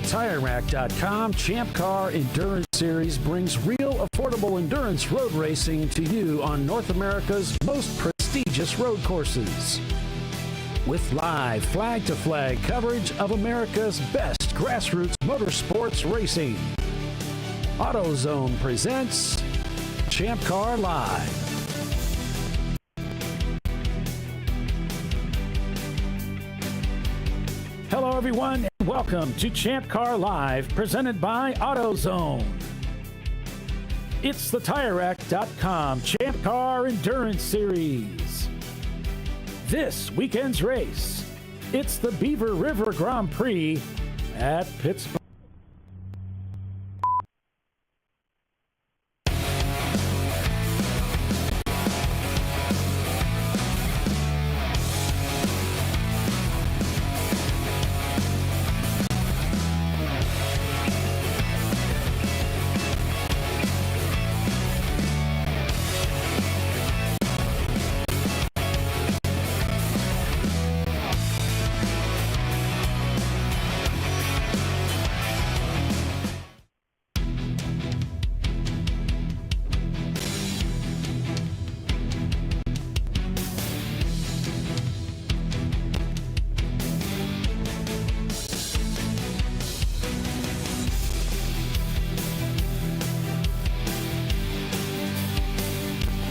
TireRack.com Champ Car Endurance Series brings real affordable endurance road racing to you on North America's most prestigious road courses. With live flag-to-flag coverage of America's best grassroots motorsports racing, AutoZone presents ChampCar.Live. Hello, everyone, and welcome to ChampCar.Live, presented by AutoZone. It's the TireRack.com Champ Car Endurance Series. This weekend's race, it's the Beaver River Grand Prix at Pittsburgh.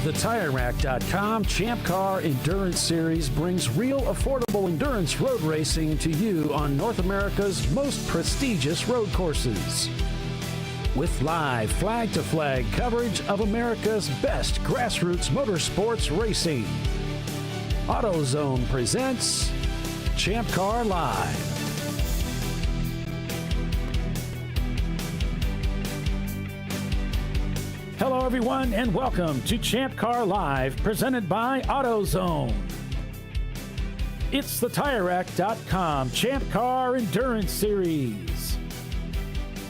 The TireRack.com Champ Car Endurance Series brings real affordable endurance road racing to you on North America's most prestigious road courses. With live flag-to-flag coverage of America's best grassroots motorsports racing, AutoZone presents ChampCar.Live. Hello, everyone, and welcome to ChampCar.Live, presented by AutoZone. It's the TireRack.com Champ Car Endurance Series.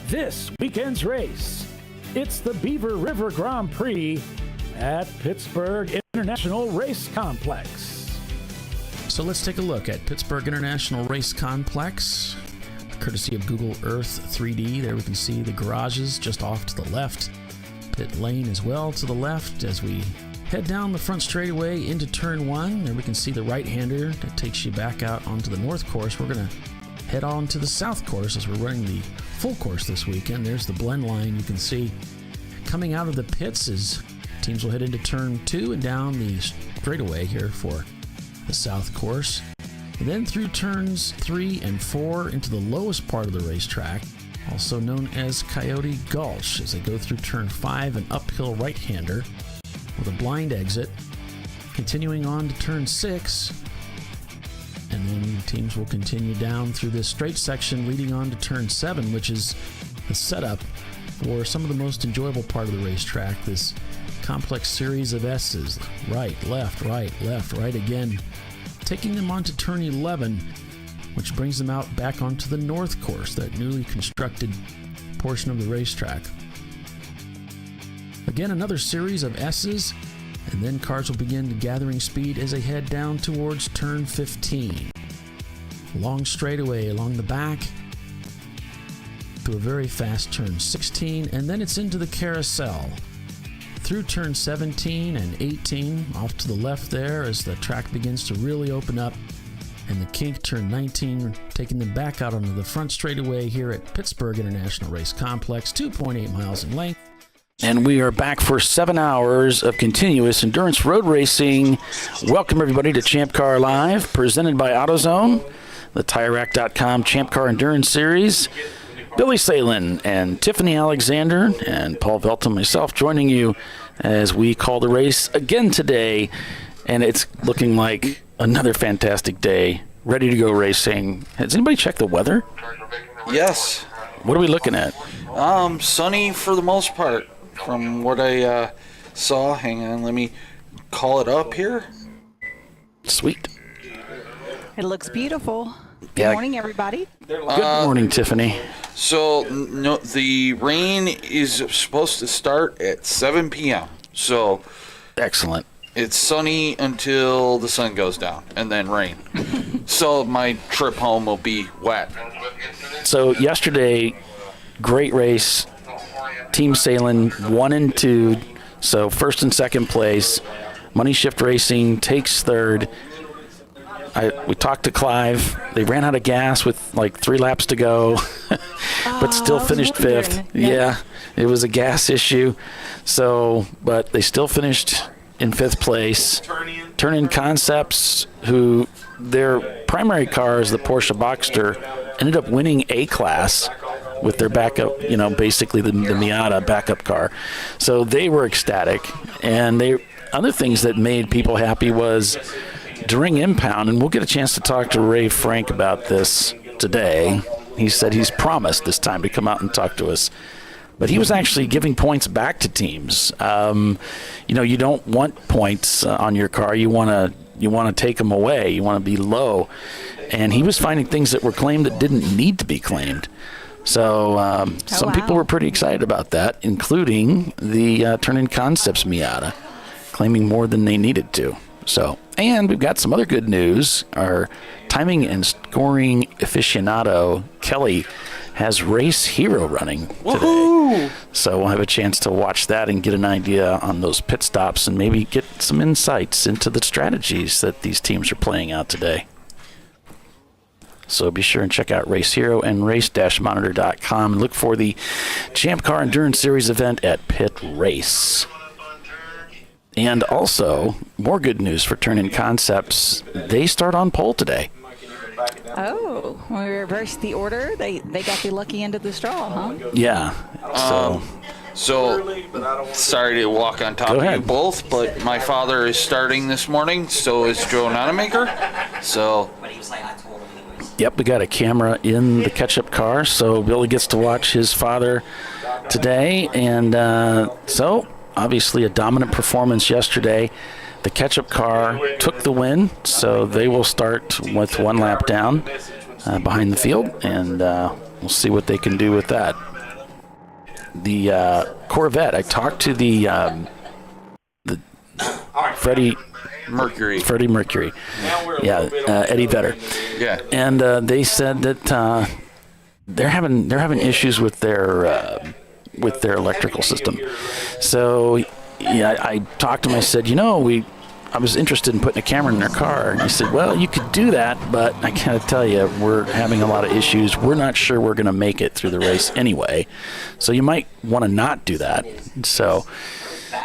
This weekend's race, it's the Beaver River Grand Prix at Pittsburgh International Race Complex. So let's take a look at Pittsburgh International Race Complex, courtesy of Google Earth 3D. There we can see the garages just off to the left. Pit lane as well to the left as we head down the front straightaway into turn one. There we can see the right-hander that takes you back out onto the north course. We're going to head on to the south course as we're running the full course this weekend. There's the blend line you can see coming out of the pits as teams will head into turn two and down the straightaway here for the south course. And then through turns 3 and 4 into the lowest part of the racetrack, also known as Coyote Gulch, as they go through turn 5, an uphill right-hander with a blind exit, continuing on to turn 6, and then teams will continue down through this straight section leading on to turn 7, which is the setup for some of the most enjoyable part of the racetrack, this complex series of S's, right, left, right again, taking them on to turn 11, which brings them out back onto the north course, that newly constructed portion of the racetrack. Again, another series of S's, and then cars will begin gathering speed as they head down towards turn 15. Long straightaway along the back to a very fast turn 16, and then it's into the carousel. Through turn 17 and 18, off to the left there as the track begins to really open up, and the kink turn 19, taking them back out onto the front straightaway here at Pittsburgh International Race Complex, 2.8 miles in length. And we are back for 7 hours of continuous endurance road racing. Welcome, everybody, to Champ Car Live, presented by AutoZone, the TireRack.com Champ Car Endurance Series. Billy Salen and Tiffany Alexander and Paul Velton, myself, joining you as we call the race again today. And it's looking like another fantastic day, ready to go racing. Has anybody checked the weather? Yes. What are we looking at? Sunny for the most part, from what I saw. Hang on, let me call it up here. Sweet. It looks beautiful. Good morning, everybody. Good morning, Tiffany. So, no, the rain is supposed to start at 7 p.m. So, excellent. It's sunny until the sun goes down, and then rain. So my trip home will be wet. So yesterday, great race. Team Salem 1 and 2. So first and second place. Money Shift Racing takes third. We talked to Clive. They ran out of gas with like 3 laps to go, but still finished fifth. Yeah, it was a gas issue. So, but they still finished in 5th place. Turn-In Concepts, who their primary car is the Porsche Boxster, ended up winning A-Class with their backup, basically the Miata backup car. So they were ecstatic. And other things that made people happy was during impound, and we'll get a chance to talk to Ray Frank about this today. He said he's promised this time to come out and talk to us. But he was actually giving points back to teams. You don't want points on your car. You want to take them away. You want to be low. And he was finding things that were claimed that didn't need to be claimed. So some people were pretty excited about that, including the Turn-In Concepts Miata, claiming more than they needed to. So, and we've got some other good news. Our timing and scoring aficionado, Kelly, has Race Hero running today. Woo-hoo! So we'll have a chance to watch that and get an idea on those pit stops and maybe get some insights into the strategies that these teams are playing out today. So be sure and check out Race Hero and race-monitor.com and look for the Champ Car Endurance Series event at PittRace. And also, more good news for Turn-In Concepts. They start on pole today. Oh, we reversed the order. They got the lucky end of the straw, huh? Yeah. So sorry to walk on top of you both, but my father is starting this morning. So is Joe Nonamaker. So. Yep, we got a camera in the catch-up car, so Billy gets to watch his father today. And so, obviously, a dominant performance yesterday. The catch-up car took the win, so they will start with 1 lap down behind the field, and we'll see what they can do with that. The Corvette, I talked to the Freddie Mercury. Yeah, Eddie Vedder. Yeah. And they said that they're having issues with their electrical system. So yeah, I talked to him. I said, I was interested in putting a camera in their car. And he said, well, you could do that, but I gotta tell you, we're having a lot of issues. We're not sure we're going to make it through the race anyway. So you might want to not do that. So,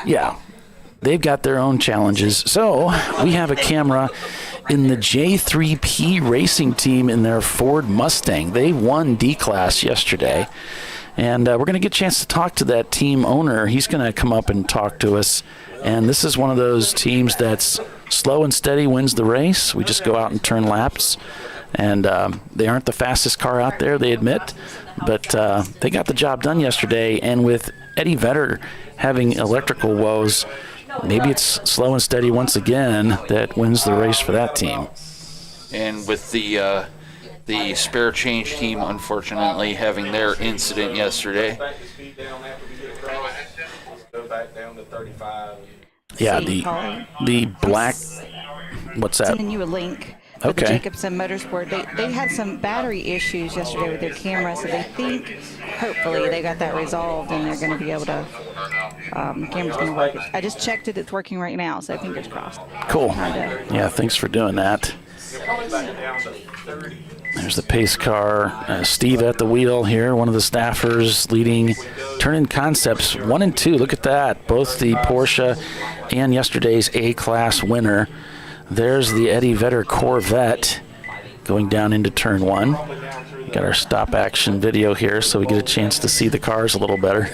yeah, they've got their own challenges. So we have a camera in the J3P racing team in their Ford Mustang. They won D-Class yesterday. And we're going to get a chance to talk to that team owner. He's going to come up and talk to us. And this is one of those teams that's slow and steady wins the race. We just go out and turn laps. And they aren't the fastest car out there, they admit. But they got the job done yesterday. And with Eddie Vedder having electrical woes, maybe it's slow and steady once again that wins the race for that team. And with the spare change team, unfortunately, having their incident yesterday. Yeah, the black. What's that? Sending you a link. Okay. The Jacobson Motorsport. They had some battery issues yesterday with their camera, so they think hopefully they got that resolved and they're going to be able to. Camera's going to work. I just checked it. It's working right now, so fingers crossed. Cool. Yeah, thanks for doing that. There's the pace car. Steve at the wheel here, one of the staffers leading Turn-In Concepts 1 and 2. Look at that. Both the Porsche and yesterday's A-Class winner. There's the Eddie Vedder Corvette going down into Turn 1. We got our stop action video here so we get a chance to see the cars a little better.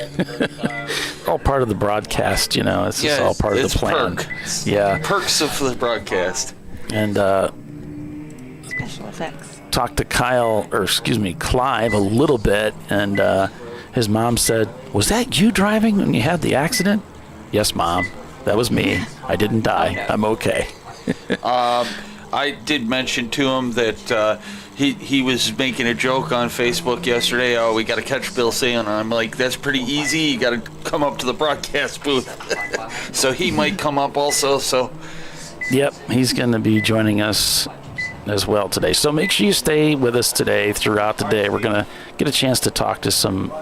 All part of the broadcast, It's just all part of the plan. Yeah. Perks of the broadcast. And Special effects. talked to Clive a little bit, and his mom said, "Was that you driving when you had the accident?" "Yes, Mom, that was me. I didn't die. I'm okay." I did mention to him that he was making a joke on Facebook yesterday. Oh, we got to catch Bill Salem. I'm like, that's pretty easy. You got to come up to the broadcast booth. So he might come up also. So. Yep, he's going to be joining us as well today. So make sure you stay with us today throughout the day. We're going to get a chance to talk to some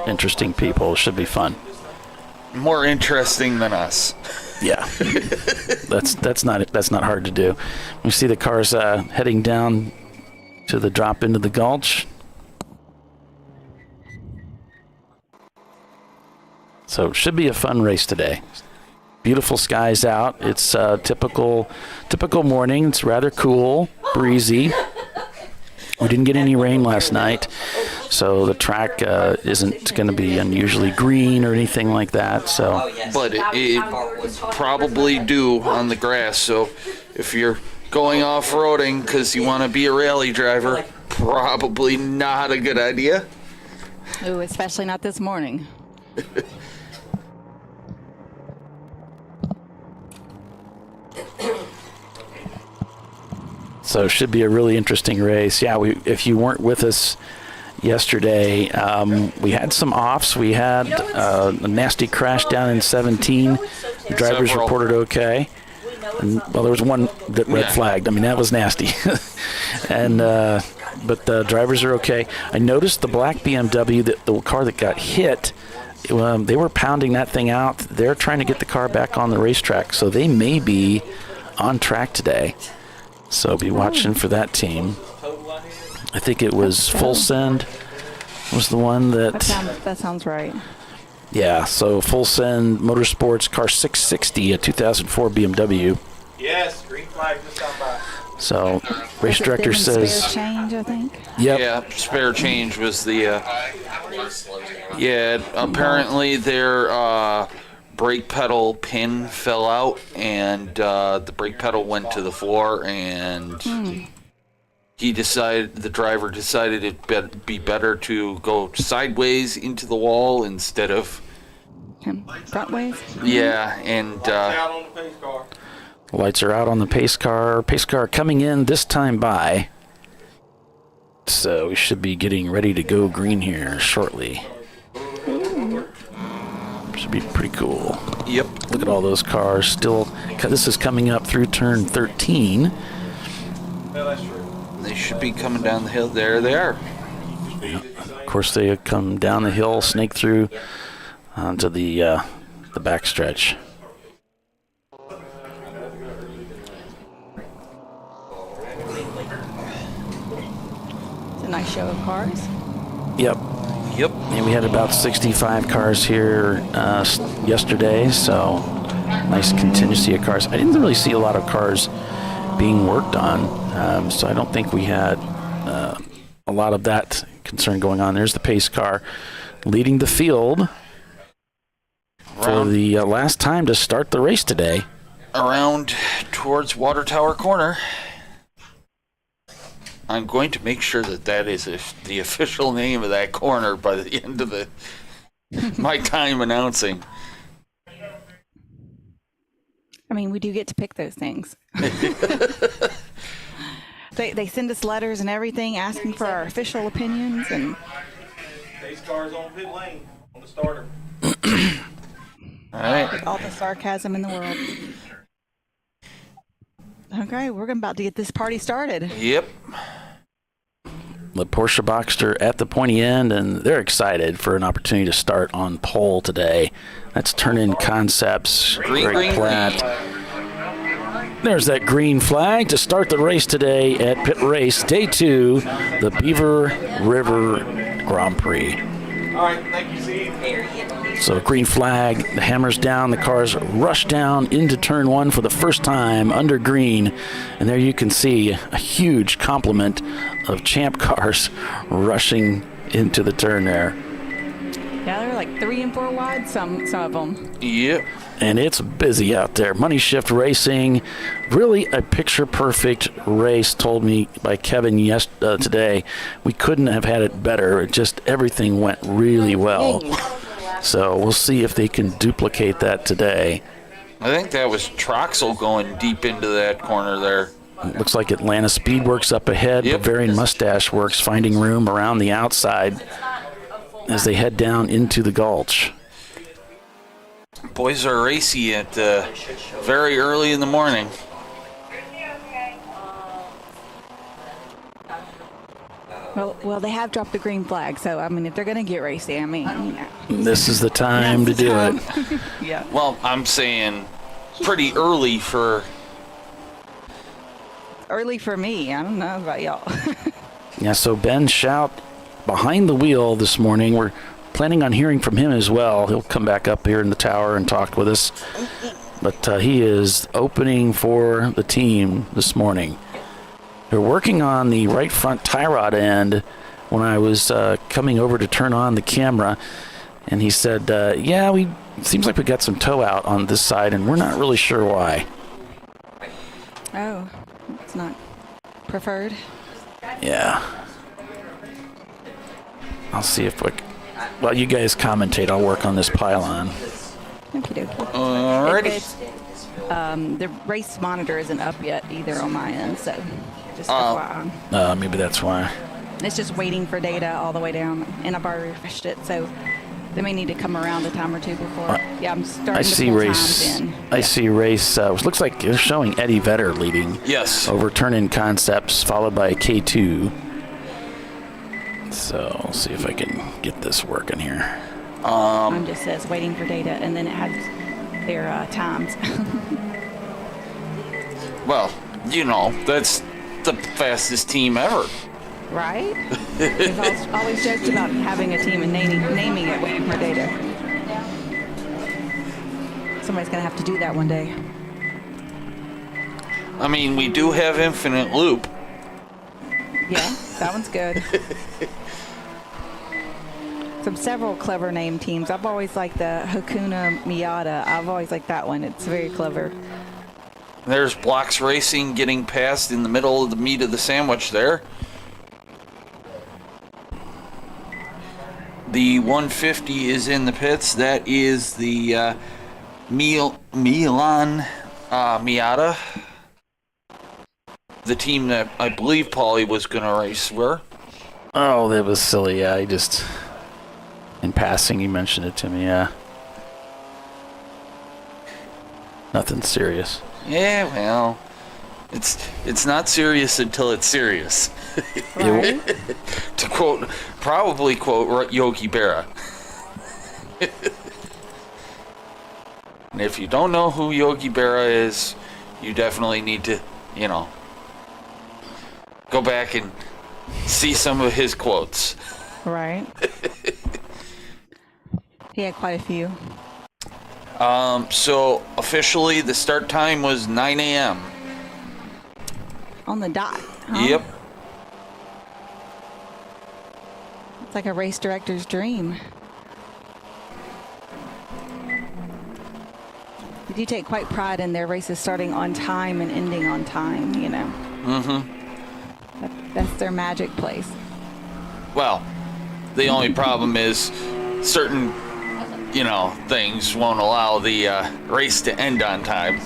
interesting people. It should be fun. More interesting than us. Yeah, that's not hard to do. We see the cars heading down to the drop into the gulch. So it should be a fun race today. Beautiful skies out. It's a typical morning. It's rather cool, breezy. We didn't get any rain last night, so the track isn't going to be unusually green or anything like that. So, but it probably do on the grass. So if you're going off-roading because you want to be a rally driver, probably not a good idea. Ooh, especially not this morning. So it should be a really interesting race. Yeah, if you weren't with us yesterday, we had some offs. We had a nasty crash down in 17. The drivers reported okay. And, well, there was one that red flagged. I mean, that was nasty. And but the drivers are okay. I noticed the black BMW, the car that got hit, they were pounding that thing out. They're trying to get the car back on the racetrack, so they may be on track today. So be watching for that team. I think it was Full Send was the one that sounds right. Yeah, so Full Send Motorsports car 660, a 2004 BMW. Yes, green flag just on by. So race director says spare change, I think. Yep. Yeah, spare change was the apparently their brake pedal pin fell out, and the brake pedal went to the floor, and the driver decided it'd be better to go sideways into the wall instead of front ways. Yeah, and Out on the pace car. lights are out on the pace car. Pace car coming in this time by. So we should be getting ready to go green here shortly. Should be pretty cool. Yep. Look at all those cars. Still, this is coming up through turn 13. Yeah, that's true. They should be coming down the hill. There they are. Of course, they come down the hill, snake through onto the backstretch. It's a nice show of cars. Yep. Yep. And we had about 65 cars here yesterday, so nice contingency of cars. I didn't really see a lot of cars being worked on, so I don't think we had a lot of that concern going on. There's the pace car leading the field for the last time to start the race today. Around towards Water Tower Corner. I'm going to make sure that is the official name of that corner by the end of my time announcing. I mean, we do get to pick those things. They send us letters and everything asking for our official opinions, and Pace car's on pit lane on the starter. All right. with all the sarcasm in the world. Okay, we're about to get this party started. Yep. The Porsche Boxster at the pointy end, and they're excited for an opportunity to start on pole today. That's Turn-In Concepts, Greg Platt. There's that green flag to start the race today at PittRace, Day 2, the Beaver River Grand Prix. All right, thank you, Steve. So green flag, the hammer's down, the cars rush down into turn 1 for the first time under green, and there you can see a huge complement of Champ cars rushing into the turn there. Yeah, they're like 3 and 4 wide, some of them. Yep. And it's busy out there. Money Shift Racing, really a picture-perfect race, told me by Kevin today. We couldn't have had it better. Everything went really well. So we'll see if they can duplicate that today. I think that was Troxel going deep into that corner there. It looks like Atlanta Speedworks up ahead. Yep. Bavarian Mustache Works finding room around the outside as they head down into the gulch. Boys are racy at very early in the morning. Well, they have dropped the green flag, so I mean, if they're going to get racy, I mean, This is the time to do it. Yeah. Well, I'm saying pretty early for. Early for me. I don't know about y'all. Yeah, so Ben Shout behind the wheel this morning. We're planning on hearing from him as well. He'll come back up here in the tower and talk with us. But he is opening for the team this morning. They're working on the right front tie rod end when I was coming over to turn on the camera. And he said, seems like we got some toe out on this side, and we're not really sure why. Oh, it's not preferred. Yeah. I'll see if while you guys commentate, I'll work on this pylon. Okie dokie. Alrighty. The race monitor isn't up yet either on my end, so just FYI. Maybe that's why. It's just waiting for data all the way down, and I've already refreshed it, so they may need to come around a time or two before. I'm starting I to see pull race. times in. I see race. Looks like they're showing Eddie Vedder leading. Yes. Over turn-in concepts, followed by K2. So I'll see if I can get this working here. Mine just says waiting for data, and then it has their times. Well, that's the fastest team ever. Right? We've always joked about having a team and naming it waiting for data. Somebody's going to have to do that one day. I mean, we do have infinite loop. Yeah, that one's good. Several clever name teams. I've always liked the Hakuna Miata. I've always liked that one. It's very clever. There's Blocks Racing getting passed in the middle of the meat of the sandwich there. The 150 is in the pits. That is the Milan Miata. The team that I believe Paulie was going to race were. Oh, that was silly. Yeah, in passing, he mentioned it to me. Yeah. Nothing serious. Yeah, well, it's not serious until it's serious. Right? To probably quote Yogi Berra. And if you don't know who Yogi Berra is, you definitely need to, go back and see some of his quotes. Right. He had quite a few. So officially the start time was 9 a.m. On the dot. Huh? Yep. It's like a race director's dream. They do take quite pride in their races starting on time and ending on time, Mm-hmm. That's their magic place. Well, the only problem is certain, things won't allow the race to end on time.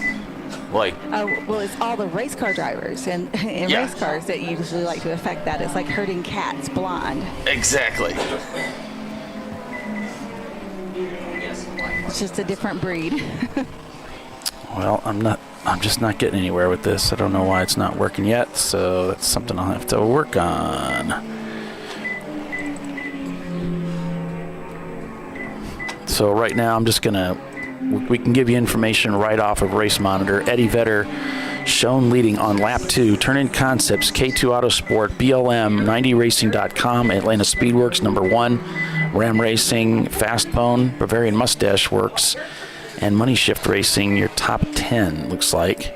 Well, it's all the race car drivers and race cars that usually like to affect that. It's like herding cats blind. Exactly. It's just a different breed. Well, I'm just not getting anywhere with this. I don't know why it's not working yet, so that's something I'll have to work on. So right now I'm just we can give you information right off of Race Monitor. Eddie Vedder shown leading on lap 2. Turn-in Concepts, K2 Autosport, BLM, 90racing.com, Atlanta Speedworks, number 1, Ram Racing, Fastbone, Bavarian Mustache Works, and Money Shift Racing, your top 10, looks like.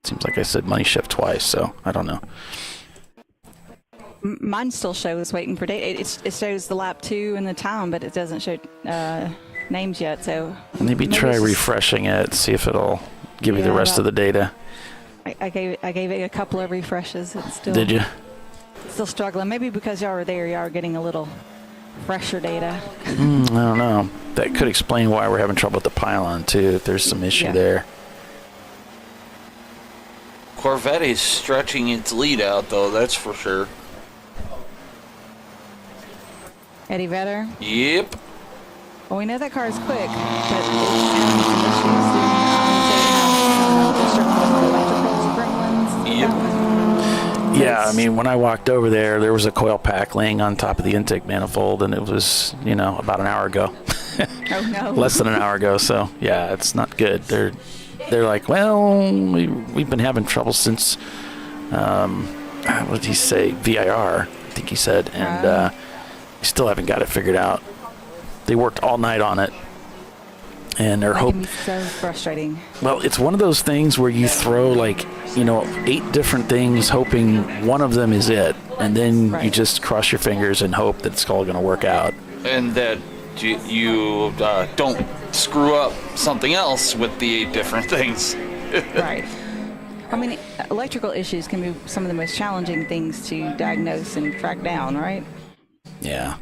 Seems like I said Money Shift twice, so I don't know. Mine still shows waiting for data. It shows the lap 2 and the time, but it doesn't show names yet. So maybe try refreshing it, see if it'll give you the rest of the data. I gave it a couple of refreshes. It's still. Did you? Still struggling. Maybe because y'all are there, y'all are getting a little fresher data. I don't know. That could explain why we're having trouble with the pylon too. If there's some issue there. Corvette is stretching its lead out, though. That's for sure. Eddie Vedder? Yep. Well, we know that car is quick, but it's having some issues doing electrical gremlins. Yeah, I mean, when I walked over there was a coil pack laying on top of the intake manifold, and it was, about an hour ago. Oh, no. Less than an hour ago, so, yeah, it's not good. They're like, well, we've been having trouble since, what did he say, VIR, I think he said, and we still haven't got it figured out. They worked all night on it, and they're hoping. That can be so frustrating. Well, it's one of those things where you throw 8 different things, hoping one of them is it, and then you just cross your fingers and hope that it's all going to work out. And that you don't screw up something else with the 8 different things. Right. I mean, electrical issues can be some of the most challenging things to diagnose and track down, right? Yeah.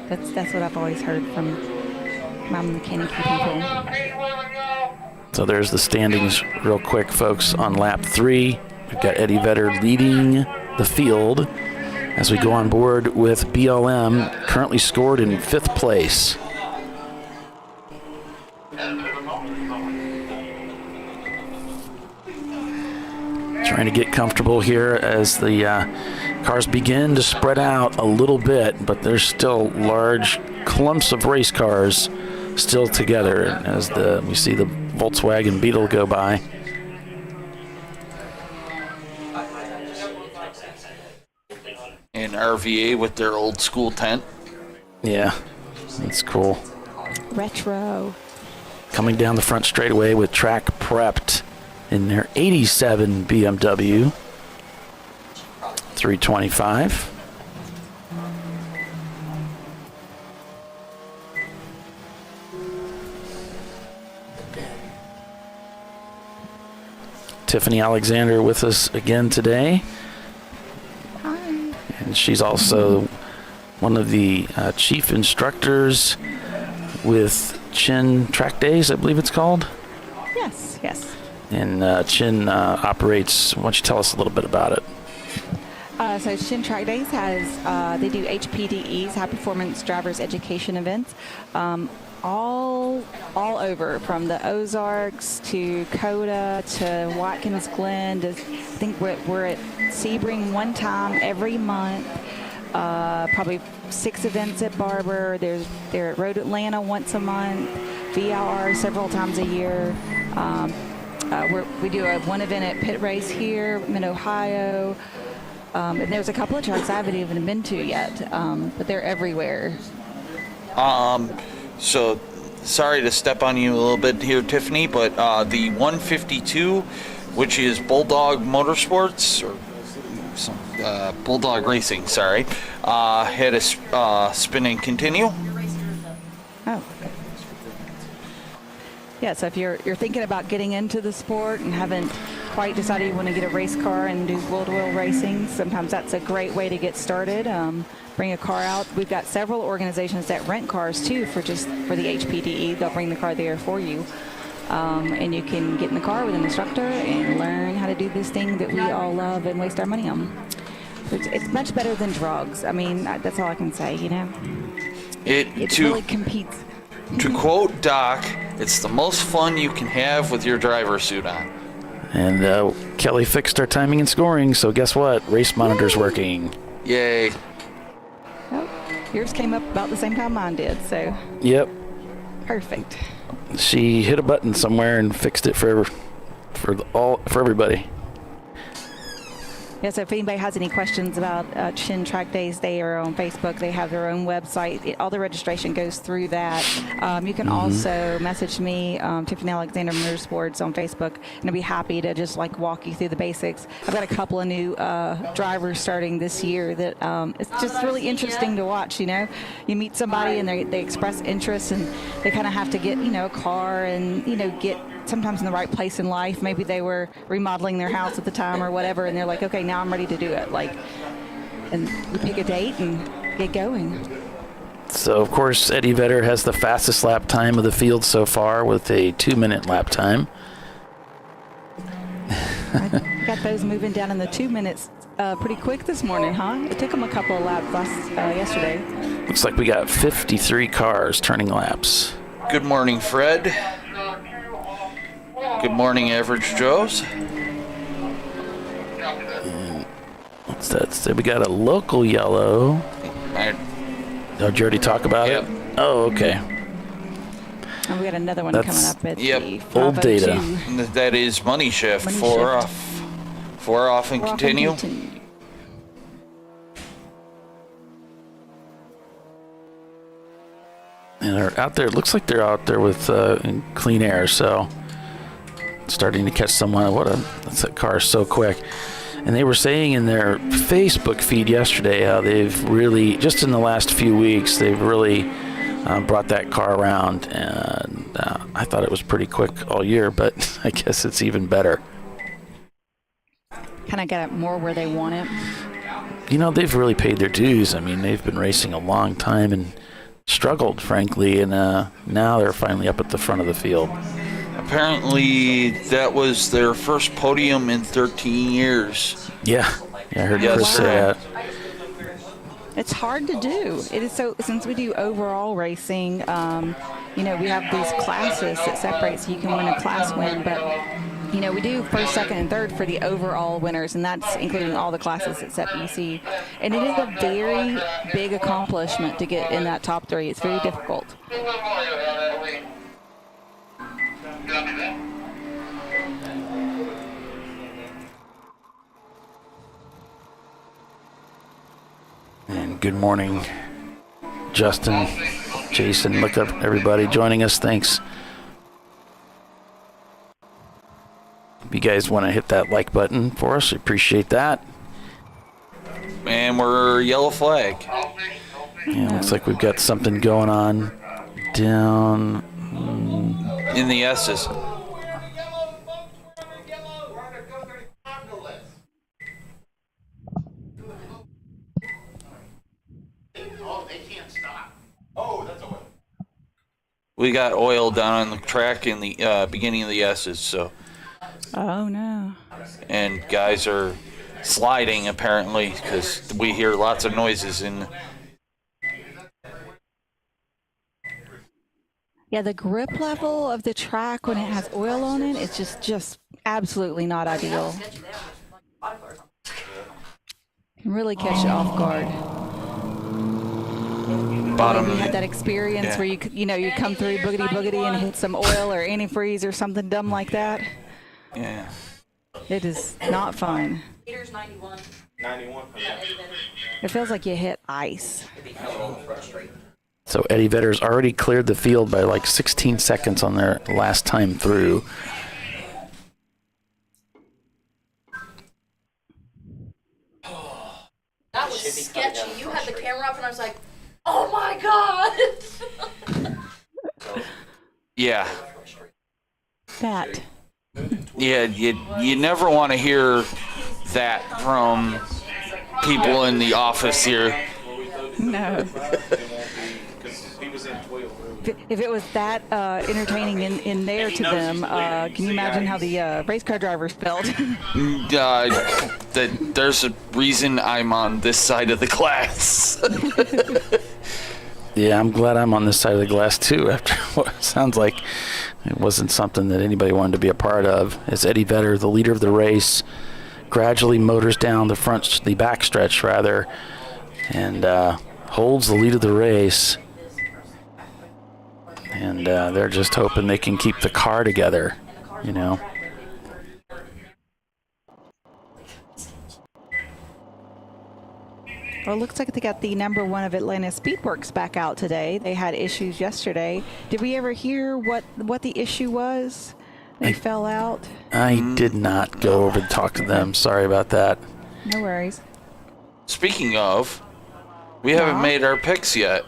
That's what I've always heard from my mechanic people. So there's the standings real quick, folks. On lap 3, we've got Eddie Vedder leading the field as we go on board with BLM, currently scored in 5th place. Trying to get comfortable here as the cars begin to spread out a little bit, but there's still large clumps of race cars still together as we see the Volkswagen Beetle go by. And RVA with their old school tent. Yeah, that's cool. Retro. Coming down the front straightaway with track prepped in their 87 BMW 325. Tiffany Alexander with us again today. Hi. And she's also one of the chief instructors with Chin Track Days, I believe it's called. Yes, yes. And Chin operates, why don't you tell us a little bit about it? So Chin Track Days has, they do HPDEs, High Performance Drivers Education events, all over, from the Ozarks to Coda to Watkins Glen. I think we're at Sebring one time every month. Probably 6 events at Barber. They're at Road Atlanta once a month. VIR several times a year. We do one event at PittRace here in Ohio. And there's a couple of tracks I haven't even been to yet, but they're everywhere. So, sorry to step on you a little bit here, Tiffany, but the 152, which is Bulldog Motorsports, or Bulldog Racing, sorry, had a spin and continue. Oh. Yeah, so if you're thinking about getting into the sport and haven't quite decided you want to get a race car and do world racing, sometimes that's a great way to get started. Bring a car out. We've got several organizations that rent cars too for the HPDE. They'll bring the car there for you. And you can get in the car with an instructor and learn how to do this thing that we all love and waste our money on. It's much better than drugs. I mean, that's all I can say, It really competes. To quote Doc, it's the most fun you can have with your driver's suit on. And Kelly fixed our timing and scoring, so guess what? Race monitor's working. Yay. Well, yours came up about the same time mine did, so. Yep. Perfect. She hit a button somewhere and fixed it for everybody. Yeah, so if anybody has any questions about Chin Track Days, they are on Facebook. They have their own website. All the registration goes through that. You can also message me, Tiffany Alexander Motorsports on Facebook, and I'd be happy to just walk you through the basics. I've got a couple of new drivers starting this year that it's just really interesting to watch. You meet somebody and they express interest, and they kind of have to get a car and get sometimes in the right place in life. Maybe they were remodeling their house at the time or whatever, and they're like, okay, now I'm ready to do it. And we pick a date and get going. So, of course, Eddie Vedder has the fastest lap time of the field so far with a 2-minute lap time. I got those moving down in the 2 minutes pretty quick this morning, huh? It took them a couple of laps yesterday. Looks like we got 53 cars turning laps. Good morning, Fred. Good morning, Average Joes. So we got a local yellow. Oh, did you already talk about it? Oh, okay. And we got another one coming up at the old data. That is money shift. Money Four shift. off. Four off and continue. And they're out there. It looks like they're out there with in clean air. So starting to catch someone. That car is so quick. And they were saying in their Facebook feed yesterday how they've really, just in the last few weeks, they've really brought that car around. And I thought it was pretty quick all year, but I guess it's even better. Kind of got it more where they want it. You know, they've really paid their dues. I mean, they've been racing a long time and struggled, frankly, and now they're finally up at the front of the field. Apparently, that was their first podium in 13 years. Yeah, I heard Chris say that. It's hard to do. It is so, since we do overall racing, you know, we have these classes that separate, so you can win a class win, but you know, we do first, second, and third for the overall winners, and that's including all the classes except EC. And it is a very big accomplishment to get in that top three. It's very difficult. And good morning, Justin, Jason, look up everybody joining us. Thanks. If you guys want to hit that like button for us, we appreciate that. And we're yellow flag. Yeah, looks like we've got something going on down in the S's. We got oil down on the track in the beginning of the S's, so. Oh no. And guys are sliding apparently because we hear lots of noises in. Yeah, the grip level of the track when it has oil on it, it's just absolutely not ideal. Can really catch you off guard. Bottom. You had that experience where you come through boogity and hit some oil or antifreeze or something dumb like that. Yeah. It is not fun. Peter's 91. 91. It feels like you hit ice. So Eddie Vedder's already cleared the field by like 16 seconds on their last time through. That was sketchy. You had the camera up and I was like, oh my God. Yeah. That. Yeah, you never want to hear that from people in the office here. No. If it was that entertaining in there to them, can you imagine how the race car drivers felt? There's a reason I'm on this side of the glass. Yeah, I'm glad I'm on this side of the glass too, after what it sounds like it wasn't something that anybody wanted to be a part of. As Eddie Vedder, the leader of the race, gradually motors down the backstretch rather, and holds the lead of the race. And they're just hoping they can keep the car together, you know. Well, it looks like they got the #1 of Atlanta Speedworks back out today. They had issues yesterday. Did we ever hear what the issue was? They fell out? I did not go over to talk to them. Sorry about that. No worries. Speaking of, we haven't made our picks yet.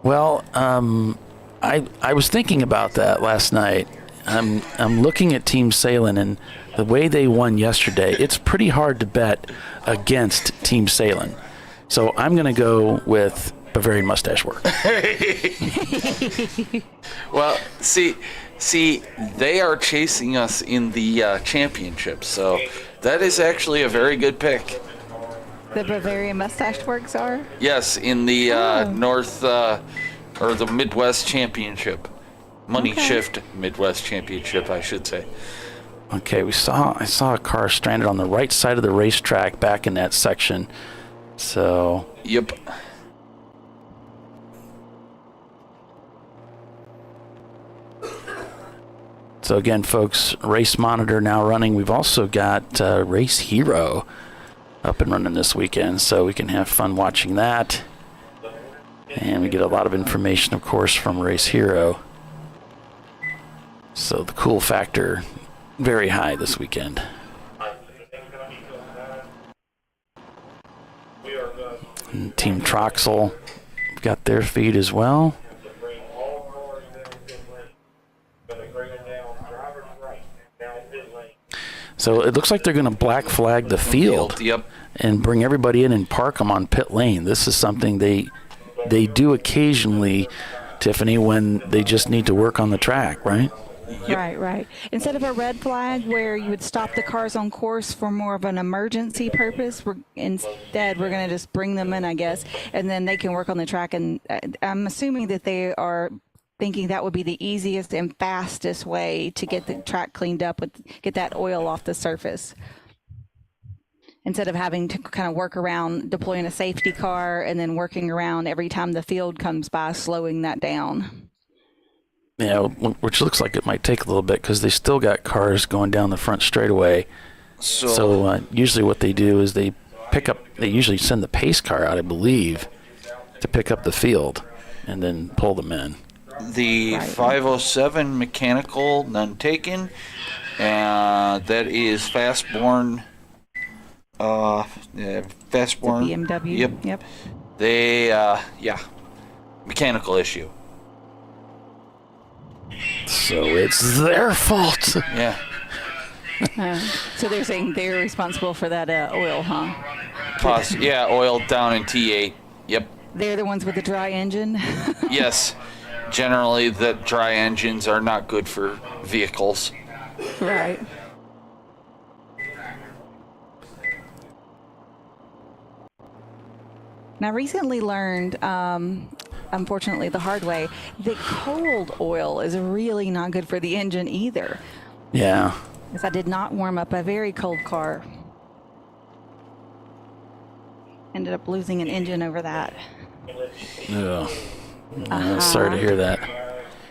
Well, I was thinking about that last night. I'm looking at Team Salem, and the way they won yesterday, it's pretty hard to bet against Team Salem. So I'm going to go with Bavarian Mustache Work. Well, see, they are chasing us in the championship, so that is actually a very good pick. The Bavarian Mustache Works are? Yes, in the North or the Midwest Championship. Money Shift Midwest Championship, I should say. Okay, I saw a car stranded on the right side of the racetrack back in that section. So. Yep. So again, folks, Race Monitor now running. We've also got Race Hero up and running this weekend, so we can have fun watching that. And we get a lot of information, of course, from Race Hero. So the cool factor, very high this weekend. And Team Troxel got their feed as well. So it looks like they're going to black flag the field. Yep. And bring everybody in and park them on pit lane. This is something they do occasionally, Tiffany, when they just need to work on the track, right? Yep. Right. Instead of a red flag where you would stop the cars on course for more of an emergency purpose, instead we're going to just bring them in, I guess, and then they can work on the track. And I'm assuming that they are thinking that would be the easiest and fastest way to get the track cleaned up, get that oil off the surface. Instead of having to kind of work around deploying a safety car and then working around every time the field comes by, slowing that down. Yeah, which looks like it might take a little bit because they still got cars going down the front straightaway. So usually what they do is they usually send the pace car out, I believe, to pick up the field and then pull them in. The 507 mechanical, none taken. That is Fastborn. Fastborn. BMW. Yep. They, mechanical issue. So it's their fault. Yeah. So they're saying they're responsible for that oil, huh? Oil down in T8. Yep. They're the ones with the dry engine? Yes. Generally, the dry engines are not good for vehicles. Right. Now, I recently learned, unfortunately the hard way, that cold oil is really not good for the engine either. Yeah. Because I did not warm up a very cold car. Ended up losing an engine over that. Yeah. Sorry to hear that.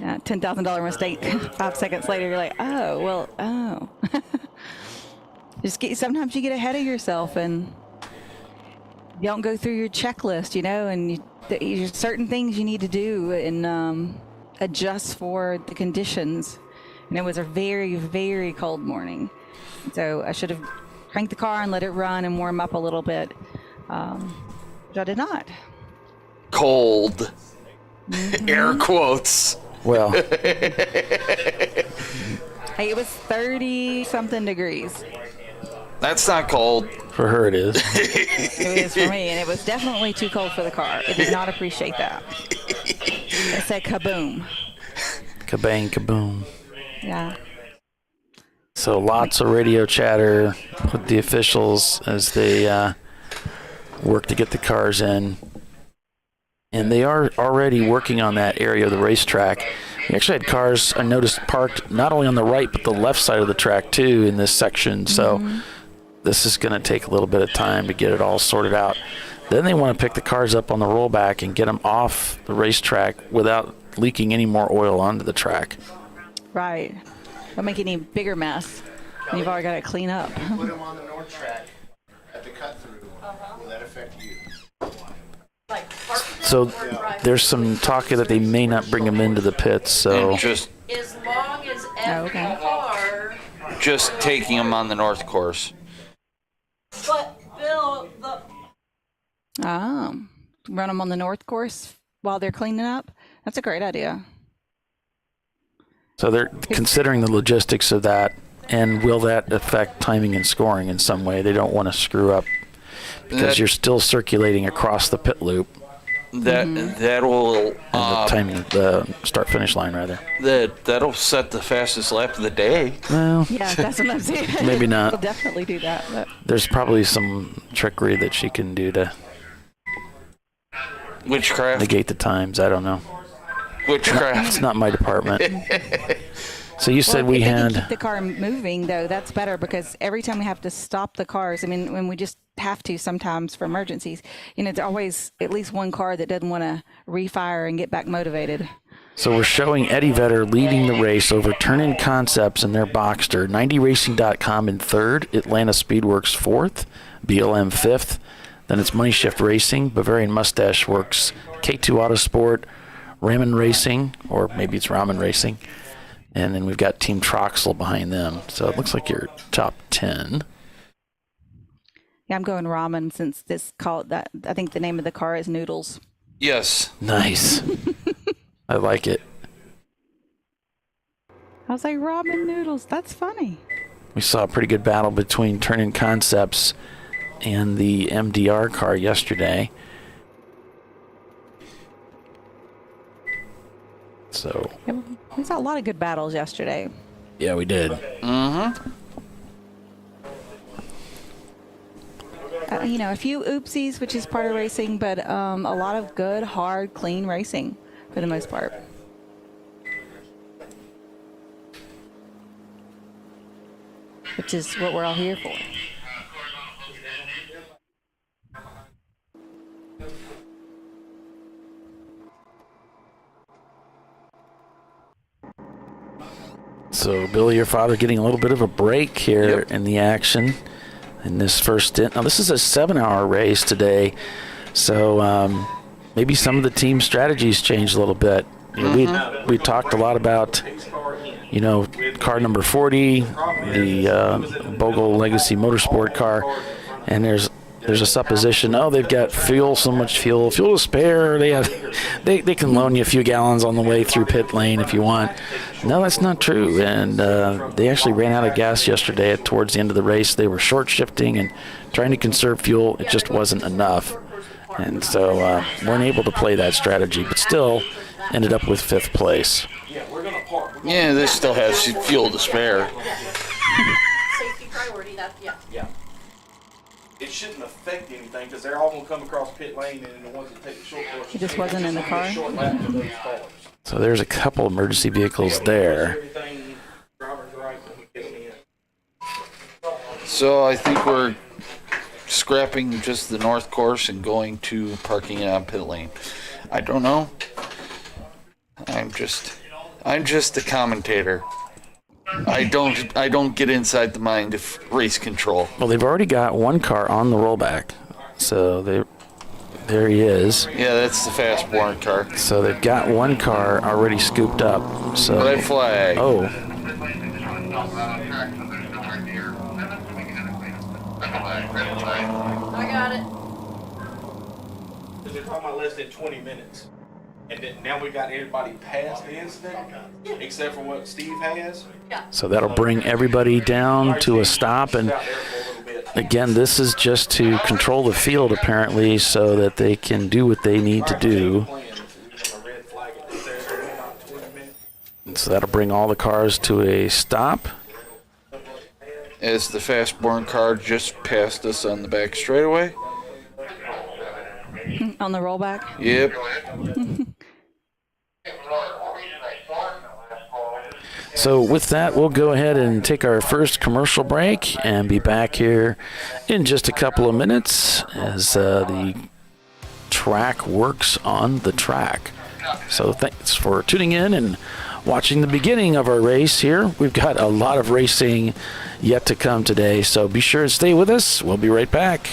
Yeah, $10,000 mistake. 5 seconds later, you're like, oh. Sometimes you get ahead of yourself and you don't go through your checklist, and there's certain things you need to do and adjust for the conditions. And it was a very, very cold morning. So I should have cranked the car and let it run and warm up a little bit. But I did not. Cold. Mm-hmm. Air quotes. Well. Hey, it was 30-something degrees. That's not cold. For her it is. It is for me, and it was definitely too cold for the car. It did not appreciate that. It said kaboom. Kabang, kaboom. Yeah. So lots of radio chatter with the officials as they work to get the cars in. And they are already working on that area of the racetrack. We actually had cars, I noticed, parked not only on the right but the left side of the track too in this section. So this is going to take a little bit of time to get it all sorted out. Then they want to pick the cars up on the rollback and get them off the racetrack without leaking any more oil onto the track. Right. Don't make any bigger mess. And you've already got to clean up. Put them on the north track at the cut-through. Will that affect you? So there's some talk that they may not bring them into the pits. So And just As long as every car. just taking them on the north course. But Bill, Run them on the north course while they're cleaning up. That's a great idea. So they're considering the logistics of that, and will that affect timing and scoring in some way? They don't want to screw up because you're still circulating across the pit loop. That'll The timing, the start-finish line, rather. that'll set the fastest lap of the day. Well, Yeah, that's what I'm saying. maybe not. We'll definitely do that. But There's probably some trickery that she can do to Witchcraft. negate the times. I don't know. Witchcraft. It's not my department. So you said Well, we if they can had. keep the car moving, though, that's better because every time we have to stop the cars, I mean, when we just have to sometimes for emergencies, there's always at least one car that doesn't want to refire and get back motivated. So we're showing Eddie Vedder leading the race over Turn-In Concepts in their Boxster, 90racing.com in third, Atlanta Speedworks fourth, BLM fifth. Then it's Money Shift Racing, Bavarian Mustache Works, K2 Autosport, Ramen Racing, or maybe it's Ramen Racing. And then we've got Team Troxel behind them. So it looks like you're top 10. Yeah, I'm going ramen since that. I think the name of the car is Noodles. Yes. Nice. I like it. I was like, ramen noodles. That's funny. We saw a pretty good battle between Turn-In Concepts and the MDR car yesterday. So. Yeah, we saw a lot of good battles yesterday. Yeah, we did. Mm-hmm. A few oopsies, which is part of racing, but a lot of good, hard, clean racing for the most part. Which is what we're all here for. So, Billy, your father getting a little bit of a break here in the action in this first stint. Now, this is a 7-hour race today, so maybe some of the team strategies changed a little bit. We talked a lot about, car number 40, the Bogle Legacy Motorsport car, and there's a supposition, they've got so much fuel to spare. They can loan you a few gallons on the way through pit lane if you want. No, that's not true. And they actually ran out of gas yesterday towards the end of the race. They were short shifting and trying to conserve fuel. It just wasn't enough. And so weren't able to play that strategy, but still ended up with 5th place. Yeah, this still has fuel to spare. Safety priority, Yeah. It shouldn't affect anything because they're all going to come across pit lane, and the ones that take the short course. He just wasn't in the car? Short lap to those cars. So there's a couple emergency vehicles there. Everything driver's right when we get them in. So I think we're scrapping just the north course and going to parking it on pit lane. I don't know. I'm just the commentator. I don't get inside the mind of race control. Well, they've already got one car on the rollback, so there he is. Yeah, that's the fast-born car. So they've got one car already scooped up. So Red flag. Oh. I got it. They're talking about less than 20 minutes. And then now we got everybody past the incident, except for what Steve has. So that'll bring everybody down to a stop. And again, this is just to control the field, apparently, so that they can do what they need to do. And so that'll bring all the cars to a stop. As the fast-born car just passed us on the back straightaway. On the rollback? Yep. So with that, we'll go ahead and take our first commercial break and be back here in just a couple of minutes as the track works on the track. So thanks for tuning in and watching the beginning of our race here. We've got a lot of racing yet to come today, so be sure to stay with us. We'll be right back.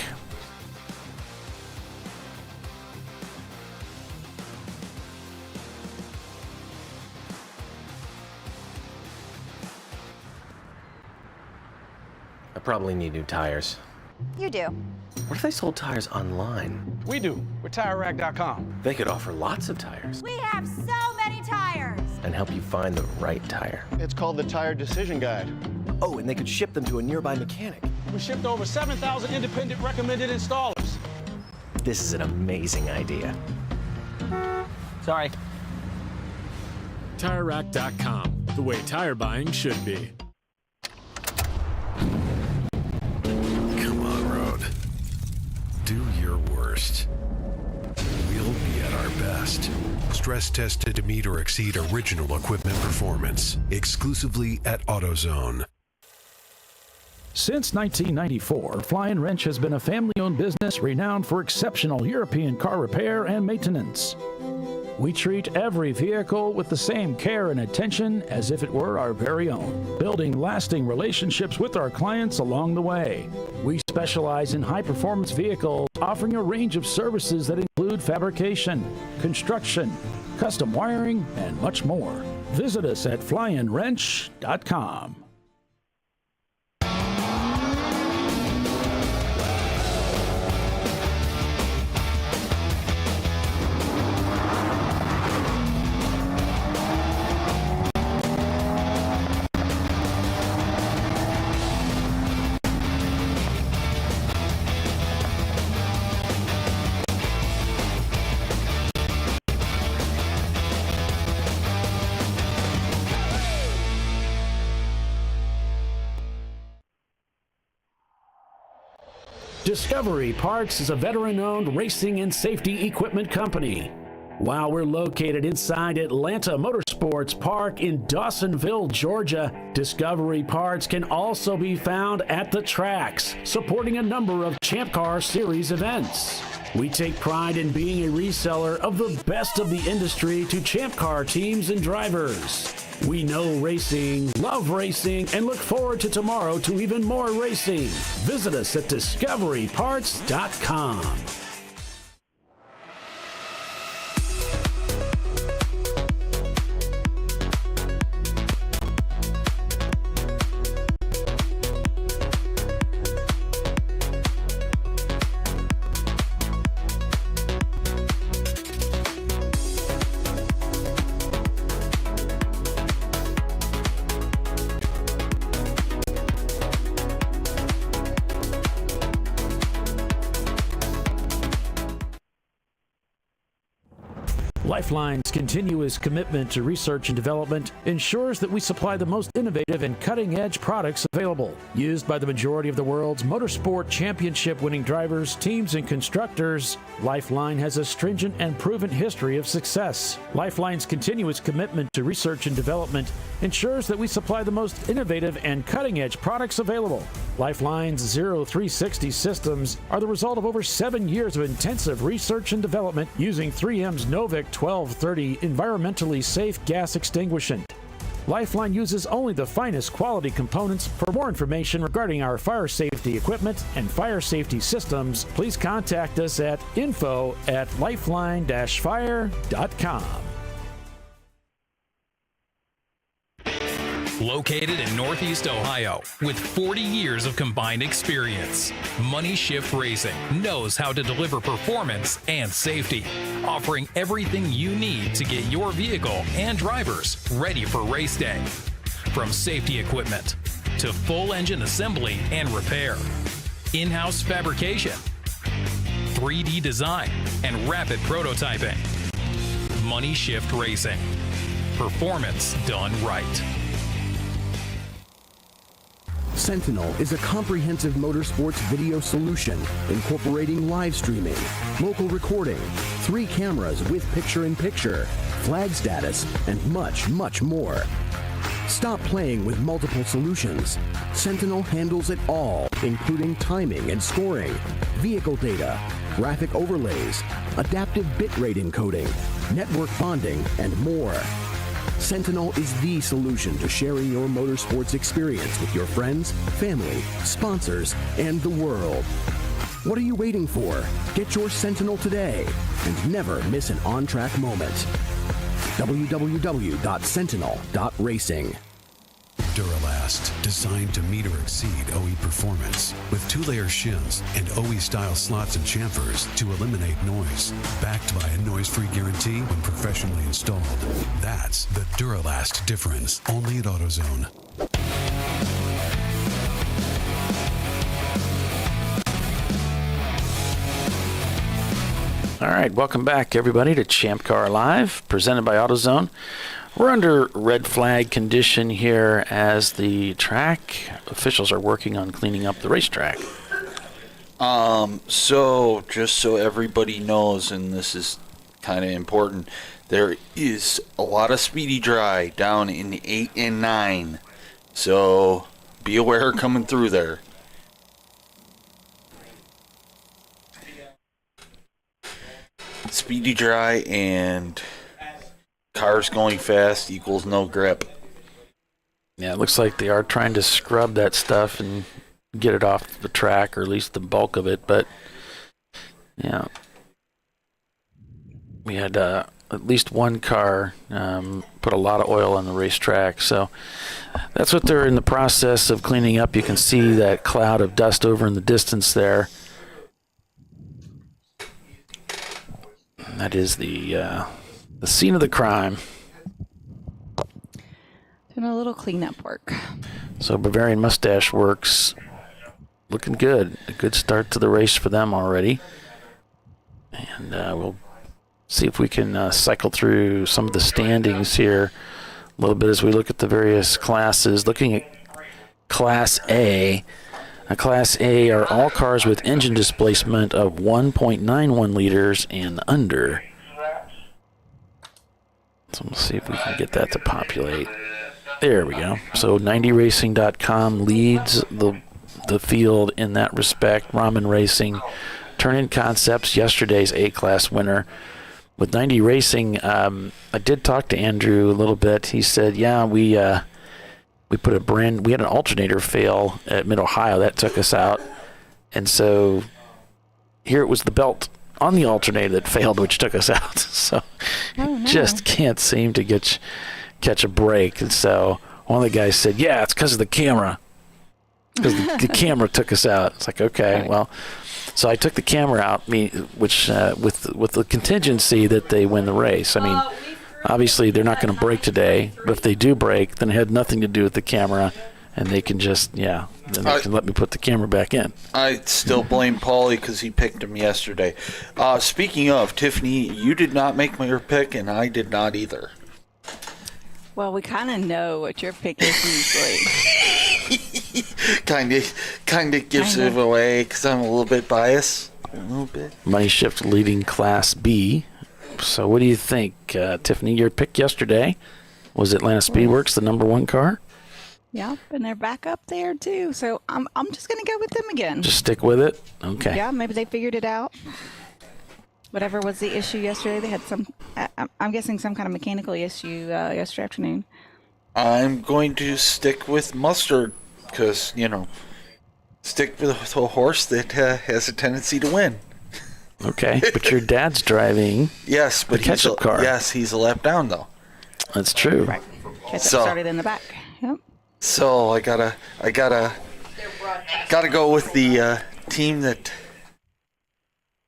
I probably need new tires. You do. What if they sold tires online? We do. We're TireRack.com. They could offer lots of tires We have so many tires. and help you find the right tire. It's called the Tire Decision Guide. Oh, and they could ship them to a nearby mechanic. We shipped over 7,000 independent recommended installers. This is an amazing idea. Sorry. TireRack.com, the way tire buying should be. Come on, Road. Do your worst. We'll be at our best. Duralast. Stress tested to meet or exceed original equipment performance. Exclusively at AutoZone. Since 1994, Fly & Wrench has been a family-owned business renowned for exceptional European car repair and maintenance. We treat every vehicle with the same care and attention as if it were our very own, building lasting relationships with our clients along the way. We specialize in high-performance vehicles, offering a range of services that include fabrication, construction, custom wiring, and much more. Visit us at flyandwrench.com. Discovery Parts is a veteran-owned racing and safety equipment company. While we're located inside Atlanta Motorsports Park in Dawsonville, Georgia, Discovery Parts can also be found at the tracks, supporting a number of Champ Car Series events. We take pride in being a reseller of the best of the industry to Champ Car teams and drivers. We know racing, love racing, and look forward to tomorrow to even more racing. Visit us at discoveryparts.com. Lifeline's continuous commitment to research and development ensures that we supply the most innovative and cutting-edge products available. Used by the majority of the world's motorsport championship-winning drivers, teams, and constructors, Lifeline has a stringent and proven history of success. Lifeline's continuous commitment to research and development ensures that we supply the most innovative and cutting-edge products available. Lifeline's 0360 systems are the result of over 7 years of intensive research and development using 3M's Novik 1230 environmentally safe gas extinguishant. Lifeline uses only the finest quality components. For more information regarding our fire safety equipment and fire safety systems, please contact us at info@lifeline-fire.com. Located in Northeast Ohio with 40 years of combined experience, Money Shift Racing knows how to deliver performance and safety, offering everything you need to get your vehicle and drivers ready for race day. From safety equipment to full engine assembly and repair, in-house fabrication, 3D design, and rapid prototyping. Money Shift Racing. Performance done right. Sentinel is a comprehensive motorsports video solution incorporating live streaming, local recording, 3 cameras with picture-in-picture, flag status, and much, much more. Stop playing with multiple solutions. Sentinel handles it all, including timing and scoring, vehicle data, graphic overlays, adaptive bitrate encoding, network bonding, and more. Sentinel is the solution to sharing your motorsports experience with your friends, family, sponsors, and the world. What are you waiting for? Get your Sentinel today and never miss an on-track moment. www.sentinel.racing. Duralast, designed to meet or exceed OE performance, with 2-layer shims and OE-style slots and chamfers to eliminate noise. Backed by a noise-free guarantee when professionally installed. That's the Duralast difference, only at AutoZone. All right, welcome back, everybody, to ChampCar.Live, presented by AutoZone. We're under red flag condition here as the track officials are working on cleaning up the racetrack. So just so everybody knows, and this is kind of important. There is a lot of speedy dry down in the 8 and 9. So be aware coming through there. Speedy dry and cars going fast equals no grip. Yeah, it looks like they are trying to scrub that stuff and get it off the track, or at least the bulk of it. But, yeah, we had at least one car put a lot of oil on the racetrack. So that's what they're in the process of cleaning up. You can see that cloud of dust over in the distance there. And that is the scene of the crime. Doing a little cleanup work. So Bavarian Mustache Works looking good. A good start to the race for them already. And we'll see if we can cycle through some of the standings here a little bit as we look at the various classes. Looking at Class A. Class A are all cars with engine displacement of 1.91 liters and under. So we'll see if we can get that to populate. There we go. So 90racing.com leads the field in that respect. Ramen Racing, Turn-In Concepts, yesterday's A-Class winner. With 90 Racing, I did talk to Andrew a little bit. He said, yeah, we put we had an alternator fail at Mid-Ohio. That took us out. And so here it was the belt on the alternator that failed, which took us out. So just can't seem to catch a break. And so one of the guys said, yeah, it's because of the camera. Because the camera took us out. It's like, okay, well. So I took the camera out, which with the contingency that they win the race. I mean, obviously they're not going to break today, but if they do break, then it had nothing to do with the camera, and they can just, then they can let me put the camera back in. I still blame Paulie because he picked him yesterday. Speaking of, Tiffany, you did not make your pick, and I did not either. Well, we kind of know what your pick is usually. kind of gives it away because I'm a little bit biased. A little bit. Money Shift leading Class B. So what do you think, Tiffany? Your pick yesterday was Atlanta Speedworks, the number one car? Yep, and they're back up there too. So I'm just going to go with them again. Just stick with it? Okay. Yeah, maybe they figured it out. Whatever was the issue yesterday, they had I'm guessing some kind of mechanical issue yesterday afternoon. I'm going to stick with Mustard because, stick with a horse that has a tendency to win. Okay, but your dad's driving yes, but the ketchup car. Yes, he's a lap down, though. That's true. Right. Ketchup started in the back. Yep. So I gotta go with the team that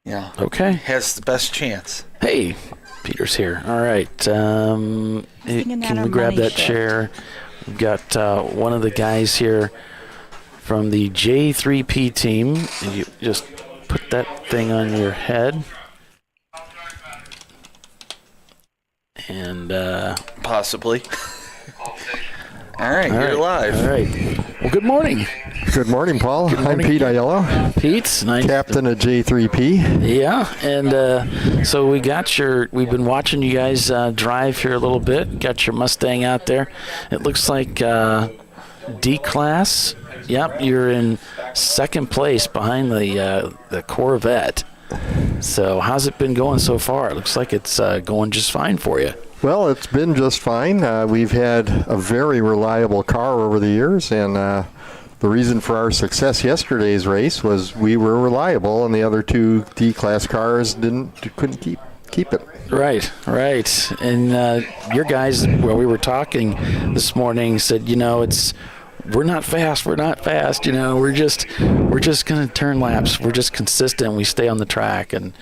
has the best chance. Hey, Peter's here. All right. Can we grab that chair? We've got one of the guys here from the J3P team. You just put that thing on your head. And possibly. All right, you're live. All right. Well, good morning. Good morning, Paul. Good morning. I'm Pete Aiello. Pete, nice. Captain of J3P. Yeah, and so we've been watching you guys drive here a little bit. Got your Mustang out there. It looks like D-Class. Yep, you're in second place behind the Corvette. So how's it been going so far? It looks like it's going just fine for you. Well, it's been just fine. We've had a very reliable car over the years, and the reason for our success yesterday's race was we were reliable, and the other two D-Class cars couldn't keep it. Right. And your guys, while we were talking this morning, said, we're not fast. We're just going to turn laps. We're just consistent. We stay on the track, and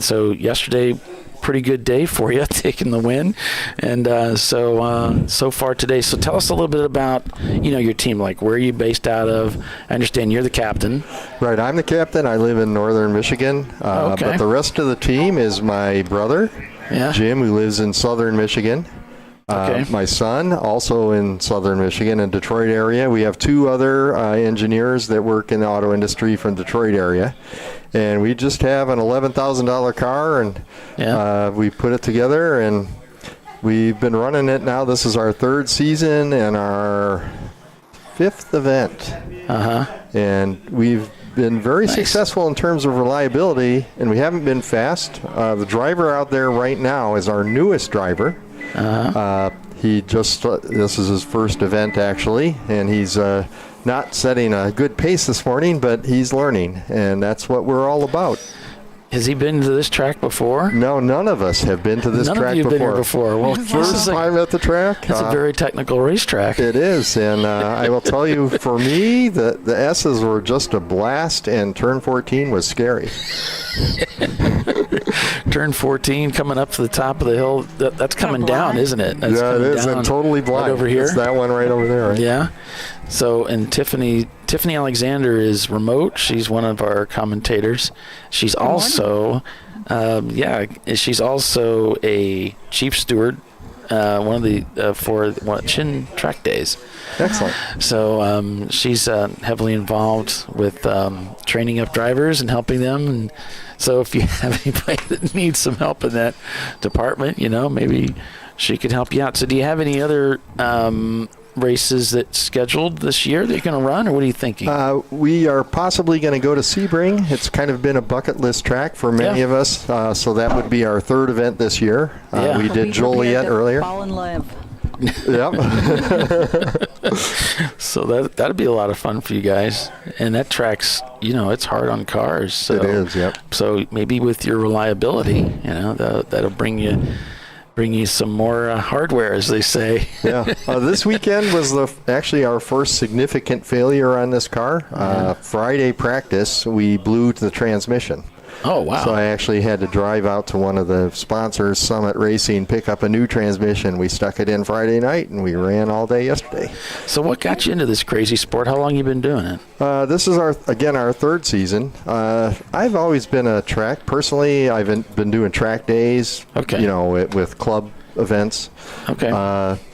so yesterday, pretty good day for you, taking the win, and so far today. So tell us a little bit about your team. Like, where are you based out of? I understand you're the captain. Right, I'm the captain. I live in northern Michigan, okay. But the rest of the team is my brother, Jim, who lives in southern Michigan. Okay. My son, also in southern Michigan, in Detroit area. We have 2 other engineers that work in the auto industry from Detroit area. And we just have an $11,000 car, and we put it together, and we've been running it now. This is our 3rd season and our 5th event. And we've been very successful in terms of reliability, and we haven't been fast. The driver out there right now is our newest driver. He just, this is his first event actually, and he's not setting a good pace this morning, but he's learning, and that's what we're all about. Has he been to this track before? No, none of us have been to this track before. None of you have been here before. Well, first time at the track. It's a very technical racetrack. It is, and I will tell you, for me, the S's were just a blast, and turn 14 was scary. Turn 14 coming up to the top of the hill. That's coming down, isn't it? That's yeah, it is, and totally blind. Right over here. It's that one right over there. Right? Yeah. So, and Tiffany Alexander is remote. She's one of our commentators. She's also, she's also a chief steward, one of the for Chin Track Days. Excellent. So she's heavily involved with training up drivers and helping them. And so if you have anybody that needs some help in that department, maybe she could help you out. So do you have any other races that's scheduled this year that you're going to run, or what are you thinking? We are possibly going to go to Sebring. It's kind of been a bucket list track for many of us, so that would be our 3rd event this year. We did Joliet earlier. Fall in love. Yep. So that'd be a lot of fun for you guys. And that track's, it's hard on cars. So, it is, yep. So maybe with your reliability, that'll bring you some more hardware, as they say. Yeah. This weekend was actually our first significant failure on this car. Friday practice, we blew the transmission. Oh, wow. So I actually had to drive out to one of the sponsors, Summit Racing, pick up a new transmission. We stuck it in Friday night, and we ran all day yesterday. So what got you into this crazy sport? How long you been doing it? This is our 3rd season. I've always been a track. Personally, I've been doing track days, with club events. Okay.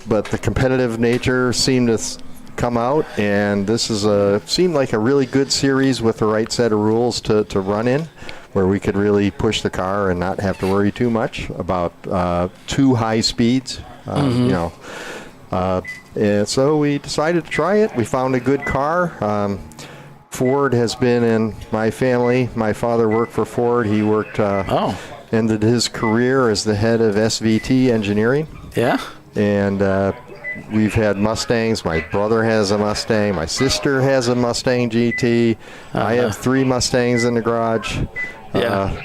But the competitive nature seemed to come out, and this seemed like a really good series with the right set of rules to run in, where we could really push the car and not have to worry too much about too high speeds. And so we decided to try it. We found a good car. Ford has been in my family. My father worked for Ford. He worked ended his career as the head of SVT engineering. Yeah. And we've had Mustangs. My brother has a Mustang. My sister has a Mustang GT. I have 3 Mustangs in the garage,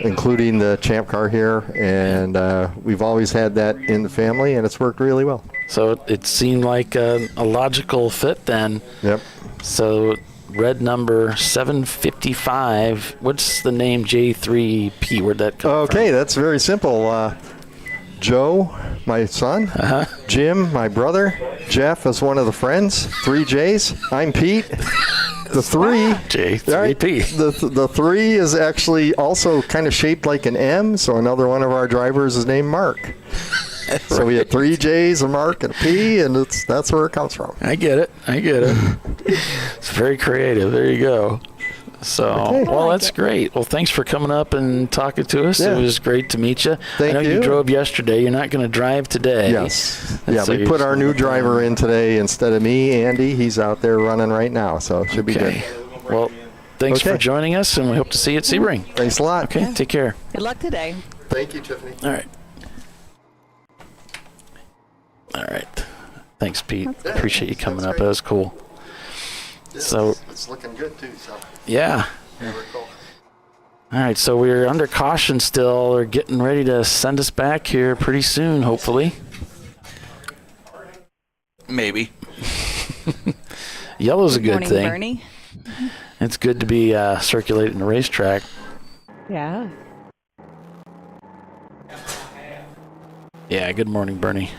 including the Champ car here. And we've always had that in the family, and it's worked really well. So it seemed like a logical fit then. Yep. So red number 755. What's the name J3P? Where'd that come from? Okay, that's very simple. Joe, my son, Jim, my brother, Jeff is one of the friends, 3 J's. I'm Pete. The 3, J3P. The 3 is actually also kind of shaped like an M, so another one of our drivers is named Mark. So we had 3 J's, a Mark, and a P, and that's where it comes from. I get it. It's very creative. There you go. So, well, that's great. Well, thanks for coming up and talking to us. Yeah. It was great to meet you. Thank you. I know you drove yesterday. You're not going to drive today. Yes. We put our new driver in today instead of me, Andy. He's out there running right now, so it should be good. Well, thanks for joining us, and we hope to see you at Sebring. Thanks a lot. Okay, take care. Good luck today. Thank you, Tiffany. All right. Thanks, Pete. Appreciate you coming up. That was cool. So it's looking good too. So yeah. Cool. All right, so we're under caution still. They're getting ready to send us back here pretty soon, hopefully. Maybe. Yellow's a good thing. Bernie. It's good to be circulating the racetrack. Yeah. Yeah. Good morning, Bernie.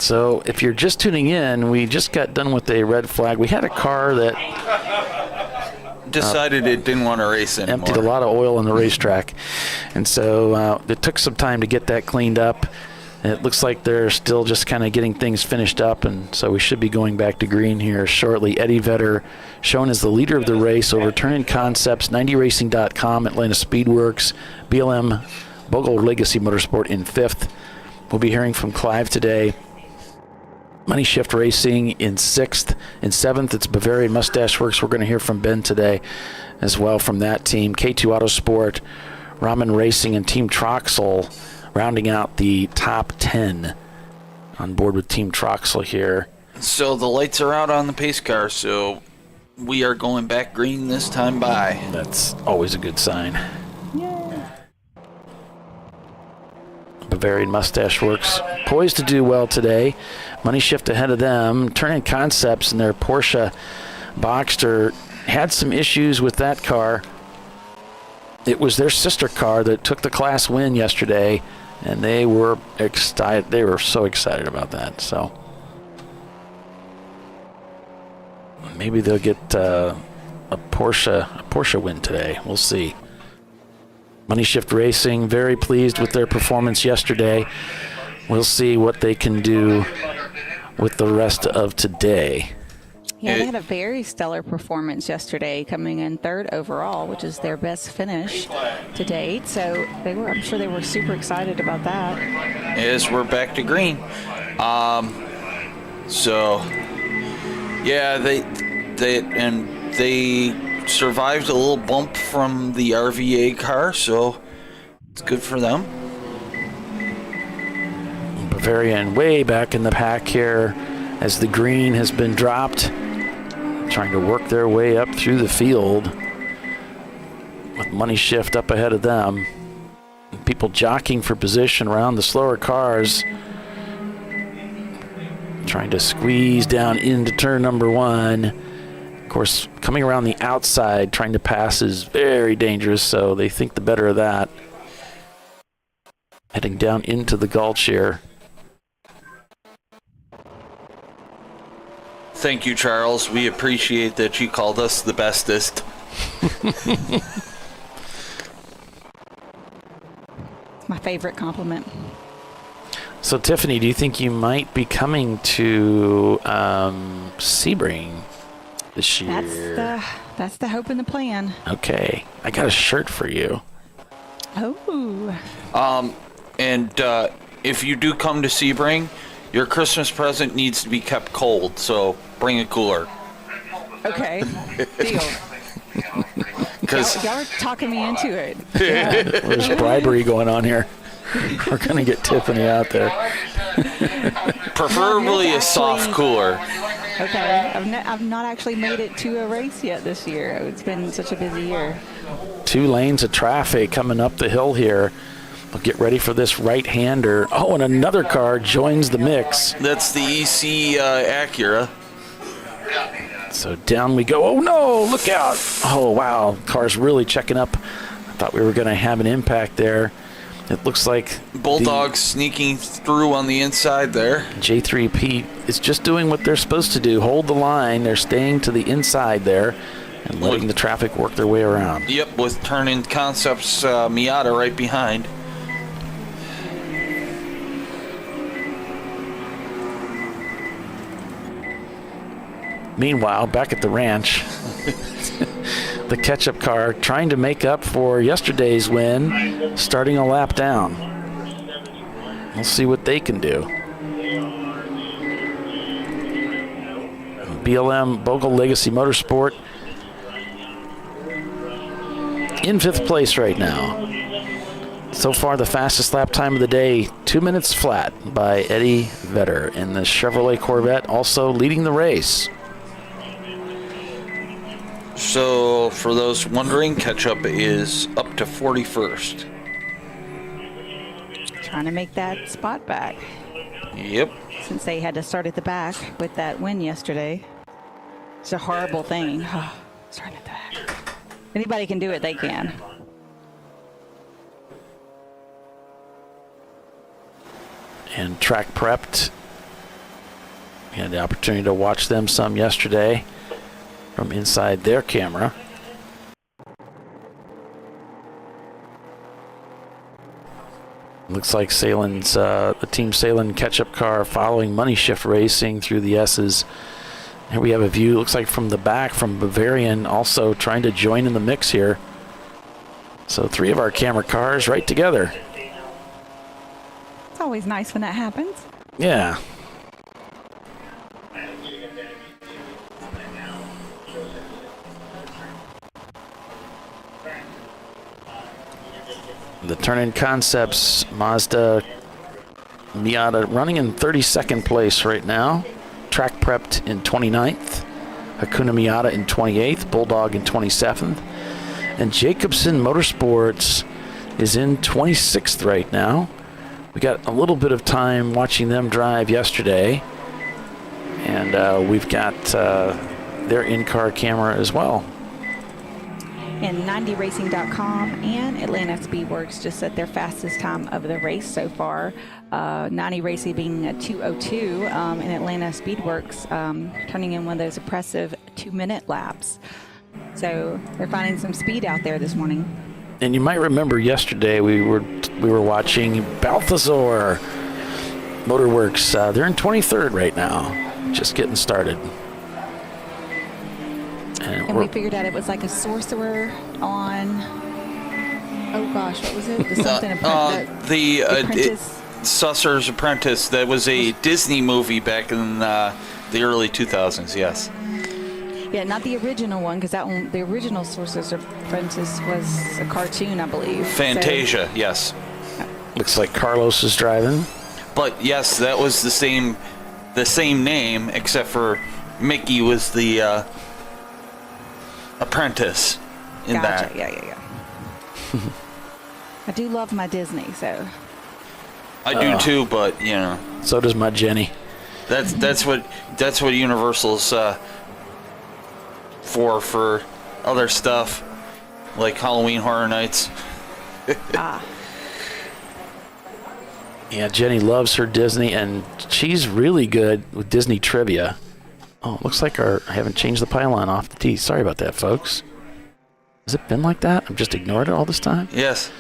So if you're just tuning in, we just got done with a red flag. We had a car that decided it didn't want to race anymore. Emptied a lot of oil on the racetrack. And so it took some time to get that cleaned up. It looks like they're still just kind of getting things finished up, and so we should be going back to green here shortly. Eddie Vedder shown as the leader of the race over Turn-In Concepts, 90racing.com, Atlanta Speedworks, BLM, Bogle Legacy Motorsport in 5th. We'll be hearing from Clive today. Money Shift Racing in 6th. In 7th, it's Bavarian Mustache Works. We're going to hear from Ben today as well from that team. K2 Autosport, Ramen Racing, and Team Troxel rounding out the top 10 on board with Team Troxel here. So the lights are out on the pace car, so we are going back green this time by. That's always a good sign. Bavarian Mustache Works poised to do well today. Money Shift ahead of them. Turn-In Concepts and their Porsche Boxster had some issues with that car. It was their sister car that took the class win yesterday, and they were excited. They were so excited about that. So maybe they'll get a Porsche win today. We'll see. Money Shift Racing, very pleased with their performance yesterday. We'll see what they can do with the rest of today. Yeah, they had a very stellar performance yesterday, coming in 3rd overall, which is their best finish to date. So I'm sure they were super excited about that. Yes, we're back to green. So yeah, they survived a little bump from the RVA car, so it's good for them. Bavarian way back in the pack here as the green has been dropped, trying to work their way up through the field with Money Shift up ahead of them. People jockeying for position around the slower cars, trying to squeeze down into turn number 1. Of course, coming around the outside, trying to pass is very dangerous, so they think the better of that. Heading down into the gulch here. Thank you, Charles. We appreciate that you called us the bestest. My favorite compliment. So, Tiffany, do you think you might be coming to Sebring this year? That's the hope and the plan. Okay. I got a shirt for you. Oh. And if you do come to Sebring, your Christmas present needs to be kept cold, so bring a cooler. Okay. Deal. Y'all are talking me into it. Yeah. There's bribery going on here. We're going to get Tiffany out there. Preferably a soft cooler. Okay. I've not actually made it to a race yet this year. It's been such a busy year. 2 lanes of traffic coming up the hill here. We'll get ready for this right-hander. Oh, and another car joins the mix. That's the EC Acura. So down we go. Oh, no, look out. Oh, wow. Car's really checking up. I thought we were going to have an impact there. It looks like Bulldogs sneaking through on the inside there. J3P is just doing what they're supposed to do. Hold the line. They're staying to the inside there and letting the traffic work their way around. Yep, with Turn-In Concepts Miata right behind. Meanwhile, back at the ranch, the catch-up car trying to make up for yesterday's win, starting a lap down. We'll see what they can do. BLM Bogle Legacy Motorsport in 5th place right now. So far, the fastest lap time of the day, 2 minutes flat by Eddie Vedder in the Chevrolet Corvette, also leading the race. So, for those wondering, catch-up is up to 41st. Trying to make that spot back. Yep. Since they had to start at the back with that win yesterday. It's a horrible thing. Starting at the back. Anybody can do it, they can. And track prepped We had the opportunity to watch them some yesterday from inside their camera. Looks like Salen's, the Team Salen catch-up car following Money Shift Racing through the S's. Here we have a view, looks like from the back from Bavarian, also trying to join in the mix here. So 3 of our camera cars right together. It's always nice when that happens. Yeah. The Turn-In Concepts Mazda Miata running in 32nd place right now. Track Prepped in 29th. Hakuna Miata in 28th. Bulldog in 27th. And Jacobson Motorsports is in 26th right now. We got a little bit of time watching them drive yesterday. And we've got their in-car camera as well. And 90racing.com and Atlanta Speedworks just set their fastest time of the race so far. 90 Racing being a 2:02, and Atlanta Speedworks turning in one of those impressive 2-minute laps. So they're finding some speed out there this morning. And you might remember yesterday we were watching Balthazar Motorworks. They're in 23rd right now, just getting started. And we figured out it was like a sorcerer on, oh gosh, what was it? The something Apprentice. Sorcerer's Apprentice. That was a Disney movie back in the early 2000s, yes. Yeah, not the original one, because that one, the original Sorcerer's Apprentice was a cartoon, I believe. Fantasia, yes. Looks like Carlos is driving. But yes, that was the same name, except for Mickey was the apprentice in that. Yeah. I do love my Disney, so. I do too, but you know. So does my Jenny. That's what Universal's for other stuff like Halloween Horror Nights. Yeah, Jenny loves her Disney, and she's really good with Disney trivia. Oh, it looks like I haven't changed the pylon off the tee. Sorry about that, folks. Has it been like that? I've just ignored it all this time? Yes.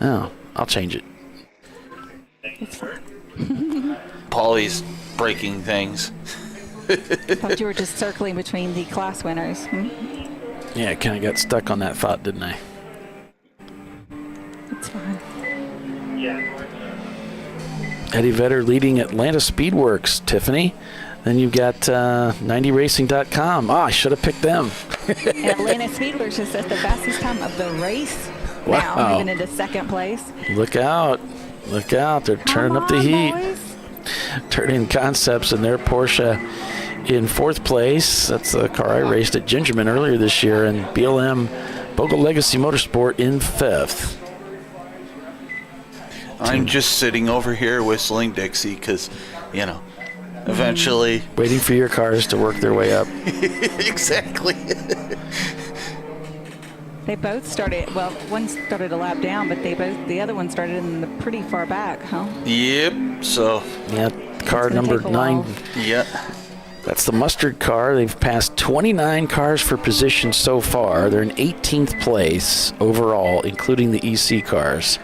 Oh, I'll change it. It's fine. Paulie's breaking things. I thought you were just circling between the class winners. Yeah, I kind of got stuck on that thought, didn't I? It's fine. Eddie Vedder leading Atlanta Speedworks, Tiffany. Then you've got 90racing.com. Oh, I should have picked them. And Atlanta Speedworks just at the fastest time of the race. Wow. Now moving into second place. Look out. Look out. They're turning up the heat. Boys. Turn-In Concepts and their Porsche in 4th place. That's the car I raced at Gingerman earlier this year. And BLM Bogle Legacy Motorsport in 5th. I'm just sitting over here whistling Dixie because, you know, eventually. Waiting for your cars to work their way up. Exactly. They both started, well, one started a lap down, but the other one started in the pretty far back, huh? Yep, so. Yeah, car number 9. Yeah. That's the Mustard car. They've passed 29 cars for position so far. They're in 18th place overall, including the EC cars.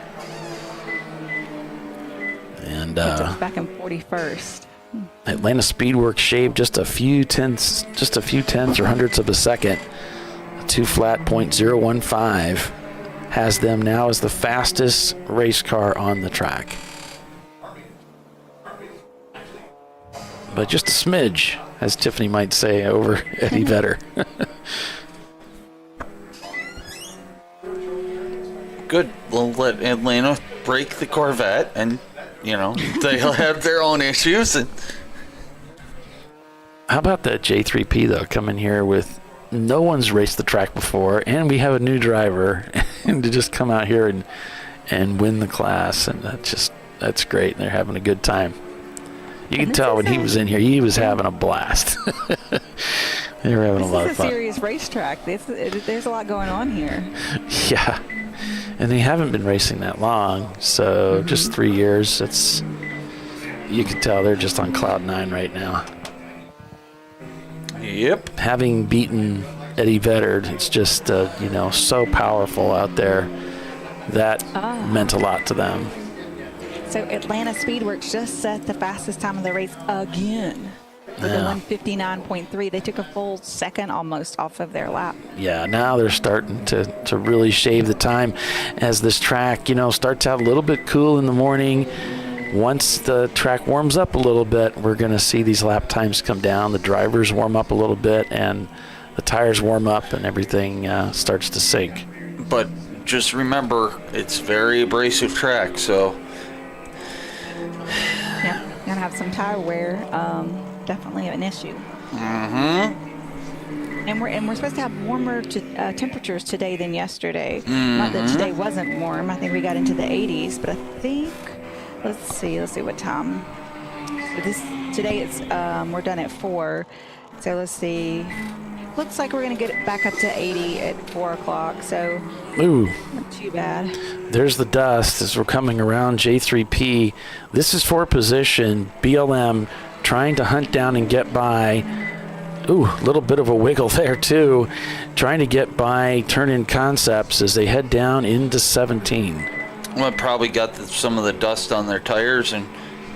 And back in 41st. Atlanta Speedworks shaved just a few tenths or hundredths of a second. A 2.015 has them now as the fastest race car on the track. But just a smidge, as Tiffany might say, over Eddie Vedder. Good. We'll let Atlanta break the Corvette, and you know they'll have their own issues. And how about that J3P though, coming here with no one's raced the track before, and we have a new driver, and to just come out here and win the class, and that's great. They're having a good time. You can tell when he was in here, he was having a blast. They were having a lot of fun. This is a serious racetrack. There's a lot going on here. Yeah. And they haven't been racing that long, so just 3 years. You can tell they're just on cloud 9 right now. Yep. Having beaten Eddie Vedder, it's just, so powerful out there. That meant a lot to them. So Atlanta Speedworks just set the fastest time of the race again. With a 159.3. They took a full second almost off of their lap. Yeah, now they're starting to really shave the time as this track, starts out a little bit cool in the morning. Once the track warms up a little bit, we're going to see these lap times come down. The drivers warm up a little bit, and the tires warm up, and everything starts to sink. But just remember, it's very abrasive track, so... Yeah, going to have some tire wear. Definitely an issue. Mm-hmm. And we're supposed to have warmer temperatures today than yesterday. Not that today wasn't warm. I think we got into the 80s, but I think let's see what time. So today it's we're done at 4. So let's see. Looks like we're gonna get it back up to 80 at 4 o'clock. So not too bad. There's the dust as we're coming around J3P. This is for position. BLM trying to hunt down and get by. Ooh, a little bit of a wiggle there too. Trying to get by Turn-In Concepts as they head down into 17. Well, it probably got some of the dust on their tires, and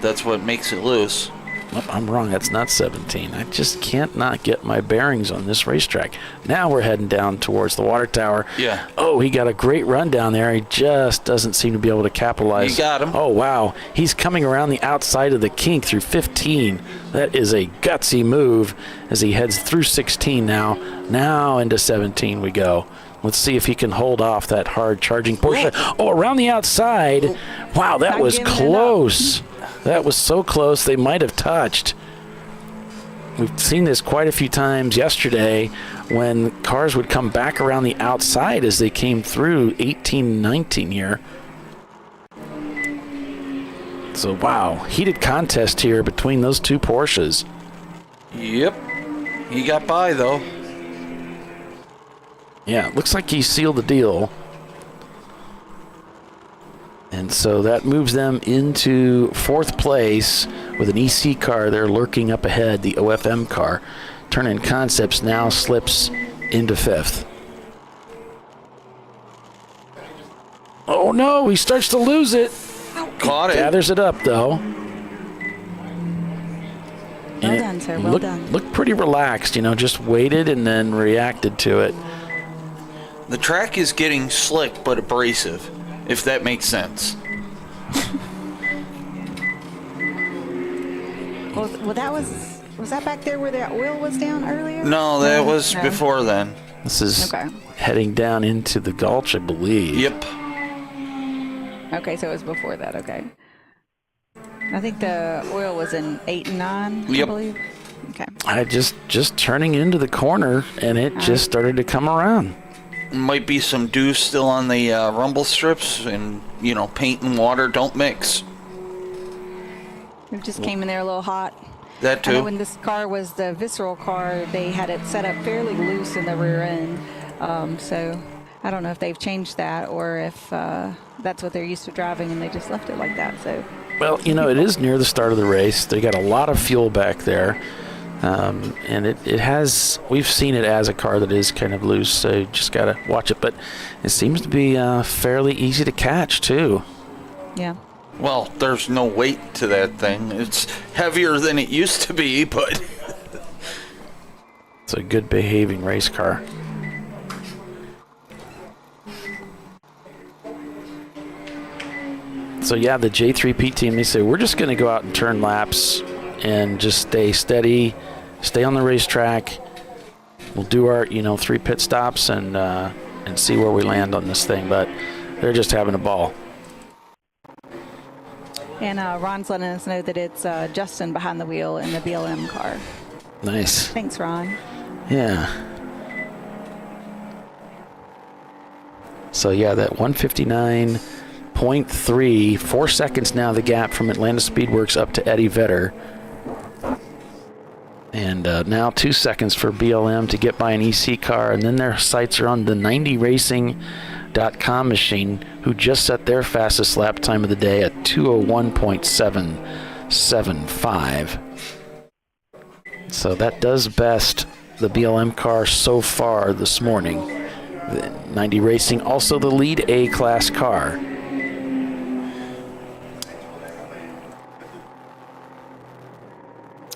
that's what makes it loose. Oh, I'm wrong. That's not 17. I just can't not get my bearings on this racetrack. Now we're heading down towards the water tower. Yeah. Oh, he got a great run down there. He just doesn't seem to be able to capitalize. You got him. Oh, wow. He's coming around the outside of the kink through 15. That is a gutsy move as he heads through 16 now. Now into 17 we go. Let's see if he can hold off that hard charging Porsche. Oh, around the outside. Wow, that was close. That was so close they might have touched. We've seen this quite a few times yesterday when cars would come back around the outside as they came through 18, 19 here. So, wow, heated contest here between those two Porsches. Yep. He got by, though. Yeah, looks like he sealed the deal. And so that moves them into 4th place with an EC car there lurking up ahead, the OFM car. Turn-In Concepts now slips into 5th. Oh no, he starts to lose it. Caught it. Gathers it up though. Well done, sir. Well done. Looked pretty relaxed, just waited and then reacted to it. The track is getting slick but abrasive, if that makes sense. Well, that was that back there where the oil was down earlier? No, that was before then. This is heading down into the gulch, I believe. Yep. Okay, so it was before that. Okay. I think the oil was in 8 and 9. Yep. I believe. Okay. I just turning into the corner, and it just started to come around. Might be some dew still on the rumble strips, and paint and water don't mix. It just came in there a little hot. That too. I know when this car was the visceral car, they had it set up fairly loose in the rear end. So I don't know if they've changed that or if that's what they're used to driving and they just left it like that. So. Well, it is near the start of the race. They got a lot of fuel back there. And it has, we've seen it as a car that is kind of loose, so you just got to watch it. But it seems to be fairly easy to catch, too. Yeah. Well, there's no weight to that thing. It's heavier than it used to be, but... It's a good behaving race car. So, yeah, the J3P team, they say, we're just going to go out and turn laps and just stay steady, stay on the racetrack. We'll do our, 3 pit stops and see where we land on this thing. But they're just having a ball. And Ron's letting us know that it's Justin behind the wheel in the BLM car. Nice. Thanks, Ron. Yeah. So, yeah, that 159.3, 4 seconds now the gap from Atlanta Speedworks up to Eddie Vedder. And now 2 seconds for BLM to get by an EC car, and then their sights are on the 90racing.com machine, who just set their fastest lap time of the day at 201.775. So that does best the BLM car so far this morning. The 90 Racing, also the lead A-class car.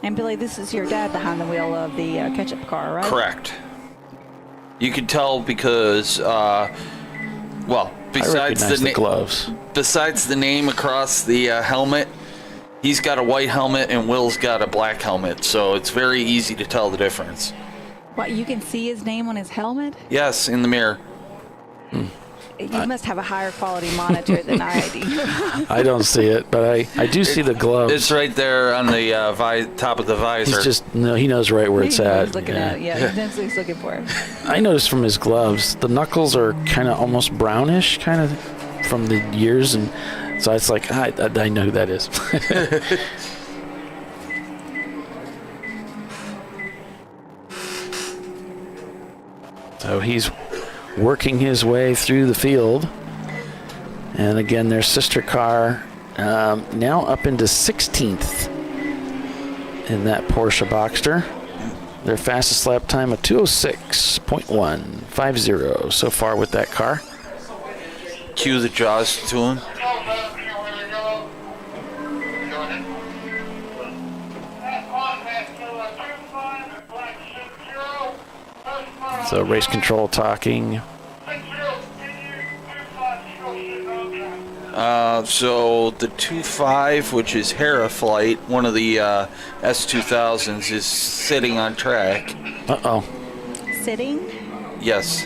And Billy, this is your dad behind the wheel of the ketchup car, right? Correct. You can tell because, besides the gloves, besides the name across the helmet, he's got a white helmet and Will's got a black helmet, so it's very easy to tell the difference. What, you can see his name on his helmet? Yes, in the mirror. You must have a higher quality monitor than I do. I don't see it, but I do see the gloves. It's right there on the top of the visor. He knows right where it's at. He's looking at it. Yeah, that's what he's looking for. I noticed from his gloves, the knuckles are kind of almost brownish, kind of from the years, and so it's like, I know who that is. So he's working his way through the field. And again, their sister car now up into 16th in that Porsche Boxster. Their fastest lap time of 206.150 so far with that car. Cue the Jaws to him. So race control talking. So the 2.5, which is Heraflight, one of the S2000s, is sitting on track. Uh-oh. Sitting? Yes.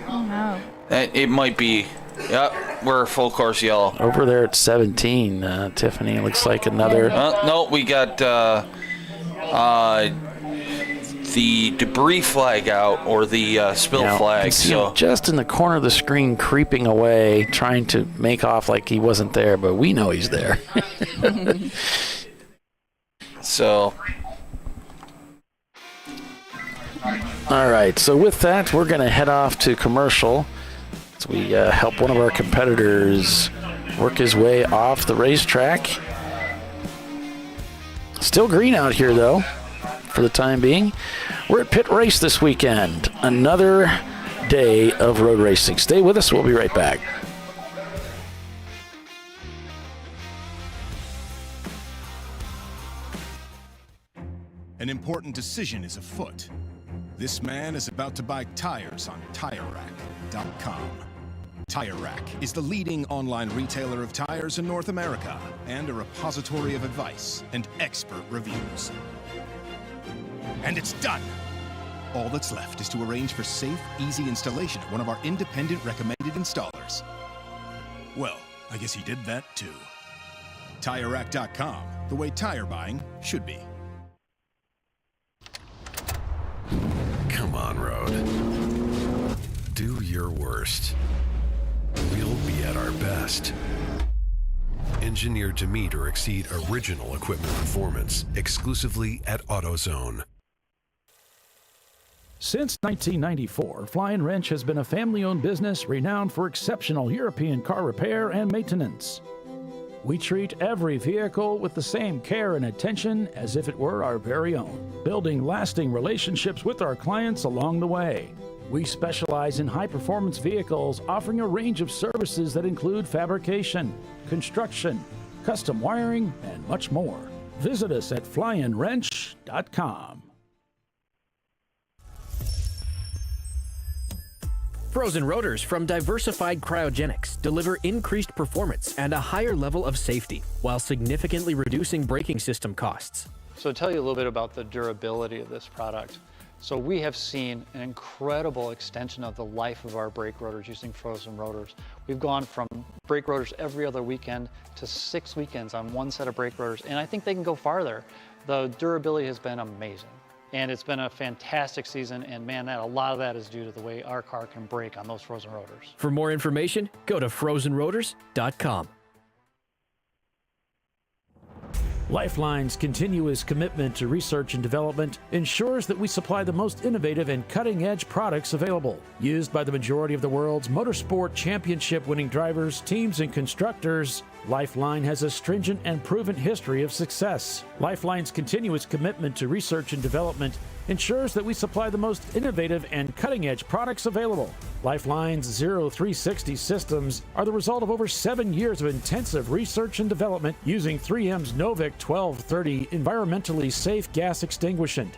Oh no. It might be. Yep, we're full course yellow. Over there at 17, Tiffany, looks like another... No, we got the debris flag out, or the spill flag. So just in the corner of the screen, creeping away, trying to make off like he wasn't there, but we know he's there. So, all right. So with that, we're going to head off to commercial. So we help one of our competitors work his way off the racetrack. Still green out here, though, for the time being. We're at PittRace this weekend. Another day of road racing. Stay with us. We'll be right back. An important decision is afoot. This man is about to buy tires on TireRack.com. Tire Rack is the leading online retailer of tires in North America and a repository of advice and expert reviews. And it's done! All that's left is to arrange for safe, easy installation at one of our independent recommended installers. Well, I guess he did that too. TireRack.com, the way tire buying should be. Come on, Road. Do your worst. We'll be at our best. Engineered to meet or exceed original equipment performance, exclusively at AutoZone. Since 1994, Flying Wrench has been a family-owned business renowned for exceptional European car repair and maintenance. We treat every vehicle with the same care and attention as if it were our very own, building lasting relationships with our clients along the way. We specialize in high-performance vehicles, offering a range of services that include fabrication, construction, custom wiring, and much more. Visit us at flyandwrench.com. Frozen rotors from Diversified Cryogenics deliver increased performance and a higher level of safety, while significantly reducing braking system costs. So to tell you a little bit about the durability of this product. So we have seen an incredible extension of the life of our brake rotors using frozen rotors. We've gone from brake rotors every other weekend to 6 weekends on one set of brake rotors, and I think they can go farther. The durability has been amazing. And it's been a fantastic season, and man, a lot of that is due to the way our car can brake on those frozen rotors. For more information, go to frozenrotors.com. Lifeline's continuous commitment to research and development ensures that we supply the most innovative and cutting-edge products available, used by the majority of the world's motorsport championship-winning drivers, teams, and constructors Lifeline has a stringent and proven history of success. Lifeline's continuous commitment to research and development ensures that we supply the most innovative and cutting-edge products available. Lifeline's 0360 systems are the result of over 7 years of intensive research and development using 3M's Novik 1230 environmentally safe gas extinguishant.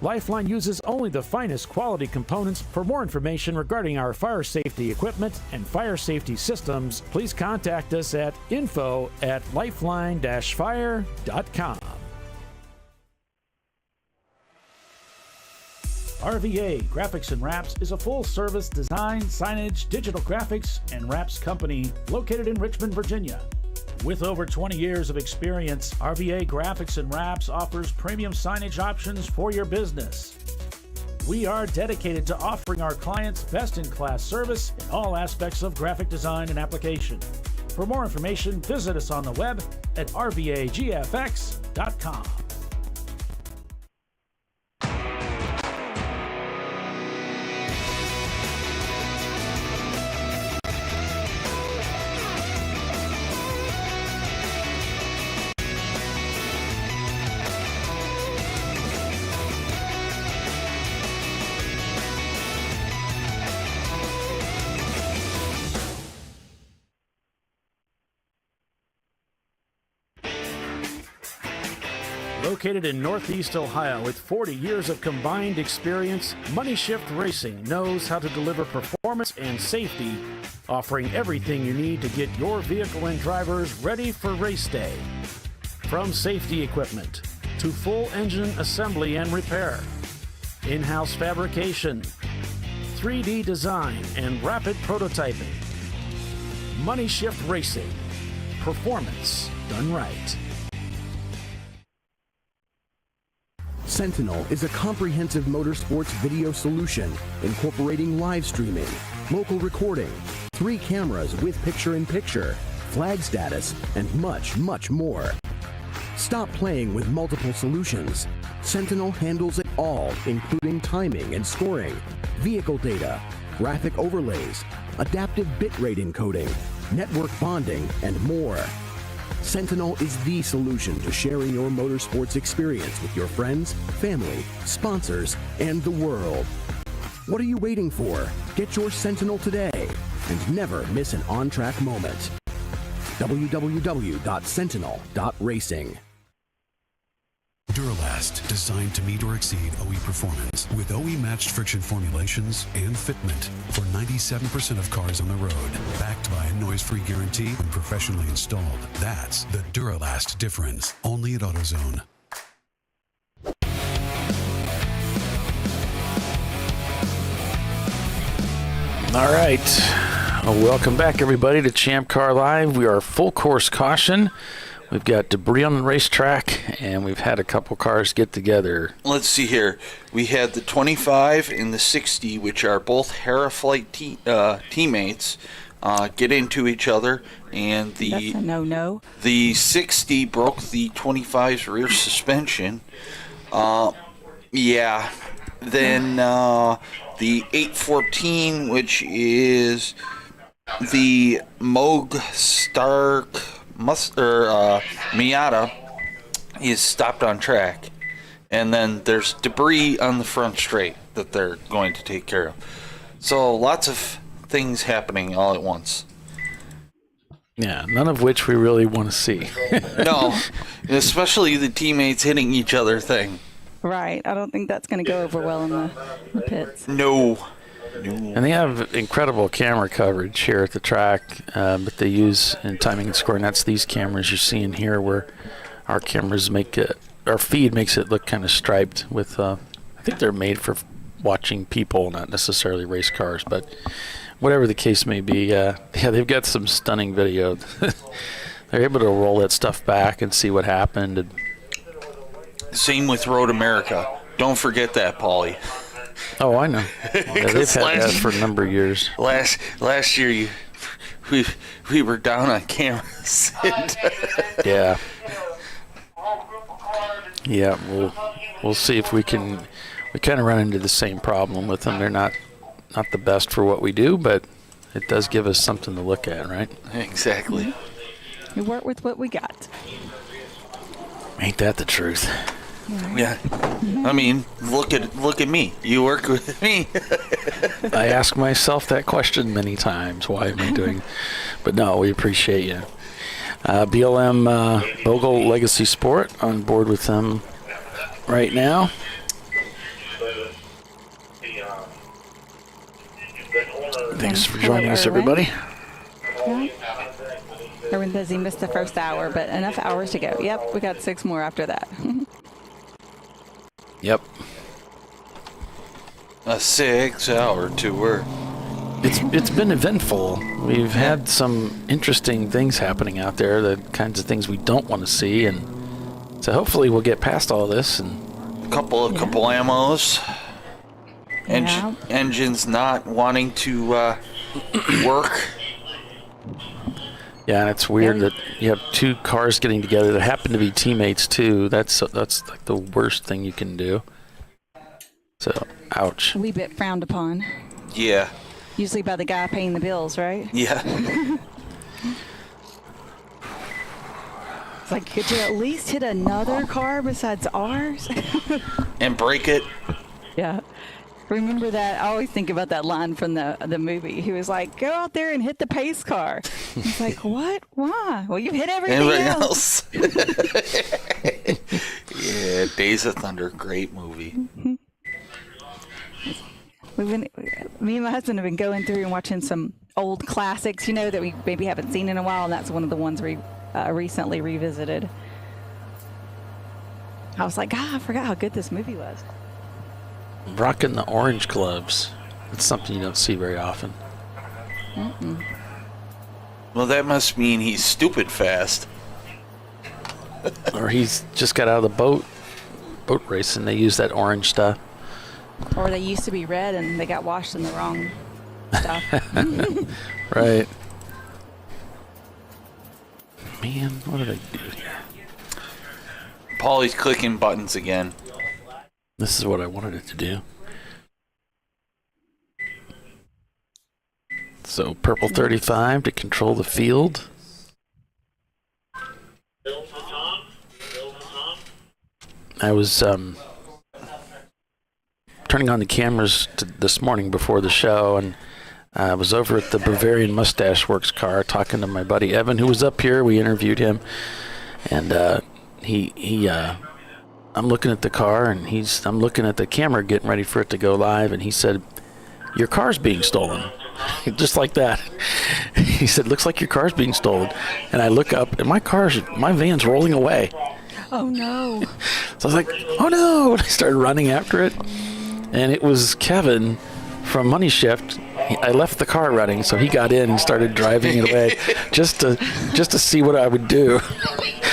Lifeline uses only the finest quality components. For more information regarding our fire safety equipment and fire safety systems, please contact us at info@lifeline-fire.com. RVA Graphics and Wraps is a full-service design, signage, digital graphics, and wraps company located in Richmond, Virginia. With over 20 years of experience, RVA Graphics and Wraps offers premium signage options for your business. We are dedicated to offering our clients best-in-class service in all aspects of graphic design and application. For more information, visit us on the web at rvagfx.com. Located in Northeast Ohio with 40 years of combined experience, Money Shift Racing knows how to deliver performance and safety, offering everything you need to get your vehicle and drivers ready for race day. From safety equipment to full engine assembly and repair, in-house fabrication, 3D design, and rapid prototyping. Money Shift Racing. Performance done right. Sentinel is a comprehensive motorsports video solution incorporating live streaming, local recording, 3 cameras with picture-in-picture, flag status, and much, much more. Stop playing with multiple solutions. Sentinel handles it all, including timing and scoring, vehicle data, graphic overlays, adaptive bitrate encoding, network bonding, and more. Sentinel is the solution to sharing your motorsports experience with your friends, family, sponsors, and the world. What are you waiting for? Get your Sentinel today and never miss an on-track moment. www.sentinel.racing. Duralast, designed to meet or exceed OE performance with OE matched friction formulations and fitment for 97% of cars on the road. Backed by a noise-free guarantee when professionally installed. That's the Duralast difference. Only at AutoZone. All right. Well, welcome back, everybody, to ChampCar.Live. We are full course caution. We've got debris on the racetrack, and we've had a couple cars get together. Let's see here. We had the 25 and the 60, which are both Heraflight teammates, get into each other, and That's a no-no. the 60 broke the 25's rear suspension. Yeah. Then the 814, which is the Moog Stark Miata, is stopped on track, and then there's debris on the front straight that they're going to take care of. So lots of things happening all at once. Yeah, none of which we really want to see. No, especially the teammates hitting each other thing. Right. I don't think that's going to go over well in the pits. No. And they have incredible camera coverage here at the track that they use in timing and scoring. That's these cameras you're seeing here, where our cameras make it, our feed makes it look kind of striped with, I think they're made for watching people, not necessarily race cars, but whatever the case may be, yeah, they've got some stunning video. They're able to roll that stuff back and see what happened. And same with Road America. Don't forget that, Paulie. Oh, I know. Yeah, they've had that for a number of years. Last year, we were down on cameras. Yeah. Yeah, we'll see if we can. We kind of run into the same problem with them. They're not the best for what we do, but it does give us something to look at, right? Exactly. We work with what we got. Ain't that the truth? Yeah. I mean, look at me. You work with me. I ask myself that question many times. Why am I doing? But no, we appreciate you. BLM Bogle Legacy Sport on board with them right now. Thanks for joining us, everybody. Erwin says he missed the first hour, but enough hours to go. Yep, we got 6 more after that. Yep. A 6-hour tour. It's been eventful. We've had some interesting things happening out there, the kinds of things we don't want to see, and so hopefully we'll get past all this. And a couple ammos. Engines not wanting to work. Yeah, and it's weird that you have 2 cars getting together that happen to be teammates too. That's like the worst thing you can do. So, ouch. A wee bit frowned upon. Yeah. Usually by the guy paying the bills, right? Yeah. It's like, could you at least hit another car besides ours? And break it. Yeah. Remember that? I always think about that line from the movie. He was like, go out there and hit the pace car. He's like, what? Why? Well, you've hit everything else. Yeah, Days of Thunder, great movie. Me and my husband have been going through and watching some old classics, that we maybe haven't seen in a while, and that's one of the ones we recently revisited. I was like, I forgot how good this movie was. Rocking the orange gloves. That's something you don't see very often. Mm-mm. Well, that must mean he's stupid fast. Or he's just got out of the boat race and they use that orange stuff. Or they used to be red and they got washed in the wrong stuff. Right. Man, what did I do here? Paulie's clicking buttons again. This is what I wanted it to do. So purple 35 to control the field. I was turning on the cameras this morning before the show, and I was over at the Bavarian Mustache Works car talking to my buddy Evan, who was up here. We interviewed him, and I'm looking at the car, and I'm looking at the camera getting ready for it to go live, and he said, "Your car's being stolen." Just like that. He said, "Looks like your car's being stolen." And I look up, and my van's rolling away. Oh no. So I was like, oh no. And I started running after it. And it was Kevin from Money Shift. I left the car running, so he got in and started driving it away just to see what I would do.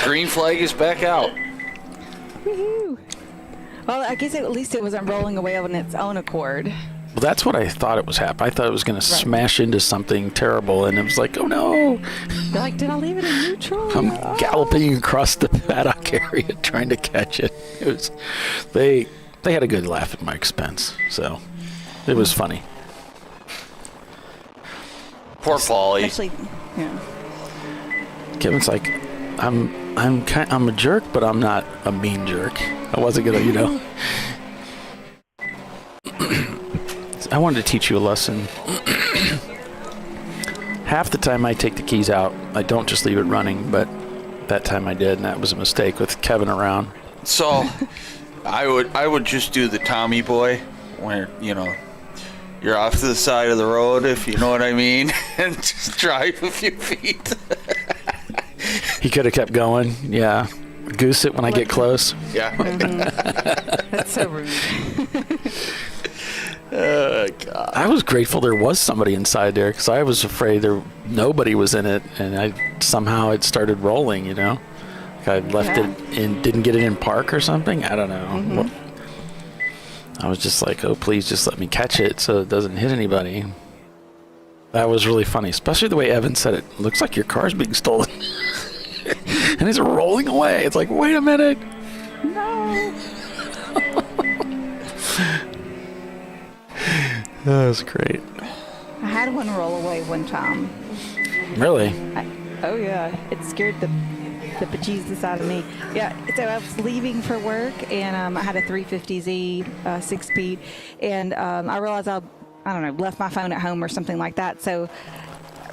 Green flag is back out. Woohoo. Well, I guess at least it wasn't rolling away on its own accord. Well, that's what I thought it was happening. I thought it was going to smash into something terrible, and it was like, oh no. You're like, did I leave it in neutral? I'm galloping across the paddock area trying to catch it. It was, they had a good laugh at my expense, so it was funny. Poor Paulie. Actually, yeah. Kevin's like, I'm a jerk, but I'm not a mean jerk. I wasn't gonna, I wanted to teach you a lesson. Half the time I take the keys out, I don't just leave it running, but that time I did, and that was a mistake with Kevin around. So, I would just do the Tommy boy, where you're off to the side of the road, if you know what I mean, and just drive a few feet. He could have kept going, yeah. Goose it when I get close. Yeah. That's so rude. Oh, God. I was grateful there was somebody inside there, because I was afraid nobody was in it, and somehow it started rolling, Like I left it and didn't get it in park or something. I don't know. Mm-hmm. I was just like, oh, please just let me catch it so it doesn't hit anybody. That was really funny, especially the way Evan said it. Looks like your car's being stolen. And it's rolling away. It's like, wait a minute. No. That was great. I had one roll away one time. Really? Oh yeah, it scared the bejesus out of me. Yeah, so I was leaving for work, and I had a 350Z 6-speed, and I realized I don't know, left my phone at home or something like that. So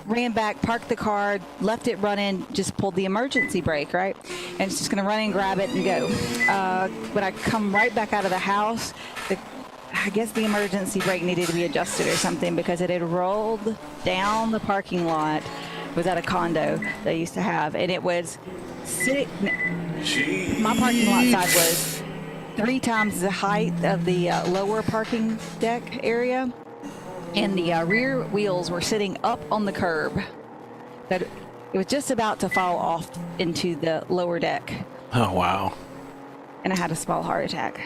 ran back, parked the car, left it running, just pulled the emergency brake, right? And it's just gonna run and grab it and go. When I come right back out of the house, I guess the emergency brake needed to be adjusted or something, because it had rolled down the parking lot. It was at a condo they used to have, and it was sitting. My parking lot side was 3 times the height of the lower parking deck area, and the rear wheels were sitting up on the curb. That it was just about to fall off into the lower deck. Oh, wow. And I had a small heart attack.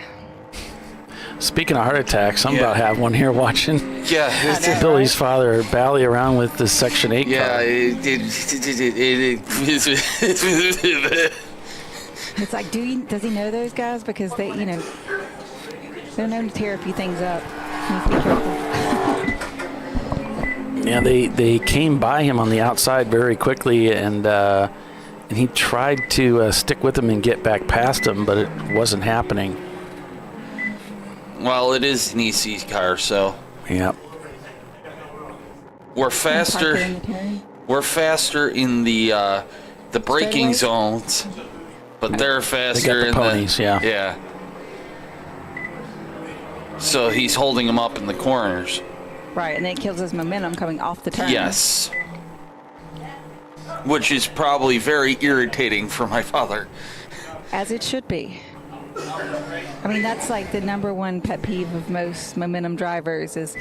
Speaking of heart attacks, I'm about to have one here watching. Yeah. Billy's father bally around with the Section 8 car. Yeah, It's like, does he know those guys? Because they, they're known to tear a few things up. You have to be careful. Yeah, they came by him on the outside very quickly, and he tried to stick with them and get back past them, but it wasn't happening. Well, it is an EC car, so. Yep. We're faster. We're faster in the braking zones, but they're faster they got the ponies, yeah. So he's holding them up in the corners. Right, and then it kills his momentum coming off the turn. Yes. Which is probably very irritating for my father. As it should be. I mean, that's like the #1 pet peeve of most momentum drivers is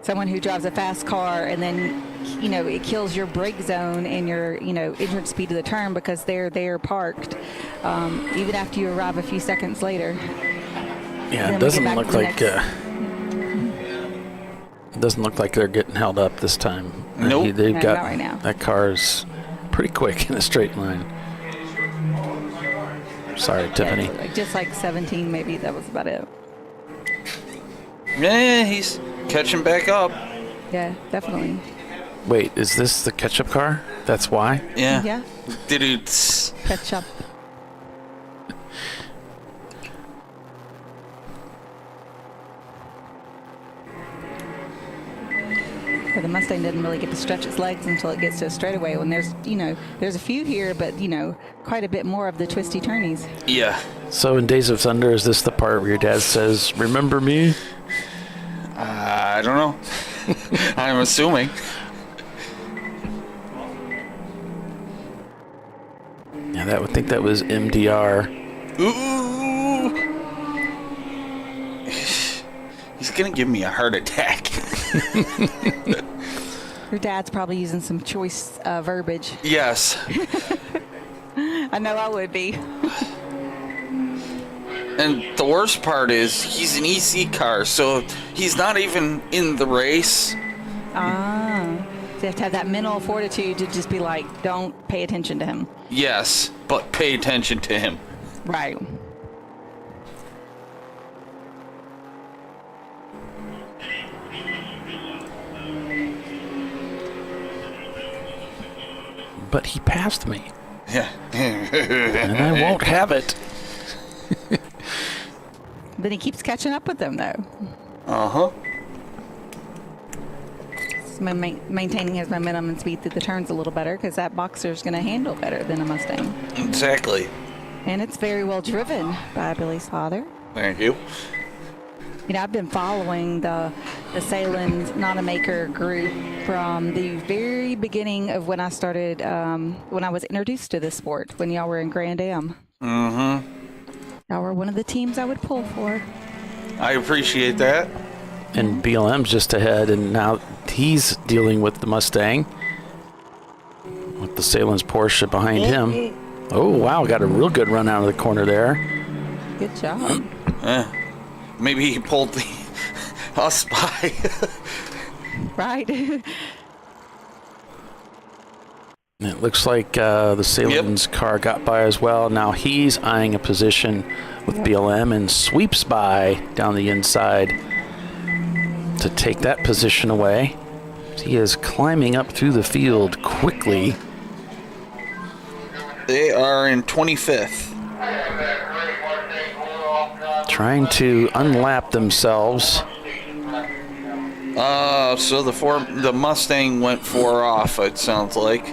someone who drives a fast car and then, it kills your brake zone and your, entrance speed to the turn because they're there parked, even after you arrive a few seconds later. Yeah, it doesn't look like they're getting held up this time. Nope. They've got not right now. That car's pretty quick in a straight line. Sorry, Tiffany. Just like 17, maybe. That was about it. Yeah, he's catching back up. Yeah, definitely. Wait, is this the ketchup car? That's why? Yeah. Yeah. Ketchup. The Mustang doesn't really get to stretch its legs until it gets to a straightaway. When there's a few here, but quite a bit more of the twisty turnies. Yeah. So in Days of Thunder, is this the part where your dad says, "Remember me"? I don't know. I'm assuming. Yeah, think that was MDR. Ooh. He's gonna give me a heart attack. Your dad's probably using some choice verbiage. Yes. I know I would be. And the worst part is he's an EC car, so he's not even in the race. So you have to have that mental fortitude to just be like, don't pay attention to him. Yes, but pay attention to him. Right. But he passed me. Yeah. And I won't have it. Then he keeps catching up with them, though. Uh-huh. Maintaining his momentum and speed through the turns a little better because that Boxer's going to handle better than a Mustang. Exactly. And it's very well driven by Billy's father. Thank you. I've been following the Salins Not-A-Maker group from the very beginning of when I started, when I was introduced to this sport, when y'all were in Grand Am. Mm-hmm. Y'all were one of the teams I would pull for. I appreciate that. And BLM's just ahead, and now he's dealing with the Mustang with the Salins Porsche behind him. Oh, wow, got a real good run out of the corner there. Good job. Maybe he pulled us by. Right. It looks like the Salins car got by as well. Now he's eyeing a position with BLM and sweeps by down the inside to take that position away. He is climbing up through the field quickly. They are in 25th. Trying to unlap themselves. So the Mustang went 4 off, it sounds like.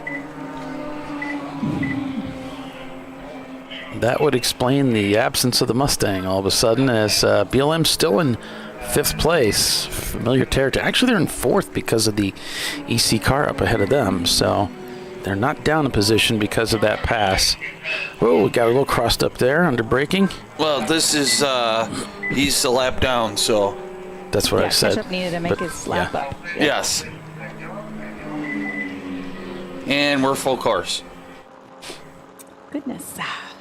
That would explain the absence of the Mustang all of a sudden, as BLM's still in 5th place. Familiar territory. Actually, they're in 4th because of the EC car up ahead of them, so they're not down a position because of that pass. Oh, we got a little crossed up there under braking. Well, this is, he's a lap down, so. That's what I said. Ketchup needed to make his lap up. Yeah. Yes. And we're full course. Goodness.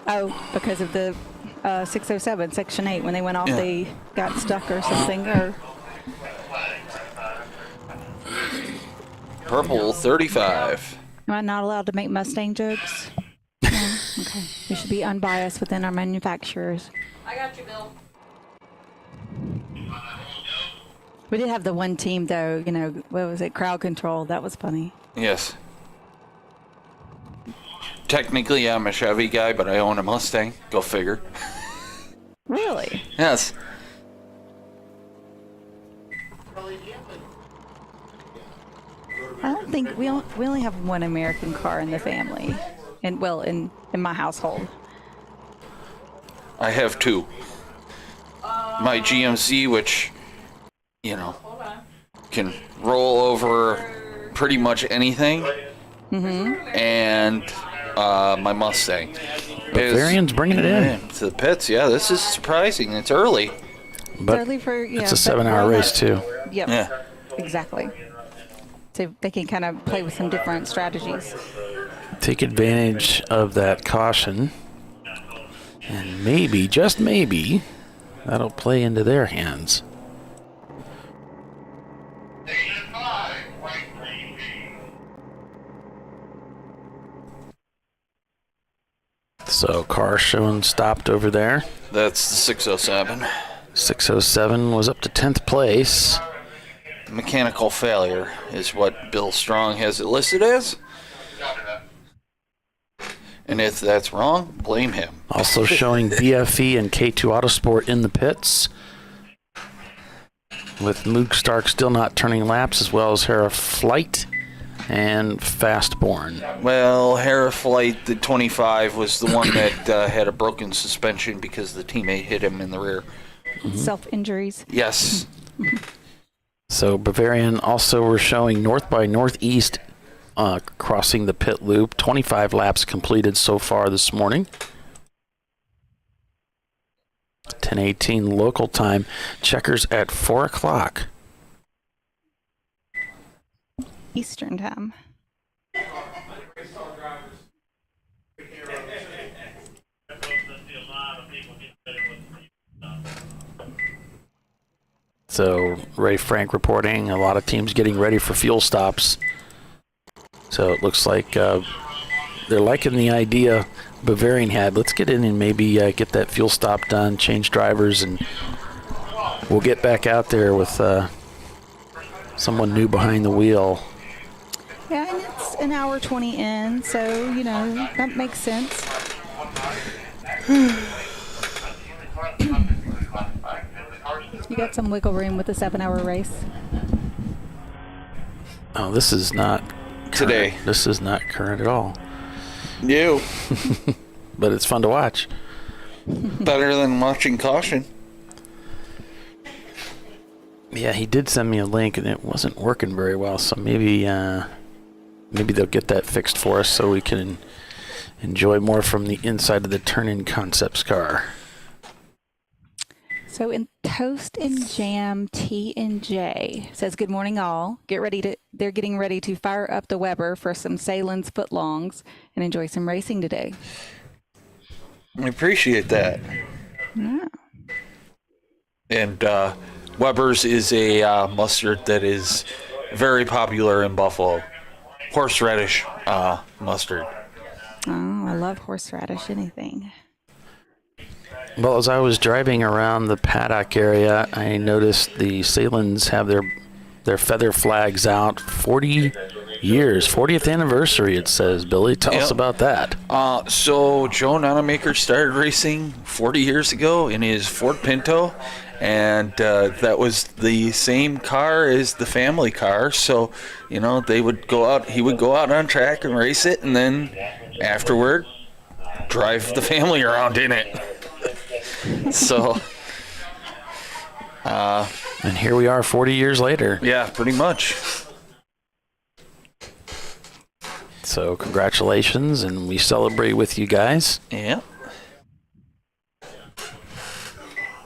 Oh, because of the 607, Section 8, when they went off, they got stuck or something. Or Purple 35. am I not allowed to make Mustang jokes? No? Okay. We should be unbiased within our manufacturers. I got you, Bill. We did have the one team, though, you know, what was it, crowd control. That was funny. Yes. Technically, I'm a Chevy guy, but I own a Mustang. Go figure. Really? Yes. I don't think we only have one American car in the family, and well, in my household. I have 2. My GMC, which, you know, can roll over pretty much anything, and my Mustang. Bavarian's bringing it in to the pits. Yeah, this is surprising. It's early, but early for, it's a 7-hour race too. Yep. Yeah. Exactly. So they can kind of play with some different strategies. Take advantage of that caution, and maybe, just maybe, that'll play into their hands. So car showing stopped over there. That's the 607. 607 was up to 10th place. Mechanical failure is what Bill Strong has it listed as. And if that's wrong, blame him. Also showing BFE and K2 Autosport in the pits, with Moog Stark still not turning laps, as well as Hera Flight and Fastborn. Well, Hera Flight, the 25, was the one that had a broken suspension because the teammate hit him in the rear. Self-injuries. Yes. So Bavarian also were showing north by northeast, crossing the pit loop. 25 laps completed so far this morning. 10:18 local time. Checkers at 4 o'clock. Eastern time. So Ray Frank reporting a lot of teams getting ready for fuel stops. So it looks like they're liking the idea Bavarian had. Let's get in and maybe get that fuel stop done, change drivers, and we'll get back out there with someone new behind the wheel. Yeah, and it's an hour 20 in, so, you know, that makes sense. You got some wiggle room with the 7-hour race. Oh, this is not current. Today. This is not current at all. You. But it's fun to watch. Better than watching caution. Yeah, he did send me a link, and it wasn't working very well. So maybe they'll get that fixed for us, so we can enjoy more from the inside of the Turn-In Concepts car. So in Toast and Jam T&J says, good morning all. They're getting ready to fire up the Weber for some Salen's footlongs and enjoy some racing today. I appreciate that. Yeah. And Weber's is a mustard that is very popular in Buffalo. Horseradish mustard. Oh, I love horseradish, anything. Well, as I was driving around the paddock area, I noticed the Salins have their feather flags out. 40 years. 40th anniversary, it says. Billy, tell us about that. So Joe Nonamaker started racing 40 years ago in his Ford Pinto, and that was the same car as the family car. So, they would go out. He would go out on track and race it, and then afterward, drive the family around in it. So, and here we are 40 years later. Yeah, pretty much. So congratulations, and we celebrate with you guys. Yeah.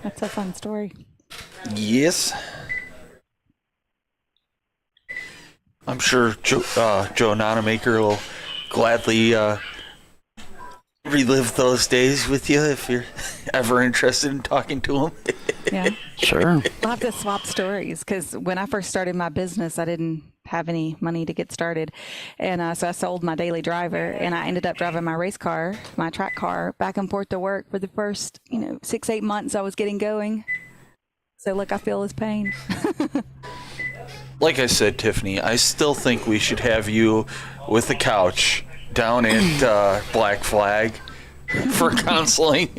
That's a fun story. Yes. I'm sure Joe Nonamaker will gladly relive those days with you if you're ever interested in talking to him. Yeah. Sure. We'll have to swap stories, because when I first started my business, I didn't have any money to get started. And so I sold my daily driver, and I ended up driving my race car, my track car, back and forth to work for the first, 6-8 months I was getting going. So look, I feel his pain. Like I said, Tiffany, I still think we should have you with the couch down at Black Flag for counseling.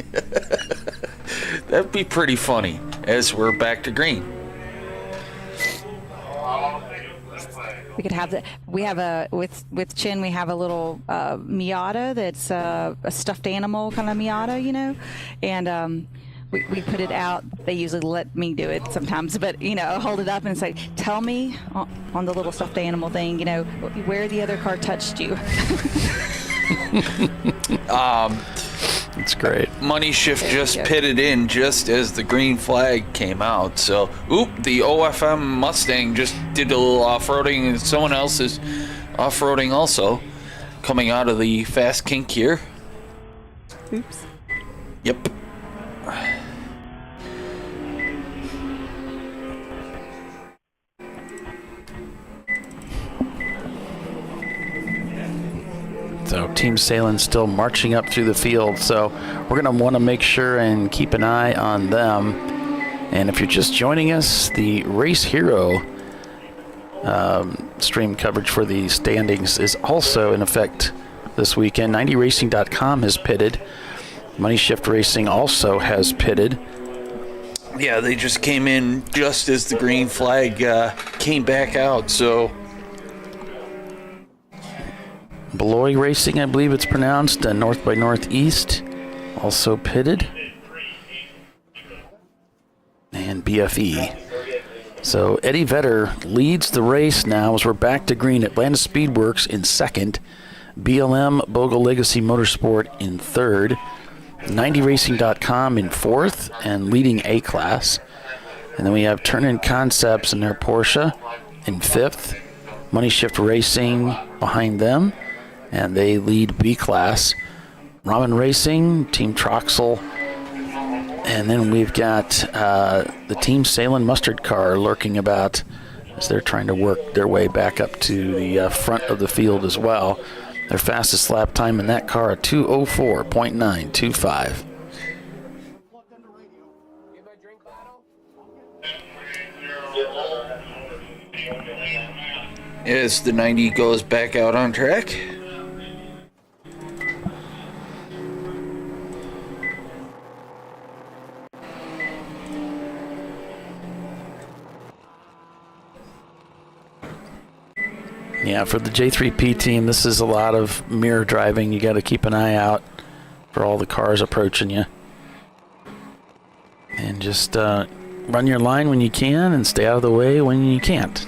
That'd be pretty funny as we're back to green. We could have with Chin, we have a little Miata that's a stuffed animal kind of Miata, and we put it out. They usually let me do it sometimes, but hold it up and say, tell me on the little stuffed animal thing, where the other car touched you. It's great. Money Shift just pitted in just as the green flag came out. So, the OFM Mustang just did a little off-roading, and someone else is off-roading also, coming out of the fast kink here. Oops. Yep. So Team Salen's still marching up through the field, so we're going to want to make sure and keep an eye on them. And if you're just joining us, the Race Hero stream coverage for the standings is also in effect this weekend. 90racing.com has pitted. Money Shift Racing also has pitted. Yeah, they just came in just as the green flag came back out, so... Beloy Racing, I believe it's pronounced, North by Northeast, also pitted. And BFE. So Eddie Vedder leads the race now as we're back to green. Atlanta Speedworks in second. BLM Bogle Legacy Motorsport in third. 90racing.com in fourth and leading A-Class. And then we have Turn-In Concepts and their Porsche in fifth. Money Shift Racing behind them, and they lead B-Class. Ramen Racing, Team Troxel, and then we've got the Team Salen Mustard Car lurking about as they're trying to work their way back up to the front of the field as well. Their fastest lap time in that car, 2:04.925. As the 90 goes back out on track. Yeah, for the J3P team, this is a lot of mirror driving. You got to keep an eye out for all the cars approaching you. And just run your line when you can and stay out of the way when you can't.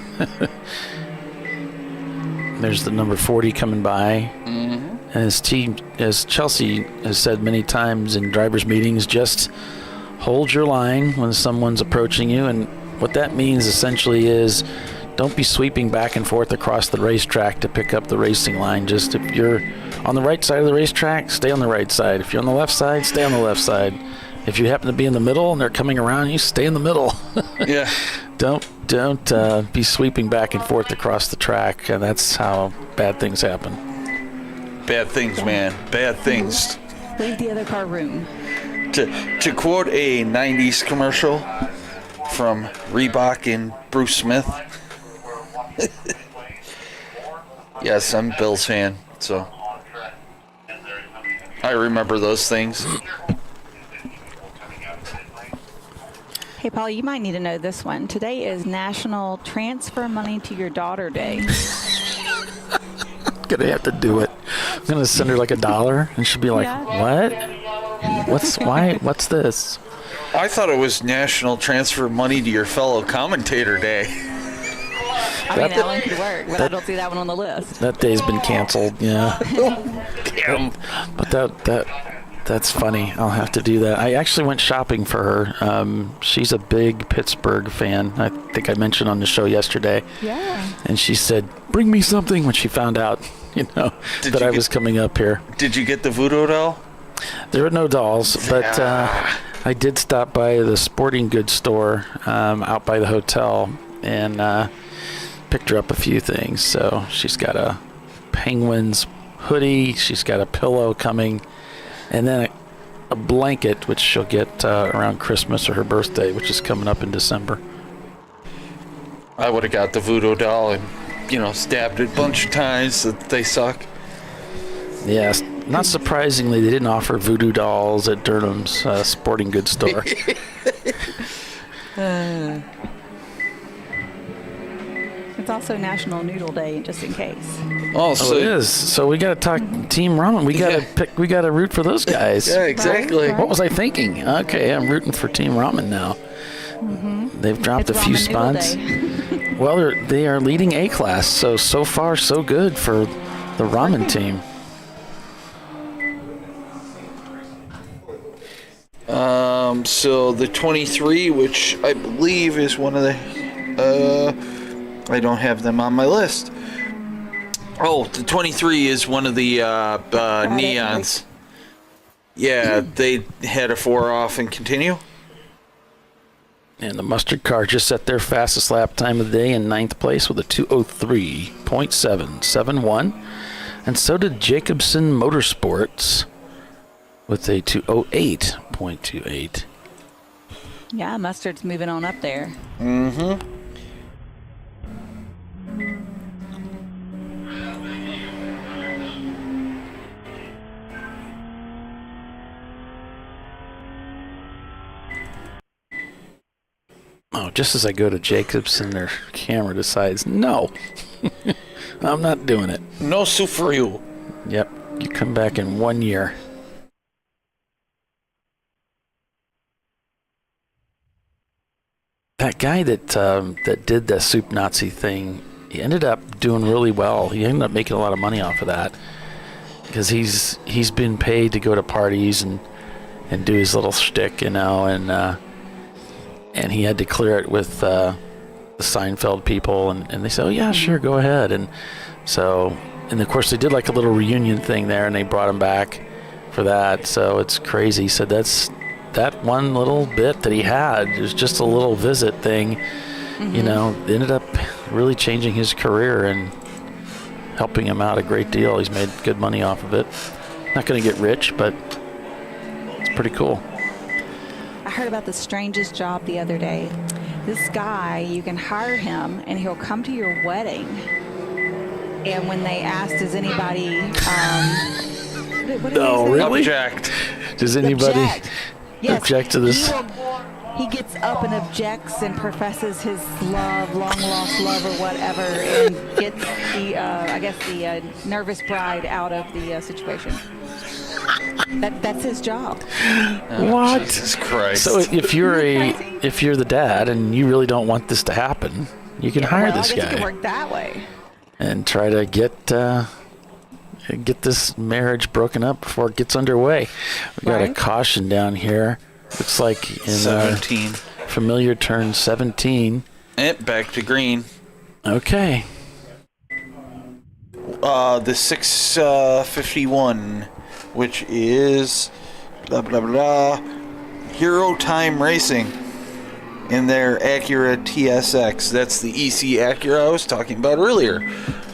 There's the number 40 coming by. Mm-hmm. And as Chelsea has said many times in drivers' meetings, just hold your line when someone's approaching you. And what that means essentially is don't be sweeping back and forth across the racetrack to pick up the racing line. Just if you're on the right side of the racetrack, stay on the right side. If you're on the left side, stay on the left side. If you happen to be in the middle and they're coming around, you stay in the middle. Yeah. Don't be sweeping back and forth across the track. That's how bad things happen. Bad things, man. Bad things. Leave the other car room. To quote a 90s commercial from Reebok and Bruce Smith, Yes, I'm a Bills fan, so I remember those things. Hey, Paul, you might need to know this one. Today is National Transfer Money to Your Daughter Day. Gonna have to do it. I'm gonna send her like $1, and she'll be like, "What? What's this?" I thought it was National Transfer Money to Your Fellow Commentator Day. I mean, that one could work, but I don't see that one on the list. That day's been canceled. Yeah. Damn. But that's funny. I'll have to do that. I actually went shopping for her. She's a big Pittsburgh fan. I think I mentioned on the show yesterday. Yeah. And she said, "Bring me something," when she found out, that I was coming up here. Did you get the voodoo doll? There were no dolls, but I did stop by the sporting goods store out by the hotel and picked her up a few things. So she's got a Penguins hoodie. She's got a pillow coming. And then a blanket, which she'll get around Christmas or her birthday, which is coming up in December. I would have got the voodoo doll and, stabbed it a bunch of times. That they suck. Yes. Not surprisingly, they didn't offer voodoo dolls at Durham's sporting goods store. It's also National Noodle Day, just in case. Oh, so it is. So we got to talk Team Ramen. We got to pick. We got to root for those guys. Yeah, exactly. Right. What was I thinking? Okay, I'm rooting for Team Ramen now. Mm-hmm. They've dropped It's a few Ramen spots. Noodle Day. Well, they are leading A class. So far, so good for the Ramen team. So the 23, which I believe is one of the, I don't have them on my list. Oh, the 23 is one of the neons. Yeah, they had a 4 off and continue. And the mustard car just set their fastest lap time of the day in 9th place with a 2:03.771. And so did Jacobson Motorsports with a 2:08.28. Yeah, Mustard's moving on up there. Mm-hmm. Oh, just as I go to Jacobson, their camera decides, no, I'm not doing it. No soup for you. Yep, you come back in 1 year. That guy that did the Soup Nazi thing, he ended up doing really well. He ended up making a lot of money off of that because he's been paid to go to parties and do his little shtick, and he had to clear it with the Seinfeld people, and they said, "Oh yeah, sure, go ahead." And so, and of course, they did like a little reunion thing there, and they brought him back for that. So it's crazy. He said that one little bit that he had is just a little visit thing, ended up really changing his career and helping him out a great deal. He's made good money off of it. Not going to get rich, but it's pretty cool. I heard about the strangest job the other day. This guy, you can hire him and he'll come to your wedding. And when they asked, does anybody, what really? Object. Does anybody object to this? He gets up and objects and professes his love, long lost love or whatever, and gets the nervous bride out of the situation. That's his job. What? Jesus Christ. So if you're the dad and you really don't want this to happen, you can hire this I guess guy it could work that way. and try to get this marriage broken up before it gets underway. We got a caution down here. Looks like in 17. Familiar turn 17. And back to green. Okay. The 651, which is blah blah blah. Hero Time Racing in their Acura TSX. That's the EC Acura I was talking about earlier.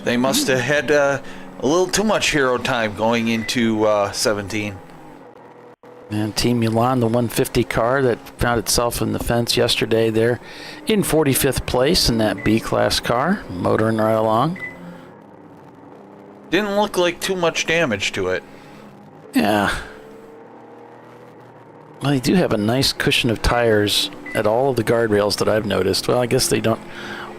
They must have had a little too much hero time going into 17. And Team Milan, the 150 car that found itself in the fence yesterday, they're in 45th place in that B-Class car, motoring right along. Didn't look like too much damage to it. Yeah. Well, they do have a nice cushion of tires at all of the guardrails that I've noticed. Well, I guess they don't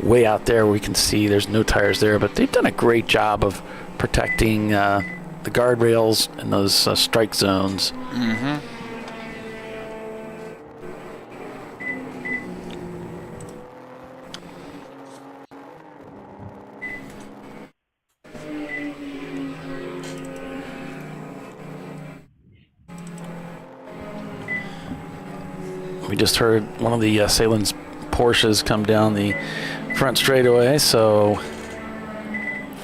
way out there we can see there's no tires there, but they've done a great job of protecting the guardrails and those strike zones. Mm-hmm. We just heard one of the Salen's Porsches come down the front straightaway, so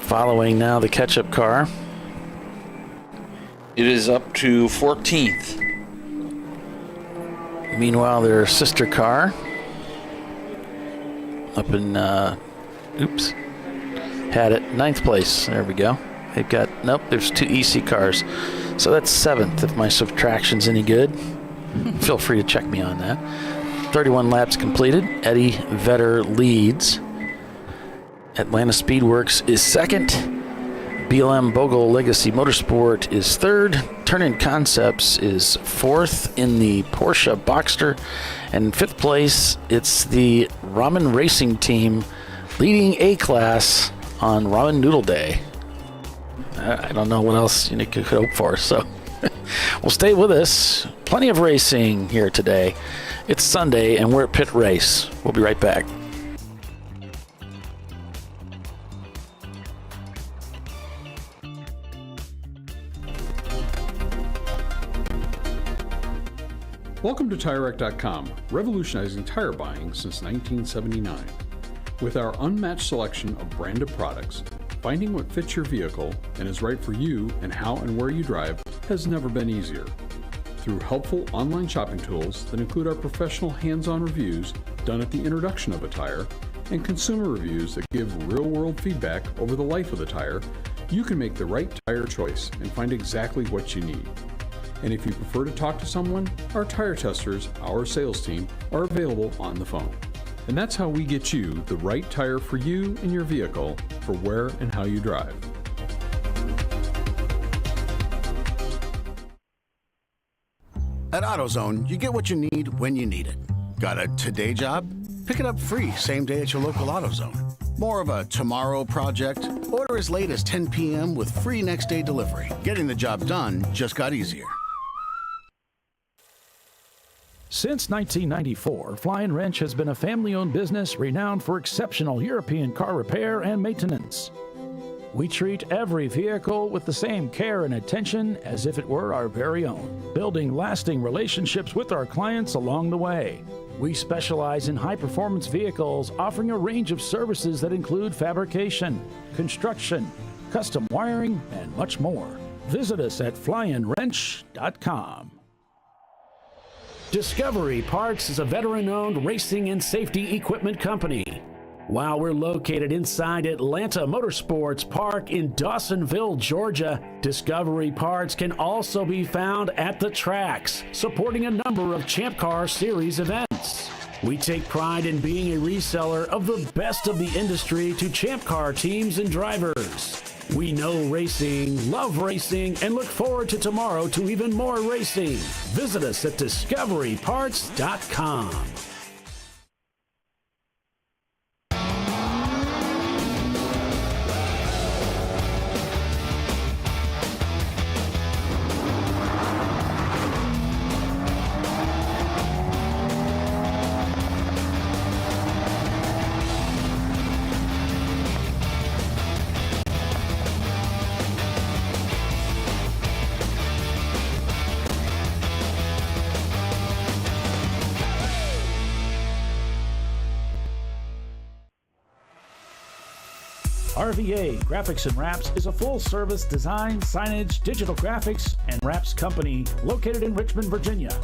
following now the catch-up car. It is up to 14th. Meanwhile, their sister car up in, had it, 9th place. There we go. They've got, nope, there's 2 EC cars. So that's 7th if my subtraction's any good. Feel free to check me on that. 31 laps completed. Eddie Vedder leads. Atlanta Speedworks is 2nd. BLM Bogle Legacy Motorsport is 3rd. Turn-In Concepts is 4th in the Porsche Boxster. And in 5th place, it's the Ramen Racing Team leading A-Class on Ramen Noodle Day. I don't know what else you could hope for, so well, stay with us. Plenty of racing here today. It's Sunday, and we're at PittRace. We'll be right back. Welcome to TireRack.com, revolutionizing tire buying since 1979. With our unmatched selection of branded products, finding what fits your vehicle and is right for you and how and where you drive has never been easier. Through helpful online shopping tools that include our professional hands-on reviews done at the introduction of a tire and consumer reviews that give real-world feedback over the life of the tire, you can make the right tire choice and find exactly what you need. And if you prefer to talk to someone, our tire testers, our sales team, are available on the phone. And that's how we get you the right tire for you and your vehicle for where and how you drive. At AutoZone, you get what you need when you need it. Got a today job? Pick it up free same day at your local AutoZone. More of a tomorrow project? Order as late as 10 p.m. with free next day delivery. Getting the job done just got easier. Since 1994, Flying Wrench has been a family-owned business renowned for exceptional European car repair and maintenance. We treat every vehicle with the same care and attention as if it were our very own, building lasting relationships with our clients along the way. We specialize in high-performance vehicles, offering a range of services that include fabrication, construction, custom wiring, and much more. Visit us at flyandwrench.com. Discovery Parts is a veteran-owned racing and safety equipment company. While we're located inside Atlanta Motorsports Park in Dawsonville, Georgia, Discovery Parts can also be found at the tracks, supporting a number of Champ Car Series events. We take pride in being a reseller of the best of the industry to Champ Car teams and drivers. We know racing, love racing, and look forward to tomorrow to even more racing. Visit us at discoveryparts.com. RVA Graphics and Wraps is a full-service design, signage, digital graphics, and wraps company located in Richmond, Virginia.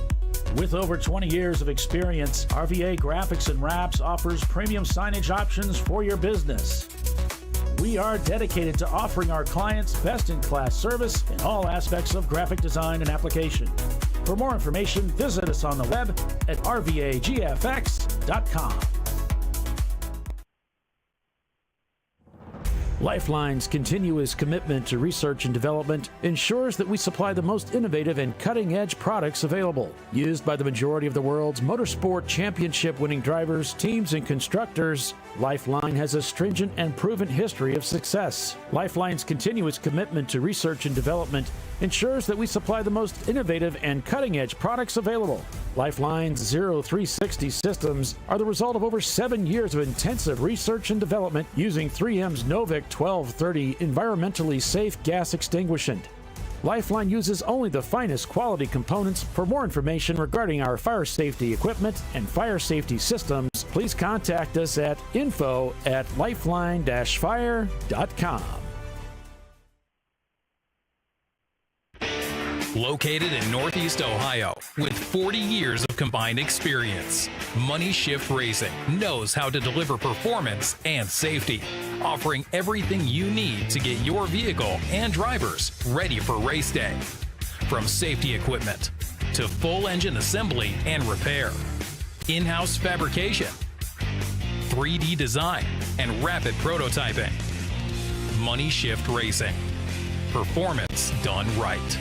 With over 20 years of experience, RVA Graphics and Wraps offers premium signage options for your business. We are dedicated to offering our clients best-in-class service in all aspects of graphic design and application. For more information, visit us on the web at rvagfx.com. Lifeline's continuous commitment to research and development ensures that we supply the most innovative and cutting-edge products available. Used by the majority of the world's motorsport championship-winning drivers, teams, and constructors, Lifeline has a stringent and proven history of success. Lifeline's continuous commitment to research and development ensures that we supply the most innovative and cutting-edge products available. Lifeline's 0360 systems are the result of over 7 years of intensive research and development using 3M's Novik 1230 environmentally safe gas extinguishant. Lifeline uses only the finest quality components. For more information regarding our fire safety equipment and fire safety systems, please contact us at info@lifeline-fire.com. Located in Northeast Ohio with 40 years of combined experience, Money Shift Racing knows how to deliver performance and safety, offering everything you need to get your vehicle and drivers ready for race day. From safety equipment to full engine assembly and repair, in-house fabrication, 3D design, and rapid prototyping. Money Shift Racing. Performance done right.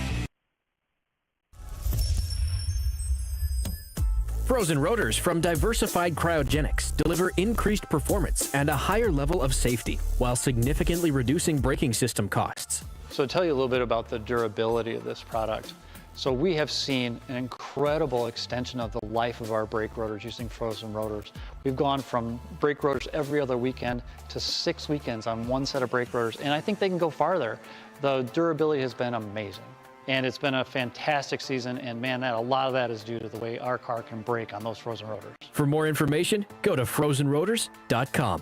Frozen rotors from Diversified Cryogenics deliver increased performance and a higher level of safety while significantly reducing braking system costs. So to tell you a little bit about the durability of this product. So we have seen an incredible extension of the life of our brake rotors using frozen rotors. We've gone from brake rotors every other weekend to 6 weekends on one set of brake rotors, and I think they can go farther. The durability has been amazing. And it's been a fantastic season, and man, a lot of that is due to the way our car can brake on those frozen rotors. For more information, go to frozenrotors.com.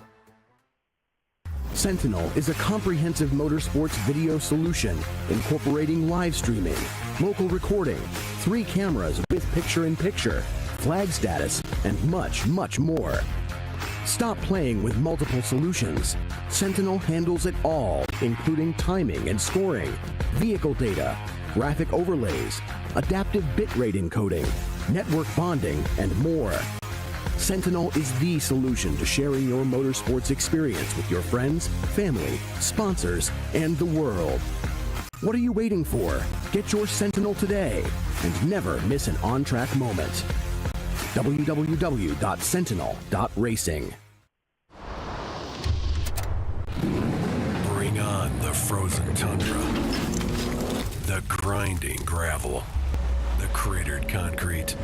Sentinel is a comprehensive motorsports video solution incorporating live streaming, local recording, 3 cameras with picture-in-picture, flag status, and much, much more. Stop playing with multiple solutions. Sentinel handles it all, including timing and scoring, vehicle data, graphic overlays, adaptive bitrate encoding, network bonding, and more. Sentinel is the solution to sharing your motorsports experience with your friends, family, sponsors, and the world. What are you waiting for? Get your Sentinel today and never miss an on-track moment. www.sentinel.racing. Bring on the frozen tundra. The grinding gravel, the cratered concrete,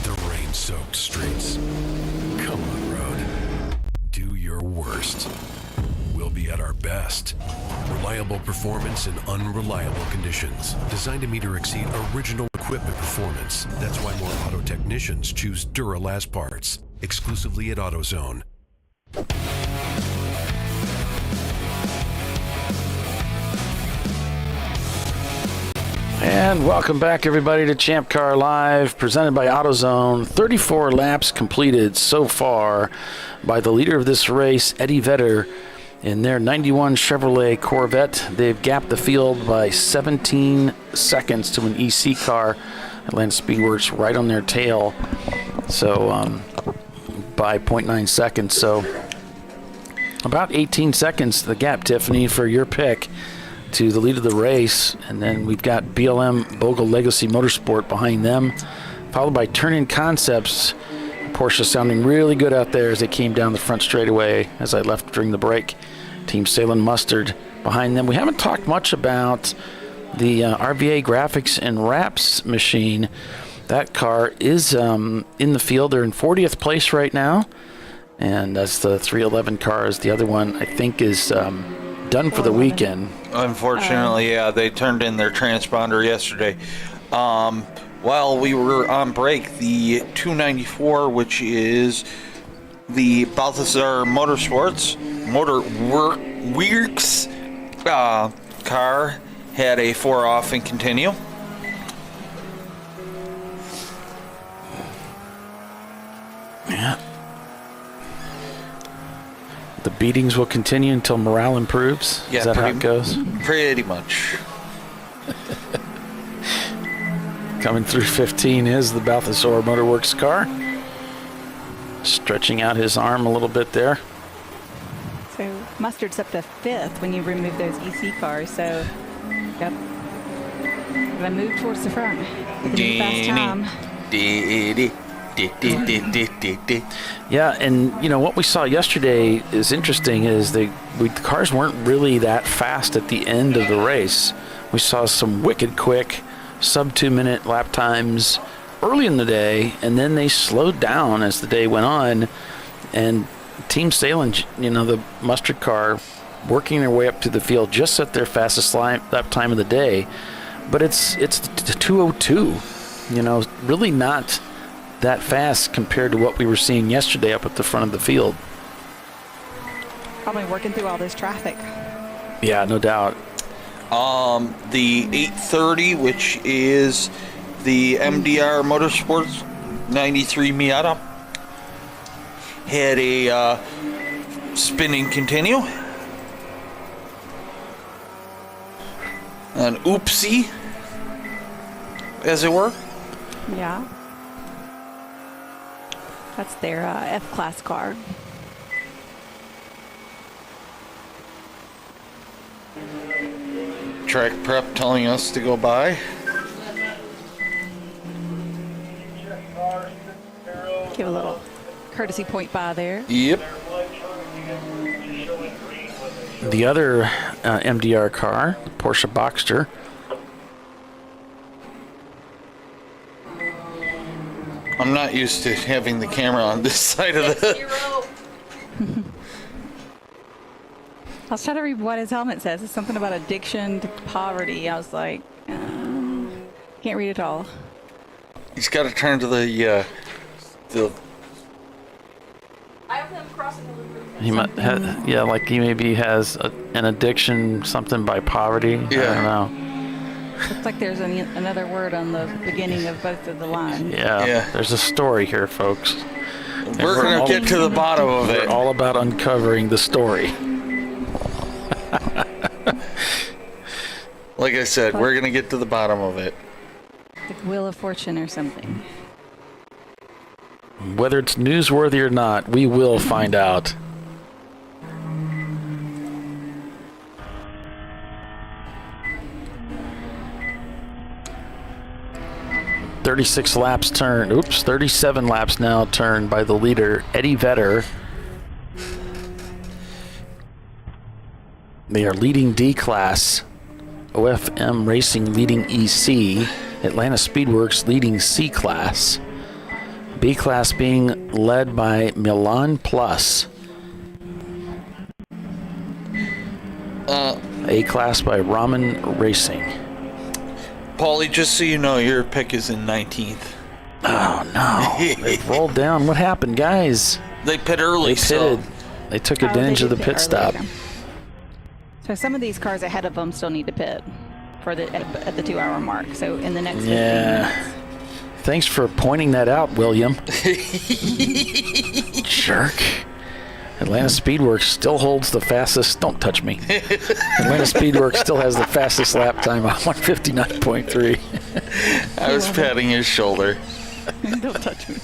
the rain-soaked streets. Come on, road. Do your worst. We'll be at our best. Reliable performance in unreliable conditions. Designed to meet or exceed original equipment performance. That's why more auto technicians choose Duralast parts. Exclusively at AutoZone. And welcome back, everybody, to ChampCar.Live, presented by AutoZone. 34 laps completed so far by the leader of this race, Eddie Vedder, in their 91 Chevrolet Corvette. They've gapped the field by 17 seconds to an EC car. Atlanta Speedworks right on their tail, so by 0.9 seconds. So about 18 seconds, the gap, Tiffany, for your pick to the lead of the race. And then we've got BLM Bogle Legacy Motorsport behind them, followed by Turn-In Concepts. Porsche sounding really good out there as they came down the front straightaway as I left during the break. Team Salem Mustard behind them. We haven't talked much about the RVA Graphics and Wraps machine. That car is in the field. They're in 40th place right now, and that's the 311 cars. The other one, I think, is done for the weekend. Unfortunately, yeah, they turned in their transponder yesterday. While we were on break, the 294, which is the Balthazar Motorsports Works car, had a 4 off and continue. Yeah. The beatings will continue until morale improves. Yeah, is that how it goes? Pretty much. Coming through 15 is the Balthazar Motorworks car. Stretching out his arm a little bit there. So Mustard's up to 5th when you remove those EC cars. So, yep. Gonna move towards the front with a new fast time. Yeah, and you know what we saw yesterday is interesting. Is the cars weren't really that fast at the end of the race. We saw some wicked quick sub 2 minute lap times early in the day, and then they slowed down as the day went on. And Team Salem, you know, the Mustard car, working their way up to the field just at their fastest lap time of the day. But it's 2:02, you know, really not that fast compared to what we were seeing yesterday up at the front of the field. Probably working through all this traffic. Yeah, no doubt. The 830, which is the MDR Motorsports 93 Miata, had a spinning continue. An oopsie, as it were. Yeah. That's their F-Class car. Track prep telling us to go by. Give a little courtesy point by there. Yep. The other MDR car, Porsche Boxster. I'm not used to having the camera on this side of the... I was trying to read what his helmet says. It's something about addiction to poverty. I was like, can't read it all. He's got to turn to the I have them crossing the loop. He might yeah, like he maybe has an addiction, something by poverty. Yeah. I don't know. Looks like there's another word on the beginning of both of the lines. Yeah. There's a story here, folks. We're going to get to the bottom of it. We're all about uncovering the story. Like I said, we're going to get to the bottom of it. Like Wheel of Fortune or something. Whether it's newsworthy or not, we will find out. "36 laps turned." Oops, 37 laps now turned by the leader, Eddie Vedder. They are leading D-Class. OFM Racing leading EC. Atlanta Speedworks leading C-Class. B-Class being led by Milan Plus. A-Class by Ramen Racing. Paulie, just so you know, your pick is in 19th. Oh, no. They've rolled down. What happened, guys? They pit early, They pitted. They took advantage of the pit stop. So some of these cars ahead of them still need to pit for at the 2 hour mark. So in the next 15 minutes. Thanks for pointing that out, William. Jerk. Atlanta Speedworks still holds the fastest. Don't touch me. Atlanta Speedworks still has the fastest lap time on 159.3. I was patting his shoulder. Don't touch me.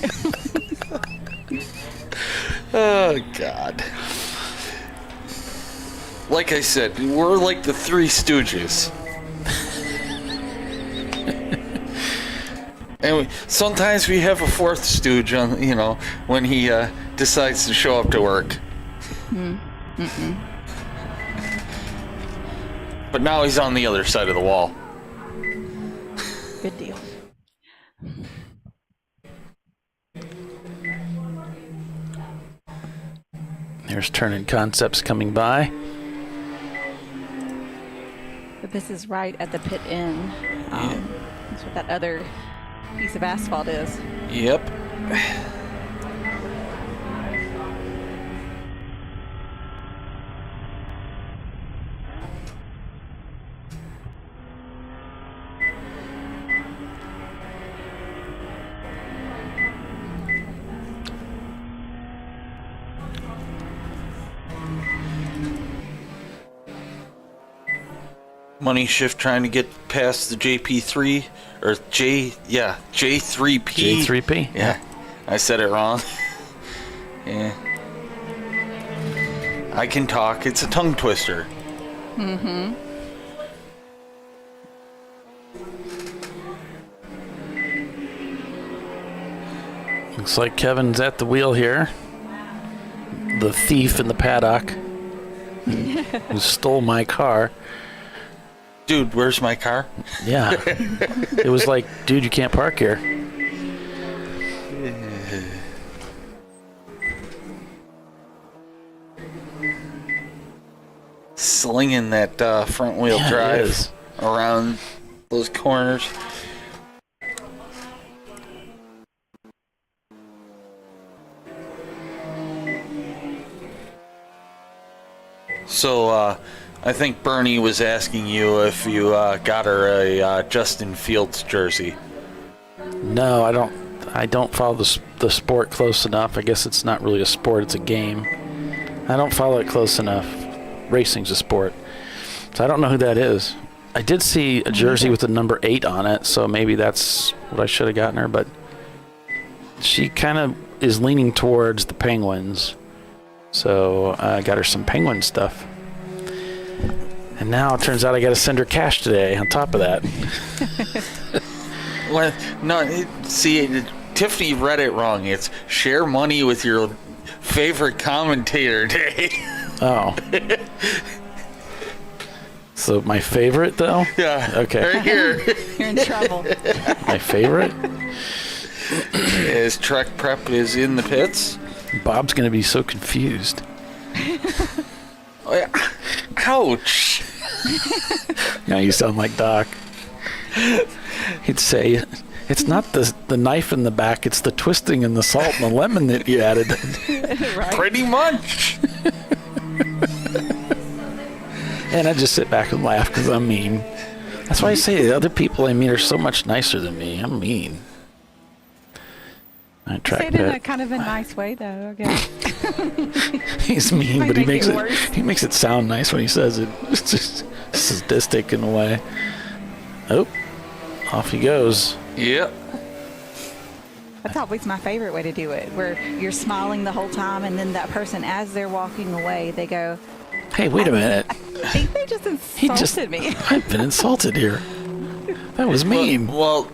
Oh, God. Like I said, we're like the Three Stooges. And sometimes we have a fourth stooge on, you know, when he decides to show up to work. But now he's on the other side of the wall. Good deal. There's Turning Concepts coming by. But this is right at the pit end. That's what that other piece of asphalt is. Yep. Money Shift trying to get past the JP3 or J3P. J3P. Yeah, I said it wrong. Yeah. I can talk. It's a tongue twister. Mm-hmm. Looks like Kevin's at the wheel here. The thief in the paddock who stole my car. Dude, where's my car? Yeah. It was like, dude, you can't park here. Slinging that front wheel drive around those corners. So, I think Bernie was asking you if you got her a Justin Fields jersey. No, I don't follow the sport close enough. I guess it's not really a sport, it's a game. I don't follow it close enough. Racing's a sport. So I don't know who that is. I did see a jersey with the number 8 on it, so maybe that's what I should have gotten her, but she kind of is leaning towards the Penguins. So I got her some Penguin stuff. And now it turns out I got to send her cash today on top of that. Well, no, see, Tiffany read it wrong. It's share money with your favorite commentator day. Oh. So my favorite, though? Yeah. Okay. Right here. You're in trouble. My favorite? As Trek Prep is in the pits. Bob's going to be so confused. Ouch. Now you sound like Doc. He'd say, it's not the knife in the back, it's the twisting and the salt and the lemon that you added. Right. Pretty much. And I just sit back and laugh because I'm mean. That's why I say the other people I meet are so much nicer than me. I'm mean. I Say it in a kind of a nice way, though, I guess. He's mean, Might but he make makes it it worse. he makes it sound nice when he says it. It's just sadistic in a way. Oh, off he goes. Yep. That's always my favorite way to do it, where you're smiling the whole time, and then that person, as they're walking away, they go, Hey, wait a minute. I think they just insulted me. I've been insulted here. That was mean. Well,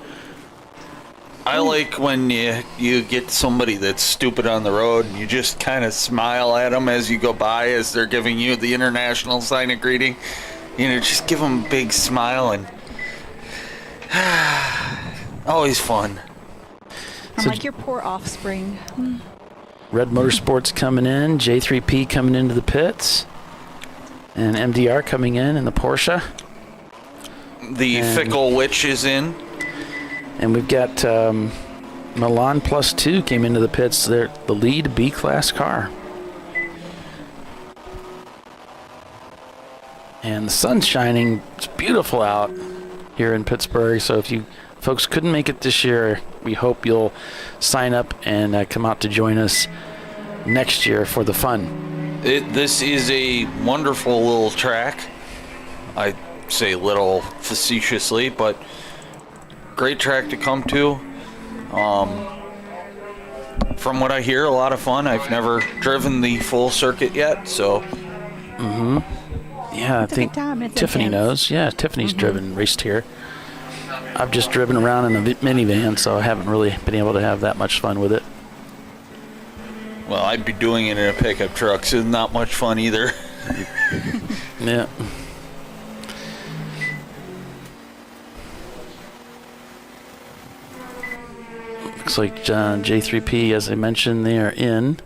I like when you get somebody that's stupid on the road and you just kind of smile at them as you go by as they're giving you the international sign of greeting. You know, just give them a big smile and always fun. I'm like your poor offspring. Red Motorsports coming in, J3P coming into the pits, and MDR coming in the Porsche. The Fickle Witch is in. And we've got Milan Plus 2 came into the pits. They're the lead B-Class car. And the sun's shining. It's beautiful out here in Pittsburgh. So if you folks couldn't make it this year, we hope you'll sign up and come out to join us next year for the fun. This is a wonderful little track. I say little facetiously, but great track to come to. From what I hear, a lot of fun. I've never driven the full circuit yet, so. Yeah, I think Tiffany knows. Yeah, Tiffany's raced here. I've just driven around in a minivan, so I haven't really been able to have that much fun with it. Well, I'd be doing it in a pickup truck, so it's not much fun either. Yeah. Looks like J3P, as I mentioned, they are in.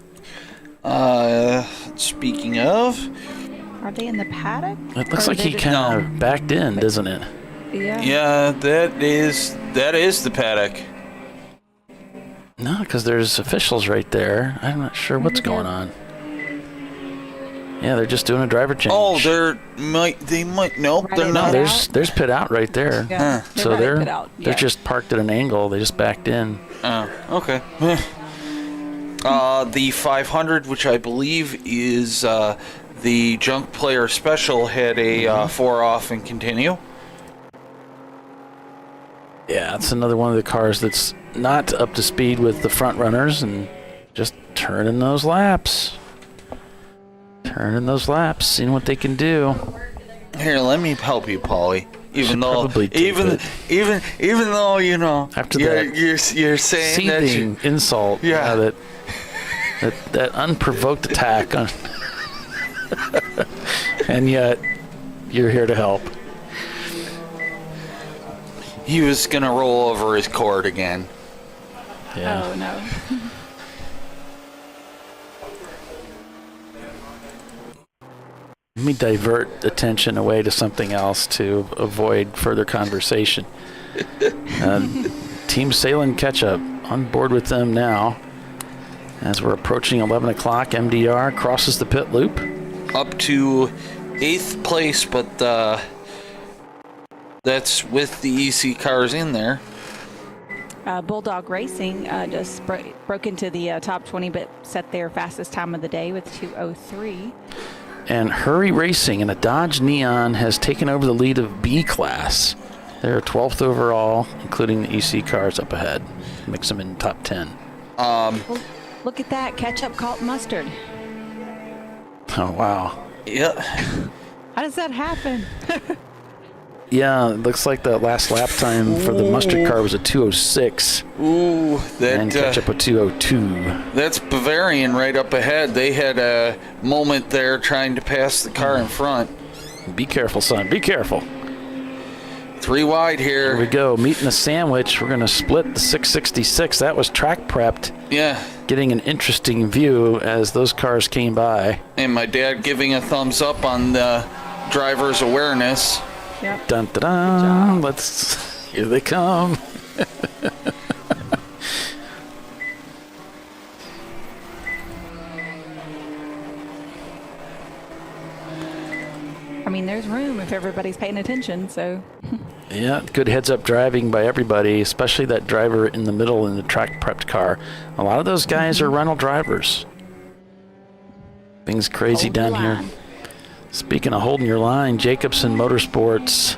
Speaking of, Are they in the paddock? It looks like he kind of backed in, doesn't it? Yeah. Yeah, that is the paddock. No, because there's officials right there. I'm not sure what's going on. Yeah, they're just doing a driver change. Oh, they're not. No, there's pit out right there. Yeah, So right they're pit out, they're yeah. just parked at an angle. They just backed in. Oh, okay. The 500, which I believe is the Junk Player Special, had a 4 off and continue. Yeah, it's another one of the cars that's not up to speed with the front runners and just turning those laps. Turning those laps, seeing what they can do. Here, let me help you, Paulie. Even though, you know, after you're saying that insult, that unprovoked attack on, and yet you're here to help. He was gonna roll over his cord again. Yeah. Oh no. Let me divert attention away to something else to avoid further conversation. Team Salem Ketchup on board with them now. As we're approaching 11 o'clock, MDR crosses the pit loop. Up to 8th place, but that's with the EC cars in there. Bulldog Racing just broke into the top 20, but set their fastest time of the day with 2:03. And Hurry Racing in a Dodge Neon has taken over the lead of B class. They're 12th overall, including the EC cars up ahead. Mix them in top 10. Well, look at that, ketchup caught mustard. Oh, wow. Yeah. How does that happen? Yeah, it looks like the last lap time for the mustard car was a 2:06. Ooh, and ketchup a 2:02. That's Bavarian right up ahead. They had a moment there trying to pass the car in front. Be careful, son. Be careful. 3 wide here. Here we go. Meeting a sandwich. We're going to split the 666. That was track prepped. Yeah. Getting an interesting view as those cars came by. And my dad giving a thumbs up on the driver's awareness. Yep. Dun, dun, dun. Here they come. I mean, there's room if everybody's paying attention, so. Yeah, good heads-up driving by everybody, especially that driver in the middle in the track-prepped car. A lot of those guys are rental drivers. Things crazy down here. Speaking of holding your line, Jacobson Motorsports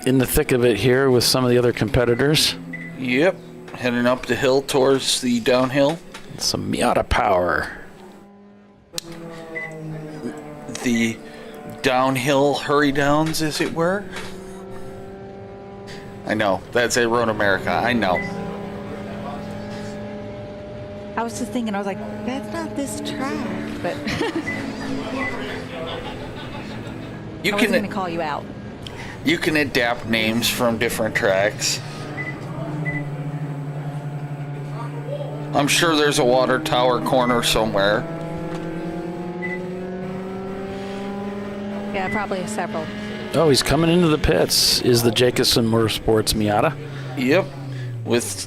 in the thick of it here with some of the other competitors. Yep, heading up the hill towards the downhill. Some Miata power. The downhill hurry downs, as it were. I know, that's a Road America, I know. I was just thinking, I was like, that's not this track, but. I wasn't going to call you out. You can adapt names from different tracks. I'm sure there's a water tower corner somewhere. Yeah, probably several. Oh, he's coming into the pits. Is the Jacobson Motorsports Miata? Yep. With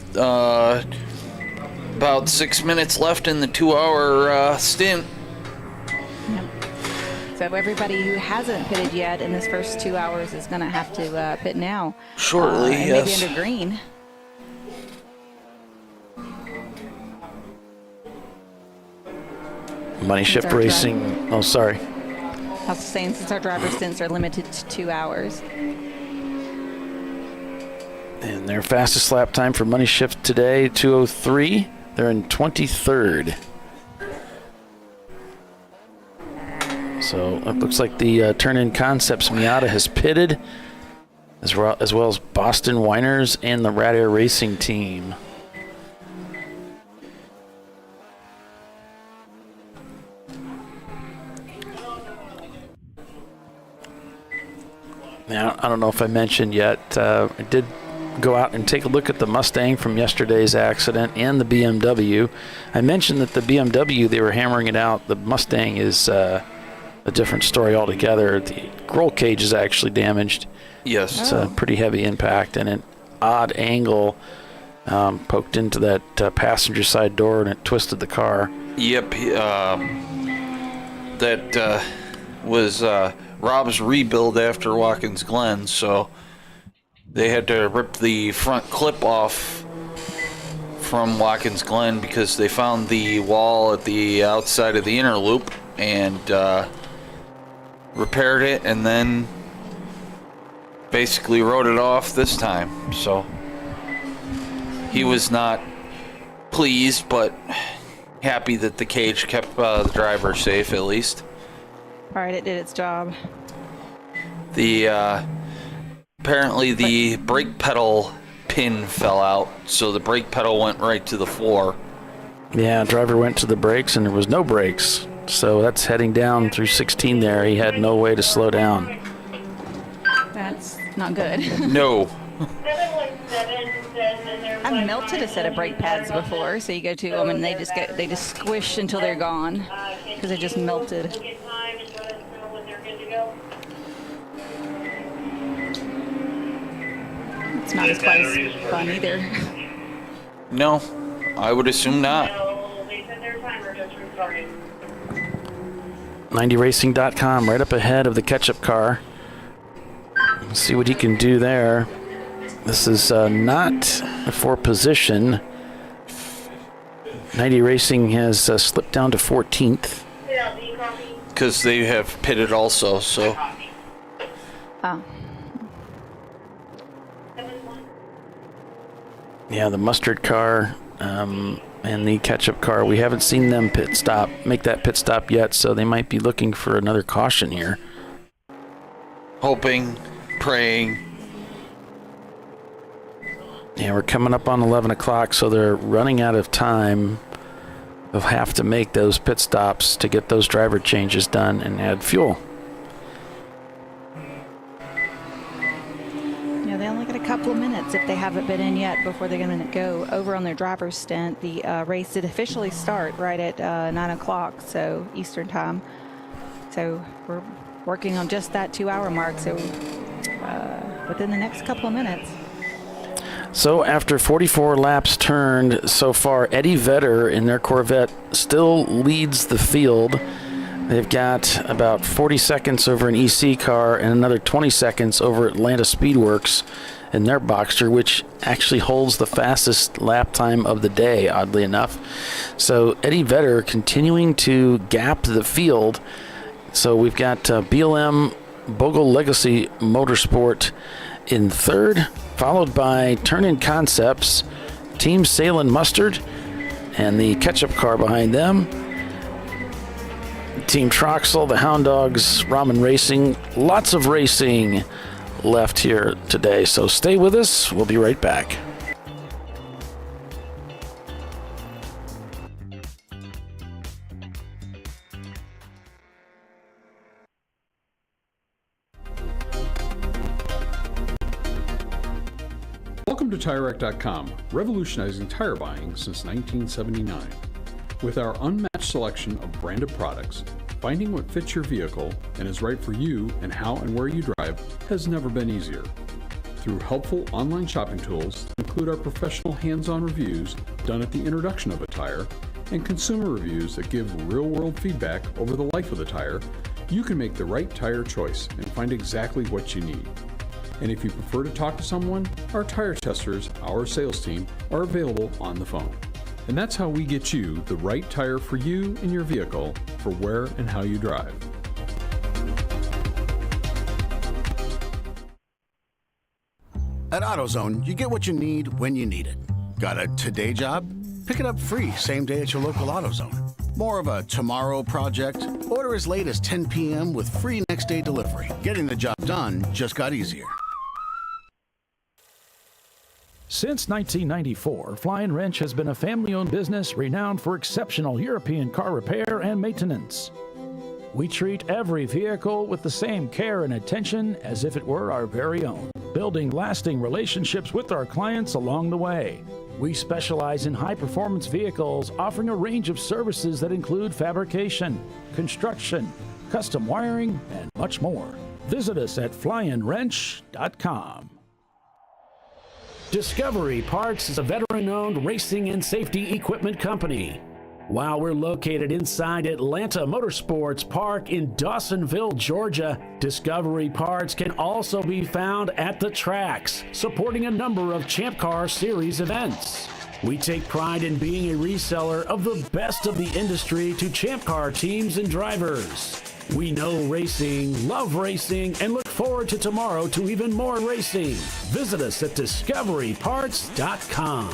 about 6 minutes left in the 2-hour stint. Yep. So everybody who hasn't pitted yet in this first 2 hours is going to have to pit now. Shortly, and yes. Maybe under green. Money Shift Racing. Oh, sorry. I was saying, since our driver stints are limited to 2 hours. And their fastest lap time for Money Shift today, 2:03. They're in 23rd. So it looks like the Turn-In Concepts Miata has pitted, as well as Boston Winers and the Rat Air Racing team. Now, I don't know if I mentioned yet, I did go out and take a look at the Mustang from yesterday's accident and the BMW. I mentioned that the BMW, they were hammering it out. The Mustang is a different story altogether. The roll cage is actually damaged. Yes. It's a pretty heavy impact, and an odd angle poked into that passenger side door, and it twisted the car. Yep. That was Rob's rebuild after Watkins Glen, so they had to rip the front clip off from Watkins Glen because they found the wall at the outside of the inner loop and repaired it, and then basically wrote it off this time. So he was not pleased, but happy that the cage kept the driver safe at least. All right, it did its job. The apparently the brake pedal pin fell out, so the brake pedal went right to the floor. Yeah, driver went to the brakes and there was no brakes. So that's heading down through 16 there. He had no way to slow down. That's not good. No. I've melted a set of brake pads before, so you go to them and they just squish until they're gone because they just melted. It's not as quite as fun either. No, I would assume not. 90racing.com, right up ahead of the catch-up car. Let's see what he can do there. This is not for position. 90 Racing has slipped down to 14th. Because they have pitted also, so. Oh. Yeah, the mustard car and the catch-up car, we haven't seen them make that pit stop yet, so they might be looking for another caution here. Hoping, praying. Yeah, we're coming up on 11 o'clock, so they're running out of time. They'll have to make those pit stops to get those driver changes done and add fuel. Yeah, they only got a couple of minutes if they haven't been in yet before they're going to go over on their driver's stint. The race did officially start right at 9 o'clock, so Eastern time. So we're working on just that 2-hour mark, so within the next couple of minutes. So after 44 laps turned so far, Eddie Vedder in their Corvette still leads the field. They've got about 40 seconds over an EC car and another 20 seconds over Atlanta Speedworks in their Boxster, which actually holds the fastest lap time of the day, oddly enough. So Eddie Vedder continuing to gap the field. So we've got BLM Bogle Legacy Motorsport in third, followed by Turn-In Concepts, Team Salem Mustard, and the catch-up car behind them. Team Troxel, the Hound Dogs, Ramen Racing. Lots of racing left here today, so stay with us. We'll be right back. Welcome to TireRack.com, revolutionizing tire buying since 1979. With our unmatched selection of branded products, finding what fits your vehicle and is right for you and how and where you drive has never been easier. Through helpful online shopping tools that include our professional hands-on reviews done at the introduction of a tire and consumer reviews that give real-world feedback over the life of the tire, you can make the right tire choice and find exactly what you need. And if you prefer to talk to someone, our tire testers, our sales team, are available on the phone. And that's how we get you the right tire for you and your vehicle for where and how you drive. At AutoZone, you get what you need when you need it. Got a today job? Pick it up free same day at your local AutoZone. More of a tomorrow project? Order as late as 10 p.m. with free next day delivery. Getting the job done just got easier. Since 1994, Flying Wrench has been a family-owned business renowned for exceptional European car repair and maintenance. We treat every vehicle with the same care and attention as if it were our very own, building lasting relationships with our clients along the way. We specialize in high-performance vehicles, offering a range of services that include fabrication, construction, custom wiring, and much more. Visit us at flyinwrench.com. Discovery Parts is a veteran-owned racing and safety equipment company. While we're located inside Atlanta Motorsports Park in Dawsonville, Georgia, Discovery Parts can also be found at the tracks, supporting a number of Champ Car Series events. We take pride in being a reseller of the best of the industry to Champ Car teams and drivers. We know racing, love racing, and look forward to tomorrow to even more racing. Visit us at discoveryparts.com.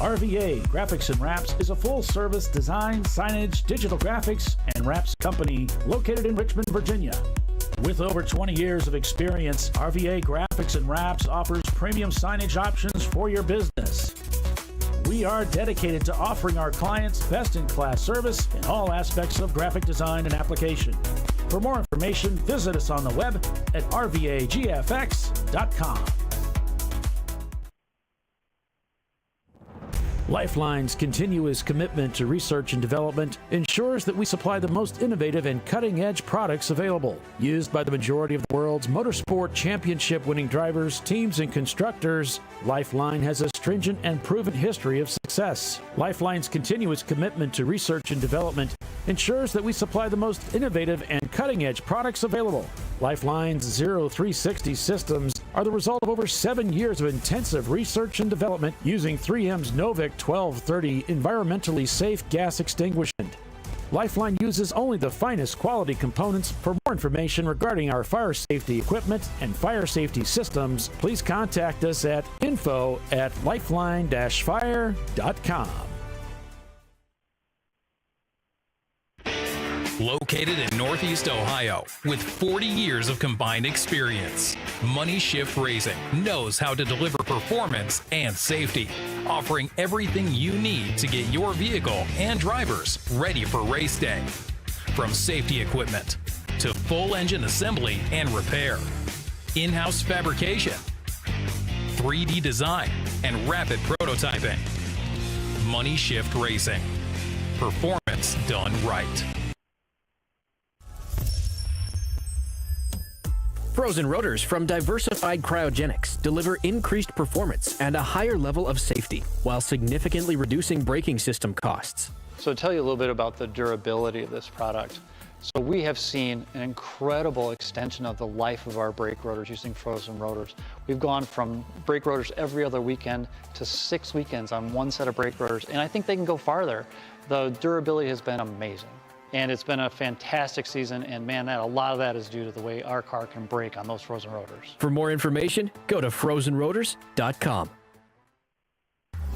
RVA Graphics and Wraps is a full-service design, signage, digital graphics, and wraps company located in Richmond, Virginia. With over 20 years of experience, RVA Graphics and Wraps offers premium signage options for your business. We are dedicated to offering our clients best-in-class service in all aspects of graphic design and application. For more information, visit us on the web at rvagfx.com. Lifeline's continuous commitment to research and development ensures that we supply the most innovative and cutting-edge products available. Used by the majority of the world's motorsport championship-winning drivers, teams, and constructors, Lifeline has a stringent and proven history of success. Lifeline's continuous commitment to research and development ensures that we supply the most innovative and cutting-edge products available. Lifeline's 0360 systems are the result of over 7 years of intensive research and development using 3M's Novik 1230 environmentally safe gas extinguishment. Lifeline uses only the finest quality components. For more information regarding our fire safety equipment and fire safety systems, please contact us at info@lifeline-fire.com. Located in Northeast Ohio with 40 years of combined experience, Money Shift Racing knows how to deliver performance and safety, offering everything you need to get your vehicle and drivers ready for race day. From safety equipment to full engine assembly and repair, in-house fabrication, 3D design, and rapid prototyping. Money Shift Racing. Performance done right. Frozen rotors from Diversified Cryogenics deliver increased performance and a higher level of safety while significantly reducing braking system costs. So to tell you a little bit about the durability of this product. So we have seen an incredible extension of the life of our brake rotors using frozen rotors. We've gone from brake rotors every other weekend to 6 weekends on one set of brake rotors, and I think they can go farther. The durability has been amazing. And it's been a fantastic season, and man, a lot of that is due to the way our car can brake on those frozen rotors. For more information, go to frozenrotors.com.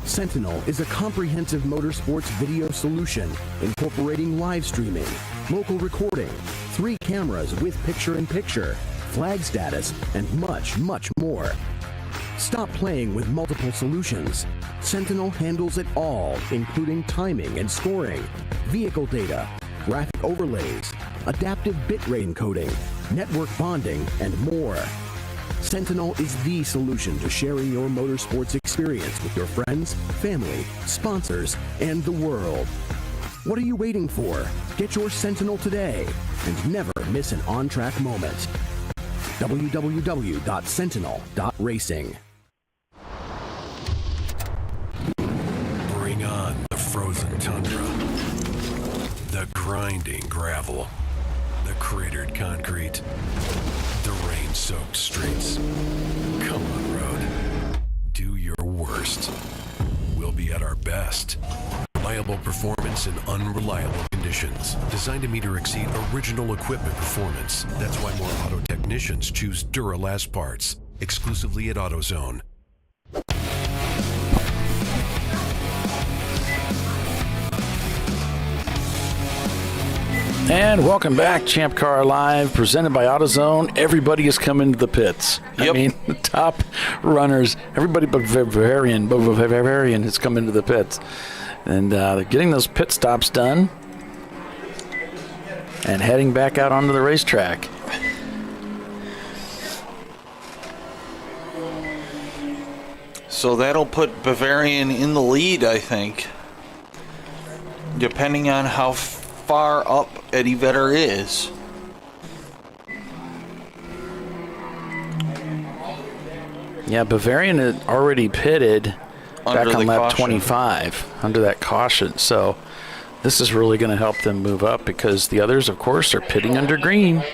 Sentinel is a comprehensive motorsports video solution incorporating live streaming, local recording, 3 cameras with picture-in-picture, flag status, and much, much more. Stop playing with multiple solutions. Sentinel handles it all, including timing and scoring, vehicle data, graphic overlays, adaptive bitrate encoding, network bonding, and more. Sentinel is the solution to sharing your motorsports experience with your friends, family, sponsors, and the world. What are you waiting for? Get your Sentinel today and never miss an on-track moment. www.sentinel.racing. Bring on the frozen tundra, the grinding gravel, the cratered concrete, the rain-soaked streets. Come on, road. Do your worst. We'll be at our best. Reliable performance in unreliable conditions. Designed to meet or exceed original equipment performance. That's why more auto technicians choose Duralast parts. Exclusively at AutoZone. And welcome back, ChampCar.Live, presented by AutoZone. Everybody is coming to the pits. Yep. I mean, the top runners, everybody but Bavarian has come into the pits. And they're getting those pit stops done and heading back out onto the racetrack. So that'll put Bavarian in the lead, I think, depending on how far up Eddie Vedder is. Yeah, Bavarian had already pitted back Under on the lap caution. 25 under that caution. So this is really going to help them move up because the others, of course, are pitting under green.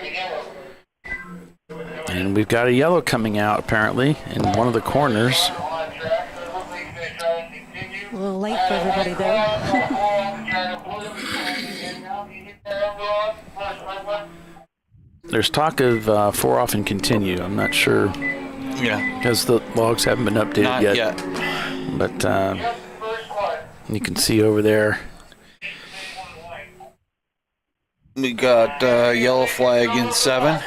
And we've got a yellow coming out, apparently, in one of the corners. A little late for everybody, though. There's talk of 4 off and continue. I'm not sure. Yeah. Because the logs haven't been updated Not yet. But You can see over there. We got yellow flag in 7.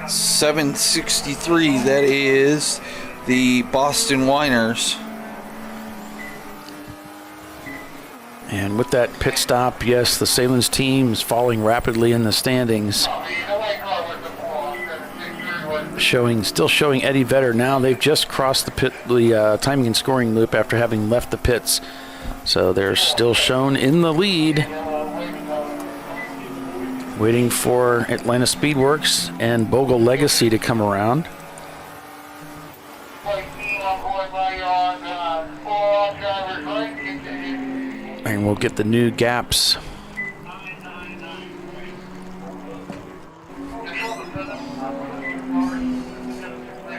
763, that is the Boston Whiners. And with that pit stop, yes, the Salins team is falling rapidly in the standings. Still showing Eddie Vedder now. They've just crossed the timing and scoring loop after having left the pits. So they're still shown in the lead. Waiting for Atlanta Speedworks and Bogle Legacy to come around. And we'll get the new gaps.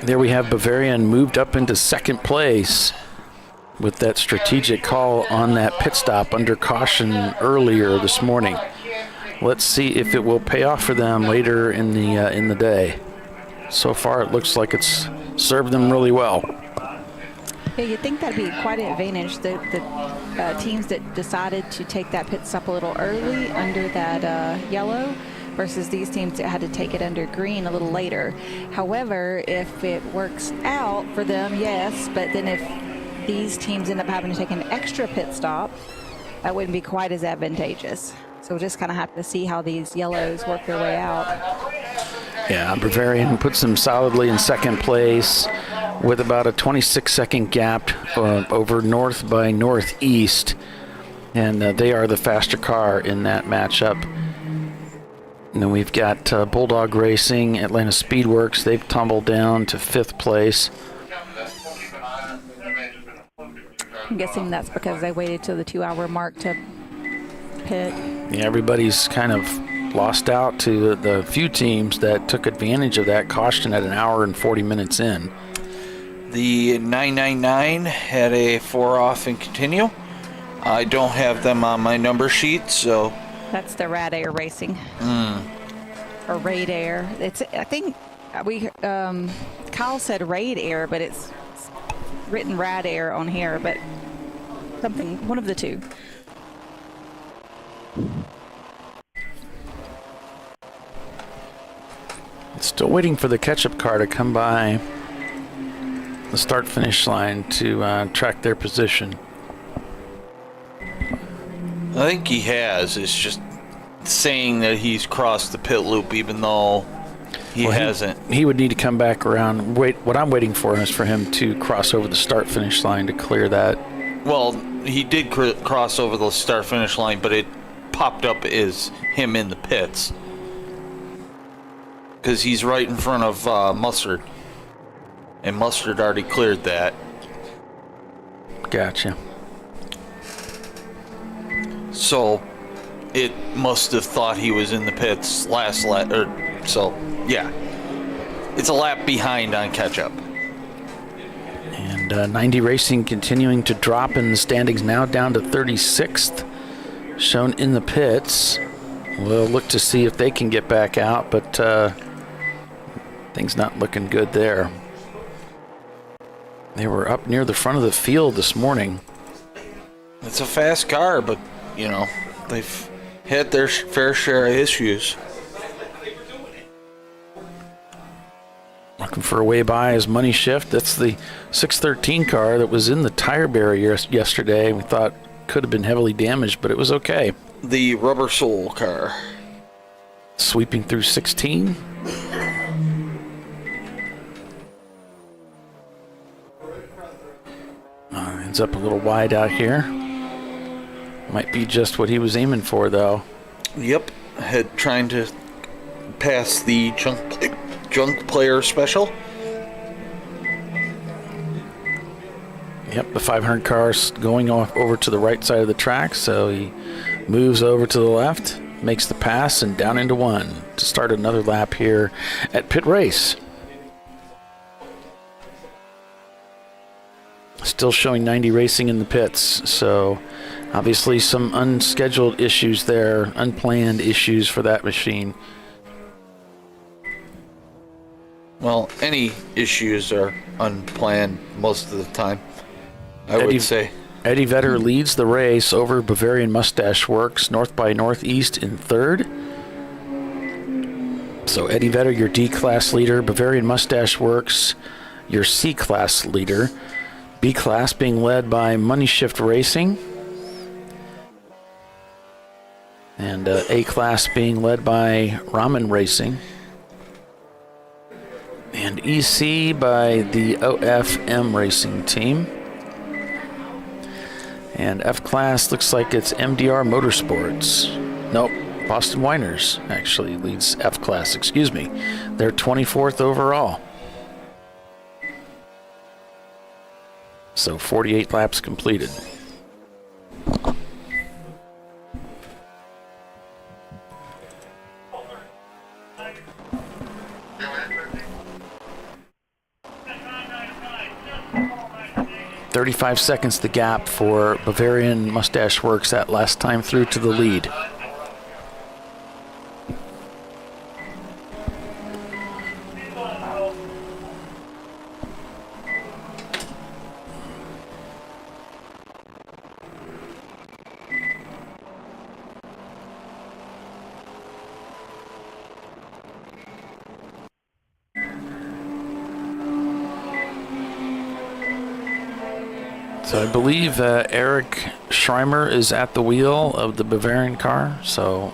There we have Bavarian moved up into second place with that strategic call on that pit stop under caution earlier this morning. Let's see if it will pay off for them later in the day. So far, it looks like it's served them really well. Yeah, you'd think that'd be quite an advantage. The teams that decided to take that pit stop a little early under that yellow versus these teams that had to take it under green a little later. However, if it works out for them, yes, but then if these teams end up having to take an extra pit stop, that wouldn't be quite as advantageous. So we'll just kind of have to see how these yellows work their way out. Yeah, Bavarian puts them solidly in second place with about a 26-second gap over north by northeast. And they are the faster car in that matchup. And then we've got Bulldog Racing, Atlanta Speedworks. They've tumbled down to 5th place. I'm guessing that's because they waited till the 2-hour mark to pit. Yeah, everybody's kind of lost out to the few teams that took advantage of that caution at 1 hour and 40 minutes in. The 999 had a 4 off and continue. I don't have them on my number sheet, so... That's the Rad Air Racing. Or Raid Air. I think Kyle said Raid Air, but it's written Rad Air on here, but one of the two. Still waiting for the catch-up car to come by the start-finish line to track their position. I think he has. It's just saying that he's crossed the pit loop even though he hasn't. He would need to come back around. What I'm waiting for is for him to cross over the start-finish line to clear that. Well, he did cross over the start-finish line, but it popped up as him in the pits. Because he's right in front of Mustard. And Mustard already cleared that. Gotcha. So, it must have thought he was in the pits last lap. So, yeah. It's a lap behind on catch-up. And 90 Racing continuing to drop in the standings, now down to 36th. Shown in the pits. We'll look to see if they can get back out, but things not looking good there. They were up near the front of the field this morning. It's a fast car, but, you know, they've had their fair share of issues. Looking for a way by is Money Shift. That's the 613 car that was in the tire barrier yesterday. We thought could have been heavily damaged, but it was okay. The Rubber Soul car. Sweeping through 16. Ends up a little wide out here. Might be just what he was aiming for, though. Yep. Trying to pass the junk player special. Yep, the 500 car's going off over to the right side of the track, so he moves over to the left, makes the pass, and down into one to start another lap here at PittRace. Still showing 90 Racing in the pits, so obviously some unscheduled issues there, unplanned issues for that machine. Well, any issues are unplanned most of the time, I would say. Eddie Vedder leads the race over Bavarian Mustache Works, North by Northeast in third. So Eddie Vedder, your D-Class leader. Bavarian Mustache Works, your C-Class leader. B-Class being led by Money Shift Racing. And A-Class being led by Ramen Racing. And EC by the OFM Racing team. And F-Class looks like it's MDR Motorsports. Nope, Boston Winers actually leads F-Class, excuse me. They're 24th overall. So 48 laps completed. "35 seconds the gap for Bavarian Mustache Works that last time through to the lead." So I believe Eric Schreimer is at the wheel of the Bavarian car, so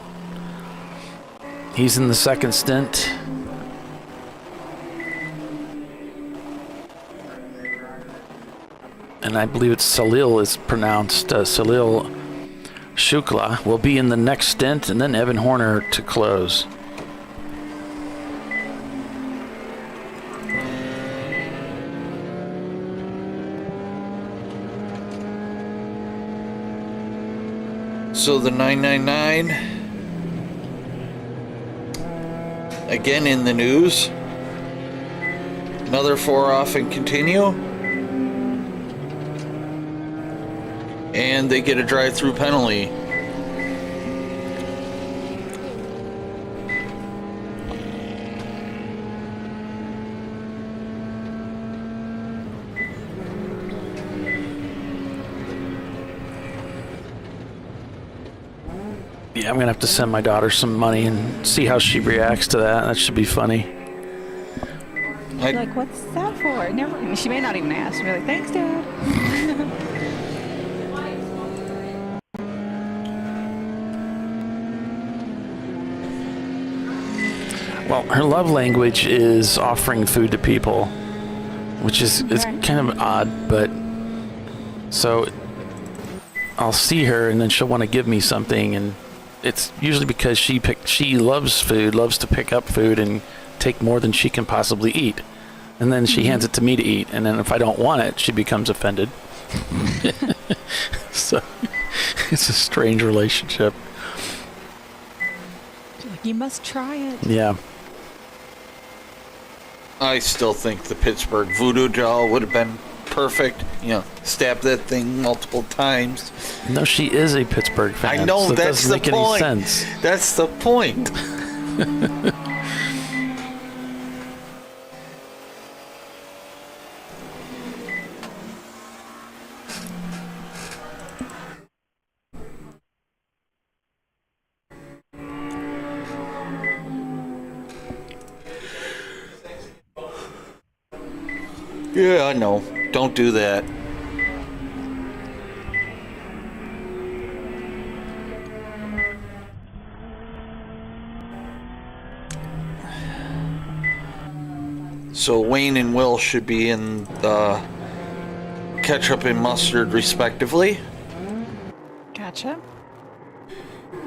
he's in the second stint. And I believe it's Salil is pronounced. Salil Shukla will be in the next stint, and then Evan Horner to close. So the 999, again in the news. Another 4 off and continue. And they get a drive-through penalty. Yeah, I'm going to have to send my daughter some money and see how she reacts to that. That should be funny. Like, what's that for? Never. She may not even ask. She'll be like, thanks, Dad. Well, her love language is offering food to people, which is kind of odd, but so I'll see her and then she'll want to give me something, and it's usually because she loves food, loves to pick up food and take more than she can possibly eat. And then she hands it to me to eat, and then if I don't want it, she becomes offended. So it's a strange relationship. You must try it. Yeah. I still think the Pittsburgh Voodoo Doll would have been perfect. You know, stab that thing multiple times. No, she is a Pittsburgh fan. I know, so that's the point. point. Any sense. That's the point. Yeah, I know. Don't do that. So Wayne and Will should be in the ketchup and mustard respectively. Gotcha.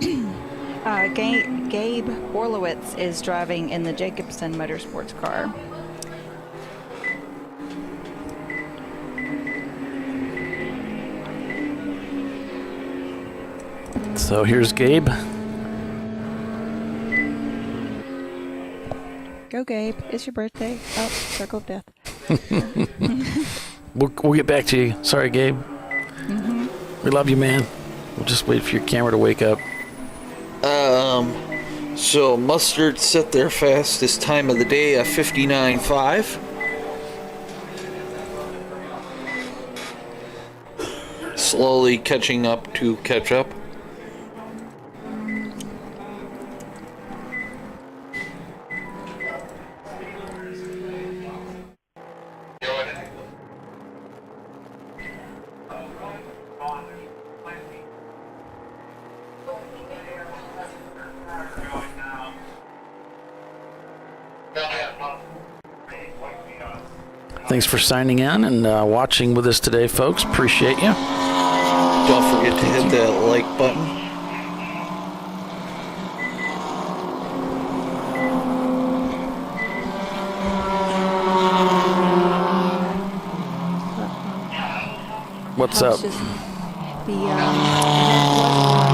Gabe Orlowitz is driving in the Jacobson Motorsports car. So here's Gabe. Go, Gabe. It's your birthday. Oh, circle of death. We'll get back to you. Sorry, Gabe. We love you, man. We'll just wait for your camera to wake up. So Mustard set their fastest time of the day at 59.5. Slowly catching up to catch up. Thanks for signing in and watching with us today, folks. Appreciate you. Don't forget to hit that like button. What's up? Just the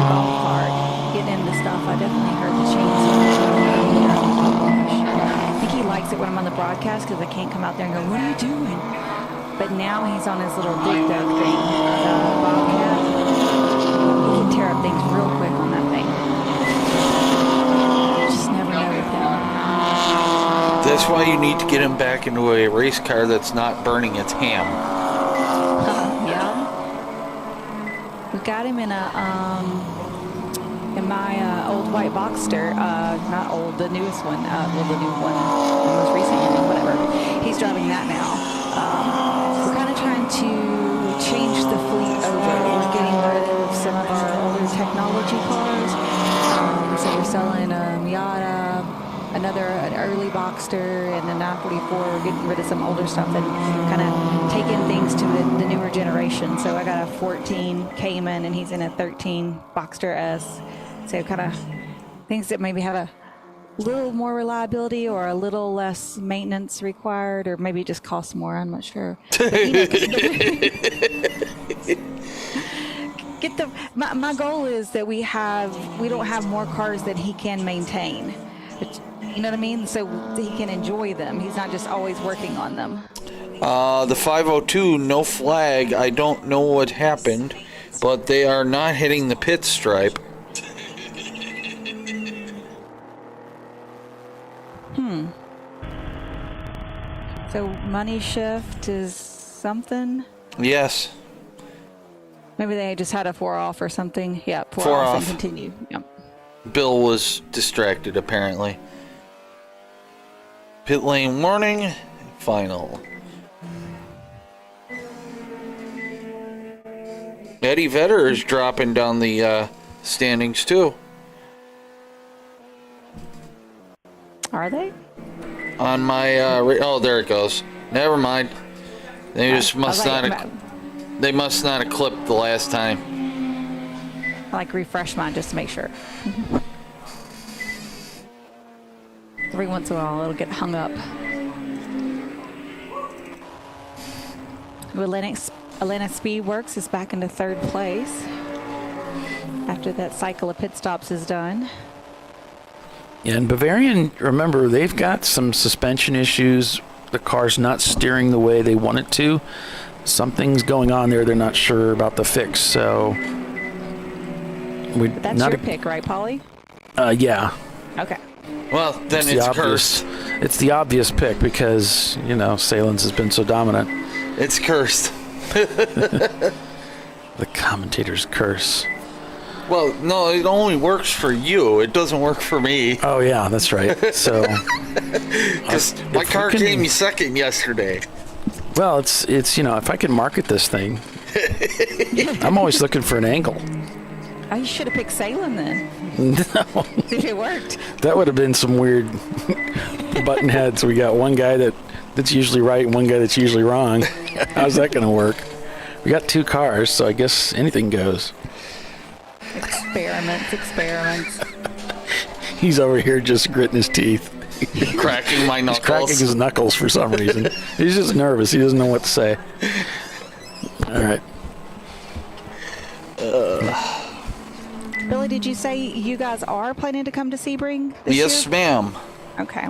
golf cart, getting into stuff. I definitely heard the chainsaw. I think he likes it when I'm on the broadcast because I can't come out there and go, "What are you doing?" But now he's on his little dig dug thing, the Bobcat. He can tear up things real quick on that thing. Just never know with him. That's why you need to get him back into a race car that's not burning its ham. Yeah. We got him in a in my old white Boxster, not old, the newest one, well, the new one, the most recent one, whatever. He's driving that now. We're kind of trying to change the fleet over. We're getting rid of some of our older technology cars. So we're selling a Miata, an early Boxster, and a 944. We're getting rid of some older stuff and kind of taking things to the newer generation. So I got a 14 Cayman, and he's in a 13 Boxster S. So kind of things that maybe have a little more reliability or a little less maintenance required, or maybe just cost more. I'm not sure. But, my goal is that we don't have more cars that he can maintain. You know what I mean? So he can enjoy them. He's not just always working on them. The 502, no flag. I don't know what happened, but they are not hitting the pit stripe. So money shift is something? Yes. Maybe they just had a 4 off or something. Yeah, 4 off and continue. Yep. Bill was distracted, apparently. Pit lane warning. Final. Eddie Vedder is dropping down the standings, too. Are they? On my, oh, there it goes. Never mind. They just must not have, they must not have clipped the last time. I refresh mine just to make sure. Every once in a while it'll get hung up. Atlanta Speedworks is back into 3rd place after that cycle of pit stops is done. Yeah, and Bavarian, remember, they've got some suspension issues. The car's not steering the way they want it to. Something's going on there. They're not sure about the fix. So, that's your pick, right, Paulie? Yeah. Okay. Well, then it's cursed. It's the obvious pick because, Salins has been so dominant. It's cursed. The commentator's curse. Well, no, it only works for you. It doesn't work for me. Oh, yeah, that's right. So, because my car came second yesterday. Well, it's if I can market this thing, I'm always looking for an angle. Oh, you should have picked Salem then. No. If it worked. That would have been some weird button heads. We got one guy that's usually right and one guy that's usually wrong. How's that going to work? We got 2 cars, so I guess anything goes. Experiments. He's over here just gritting his teeth. Cracking my knuckles. He's cracking his knuckles for some reason. He's just nervous. He doesn't know what to say. All right. Billy, did you say you guys are planning to come to Sebring this Yes, year? ma'am. Okay.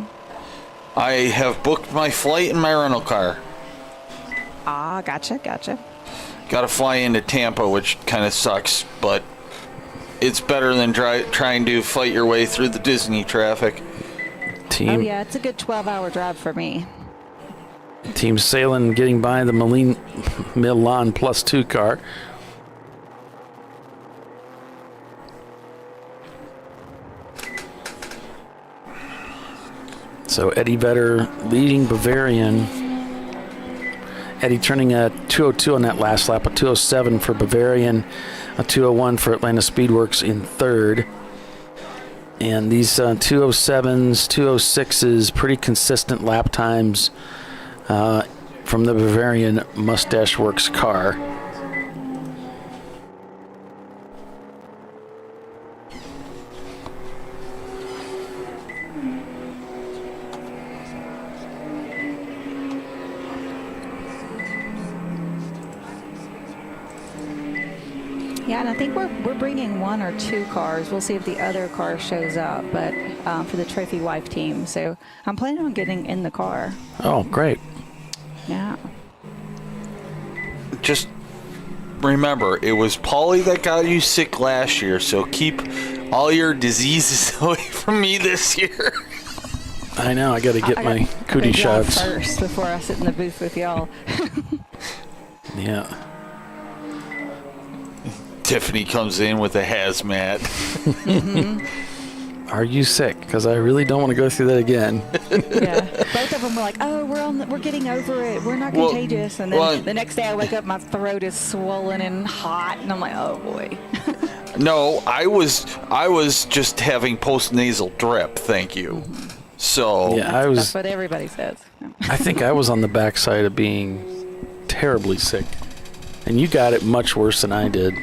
I have booked my flight in my rental car. Gotcha. Got to fly into Tampa, which kind of sucks, but it's better than trying to fight your way through the Disney traffic. Oh yeah, it's a good 12-hour drive for me. Team Salem getting by the Milan +2 car. So Eddie Vedder leading Bavarian. Eddie turning a 202 on that last lap, a 207 for Bavarian, a 201 for Atlanta Speedworks in third. And these 207s, 206s, pretty consistent lap times from the Bavarian Mustache Works car. Yeah, and I think we're bringing 1 or 2 cars. We'll see if the other car shows up, but for the Trophy Wife team. So I'm planning on getting in the car. Oh, great. Yeah. Just remember, it was Paulie that got you sick last year, so keep all your diseases away from me this year. I know, I got to get my cootie shots first before I sit in the booth with y'all. Yeah. Tiffany comes in with a hazmat. Are you sick? Because I really don't want to go through that again. Yeah, both of them were like, "Oh, we're getting over it. We're not contagious." And then the next day, I wake up, my throat is swollen and hot, and I'm like, "Oh boy." No, I was just having postnasal drip. Thank you. So yeah, that's what everybody says. I think I was on the backside of being terribly sick, and you got it much worse than I did,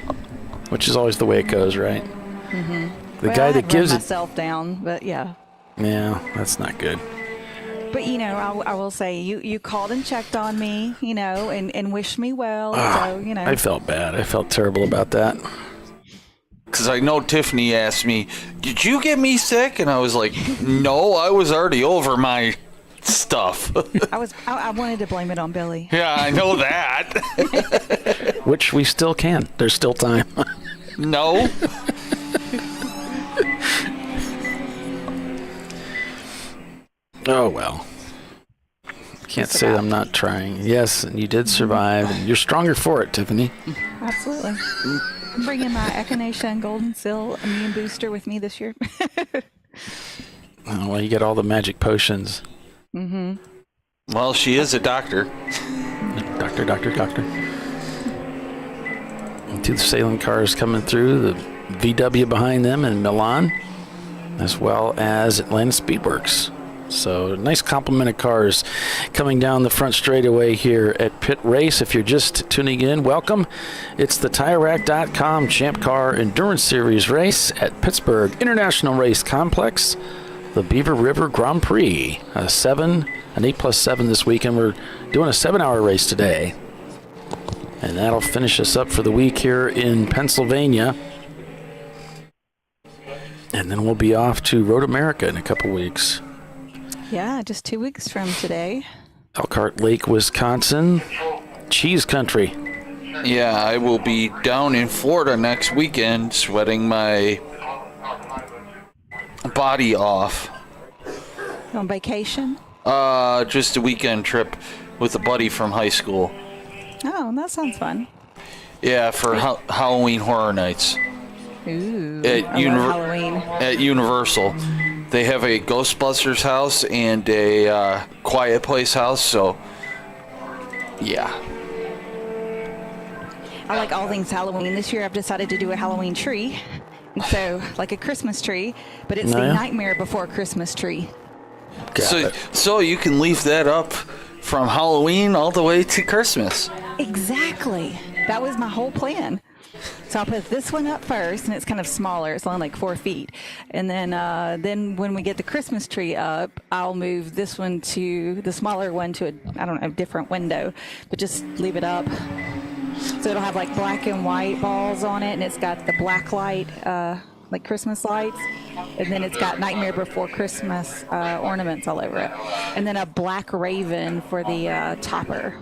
which is always the way it goes, right? Mm-hmm. The guy that gives it myself down, but yeah. Yeah, that's not good. But you know, I will say you called and checked on me, you know, and wished me well. So you know, I felt bad. I felt terrible about that. Because I know Tiffany asked me, "Did you get me sick?" And I was like, "No, I was already over my stuff." I wanted to blame it on Billy. Yeah, I know that. Which we still can. There's still time. No. Oh, well. Can't say that I'm not trying. Yes, and you did survive, and you're stronger for it, Tiffany. Absolutely. I'm bringing my Echinacea and Golden Seal immune booster with me this year. Oh, well, you get all the magic potions. Mm-hmm. Well, she is a doctor. Doctor. And 2 sailing cars coming through, the VW behind them in Milan, as well as Atlanta Speedworks. So nice complement of cars coming down the front straightaway here at PittRace. If you're just tuning in, welcome. It's the TireRack.com Champ Car Endurance Series race at Pittsburgh International Race Complex, the Beaver River Grand Prix. An 8+7 this weekend. We're doing a 7-hour race today. And that'll finish us up for the week here in Pennsylvania. And then we'll be off to Road America in a couple weeks. Yeah, just 2 weeks from today. Elkhart Lake, Wisconsin. Cheese country. Yeah, I will be down in Florida next weekend sweating my body off. On vacation? Just a weekend trip with a buddy from high school. Oh, that sounds fun. Yeah, for Halloween Horror Nights. Ooh, at Halloween. At Universal. They have a Ghostbusters house and a Quiet Place house, so yeah. I like all things Halloween. This year I've decided to do a Halloween tree. And so, like a Christmas tree, but it's the Nightmare Before Christmas tree. So you can leave that up from Halloween all the way to Christmas. Exactly. That was my whole plan. So I'll put this one up first, and it's kind of smaller. It's only like 4 feet. And then when we get the Christmas tree up, I'll move this one to the smaller one to a different window, but just leave it up. So it'll have like black and white balls on it, and it's got the black light, like Christmas lights, and then it's got Nightmare Before Christmas ornaments all over it, and then a black raven for the topper.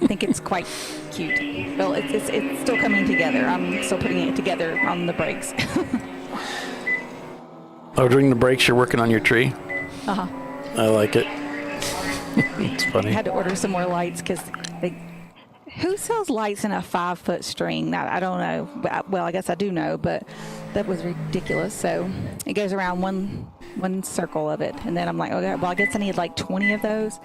I think it's quite cute. Well, it's still coming together. I'm still putting it together on the brakes. Oh, during the breaks, you're working on your tree? Uh-huh. I like it. It's funny. I had to order some more lights because who sells lights in a 5-foot string? I don't know. Well, I guess I do know, but that was ridiculous. So it goes around one circle of it. And then I'm like, okay, well, I guess I need like 20 of those.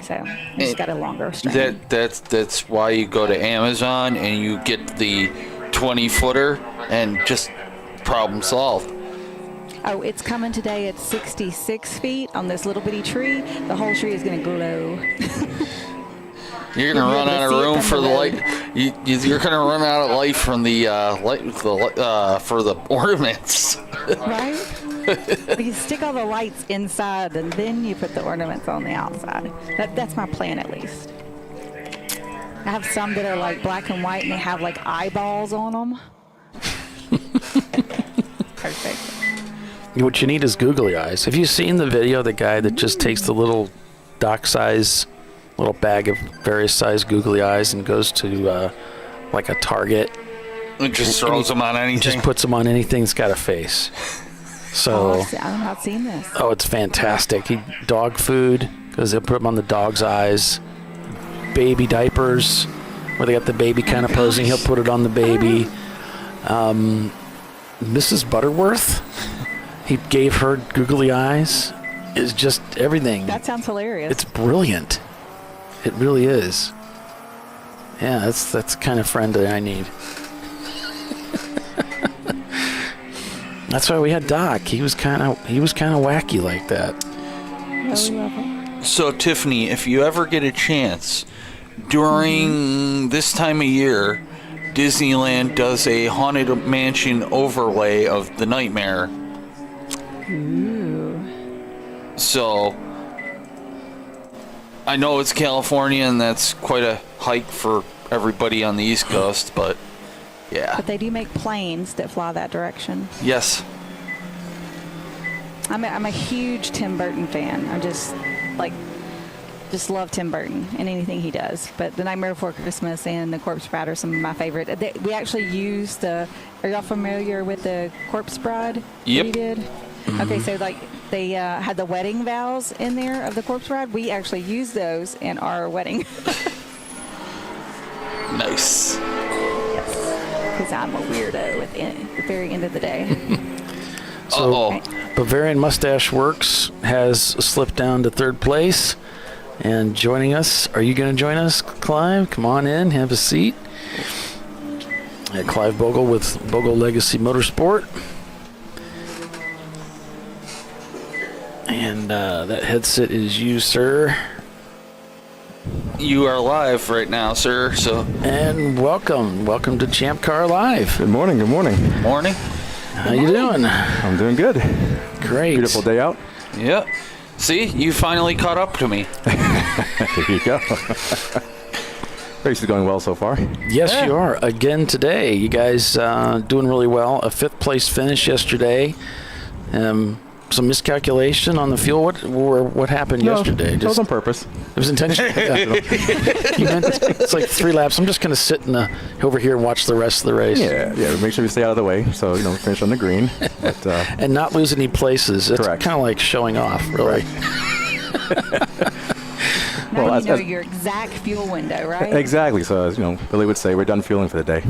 So I just got a longer string. That's why you go to Amazon and you get the 20-footer and just problem solved. Oh, it's coming today at 66 feet on this little bitty tree. The whole tree is going to glow. You're going to run out of room for the light. You're going to run out of light from the for the ornaments. Right? You stick all the lights inside, and then you put the ornaments on the outside. That's my plan, at least. I have some that are like black and white, and they have like eyeballs on them. Perfect. What you need is googly eyes. Have you seen the video of the guy that just takes the little dock size, little bag of various size googly eyes and goes to like a Target? And just throws them on anything? Just puts them on anything that's got a face. So I've not seen this. Oh, it's fantastic. Dog food, because they'll put them on the dog's eyes. Baby diapers, where they got the baby kind of posing. He'll put it on the baby. Mrs. Butterworth, he gave her googly eyes. Is just everything. That sounds hilarious. It's brilliant. It really is. Yeah, that's the kind of friend that I need. That's why we had Doc. He was kind of wacky like that. So Tiffany, if you ever get a chance, during this time of year, Disneyland does a Haunted Mansion overlay of The Nightmare. Ooh. So I know it's California, and that's quite a hike for everybody on the East Coast, but yeah. But they do make planes that fly that direction. Yes. I'm a huge Tim Burton fan. I just love Tim Burton and anything he does. But The Nightmare Before Christmas and The Corpse Bride are some of my favorite. We actually used are y'all familiar with the Corpse Bride? Yep. We did? Mm-hmm. Okay, so they had the wedding vows in there of the Corpse Bride. We actually used those in our wedding. Nice. Yes, because I'm a weirdo at the very end of the day. So Bavarian Mustache Works has slipped down to third place. And joining us, are you going to join us, Clive? Come on in, have a seat. Clive Bogle with Bogle Legacy Motorsport. And that headset is you, sir. You are live right now, sir. And welcome to ChampCar.Live. Good morning. Morning. How you doing? I'm doing good. Great. Beautiful day out. Yep. See, you finally caught up to me. There you go. Race is going well so far. Yes, you are. Again today. You guys doing really well. A 5th place finish yesterday. Some miscalculation on the fuel. What happened yesterday? That was on purpose. It was intentional. It's like 3 laps. I'm just going to sit over here and watch the rest of the race. Yeah. Make sure you stay out of the way. So finish on the green, but, and not lose any places. It's correct. Kind of like showing off, really. Now you know your exact fuel window, right? Exactly. So as Billy would say, we're done fueling for the day.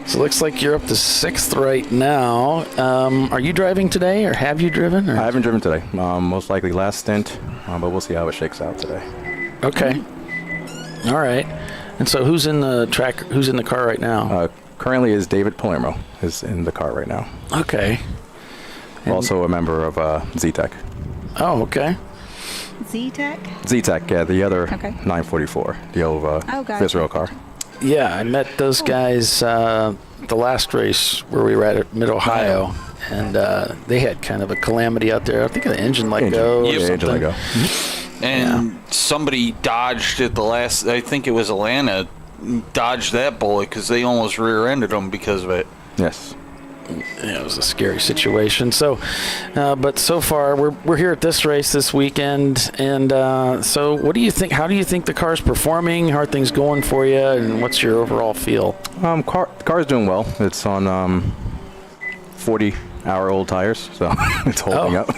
So it looks like you're up to 6th right now. Are you driving today, or have you driven? Or? I haven't driven today. Most likely last stint, but we'll see how it shakes out today. Okay. All right. And so who's in the car right now? Currently is David Palermo is in the car right now. Okay. Also a member of Z-Tech. Oh, okay. Z-Tech? Z-Tech, yeah, the other 944, the old Israel car. Yeah, I met those guys the last race where we were at Mid-Ohio, and they had kind of a calamity out there. I think the engine let go. Yeah, engine let go. And somebody dodged at the last, I think it was Atlanta, dodged that bullet because they almost rear-ended them because of it. Yes. it was a scary situation. So, but so far we're here at this race this weekend, and so what do you think? How do you think the car's performing? How are things going for you, and what's your overall feel? Car's doing well. It's on 40-hour-old tires, so it's holding up.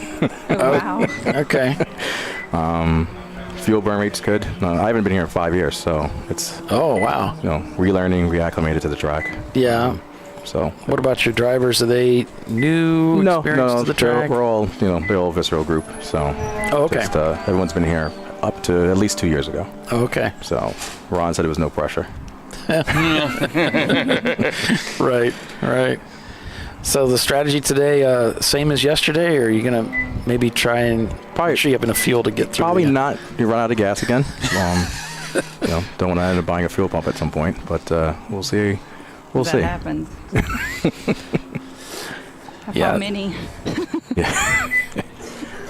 Wow. Okay. Fuel burn rate's good. I haven't been here in 5 years, so it's wow. Relearning, reacclimated to the track. Yeah. So. What about your drivers? Are they new? Experienced to the track? We're all they're all visceral group. So. Oh, okay. Just, everyone's been here up to at least 2 years ago. Okay. So Ron said it was no pressure. Right. So the strategy today, same as yesterday, or are you going to maybe try and make sure you have enough fuel to get through? Probably not. You run out of gas again. Don't want to end up buying a fuel pump at some point, but we'll see. We'll see. That happens. Yeah. How many? Yeah.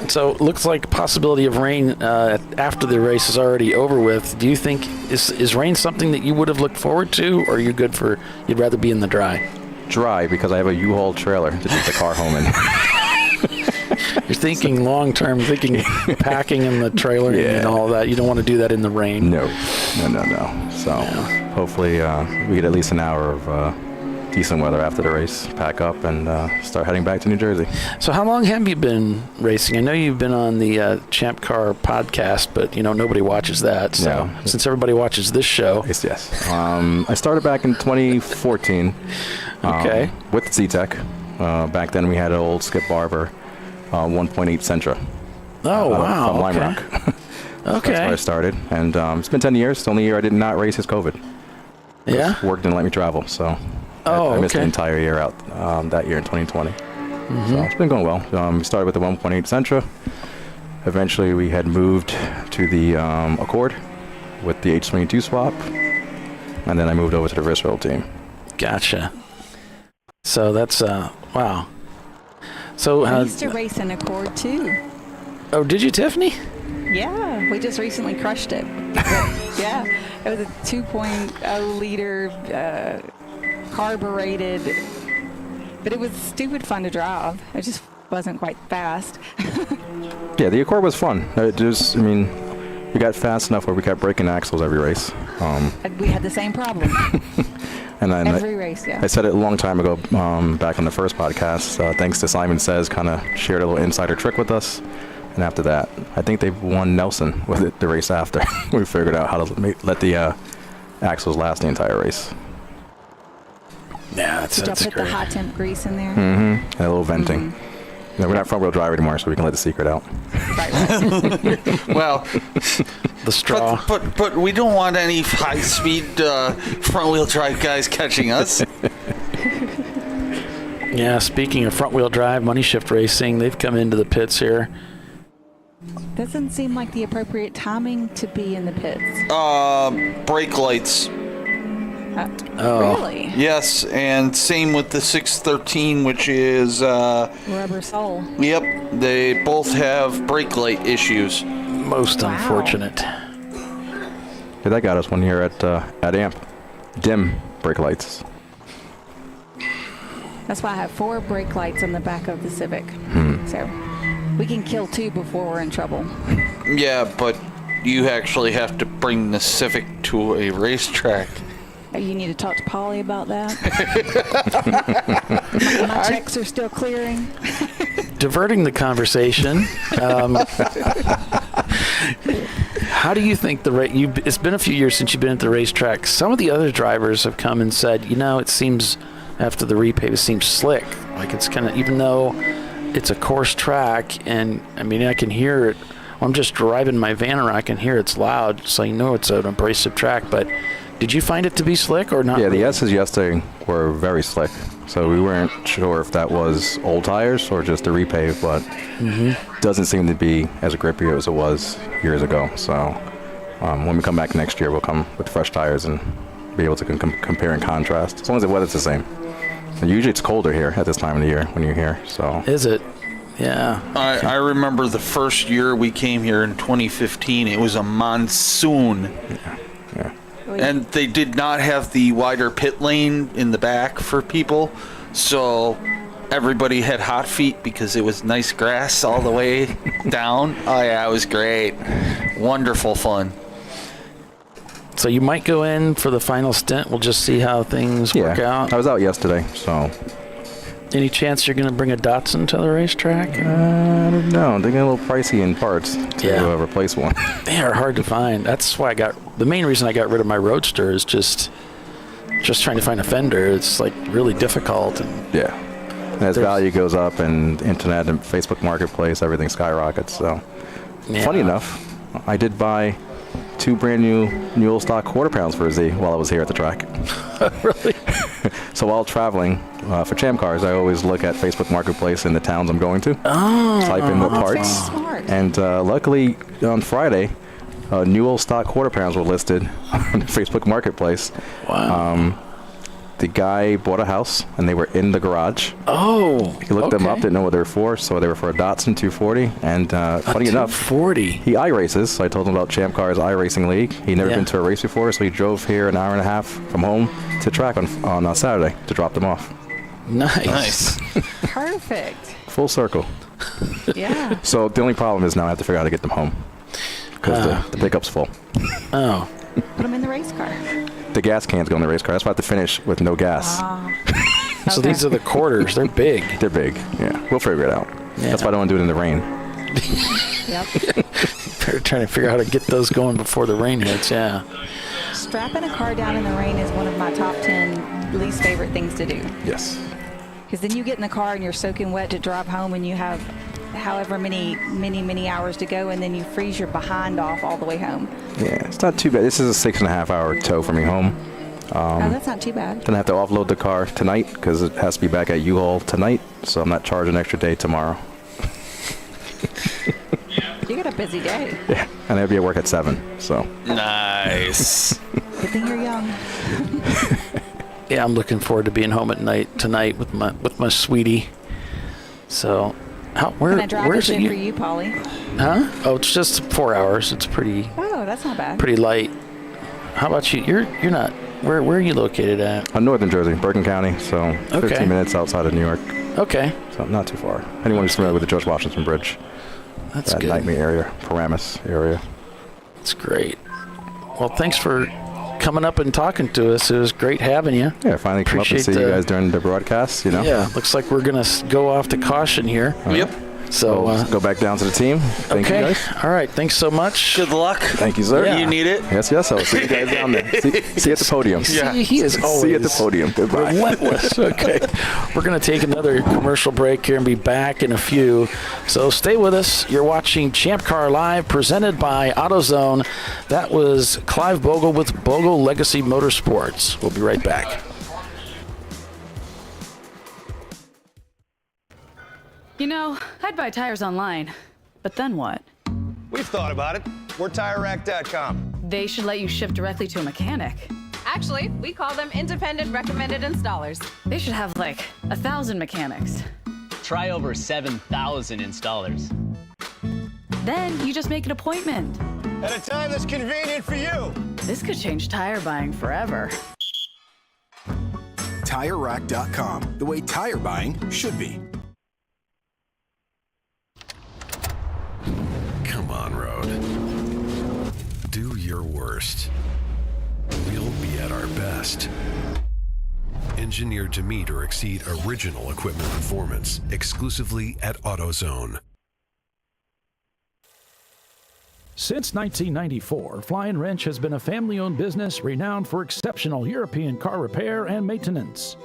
So it looks like possibility of rain after the race is already over with. Do you think is rain something that you would have looked forward to, or are you good for you'd rather be in the dry? Dry, because I have a U-Haul trailer to take the car home in. You're thinking long term, thinking packing in the trailer and all that. You don't want to do that in the rain. No. So hopefully we get at least an hour of decent weather after the race, pack up, and start heading back to New Jersey. So how long have you been racing? I know you've been on the Champ Car podcast, but nobody watches that. So since everybody watches this show, yes. I started back in 2014. Okay. With Z-Tech. Back then we had an old Skip Barber 1.8 Sentra. Oh, wow. From Lime okay. Rock. Okay. That's where I started. And it's been 10 years. The only year I did not race is COVID. Yeah? Work didn't let me travel, so I missed the entire year out that year in 2020. Mm-hmm. So it's been going well. We started with the 1.8 Sentra. Eventually we had moved to the Accord with the H22 swap. And then I moved over to the Visceral team. Gotcha. So that's, wow. So I used to race an Accord too. Oh, did you, Tiffany? Yeah, we just recently crushed it. Yeah, it was a 2.0 liter carbureted, but it was stupid fun to drive. It just wasn't quite fast. Yeah, the Accord was fun. We got fast enough where we kept breaking axles every race. We had the same problem. And then every race, yeah. I said it a long time ago, back on the first podcast. Thanks to Simon Says, kind of shared a little insider trick with us. And after that, I think they won Nelson with it the race after. We figured out how to let the axles last the entire race. Yeah, Did y'all put the hot temp grease in there? Mm-hmm. And a little venting. No, we're not front-wheel drive anymore, so we can let the secret out. Right. Well, the straw. But we don't want any high-speed front-wheel drive guys catching us. Yeah, speaking of front-wheel drive, Money Shift Racing, they've come into the pits here. Doesn't seem like the appropriate timing to be in the pits. Brake lights. Really? Yes, and same with the 613, which is rubber sole. Yep, they both have brake light issues. Most unfortunate. Yeah, that got us one year at AMP. Dim brake lights. That's why I have 4 brake lights on the back of the Civic. So we can kill 2 before we're in trouble. Yeah, but you actually have to bring the Civic to a racetrack. You need to talk to Polly about that. My checks are still clearing. Diverting the conversation. How do you think it's been a few years since you've been at the racetrack. Some of the other drivers have come and said, it seems after the repave, it seems slick. Like it's kind of, even though it's a course track, and I can hear it. I'm just driving my van around, I can hear it's loud, so it's an abrasive track, but did you find it to be slick or not? Yeah, the S's yesterday were very slick. So we weren't sure if that was old tires or just the repave, but doesn't seem to be as grippy as it was years ago. So when we come back next year, we'll come with fresh tires and be able to compare and contrast, as long as the weather's the same. And usually it's colder here at this time of the year when you're here. So is it? Yeah. I remember the first year we came here in 2015. It was a monsoon. Yeah. And they did not have the wider pit lane in the back for people, So everybody had hot feet because it was nice grass all the way down. Oh, yeah, it was great. Wonderful fun. So you might go in for the final stint. We'll just see how things work out. I was out yesterday, so. Any chance you're going to bring a Datsun to the racetrack? I don't know. They're getting a little pricey in parts to replace one. They are hard to find. That's why the main reason I got rid of my Roadster is just trying to find a fender. It's like really difficult. And and as value goes up and internet and Facebook Marketplace, everything skyrockets. So, funny enough, I did buy 2 brand new Newell stock quarter-pounds for a Z while I was here at the track. Really? So while traveling for Champ Cars, I always look at Facebook Marketplace in the towns I'm going to. Type in what parts. And luckily on Friday, Newell stock quarter-pounds were listed on Facebook Marketplace. Wow. The guy bought a house, and they were in the garage. Oh, he looked them up, didn't know what they were for, so they were for a Datsun 240. And funny enough, 240. He iRaces, so I told him about Champ Car's iRacing League. He'd never been to a race before, so he drove here an hour and a half from home to track on Saturday to drop them off. Nice. Perfect. Full circle. Yeah. So the only problem is now I have to figure out how to get them home because the pickup's full. Oh. Put them in the race car. The gas cans go in the race car. That's why I have to finish with no gas. So these are the quarters. They're big. They're big. Yeah. We'll figure it out. Yeah. That's why I don't want to do it in the rain. Yep. They're trying to figure out how to get those going before the rain hits. Yeah. Strapping a car down in the rain is one of my top 10 least favorite things to do. Yes. Because then you get in the car and you're soaking wet to drive home, and you have however many hours to go, and then you freeze your behind off all the way home. Yeah, it's not too bad. This is a 6.5 hour tow for me home. Oh, that's not too bad. Then I have to offload the car tonight because it has to be back at U-Haul tonight, so I'm not charging an extra day tomorrow. You got a busy day. Yeah, and I'll be at work at 7, so. Nice. Good thing you're young. Yeah, I'm looking forward to being home at night tonight with my sweetie. So, Can I drive this in for you, Polly? Huh? Oh, it's just 4 hours. It's pretty. Oh, that's not bad. Pretty light. How about you? You're not. Where are you located at? Northern Jersey, Bergen County, so 15 minutes outside of New York. Okay. So not too far. Anyone who's familiar with the George Washington Bridge. That's that good. Nightmare area, Paramus area. That's great. Well, thanks for coming up and talking to us. It was great having you. Yeah, finally come up and see you guys during the broadcast, you know. Yeah, looks like we're going to go off to caution here. Yep. So go back down to the team. Thank you guys. All right. Thanks so much. Good luck. Thank you, sir. Yeah. You need it. Yes. I'll see you guys down there. See you at the podium. Yeah. He is always see you at the podium. Goodbye. Relentless. Okay. We're going to take another commercial break here and be back in a few. So stay with us. You're watching Champ Car Live, presented by AutoZone. That was Clive Bogle with Bogle Legacy Motorsports. We'll be right back. You know, I'd buy tires online, but then what? We've thought about it. We're TireRack.com. They should let you ship directly to a mechanic. Actually, we call them independent recommended installers. They should have like 1,000 mechanics. Try over 7,000 installers. Then you just make an appointment. At a time that's convenient for you. This could change tire buying forever. TireRack.com, the way tire buying should be. Come on, Road. Do your worst. We'll be at our best. Engineered to meet or exceed original equipment performance, exclusively at AutoZone. Since 1994, Fly & Wrench has been a family-owned business renowned for exceptional European car repair and maintenance.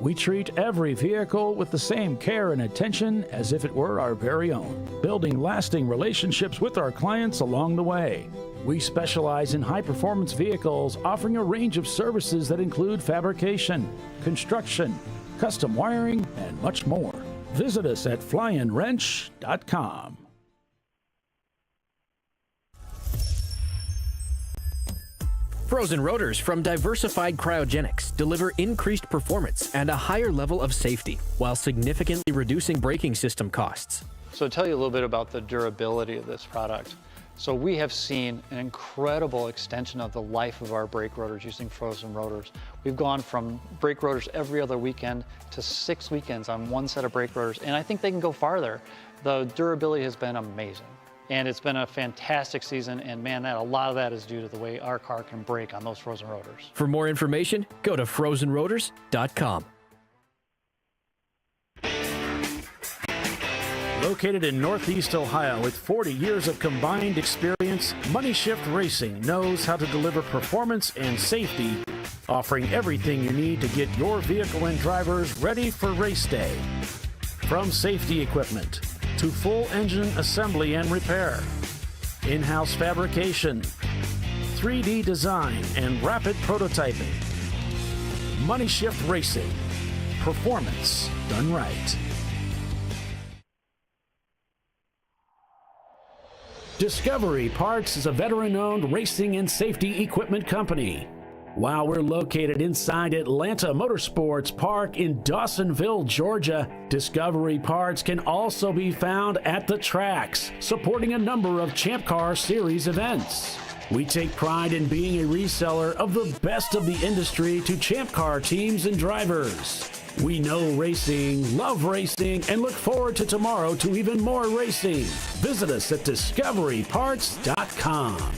We treat every vehicle with the same care and attention as if it were our very own, building lasting relationships with our clients along the way. We specialize in high-performance vehicles, offering a range of services that include fabrication, construction, custom wiring, and much more. Visit us at flyandwrench.com. Frozen rotors from Diversified Cryogenics deliver increased performance and a higher level of safety while significantly reducing braking system costs. So to tell you a little bit about the durability of this product. So we have seen an incredible extension of the life of our brake rotors using frozen rotors. We've gone from brake rotors every other weekend to 6 weekends on one set of brake rotors, and I think they can go farther. The durability has been amazing. And it's been a fantastic season, and man, a lot of that is due to the way our car can brake on those frozen rotors. For more information, go to frozenrotors.com. Located in Northeast Ohio with 40 years of combined experience, Money Shift Racing knows how to deliver performance and safety, offering everything you need to get your vehicle and drivers ready for race day. From safety equipment to full engine assembly and repair, in-house fabrication, 3D design, and rapid prototyping. Money Shift Racing. Performance done right. Discovery Parts is a veteran-owned racing and safety equipment company. While we're located inside Atlanta Motorsports Park in Dawsonville, Georgia, Discovery Parts can also be found at the tracks, supporting a number of Champ Car Series events. We take pride in being a reseller of the best of the industry to Champ Car teams and drivers. We know racing, love racing, and look forward to tomorrow to even more racing. Visit us at discoveryparts.com.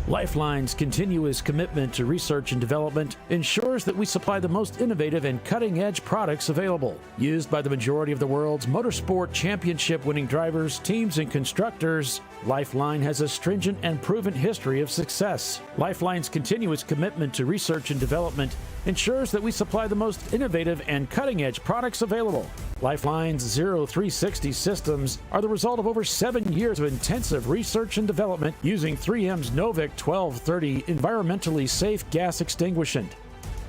Lifeline's continuous commitment to research and development ensures that we supply the most innovative and cutting-edge products available. Used by the majority of the world's motorsport championship-winning drivers, teams, and constructors, Lifeline has a stringent and proven history of success. Lifeline's continuous commitment to research and development ensures that we supply the most innovative and cutting-edge products available. Lifeline's 0360 systems are the result of over 7 years of intensive research and development using 3M's Novik 1230 environmentally safe gas extinguishant.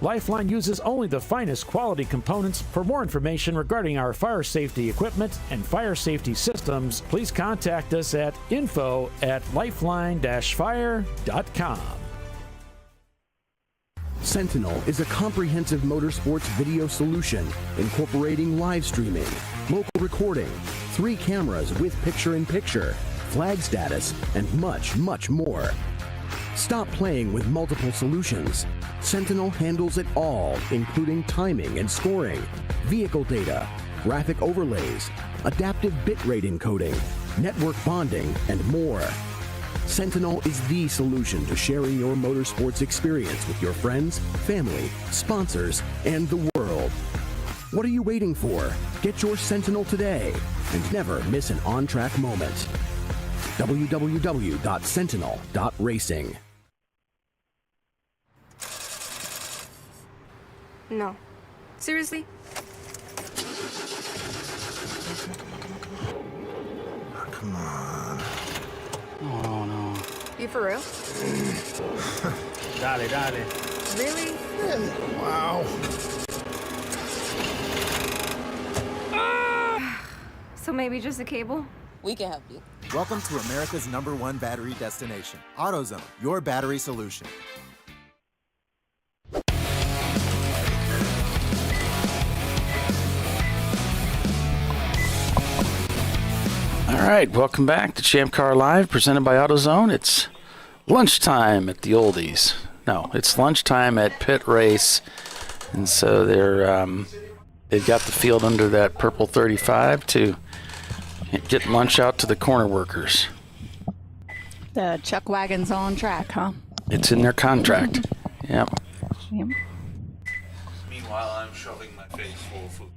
Lifeline uses only the finest quality components. For more information regarding our fire safety equipment and fire safety systems, please contact us at info@lifeline-fire.com. Sentinel is a comprehensive motorsports video solution incorporating live streaming, local recording, 3 cameras with picture-in-picture, flag status, and much, much more. Stop playing with multiple solutions. Sentinel handles it all, including timing and scoring, vehicle data, graphic overlays, adaptive bitrate encoding, network bonding, and more. Sentinel is the solution to sharing your motorsports experience with your friends, family, sponsors, and the world. What are you waiting for? Get your Sentinel today and never miss an on-track moment. www.sentinel.racing. No. Seriously? Come on. Oh, no. You for real? Dale. Really? Wow. So maybe just a cable? We can help you. Welcome to America's #1 battery destination, AutoZone, your battery solution. All right, welcome back to ChampCar.Live, presented by AutoZone. It's lunchtime at the oldies. No, it's lunchtime at PittRace, and so they've got the field under that purple 35 to get lunch out to the corner workers. The chuck wagon's on track, huh? It's in their contract. Yep. Yep. Meanwhile, I'm shoving my face full of food.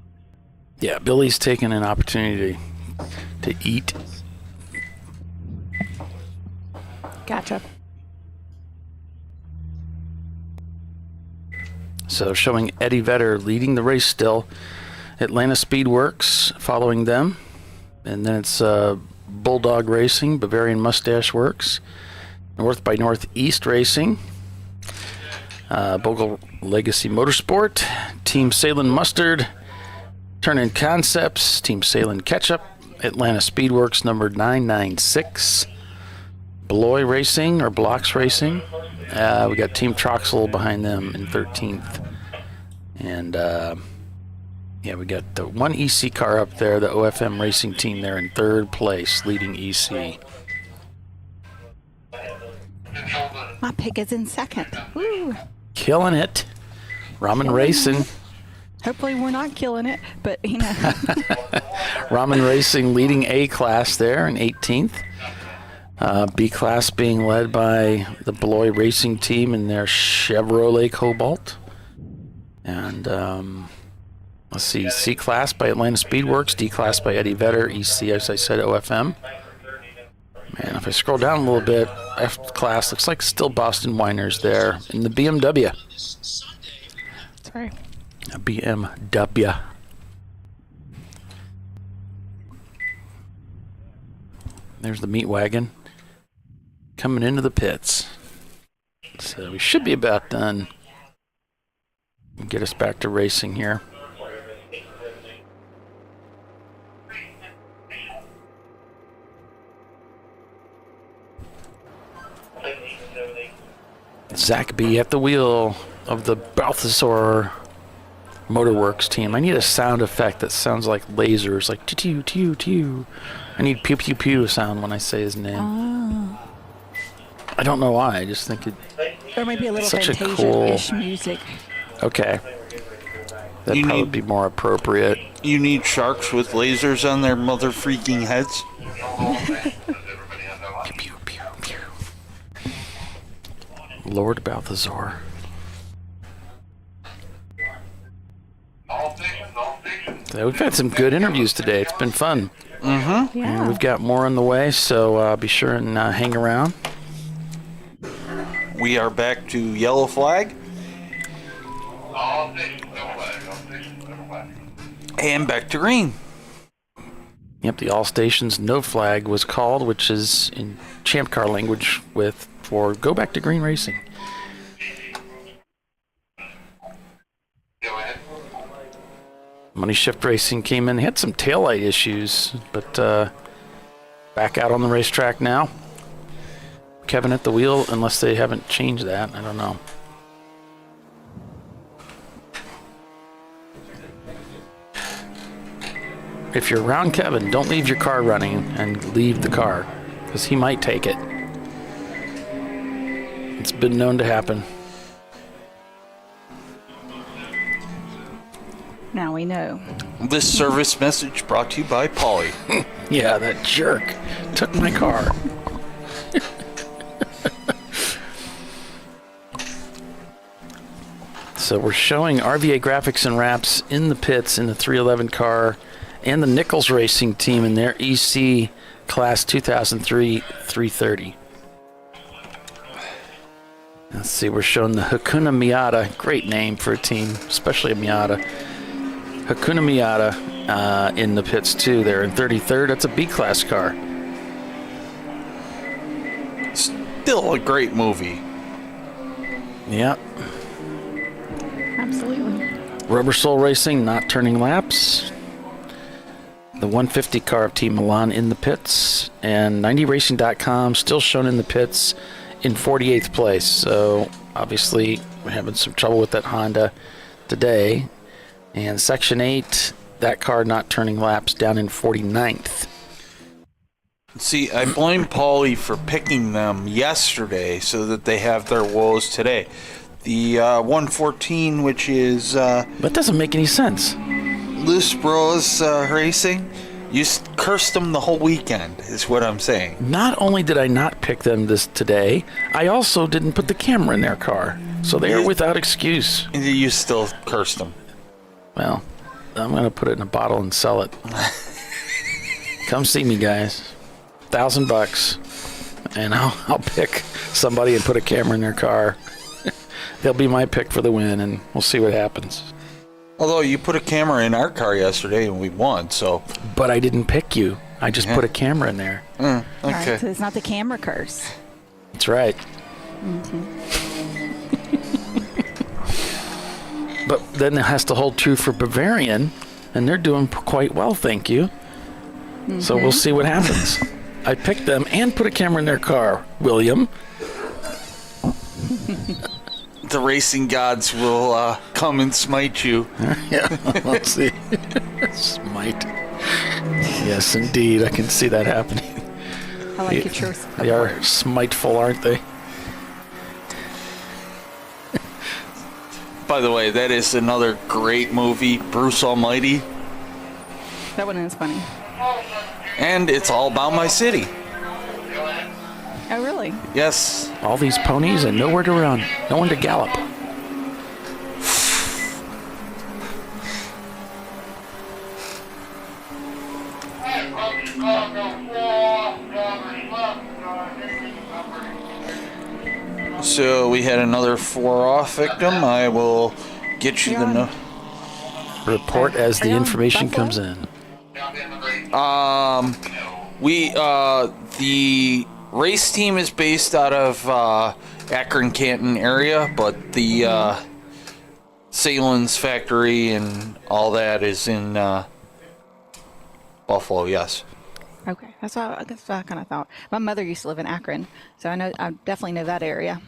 Yeah, Billy's taking an opportunity to eat. Gotcha. So showing Eddie Vedder leading the race still. Atlanta Speedworks following them. And then it's Bulldog Racing, Bavarian Mustache Works, North by Northeast Racing, Bogle Legacy Motorsport, Team Salem Mustard, Turn-In Concepts, Team Salem Ketchup, Atlanta Speedworks number 996, Beloy Racing or Blocks Racing. We got Team Troxel behind them in 13th. And yeah, we got the one EC car up there, the OFM Racing team there in 3rd place, leading EC. My pick is in 2nd. Woo. Killing it. Ramen Racing. Hopefully we're not killing it, but you know. Ramen Racing leading A class there in 18th. B class being led by the Beloy Racing team in their Chevrolet Cobalt. And let's see, C class by Atlanta Speedworks, D class by Eddie Vedder, EC, as I said, OFM. Man, if I scroll down a little bit, F class looks like still Boston Whiners there in the BMW. Sorry. A BMW. There's the meat wagon coming into the pits. So we should be about done. Get us back to racing here. Zach B at the wheel of the Balthasar Motorworks team. I need a sound effect that sounds like lasers, like tew tew tew. I need pew pew pew sound when I say his name. Oh. I don't know why. I just think it. Or maybe a little Such a Fantasia-ish cool music. Okay. That'd probably be more appropriate. You need sharks with lasers on their mother freaking heads. Pew, pew, pew, pew. Lord Balthazar. So we've had some good interviews today. It's been fun. Mm-hmm. Yeah. And we've got more on the way, so be sure and hang around. We are back to yellow flag. And back to green. Yep, the all stations no flag was called, which is in Champ Car language for go back to green racing. Money Shift Racing came in. They had some taillight issues, but back out on the racetrack now. Kevin at the wheel, unless they haven't changed that. I don't know. If you're around Kevin, don't leave your car running and leave the car, because he might take it. It's been known to happen. Now we know. This service message brought to you by Polly. Yeah, that jerk took my car. So we're showing RVA Graphics and Wraps in the pits in the 311 car and the Nichols Racing team in their EC Class 2003 330. Let's see, we're showing the Hakuna Miata. Great name for a team, especially a Miata. Hakuna Miata in the pits too. They're in 33rd. That's a B-class car. Still a great movie. Yep. Absolutely. Rubber Soul Racing not turning laps. The 150 car of Team Milan in the pits. And 90racing.com still shown in the pits in 48th place. So obviously we're having some trouble with that Honda today. And Section 8, that car not turning laps down in 49th. See, I blame Paulie for picking them yesterday so that they have their woes today. The 114, which is... that doesn't make any sense. Loose Bros Racing, You cursed them the whole weekend, is what I'm saying. Not only did I not pick them today, I also didn't put the camera in their car. So they are without excuse. You still cursed them. Well, I'm going to put it in a bottle and sell it. Come see me, guys. $1,000, and I'll pick somebody and put a camera in their car. They'll be my pick for the win, and we'll see what happens. Although you put a camera in our car yesterday and we won, so. But I didn't pick you. I just put a camera in there. Okay. Right, so it's not the camera curse. That's right. But then it has to hold true for Bavarian, and they're doing quite well, thank you. So we'll see what happens. I picked them and put a camera in their car, William. The racing gods will come and smite you. Yeah, let's see. Smite. Yes, indeed. I can see that happening. I like your choice. They are smiteful, aren't they? By the way, that is another great movie, Bruce Almighty. That one is funny. And it's all about my city. Oh, really? Yes. All these ponies and nowhere to run. No one to gallop. So we had another 4-off victim. I will get you the report as the information comes in. The race team is based out of Akron-Canton area, but the Salen's factory and all that is in Buffalo. Yes. Okay, that's what I kind of thought. My mother used to live in Akron, so I definitely know that area.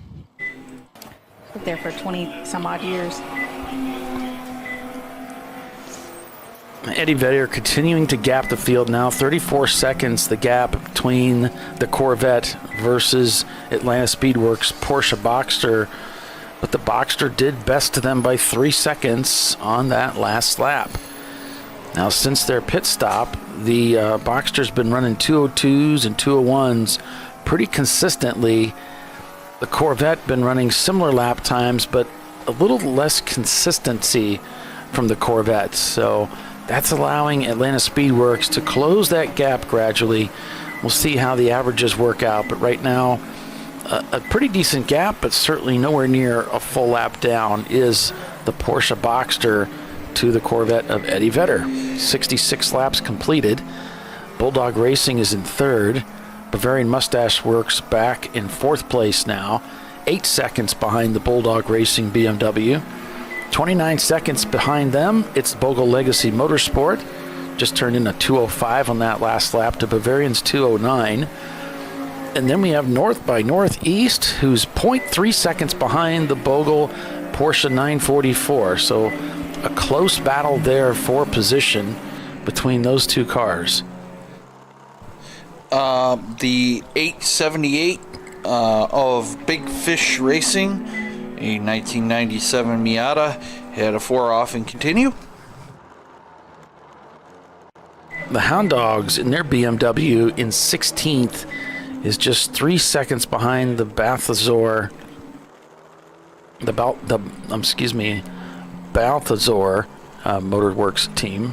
Lived there for 20 some odd years. Eddie Vedder continuing to gap the field now. 34 seconds the gap between the Corvette versus Atlanta Speedworks Porsche Boxster. But the Boxster did best to them by 3 seconds on that last lap. Now, since their pit stop, the Boxster's been running 202s and 201s pretty consistently. The Corvette been running similar lap times, but a little less consistency from the Corvette. So that's allowing Atlanta Speedworks to close that gap gradually. We'll see how the averages work out, but right now, a pretty decent gap, but certainly nowhere near a full lap down is the Porsche Boxster to the Corvette of Eddie Vedder. 66 laps completed. Bulldog Racing is in third. Bavarian Mustache Works back in fourth place now. 8 seconds behind the Bulldog Racing BMW. 29 seconds behind them, it's Bogle Legacy Motorsport. Just turned in a 2:05 on that last lap to Bavarian's 2:09. And then we have North by Northeast, who's 0.3 seconds behind the Bogle Porsche 944. So a close battle there for position between those two cars. The 878 of Big Fish Racing, a 1997 Miata, had a 4-off and continue. The Hound Dogs in their BMW in 16th is just 3 seconds behind the Balthazar. Balthazar Motorworks team.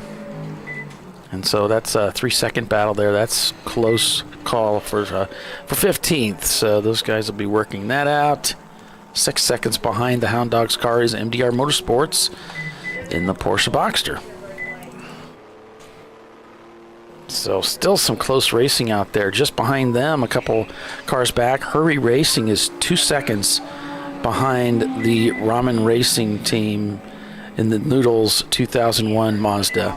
And so that's a 3-second battle there. That's close call for 15th. So those guys will be working that out. 6 seconds behind the Hound Dogs car is MDR Motorsports in the Porsche Boxster. So still some close racing out there. Just behind them, a couple cars back, Hurry Racing is 2 seconds behind the Ramen Racing team in the Noodles 2001 Mazda.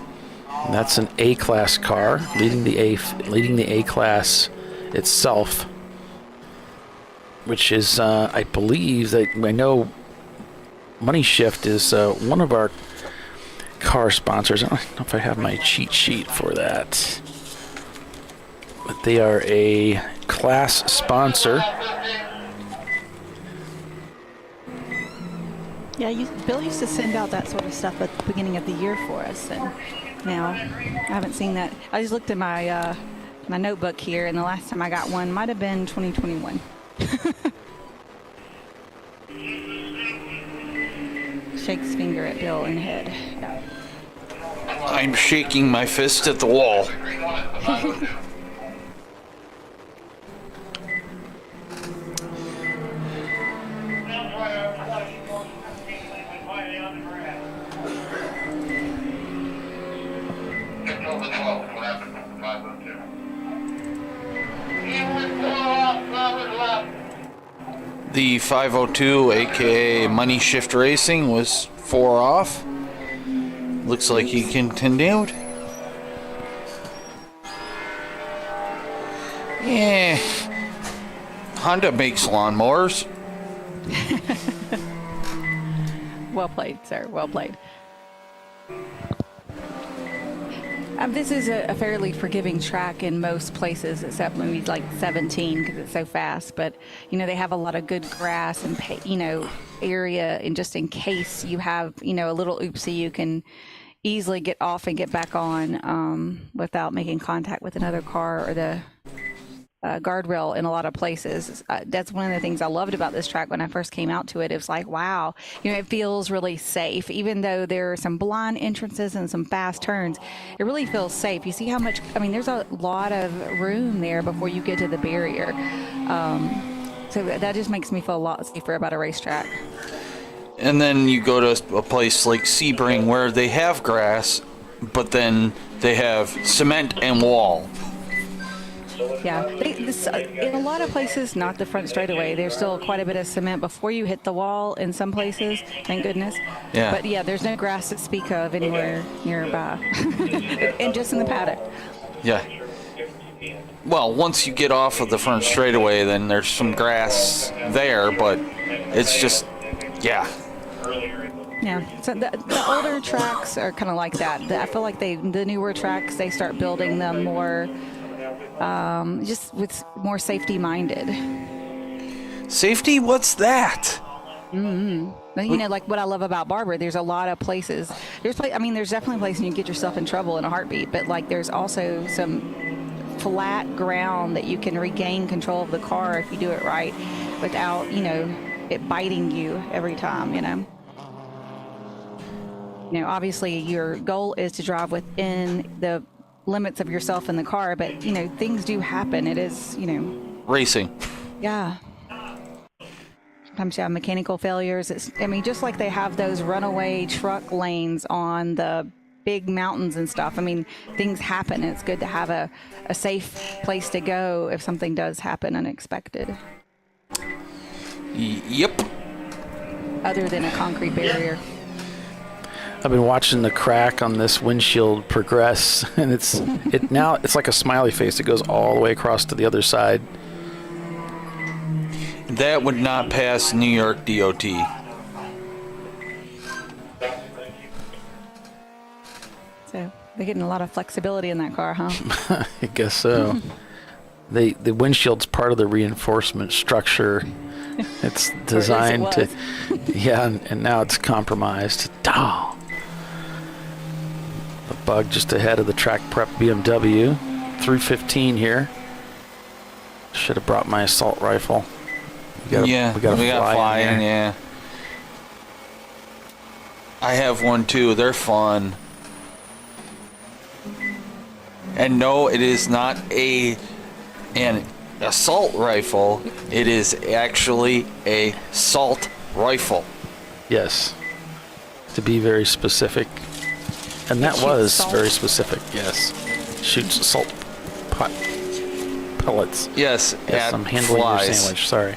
And that's an A-class car, leading the A-class itself, which is, I believe, that I know Money Shift is one of our car sponsors. I don't know if I have my cheat sheet for that, but they are a class sponsor. Yeah, Bill used to send out that sort of stuff at the beginning of the year for us, and now. I haven't seen that. I just looked at my my notebook here, and the last time I got one might have been 2021. Shakes finger at Bill and head. Yeah. I'm shaking my fist at the wall. The 502, aka Money Shift Racing, was 4 off. Looks like he continued. Yeah. Honda makes lawnmowers. Well played, sir. Well played. This is a fairly forgiving track in most places, except maybe like 17 because it's so fast. But, you know, they have a lot of good grass and, you know, area. And just in case you have, you know, a little oopsie, you can easily get off and get back on without making contact with another car or the guardrail in a lot of places. That's one of the things I loved about this track when I first came out to it. It was like, wow, you know, it feels really safe. Even though there are some blind entrances and some fast turns, it really feels safe. You see how much, I mean, there's a lot of room there before you get to the barrier. So that just makes me feel a lot safer about a racetrack. And then you go to a place like Sebring where they have grass, but then they have cement and wall. Yeah, in a lot of places, not the front straightaway. There's still quite a bit of cement before you hit the wall in some places, thank goodness. Yeah. But yeah, there's no grass to speak of anywhere nearby. And just in the paddock. Yeah. Well, once you get off of the front straightaway, then there's some grass there, but it's just, yeah. Yeah, so the older tracks are kind of like that. I feel like the newer tracks, they start building them more, just with more safety minded. Safety? What's that? Mm-hmm. You know, like what I love about Barber, there's a lot of places. There's definitely places you can get yourself in trouble in a heartbeat, but like there's also some flat ground that you can regain control of the car if you do it right without, you know, it biting you every time, you know. You know, obviously your goal is to drive within the limits of yourself in the car, but, you know, things do happen. It is, you know. Racing. Yeah. Sometimes you have mechanical failures. I mean, just like they have those runaway truck lanes on the big mountains and stuff. I mean, things happen, and it's good to have a safe place to go if something does happen unexpected. Yep. Other than a concrete barrier. I've been watching the crack on this windshield progress, and it's like a smiley face. It goes all the way across to the other side. That would not pass New York DOT. So they're getting a lot of flexibility in that car, huh? I guess so. The windshield's part of the reinforcement structure. It's designed to, yeah, and now it's compromised. Oh. The bug just ahead of the track prep BMW. 315 here. Should have brought my assault rifle. We got fly in, yeah. I have one too. They're fun. And no, it is not an assault rifle. It is actually a assault rifle. Yes. To be very specific. And that was very specific, yes. Shoots assault pellets. Yes, I'm handling your sandwich, sorry.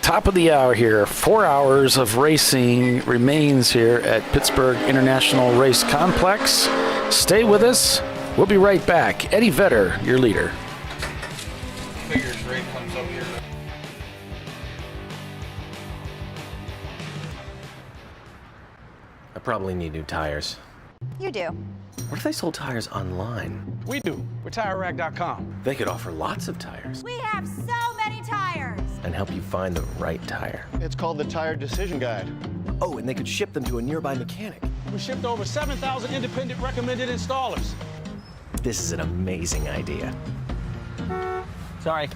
Top of the hour here. 4 hours of racing remains here at Pittsburgh International Race Complex. Stay with us. We'll be right back. Eddie Vedder, your leader. I probably need new tires. You do. What if they sold tires online? We do. We're TireRack.com. They could offer lots of tires. We have so many tires. And and help you find the right tire. It's called the Tire Decision Guide. Oh, and they could ship them to a nearby mechanic. We shipped over 7,000 independent recommended installers. This is an amazing idea. Sorry.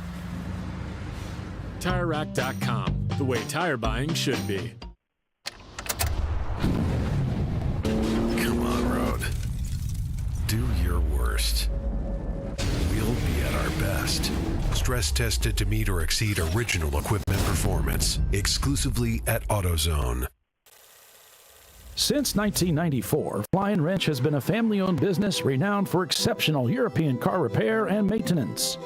TireRack.com, the way tire buying should be. Come on, road. Do your worst. We'll be at our best. Stress tested to meet or exceed original equipment performance. Exclusively at AutoZone. Since 1994, Flying Wrench has been a family-owned business renowned for exceptional European car repair and maintenance.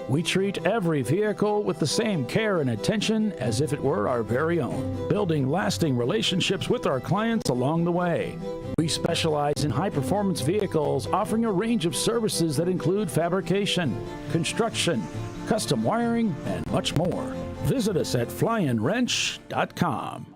We treat every vehicle with the same care and attention as if it were our very own, building lasting relationships with our clients along the way. We specialize in high-performance vehicles, offering a range of services that include fabrication, construction, custom wiring, and much more. Visit us at flyandwrench.com.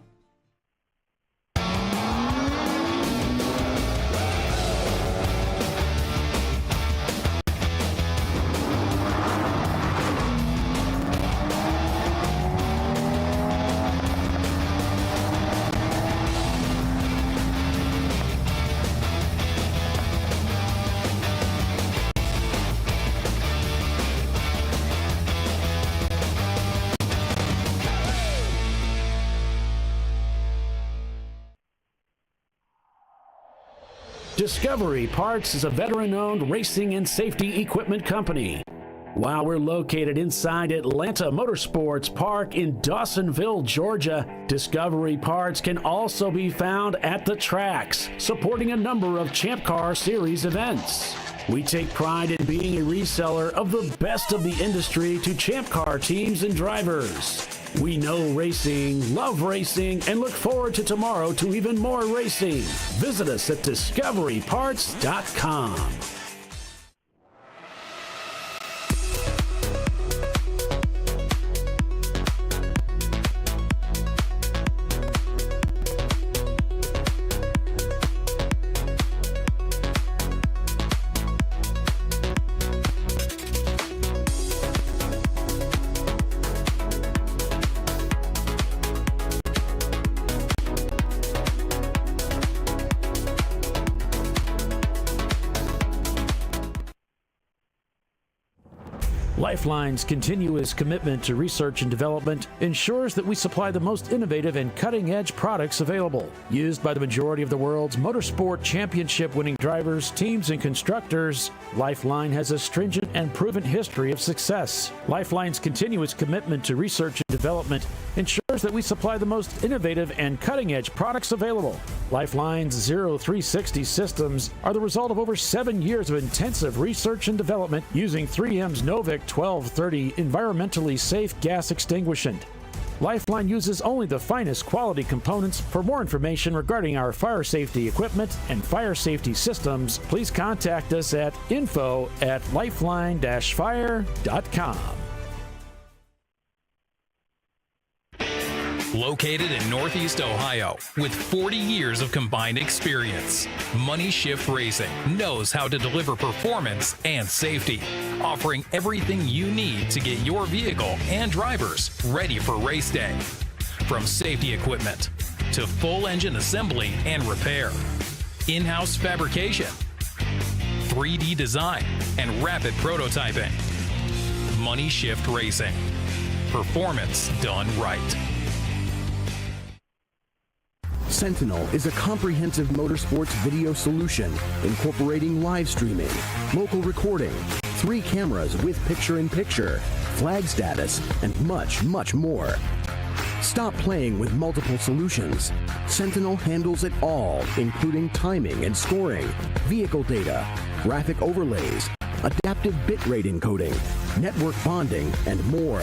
Discovery Parts is a veteran-owned racing and safety equipment company. While we're located inside Atlanta Motorsports Park in Dawsonville, Georgia, Discovery Parts can also be found at the tracks, supporting a number of Champ Car Series events. We take pride in being a reseller of the best of the industry to Champ Car teams and drivers. We know racing, love racing, and look forward to tomorrow to even more racing. Visit us at discoveryparts.com. Lifeline's continuous commitment to research and development ensures that we supply the most innovative and cutting-edge products available, used by the majority of the world's motorsport championship-winning drivers, teams, and constructors. Lifeline has a stringent and proven history of success. Lifeline's continuous commitment to research and development ensures that we supply the most innovative and cutting-edge products available. Lifeline's 0360 systems are the result of over 7 years of intensive research and development using 3M's Novik 1230 environmentally safe gas extinguishant. Lifeline uses only the finest quality components. For more information regarding our fire safety equipment and fire safety systems, please contact us at info@lifeline-fire.com. Located in Northeast Ohio, with 40 years of combined experience, Money Shift Racing knows how to deliver performance and safety, offering everything you need to get your vehicle and drivers ready for race day. From safety equipment to full engine assembly and repair, in-house fabrication, 3D design, and rapid prototyping. Money Shift Racing. Performance done right. Sentinel is a comprehensive motorsports video solution incorporating live streaming, local recording, 3 cameras with picture-in-picture, flag status, and much, much more. Stop playing with multiple solutions. Sentinel handles it all, including timing and scoring, vehicle data, graphic overlays, adaptive bitrate encoding, network bonding, and more.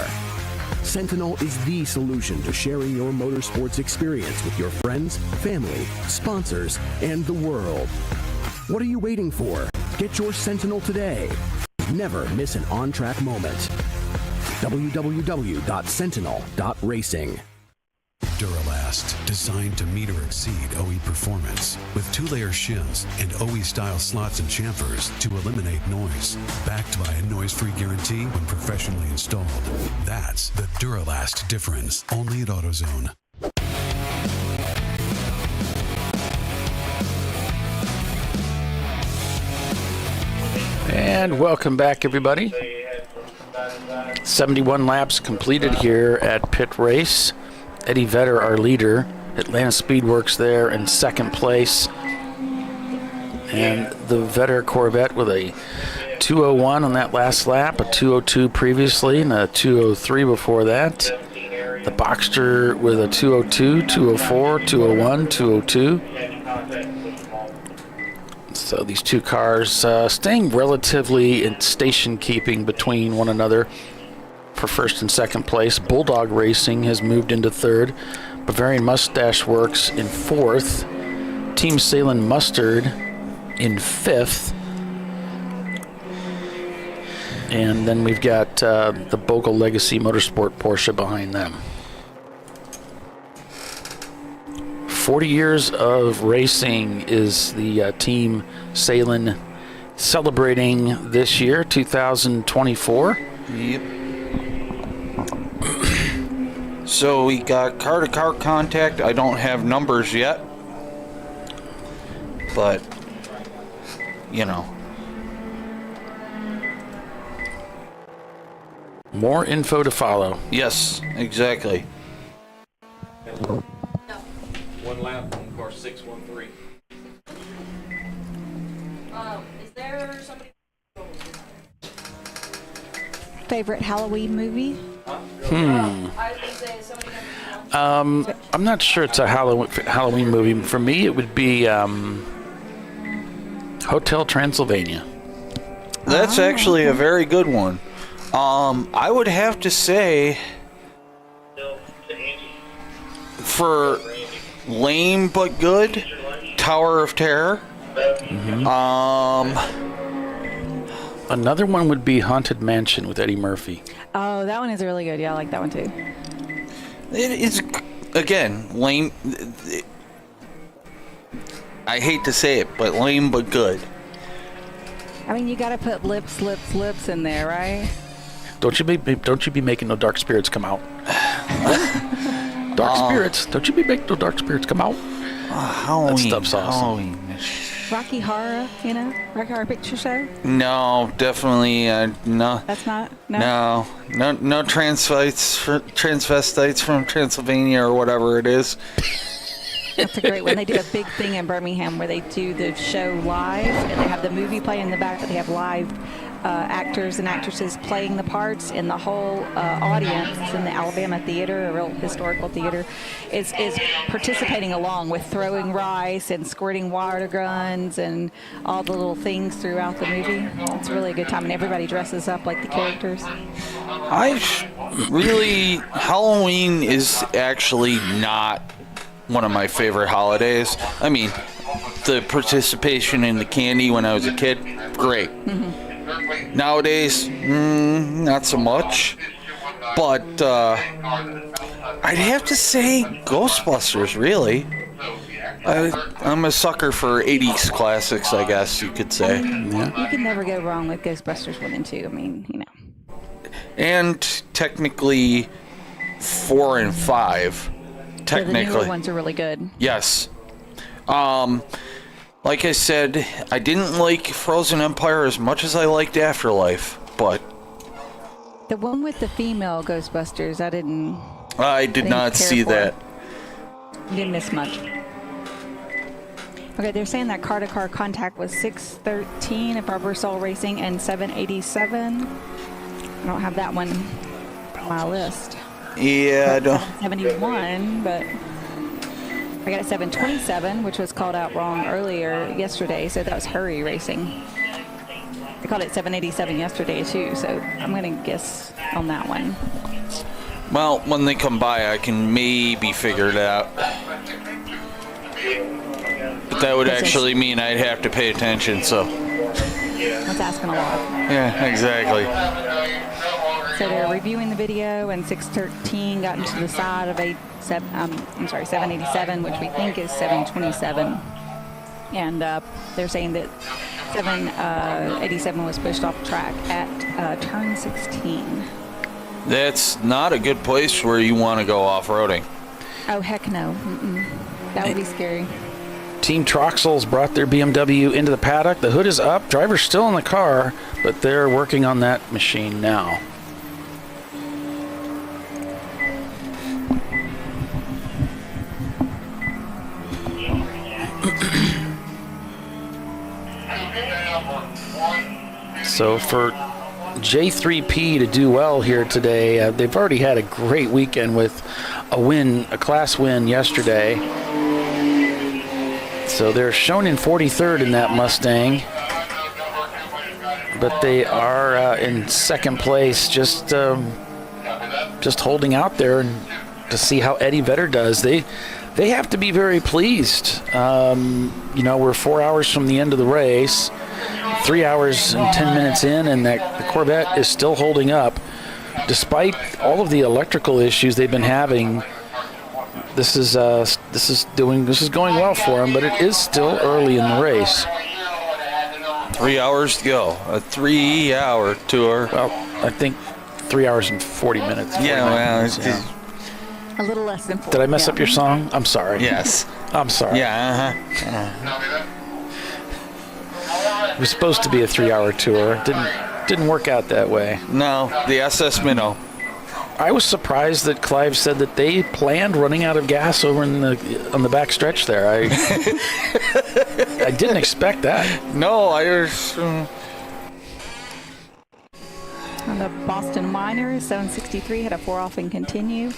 Sentinel is the solution to sharing your motorsports experience with your friends, family, sponsors, and the world. What are you waiting for? Get your Sentinel today. Never miss an on-track moment. www.sentinel.racing. Duralast, designed to meet or exceed OE performance, with 2-layer shims and OE-style slots and chamfers to eliminate noise, backed by a noise-free guarantee when professionally installed. That's the Duralast difference, only at AutoZone. And welcome back, everybody. 71 laps completed here at PittRace. Eddie Vedder, our leader. Atlanta Speedworks there in second place. And the Vedder Corvette with a 201 on that last lap, a 202 previously, and a 203 before that. The Boxster with a 202, 204, 201, 202. So these two cars staying relatively in station keeping between one another for first and second place. Bulldog Racing has moved into third. Bavarian Mustache Works in fourth. Team Salem Mustard in fifth. And then we've got the Bogle Legacy Motorsport Porsche behind them. 40 years of racing is the Team Salem celebrating this year, 2024. Yep. So we got car-to-car contact. I don't have numbers yet, but you know. More info to follow. Yes, exactly. One lap on course 613. Is there somebody? Favorite Halloween movie? I'm not sure it's a Halloween movie. For me, it would be Hotel Transylvania. That's actually a very good one. I would have to say, for lame but good, Tower of Terror. Another one would be Haunted Mansion with Eddie Murphy. Oh, that one is really good. Yeah, I like that one too. It is, again, lame. I hate to say it, but lame but good. I mean, you got to put lips in there, right? Don't you be making no dark spirits come out. Dark spirits. Don't you be making no dark spirits come out. Halloween. That stuff's awesome. Halloween. Rocky Horror, Rocky Horror Picture Show? No, definitely no. That's not? No transvestites from Transylvania or whatever it is. That's a great one. They do a big thing in Birmingham where they do the show live, and they have the movie play in the back, but they have live actors and actresses playing the parts, and the whole audience in the Alabama Theater, a real historical theater, is participating along with throwing rice and squirting water guns and all the little things throughout the movie. It's really a good time, and everybody dresses up like the characters. Halloween is actually not one of my favorite holidays. I mean, the participation in the candy when I was a kid, great. Mm-hmm. Nowadays, not so much. But I'd have to say Ghostbusters, really. I'm a sucker for 80s classics, I guess you could say. Yeah. You can never go wrong with Ghostbusters 1 and 2. I mean, And technically 4 and 5. Technically. The newer ones are really good. Yes. Like I said, I didn't like Frozen Empire as much as I liked Afterlife, but the one with the female Ghostbusters, I did not see that. You didn't miss much. Okay, they're saying that car-to-car contact was 613 at Barber Soul Racing and 787. I don't have that one on my list. Yeah, I don't. 71, but I got a 727, which was called out wrong earlier yesterday, so that was Hurry Racing. They called it 787 yesterday too, so I'm going to guess on that one. Well, when they come by, I can maybe figure it out. But that would actually mean I'd have to pay attention, so. That's asking a lot. Yeah, exactly. So they're reviewing the video, and 613 got into the side of 787, which we think is 727. And they're saying that 787 was pushed off track at turn 16. That's not a good place where you want to go off-roading. Oh, heck no. That would be scary. Team Troxel's brought their BMW into the paddock. The hood is up. Driver's still in the car, but they're working on that machine now. So for J3P to do well here today, they've already had a great weekend with a class win yesterday. So they're shown in 43rd in that Mustang, but they are in second place, just holding out there and to see how Eddie Vedder does. They have to be very pleased. We're 4 hours from the end of the race, 3 hours and 10 minutes in, and the Corvette is still holding up despite all of the electrical issues they've been having. This is going well for them, but it is still early in the race. 3 hours to go. A 3-hour tour. Well, I think 3 hours and 40 minutes. Yeah, a little less than 4. Did I mess up your song? I'm sorry. Yes. I'm sorry. Yeah. It was supposed to be a 3-hour tour. Didn't work out that way. No, the SS Minnow. I was surprised that Clive said that they planned running out of gas over on the back stretch there. I didn't expect that. No, On the Boston Miners, 763 had a 4-off and continue,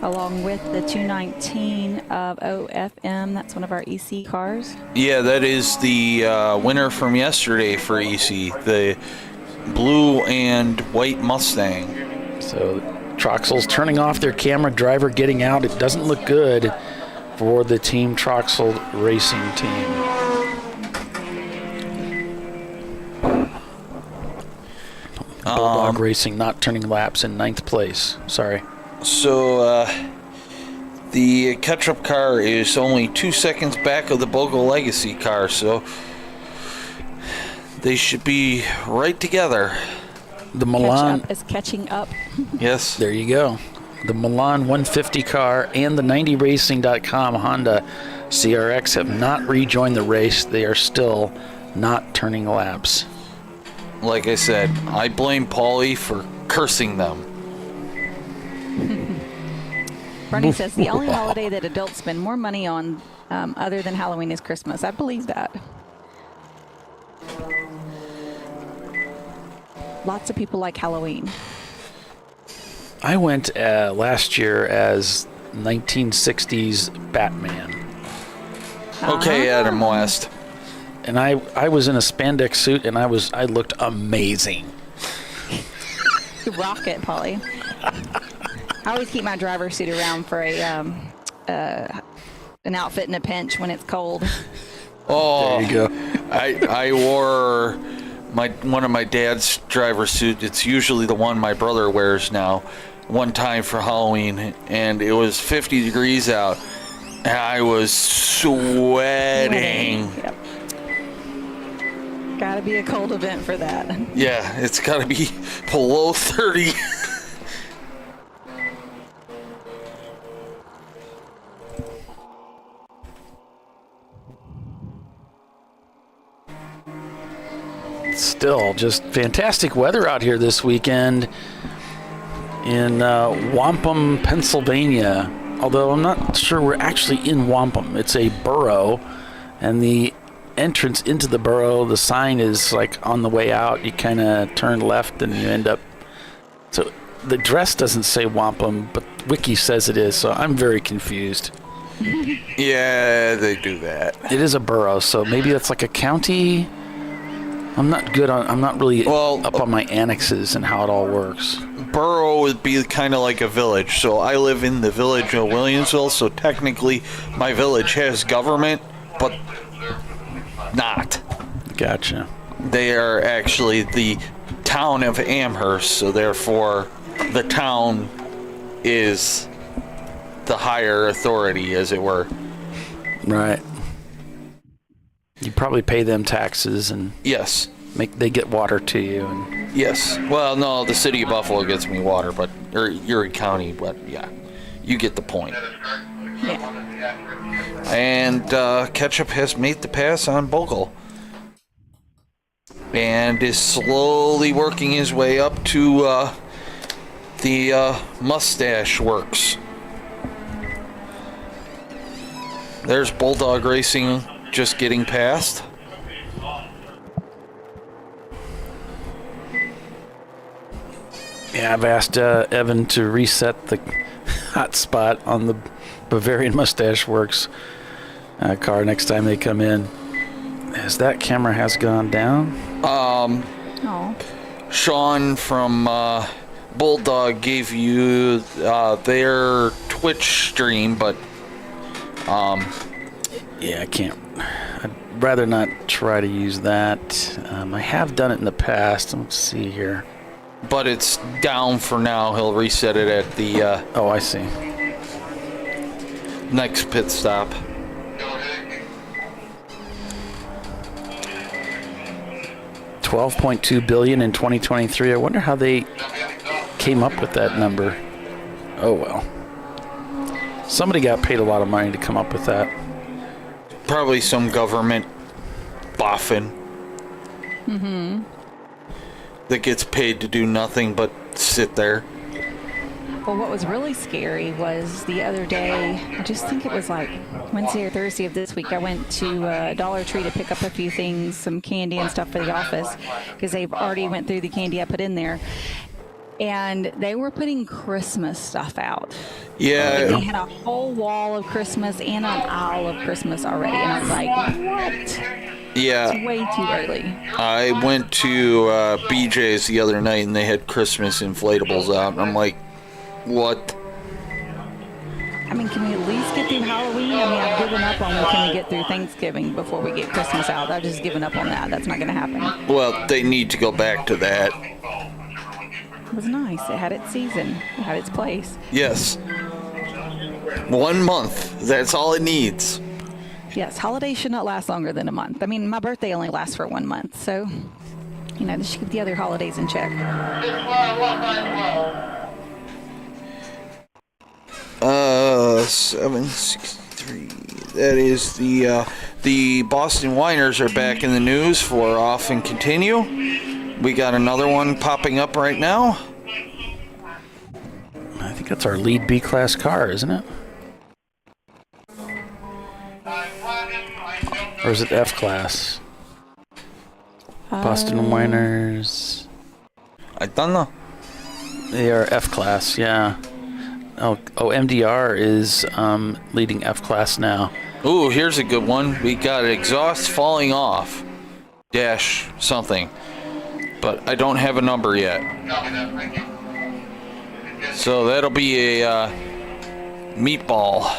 along with the 219 of OFM. That's one of our EC cars. Yeah, that is the winner from yesterday for EC, the blue and white Mustang. So Troxel's turning off their camera, driver getting out. It doesn't look good for the Team Troxel racing team. Bulldog Racing not turning laps in 9th place. Sorry. So the catch-up car is only 2 seconds back of the Bogle Legacy car, so they should be right together. The Milan is catching up. Yes. There you go. The Milan 150 car and the 90racing.com Honda CRX have not rejoined the race. They are still not turning laps. Like I said, I blame Paulie for cursing them. Bernie says the only holiday that adults spend more money on other than Halloween is Christmas. I believe that. Lots of people like Halloween. I went last year as 1960s Batman. Okay, Adam West. And I was in a spandex suit, and I looked amazing. You rock it, Polly. I always keep my driver's suit around for an outfit in a pinch when it's cold. Oh, there you go. I wore one of my dad's driver suit. It's usually the one my brother wears now. One time for Halloween, and it was 50 degrees out, and I was sweating. Yep. Gotta be a cold event for that. Yeah, it's gotta be below 30. Still just fantastic weather out here this weekend in Wampum, Pennsylvania. Although I'm not sure we're actually in Wampum. It's a borough, and the entrance into the borough, the sign is like on the way out. You kind of turn left and you end up. So the address doesn't say Wampum, but Wiki says it is. So I'm very confused. Yeah, they do that. It is a borough, so maybe it's like a county. I'm not really up on my annexes and how it all works. Borough would be kind of like a village. So I live in the village of Williamsville, so technically my village has government, but not. Gotcha. They are actually the town of Amherst, so therefore the town is the higher authority, as it were. Right. You probably pay them taxes and yes, they get water to you. And yes. Well, no, the city of Buffalo gets me water, or Erie County, but yeah, you get the point. Yeah. And Ketchup has made the pass on Bogle and is slowly working his way up to the Mustache Works. There's Bulldog Racing just getting past. Yeah, I've asked Evan to reset the hot spot on the Bavarian Mustache Works car next time they come in. As that camera has gone down. Sean from Bulldog gave you their Twitch stream, but yeah, I can't. I'd rather not try to use that. I have done it in the past. Let's see here. But it's down for now. He'll reset it at the oh, I see. Next pit stop. $12.2 billion in 2023. I wonder how they came up with that number. Oh well. Somebody got paid a lot of money to come up with that. Probably some government boffin. Mm-hmm. That gets paid to do nothing but sit there. Well, what was really scary was the other day, I just think it was like Wednesday or Thursday of this week, I went to Dollar Tree to pick up a few things, some candy and stuff for the office, because they've already went through the candy I put in there. And they were putting Christmas stuff out. Yeah. They had a whole wall of Christmas and an aisle of Christmas already. And I was like, what? Yeah. It's way too early. I went to BJ's the other night and they had Christmas inflatables out. And I'm like, what? I mean, can we at least get through Halloween? I mean, I've given up on can we get through Thanksgiving before we get Christmas out. I've just given up on that. That's not going to happen. Well, they need to go back to that. It was nice. It had its season. It had its place. Yes. 1 month. That's all it needs. Yes, holidays should not last longer than a month. I mean, my birthday only lasts for 1 month, so, you know, this should keep the other holidays in check. 763. That is the Boston Whiners are back in the news for Off and Continue. We got another one popping up right now. I think that's our lead B-class car, isn't it? Or is it F-class? Boston Whiners. I don't know. They are F-class, yeah. Oh, MDR is leading F-class now. Ooh, here's a good one. We got exhaust falling off. Dash something. But I don't have a number yet. So that'll be a meatball.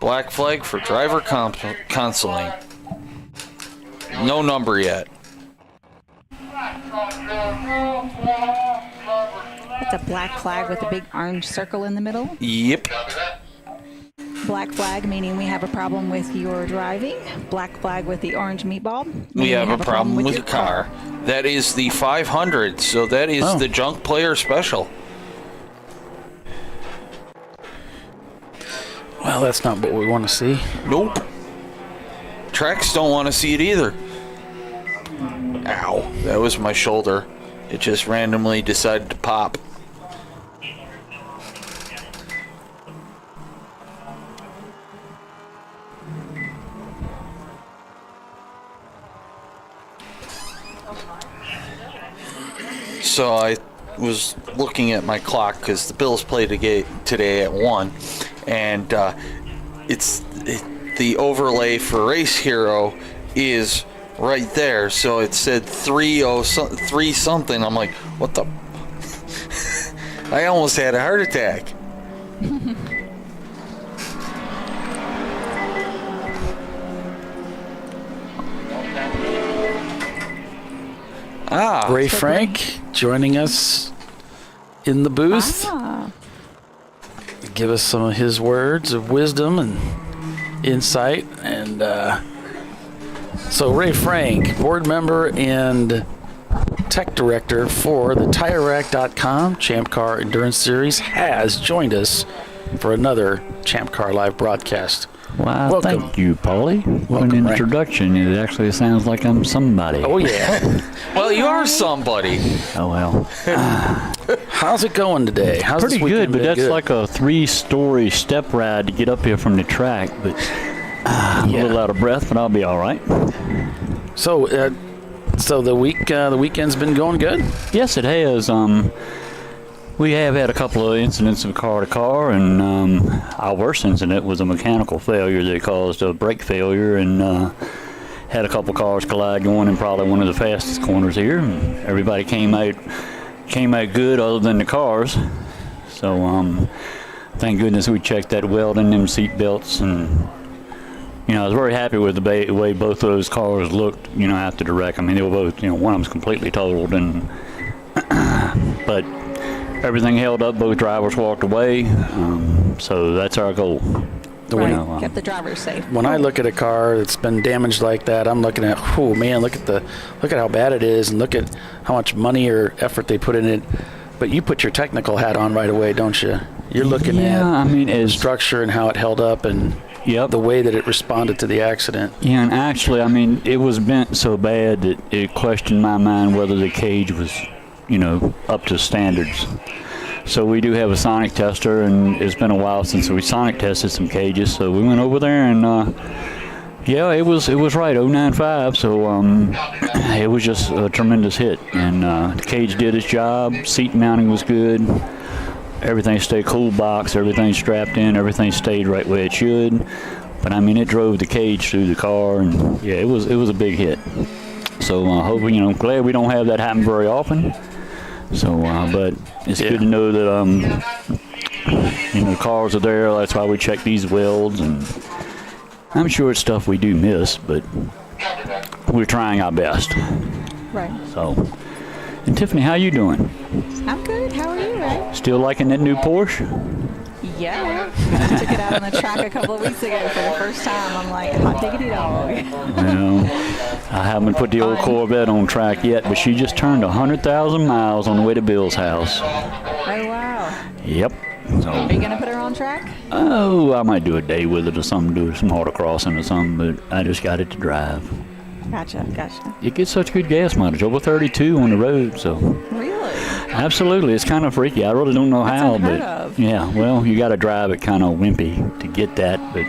Black flag for driver counseling. No number yet. It's a black flag with a big orange circle in the middle. Yep. Black flag meaning we have a problem with your driving. Black flag with the orange meatball. We have a problem with your car. That is the 500, so that is the junk player special. Well, that's not what we want to see. Nope. Tracks don't want to see it either. Ow, that was my shoulder. It just randomly decided to pop. So I was looking at my clock because the Bills play today at 1, and the overlay for Race Hero is right there. So it said 3 something. I'm like, what the? I almost had a heart attack. Ray Frank joining us in the booth. Give us some of his words of wisdom and insight. And so Ray Frank, board member and tech director for the TireRack.com Champ Car Endurance Series, has joined us for another Champ Car Live broadcast. Wow, welcome. Thank you, Paulie. What an introduction. It actually sounds like I'm somebody. Oh, yeah. Well, you are somebody. Oh, well. How's it going today? How's Pretty this weekend good, but been? that's like a 3-story step ride to get up here from the track. But I'm a little out of breath, but I'll be all right. So the weekend's been going good? Yes, it has. We have had a couple of incidents of car-to-car, and our worst incident was a mechanical failure that caused a brake failure, and had a couple cars collide going in probably one of the fastest corners here. And everybody came out good, other than the cars. So thank goodness we checked that weld in them seat belts, and I was very happy with the way both of those cars looked. After the wreck. I mean, they were both. One of them was completely totaled, and but everything held up. Both drivers walked away, so that's our goal. Kept the drivers safe. When I look at a car that's been damaged like that, I'm looking at, oh man, look at how bad it is, and look at how much money or effort they put in it. But you put your technical hat on right away, don't you? You're looking at the structure and how it held up, and the way that it responded to the accident. Yeah, and actually, it was bent so bad that it questioned my mind whether the cage was, up to standards. So we do have a sonic tester, and it's been a while since we sonic tested some cages. So we went over there, and it was right, 095. So it was just a tremendous hit, and the cage did its job. Seat mounting was good. Everything stayed cool box. Everything strapped in. Everything stayed right where it should. But it drove the cage through the car, and it was a big hit. So hopefully, glad we don't have that happen very often. So, but it's good to know that, the cars are there. That's why we check these welds, and I'm sure it's stuff we do miss, but we're trying our best. Right. So, and Tiffany, how you doing? I'm good. How are you, Ray? Still liking that new Porsche? Yeah. I took it out on the track a couple of weeks ago for the first time. I'm like, hot diggity dog. Well, I haven't put the old Corvette on track yet, but she just turned 100,000 miles on the way to Bill's house. Oh, wow. Yep. So, are you going to put her on track? Oh, I might do a day with it or something, do some autocrossing or something, but I just got it to drive. Gotcha. It gets such good gas mileage, over 32 on the road, so. Really? Absolutely. It's kind of freaky. I really don't know how, but of. Yeah, well, you got to drive it kind of wimpy to get that, but.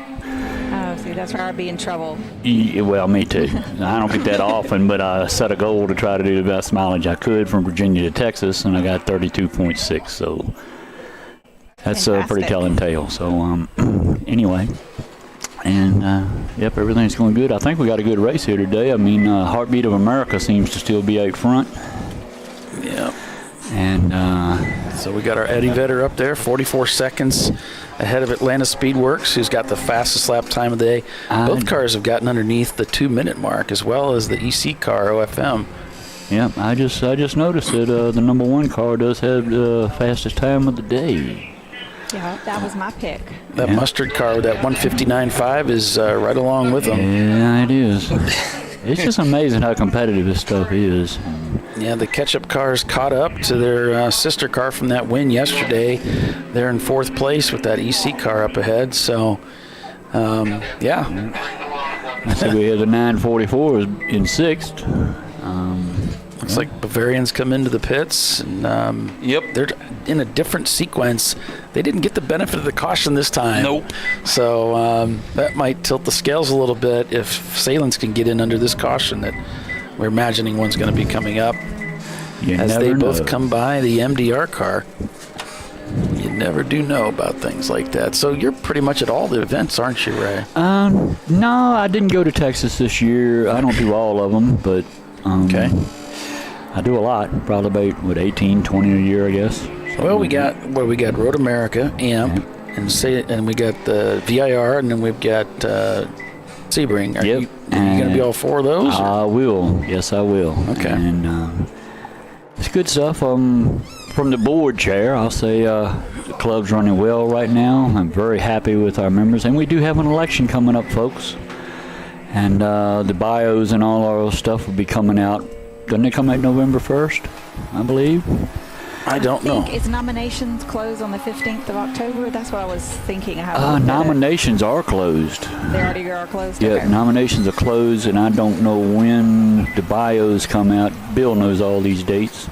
Oh, see, that's where I'd be in trouble. Well, me too. I don't get that often, but I set a goal to try to do the best mileage I could from Virginia to Texas, and I got 32.6, so that's a pretty telling tale. So, anyway. And, everything's going good. I think we got a good race here today. Heartbeat of America seems to still be out front. Yeah. And so we got our Eddie Vedder up there, 44 seconds ahead of Atlanta Speedworks, who's got the fastest lap time of the day. Both cars have gotten underneath the 2-minute mark, as well as the EC car, OFM. Yeah, I just noticed that the number one car does have the fastest time of the day. Yeah, that was my pick. That mustard car with that 159.5 is right along with them. Yeah, it is. It's just amazing how competitive this stuff is. Yeah, the ketchup cars caught up to their sister car from that win yesterday. They're in 4th place with that EC car up ahead. So, yeah. I see we have the 944 in 6th. Looks like Bavarians come into the pits. And, they're in a different sequence. They didn't get the benefit of the caution this time. Nope. So that might tilt the scales a little bit if Salins can get in under this caution that we're imagining one's going to be coming up. As they both come by the MDR car. You never do know about things like that. So you're pretty much at all the events, aren't you, Ray? No, I didn't go to Texas this year. I don't do all of them, but okay. I do a lot, probably about 18, 20 a year, I guess. Well, we got Road America, AMP, and we got the VIR, and then we've got Sebring. Are Yep. you going to be all 4 of those? I will. Yes, I will. Okay. And it's good stuff. From the board chair, I'll say the club's running well right now. I'm very happy with our members. And we do have an election coming up, folks. And the bios and all our stuff will be coming out. Doesn't it come out November 1st, I believe? I don't know. Is nominations closed on the 15th of October? That's what I was thinking. I Nominations are closed. They already are closed? Yeah, Okay. nominations are closed, and I don't know when the bios come out. Bill knows all these dates.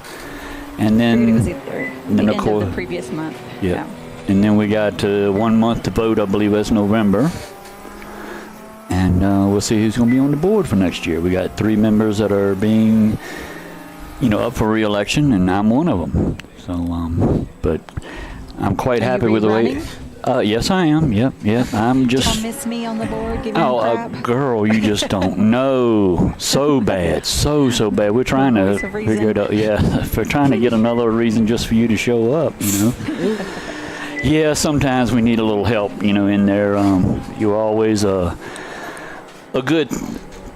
And then, It was either the end of the previous month. Yeah. And then we got 1 month to vote. I believe that's November. And we'll see who's going to be on the board for next year. We got 3 members that are being, up for re-election, and I'm one of them. So, but I'm quite happy with the way. Yes, I am. Yep. I'm just. Y'all miss me on the board? Give me crap? Girl, you just don't know. So bad, so bad. We're trying to figure it out. Yeah, we're trying to get another reason just for you to show up. Yeah, sometimes we need a little help. In there. You're always a good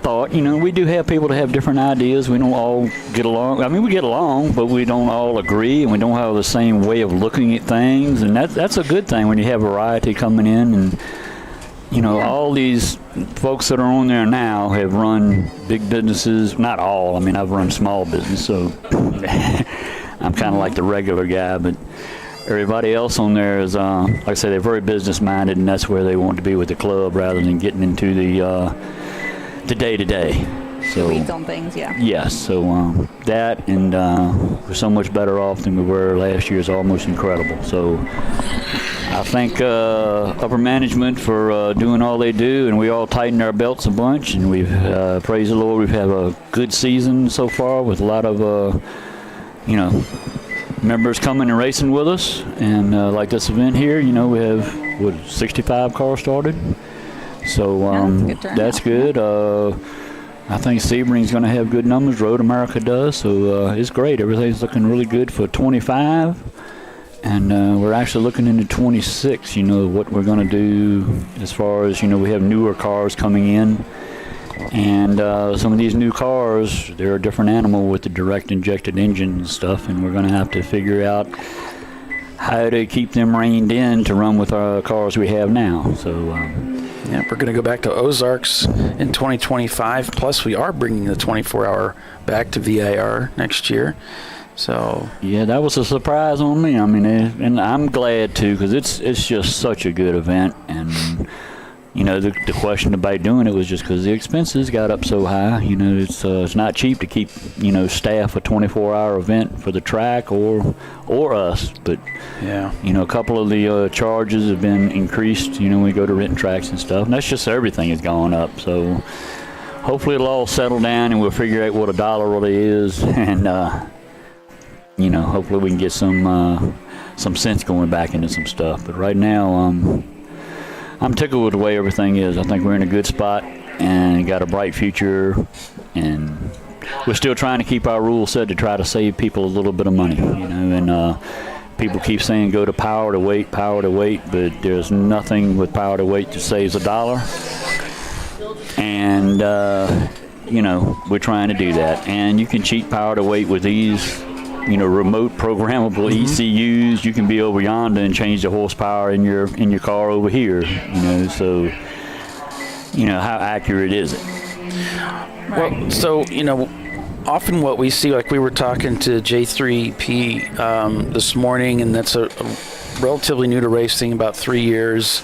thought. We do have people that have different ideas. We don't all get along. I mean, we get along, but we don't all agree, and we don't have the same way of looking at things. And that's a good thing when you have variety coming in. And all these folks that are on there now have run big businesses. Not all. I mean, I've run small business, so I'm kind of like the regular guy. But everybody else on there is, like I say, they're very business minded, and that's where they want to be with the club rather than getting into the day-to-day. So weeds on things, yeah. Yes, so that, and we're so much better off than we were last year. Is almost incredible. So I thank upper management for doing all they do, and we all tightened our belts a bunch, and we've praise the Lord, we've had a good season so far with a lot of members coming and racing with us. And like this event here, we have 65 cars started. So that's good. I think Sebring's going to have good numbers. Road America does. So it's great. Everything's looking really good for 25. And we're actually looking into 26, what we're going to do as far as, we have newer cars coming in. And some of these new cars, they're a different animal with the direct injected engine and stuff. And we're going to have to figure out how to keep them reined in to run with our cars we have now. So yeah, we're going to go back to Ozarks in 2025. Plus, we are bringing the 24-hour back to VIR next year. So yeah, that was a surprise on me. I mean, and I'm glad too, because it's just such a good event. And the question about doing it was just because the expenses got up so high. It's not cheap to keep staff a 24-hour event for the track or us. But yeah, a couple of the charges have been increased. When we go to renting tracks and stuff, and that's just everything has gone up. So hopefully it'll all settle down and we'll figure out what a dollar really is, and hopefully we can get some sense going back into some stuff. But right now, I'm tickled with the way everything is. I think we're in a good spot and got a bright future, and we're still trying to keep our rules set to try to save people a little bit of money, and people keep saying go to power to weight, but there's nothing with power to weight that saves a dollar. And, we're trying to do that. And you can cheat power to weight with these remote programmable ECUs. You can be over yonder and change the horsepower in your car over here. So how accurate is it? Right. Well, so often what we see, like we were talking to J3P this morning, and that's a relatively new to racing, about 3 years.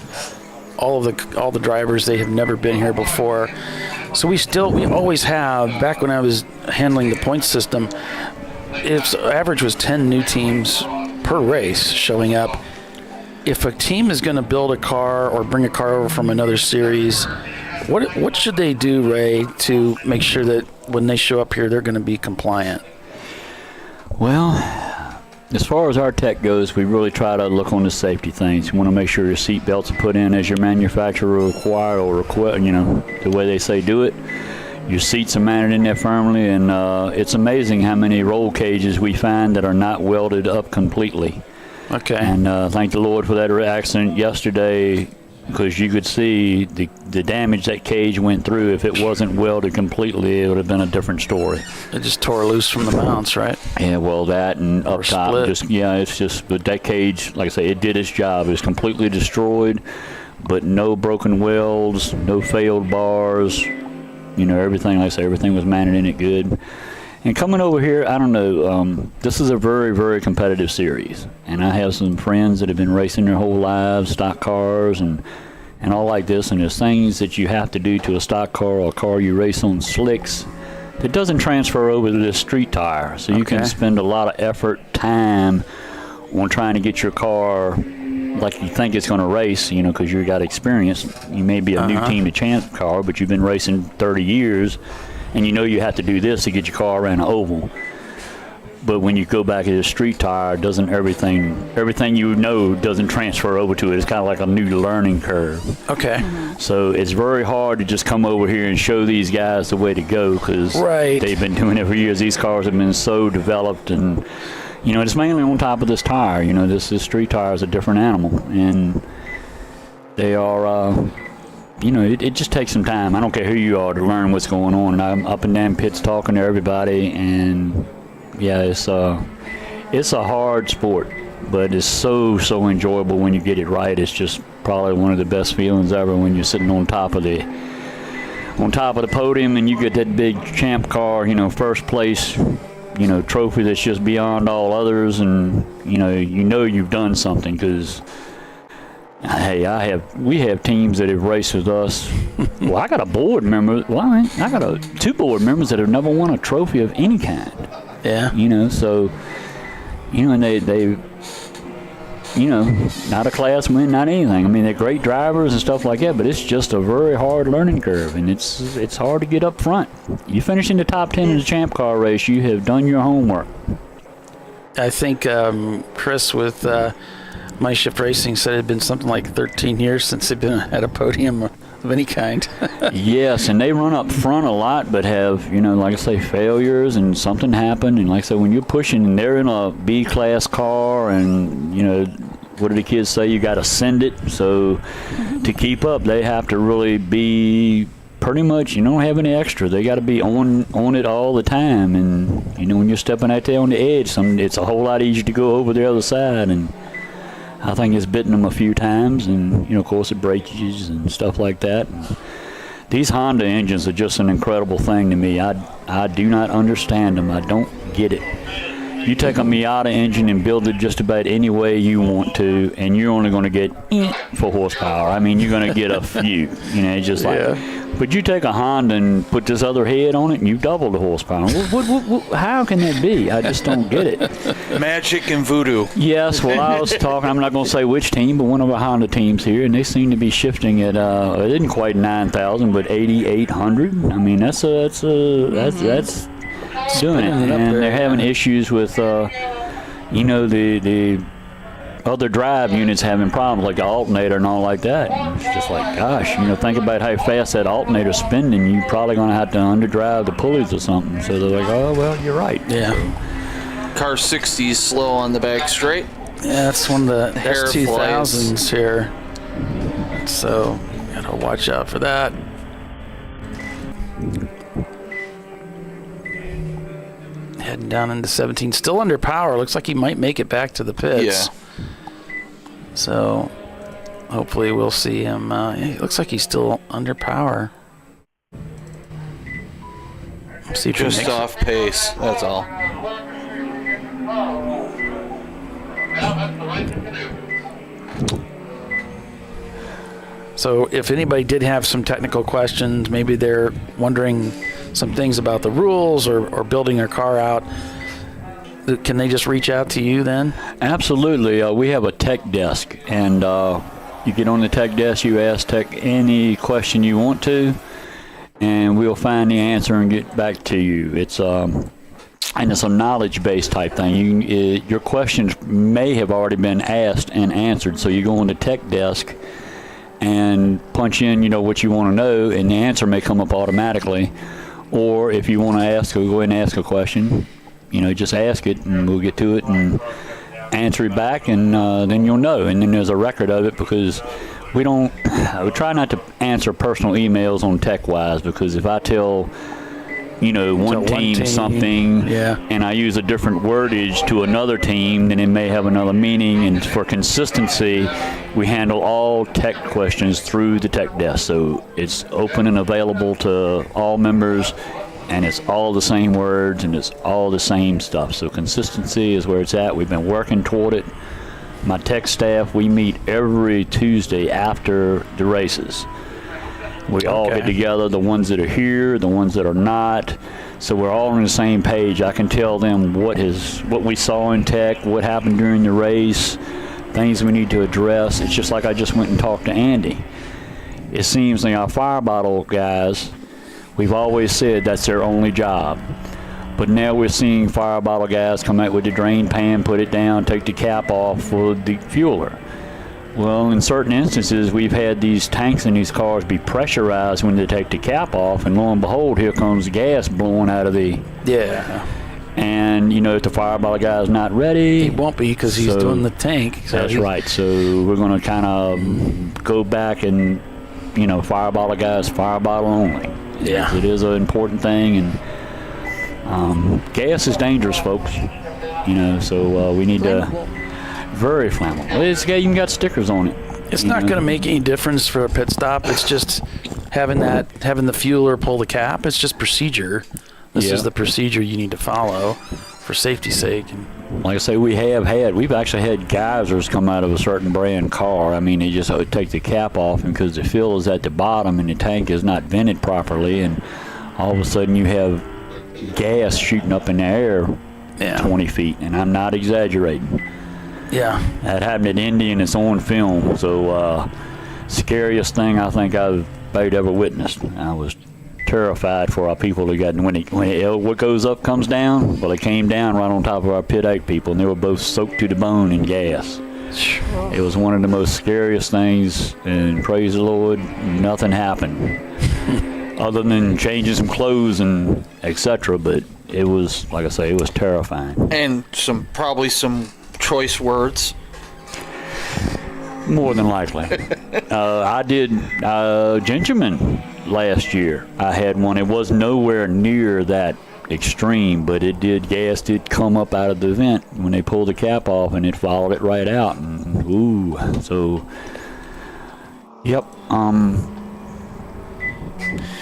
All the drivers, they have never been here before. So we always have. Back when I was handling the point system, its average was 10 new teams per race showing up. If a team is going to build a car or bring a car over from another series, what should they do, Ray, to make sure that when they show up here, they're going to be compliant? Well, as far as our tech goes, we really try to look on the safety things. You want to make sure your seat belts are put in as your manufacturer require, or the way they say do it. Your seats are mounted in there firmly, and it's amazing how many roll cages we find that are not welded up completely. Okay. And thank the Lord for that accident yesterday. because you could see the damage that cage went through. If it wasn't welded completely, it would have been a different story. It just tore loose from the mounts, right? Yeah, well, that and up top, split. but that cage, like I say, it did its job. It was completely destroyed, but no broken welds, no failed bars. Everything, like I say, everything was mounted in it good. And coming over here, I don't know, this is a very, very competitive series. And I have some friends that have been racing their whole lives, stock cars and all like this. And there's things that you have to do to a stock car or a car you race on slicks that doesn't transfer over to this street tire. So you can spend a lot of effort, time on trying to get your car like you think it's going to race, because you got experience. You may be a new team to Champ Car, but you've been racing 30 years. And you have to do this to get your car around an oval. But when you go back to the street tire, doesn't everything doesn't transfer over to it. It's kind of like a new learning curve. Okay. So it's very hard to just come over here and show these guys the way to go, because they've been doing it for years. These cars have been so developed, and it's mainly on top of this tire. This street tire is a different animal, and they are. It just takes some time. I don't care who you are to learn what's going on. And I'm up and down pits talking to everybody, and yeah, it's a hard sport, but it's so enjoyable when you get it right. It's just probably one of the best feelings ever when you're sitting on top of the podium and you get that big Champ Car, first place, trophy that's just beyond all others, and you've done something, because. Hey, we have teams that have raced with us. Well, I got a board member. Well, I got two board members that have never won a trophy of any kind. Yeah. So, and they not a class win, not anything. I mean, they're great drivers and stuff like that, but it's just a very hard learning curve, and it's hard to get up front. You finish in the top 10 in the Champ Car race, you have done your homework. I think Chris with My Shift Racing said it had been something like 13 years since they've been at a podium of any kind. Yes, and they run up front a lot, but have, like I say, failures, and something happened. And like I said, when you're pushing, and they're in a B-class car, and, what do the kids say? You got to send it. So to keep up, they have to really be pretty much, you don't have any extra. They got to be on it all the time. And, when you're stepping out there on the edge, it's a whole lot easier to go over the other side. And I think it's bitten them a few times, and of course it breakages and stuff like that. And these Honda engines are just an incredible thing to me. I do not understand them. I don't get it. You take a Miata engine and build it just about any way you want to, and you're only going to get for horsepower. I mean, you're going to get a few. Just like. But you take a Honda and put this other head on it, and you double the horsepower. How can that be? I just don't get it. Magic and voodoo. Yes, well, I was talking, I'm not going to say which team, but one of our Honda teams here, and they seem to be shifting at, it isn't quite 9,000, but 8,800. I mean, that's doing it. And they're having issues with, the other drive units having problems, like the alternator and all like that. And it's just like, gosh, think about how fast that alternator's spinning. You're probably going to have to underdrive the pulleys or something. So they're like, oh, well, you're right. Yeah. Car 60 is slow on the back straight. Yeah, that's one of the S2000s here. So, gotta watch out for that. Heading down into 17, still under power. Looks like he might make it back to the pits. Yeah. So, hopefully we'll see him. It looks like he's still under power. See if just off pace, that's all. So if anybody did have some technical questions, maybe they're wondering some things about the rules or building their car out, can they just reach out to you then? Absolutely. We have a tech desk, and you get on the tech desk, you ask tech any question you want to, and we'll find the answer and get back to you. It's a knowledge-based type thing. Your questions may have already been asked and answered, so you go on the tech desk and punch in, what you want to know, and the answer may come up automatically. Or if you want to ask, go ahead and ask a question. Just ask it, and we'll get to it and answer it back, and then you'll know. And then there's a record of it, because we try not to answer personal emails on TechWise, because if I tell, one team something, and I use a different wordage to another team, then it may have another meaning. And for consistency, we handle all tech questions through the tech desk. So it's open and available to all members, and it's all the same words, and it's all the same stuff. So consistency is where it's at. We've been working toward it. My tech staff, we meet every Tuesday after the races. We all get together, the ones that are here, the ones that are not. So we're all on the same page. I can tell them what we saw in tech, what happened during the race, things we need to address. It's just like I just went and talked to Andy. It seems like our fire bottle guys, we've always said that's their only job. But now we're seeing fire bottle guys come out with the drain pan, put it down, take the cap off for the fueler. Well, in certain instances, we've had these tanks in these cars be pressurized when they take the cap off, and lo and behold, here comes gas blowing out of the... Yeah. And, if the fire bottle guy's not ready... He won't be, because he's doing the tank. So that's right. So we're going to kind of go back and, fire bottle guys, fire bottle only. Yeah. It is an important thing, and gas is dangerous, folks. So we need to... Very flammable. It's even got stickers on it. It's not going to make any difference for a pit stop. It's just having the fueler pull the cap. It's just procedure. This is the procedure you need to follow for safety's sake. And like I say, we've actually had geysers come out of a certain brand car. I mean, they just take the cap off, and because the fuel is at the bottom and the tank is not vented properly, and all of a sudden you have gas shooting up in the air 20 feet, and I'm not exaggerating. Yeah. That happened at Indy, and it's on film. So, scariest thing I think I've ever witnessed. I was terrified for our people who got, when what goes up comes down. Well, it came down right on top of our Pit 8 people, and they were both soaked to the bone in gas. It was one of the most scariest things, and praise the Lord, nothing happened. Other than changing some clothes and etc. But it was, like I say, it was terrifying. And probably some choice words. More than likely. I did Gentleman last year. I had one. It was nowhere near that extreme, but gas did come up out of the vent when they pulled the cap off, and it followed it right out. And so yep.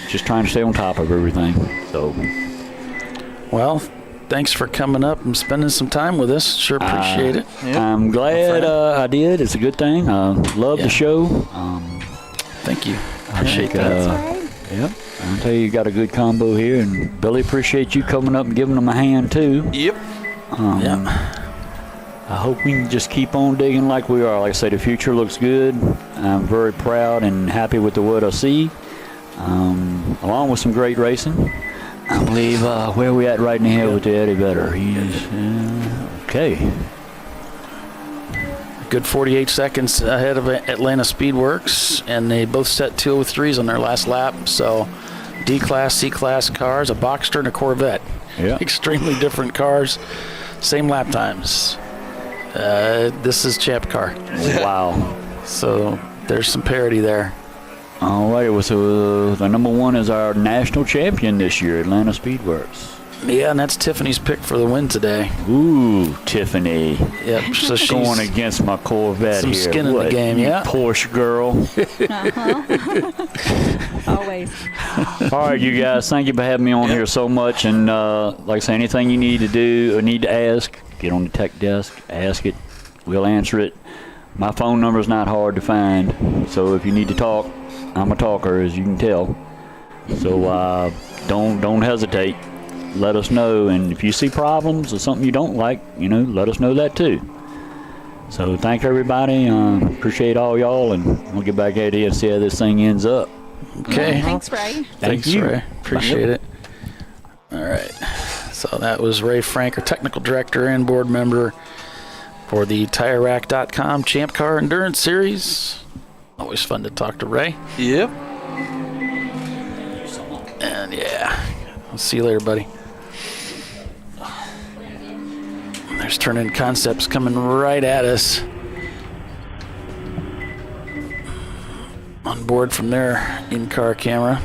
Just trying to stay on top of everything. So well, thanks for coming up and spending some time with us. Sure appreciate it. I'm glad I did. It's a good thing. Love the show. Thank you. Appreciate that. Yep. I'll tell you got a good combo here. And Billy, appreciate you coming up and giving them a hand, too. Yep. I hope we can just keep on digging like we are. Like I say, the future looks good. I'm very proud and happy with what I see, along with some great racing. I believe where we at right now with the Eddie Vedder. He's okay. Good 48 seconds ahead of Atlanta Speedworks, and they both set 2:03s on their last lap. So D-Class, C-Class cars, a Boxster and a Corvette. Yeah. Extremely different cars, same lap times. This is Champ Car. Wow. So there's some parity there. All right, so the number one is our national champion this year, Atlanta Speedworks. Yeah, and that's Tiffany's pick for the win today. Ooh, Tiffany. Yep, so she's going against my Corvette some here. Skin in the game, you Porsche girl. Always. All right, you guys, thank you for having me on here so much. And like I say, anything you need to do or need to ask, get on the tech desk, ask it. We'll answer it. My phone number is not hard to find, so if you need to talk, I'm a talker, as you can tell. So don't hesitate. Let us know, and if you see problems or something you don't like, let us know that too. So thank everybody. Appreciate all y'all, and we'll get back at you and see how this thing ends up. Okay. Thanks, Ray. Thanks, Ray. Appreciate it. All right. So that was Ray Frank, our technical director and board member for the TireRack.com Champ Car Endurance Series. Always fun to talk to Ray. Yep. And I'll see you later, buddy. There's Turn-In Concepts coming right at us. on board from their in-car camera.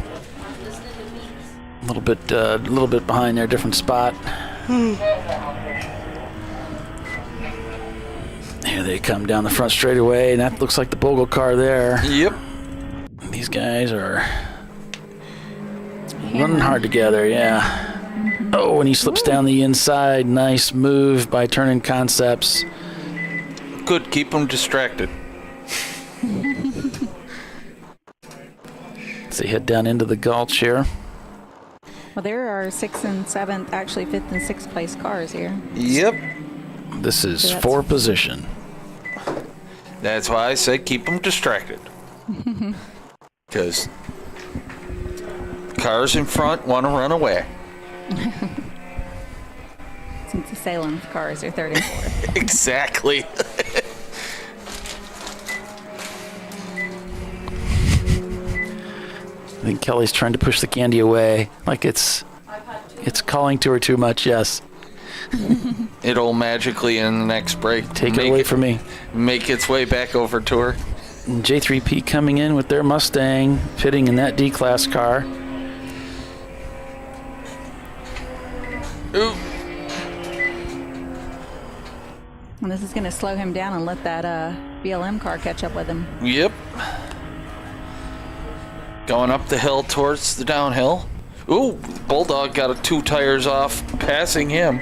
A little bit behind there, different spot. Here they come down the front straightaway, and that looks like the Bogle car there. Yep. These guys are running hard together, yeah. Oh, and he slips down the inside. Nice move by Turning Concepts. Good, keep them distracted. As they head down into the gulch here. Well, there are 6th and 7th, actually 5th and 6th place cars here. Yep. This is for position. That's why I said keep them distracted. Because cars in front want to run away. Since the Salem cars are 3rd and 4th. Exactly. I think Kelly's trying to push the candy away, like it's calling to her too much. Yes. It'll magically in the next break take it away from me. Make its way back over to her. And J3P coming in with their Mustang, fitting in that D-Class car. Ooh. And this is going to slow him down and let that BLM car catch up with him. Yep. Going up the hill towards the downhill. Ooh, Bulldog got 2 tires off, passing him.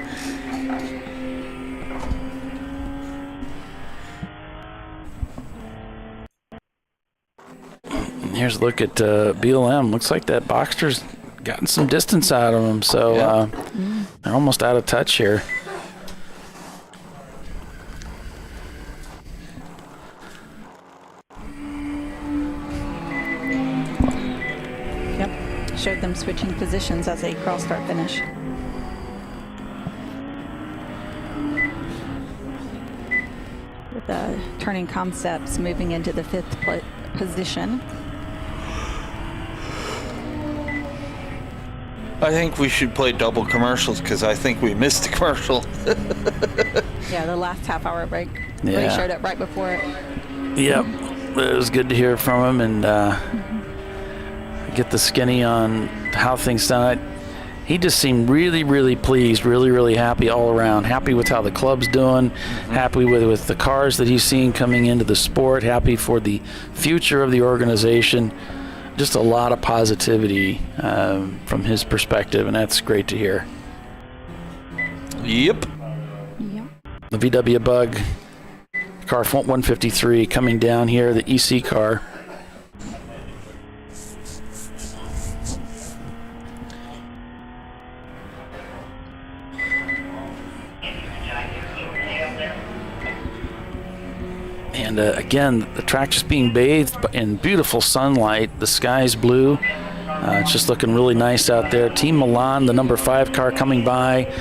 And here's a look at BLM. Looks like that Boxster's gotten some distance out of him, so they're almost out of touch here. Showed them switching positions as they cross-start finish. With the Turning Concepts moving into the 5th position. I think we should play double commercials because I think we missed the commercial. Yeah, the last half-hour break. Yeah. He showed up right before it. Yep, it was good to hear from him and get the skinny on how things sound. He just seemed really, really pleased, really, really happy all around. Happy with how the club's doing, happy with the cars that he's seen coming into the sport, happy for the future of the organization. Just a lot of positivity from his perspective, and that's great to hear. Yep. The VW Bug, car 153 coming down here, the EC car. And again, the track just being bathed in beautiful sunlight. The sky's blue. It's just looking really nice out there. Team Milan, the number 5 car coming by.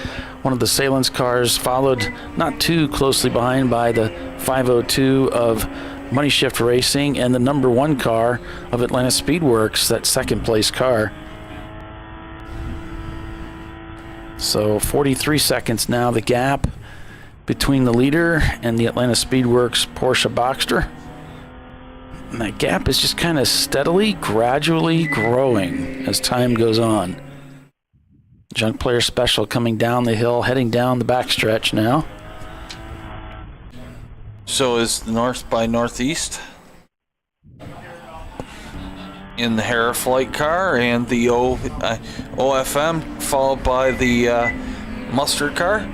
One of the Salence cars followed not too closely behind by the 502 of Money Shift Racing and the number 1 car of Atlanta Speedworks, that 2nd place car. So 43 seconds now, the gap between the leader and the Atlanta Speedworks Porsche Boxster. And that gap is just kind of steadily, gradually growing as time goes on. Junk Player Special coming down the hill, heading down the backstretch now. So is the North by Northeast in the Heraflight car and the OFM, followed by the Mustard car.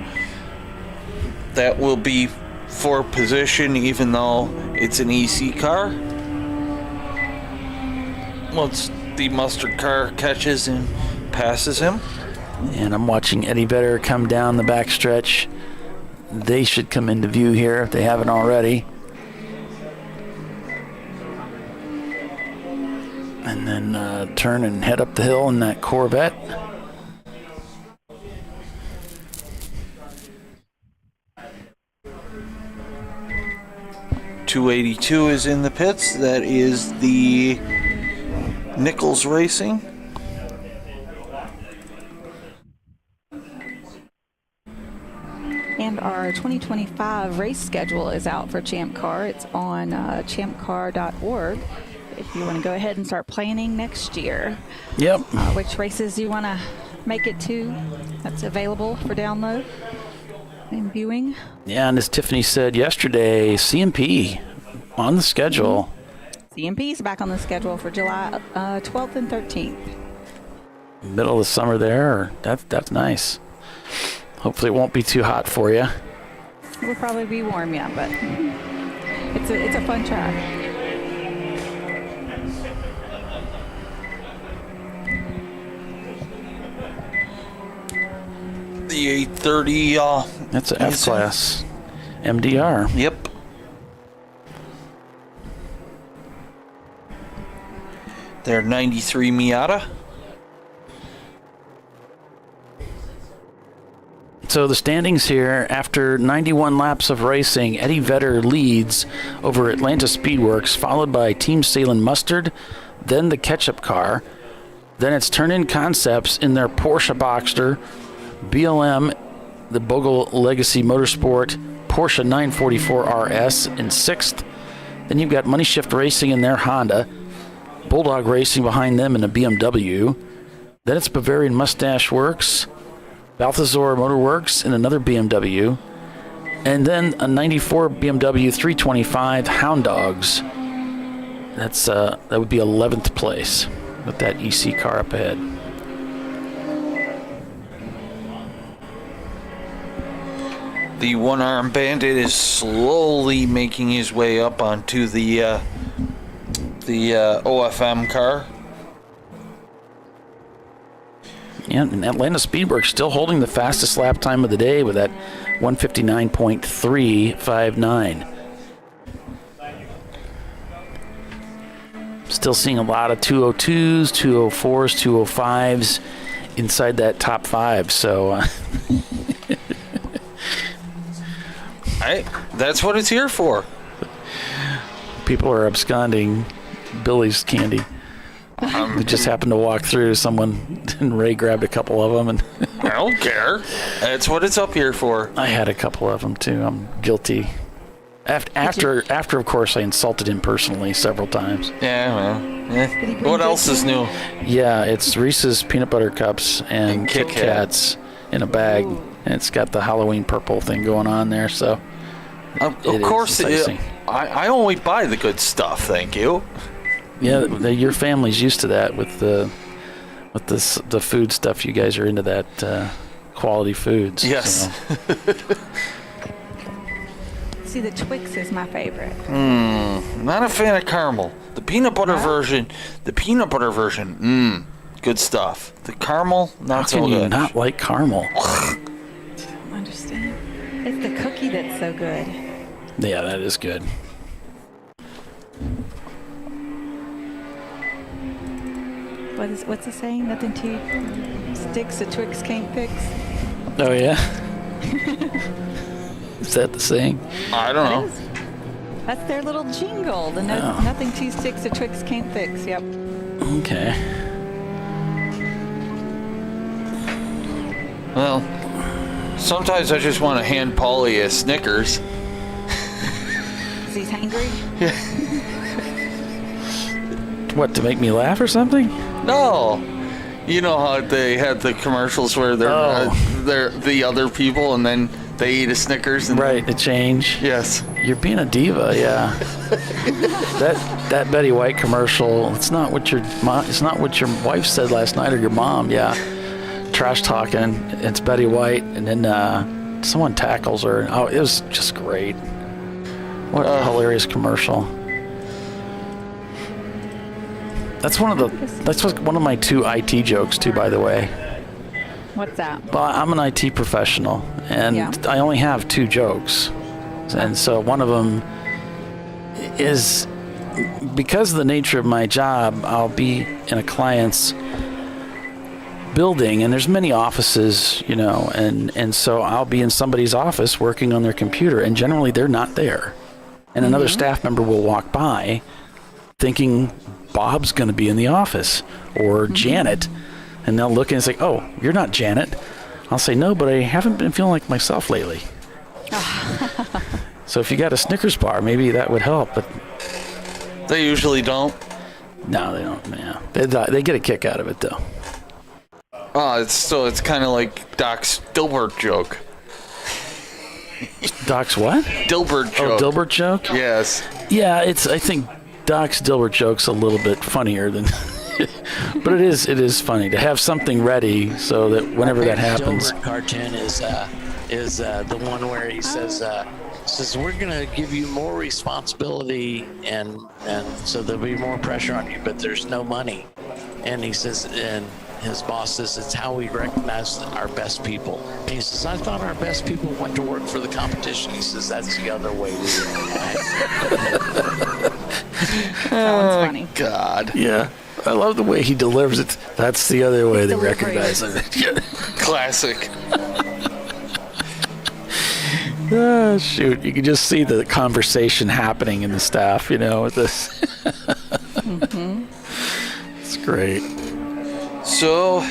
That will be for position, even though it's an EC car. Once the Mustard car catches and passes him. And I'm watching Eddie Vedder come down the backstretch. They should come into view here if they haven't already. And then turn and head up the hill in that Corvette. .282 is in the pits. That is the Nichols Racing. And our 2025 race schedule is out for Champ Car. It's on ChampCar.org. if you want to go ahead and start planning next year. Yep. Which races you want to make it to. That's available for download and viewing. Yeah, and as Tiffany said yesterday, CMP on the schedule. CMP is back on the schedule for July 12th and 13th. Middle of the summer there. That's nice. Hopefully it won't be too hot for you. It will probably be warm, yeah, but it's a fun track. The 830. That's an F class MDR. Yep. Their 93 Miata. So the standings here, after 91 laps of racing, Eddie Vedder leads over Atlanta Speedworks, followed by Team Salem Mustard, then the Ketchup Car. Then it's Turn-In Concepts in their Porsche Boxster, BLM, the Bogle Legacy Motorsport, Porsche 944 RS in 6th. Then you've got Money Shift Racing in their Honda, Bulldog Racing behind them in a BMW. Then it's Bavarian Mustache Works, Balthazar Motorworks in another BMW, and then a 94 BMW 325 Hound Dogs. That would be 11th place with that EC car up ahead. The one-arm bandit is slowly making his way up onto the OFM car. Yeah, and Atlanta Speedworks still holding the fastest lap time of the day with that 159.359. Still seeing a lot of 202s, 204s, 205s inside that top 5. So that's what it's here for. People are absconding Billy's candy. We just happened to walk through. Someone and Ray grabbed a couple of them, and I don't care. That's what it's up here for. I had a couple of them too. I'm guilty. After of course, I insulted him personally several times. Yeah, well, what else is new? Yeah, it's Reese's peanut butter cups and Kit Kats in a bag, and it's got the Halloween purple thing going on there. So, of course, I only buy the good stuff. Thank you. Yeah, your family's used to that with the food stuff. You guys are into that quality foods. Yes. So. See, the Twix is my favorite. Not a fan of caramel. The peanut butter version. Good stuff. The caramel, not so good. How can you not like caramel? I don't understand. It's the cookie that's so good. Yeah, that is good. What's the saying? Nothing two sticks a Twix can't fix. Oh yeah. Is that the saying? I don't know. That's their little jingle. The nothing two sticks a Twix can't fix. Yep. Okay. Well, sometimes I just want to hand Paulie a Snickers. Is he hungry? Yeah. What, to make me laugh or something? No. You know how they had the commercials where they're the other people and then they eat a Snickers and right, to change. Yes. You're being a diva, yeah. that Betty White commercial, it's not what your wife said last night or your mom, yeah. Trash talking, it's Betty White, and then someone tackles her. Oh, it was just great. What a hilarious commercial. That's one of my 2 IT jokes too, by the way. What's that? Well, I'm an IT professional, and I only have 2 jokes. And so one of them is, because of the nature of my job, I'll be in a client's building, and there's many offices, and so I'll be in somebody's office working on their computer, and generally they're not there. And another staff member will walk by thinking Bob's going to be in the office, or Janet, and they'll look and say, "Oh, you're not Janet." I'll say, "No, but I haven't been feeling like myself lately." So if you got a Snickers bar, maybe that would help, but they usually don't. No, they don't. Yeah, they get a kick out of it though. It's kind of like Doc's Dilbert joke. Doc's what? Dilbert joke. Oh, Dilbert joke? Yes. Yeah, I think Doc's Dilbert joke's a little bit funnier than, but it is funny to have something ready so that whenever that happens. Dilbert cartoon is the one where he says we're gonna give you more responsibility and so there'll be more pressure on you, but there's no money, and he says, and his boss says, it's how we recognize our best people. And he says, I thought our best people went to work for the competition. He says, that's the other way we do it. That one's funny. God. Yeah. I love the way he delivers it. That's the other way they recognize it. Classic. Shoot. You can just see the conversation happening in the staff, with this. Mm-hmm. It's great. So,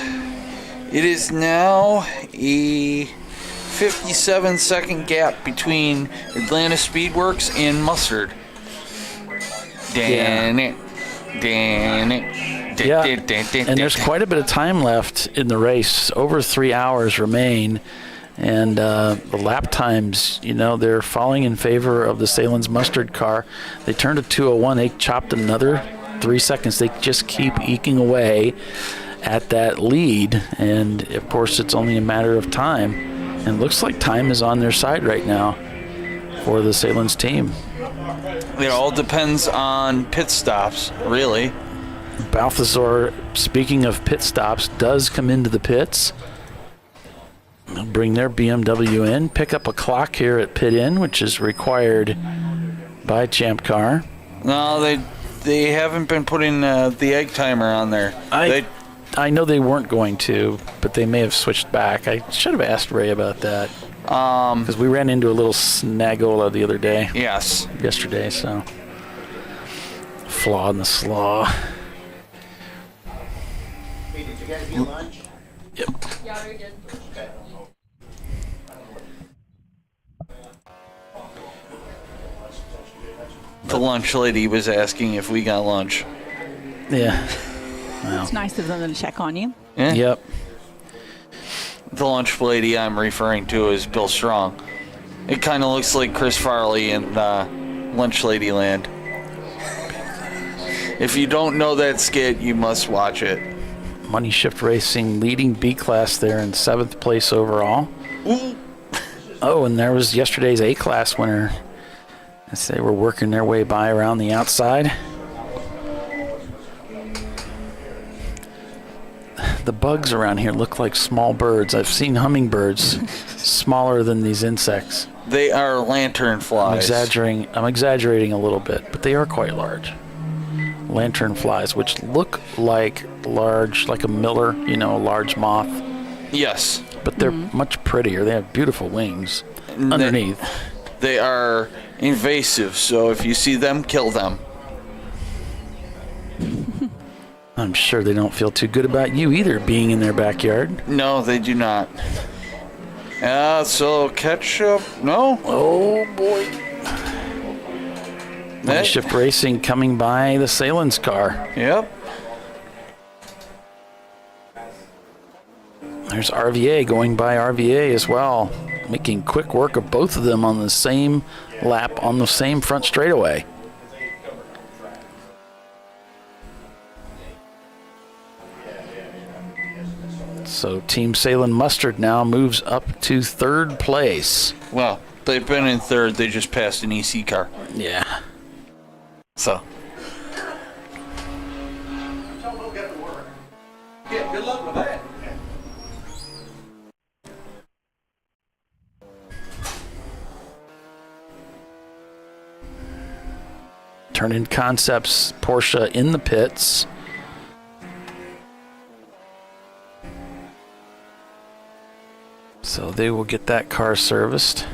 it is now a 57-second gap between Atlanta Speedworks and Mustard. And there's quite a bit of time left in the race. Over 3 hours remain. And the lap times, they're falling in favor of the Salen's Mustard car. They turned to 2:01. They chopped another 3 seconds. They just keep eking away at that lead. And, of course, it's only a matter of time. And it looks like time is on their side right now for the Salen's team. It all depends on pit stops, really. Balthazar, speaking of pit stops, does come into the pits. They'll bring their BMW in, pick up a clock here at pit in, which is required by Champ Car. No, they haven't been putting the egg timer on there. I know they weren't going to, but they may have switched back. I should have asked Ray about that. Because we ran into a little snagola the other day. Yes. Yesterday, so. Flaw in the slaw. Hey, did you guys get lunch? Yep. Yeah, we did. Okay. The lunch lady was asking if we got lunch. Yeah. Well. It's nice of them to check on you. Yeah. Yep. The lunch lady I'm referring to is Bill Strong. It kind of looks like Chris Farley in Lunch Lady Land. If you don't know that skit, you must watch it. Money Shift Racing leading B class there in 7th place overall. Ooh. Oh, and there was yesterday's A class winner as they were working their way by around the outside. The bugs around here look like small birds. I've seen hummingbirds smaller than these insects. They are lantern flies. I'm exaggerating a little bit, but they are quite large. Lantern flies, which look like a miller, a large moth. Yes. But they're much prettier. They have beautiful wings underneath. They are invasive, so if you see them, kill them. I'm sure they don't feel too good about you either, being in their backyard. No, they do not. So ketchup, no? Oh, boy. Money Shift Racing coming by the Salen's car. Yep. There's RVA going by RVA as well, making quick work of both of them on the same lap on the same front straightaway. So Team Salen Mustard now moves up to 3rd place. Well, they've been in 3rd. They just passed an EC car. Yeah. So. Yeah, good luck with that. Turn-in Concepts Porsche in the pits. So they will get that car serviced.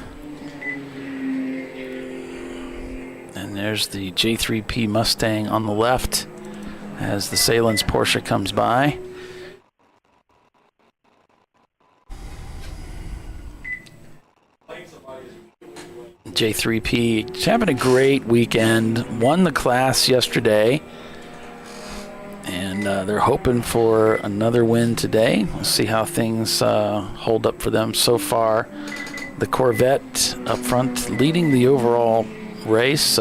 And there's the J3P Mustang on the left as the Salen's Porsche comes by. J3P having a great weekend. Won the class yesterday. they're hoping for another win today. We'll see how things hold up for them so far. The Corvette up front leading the overall race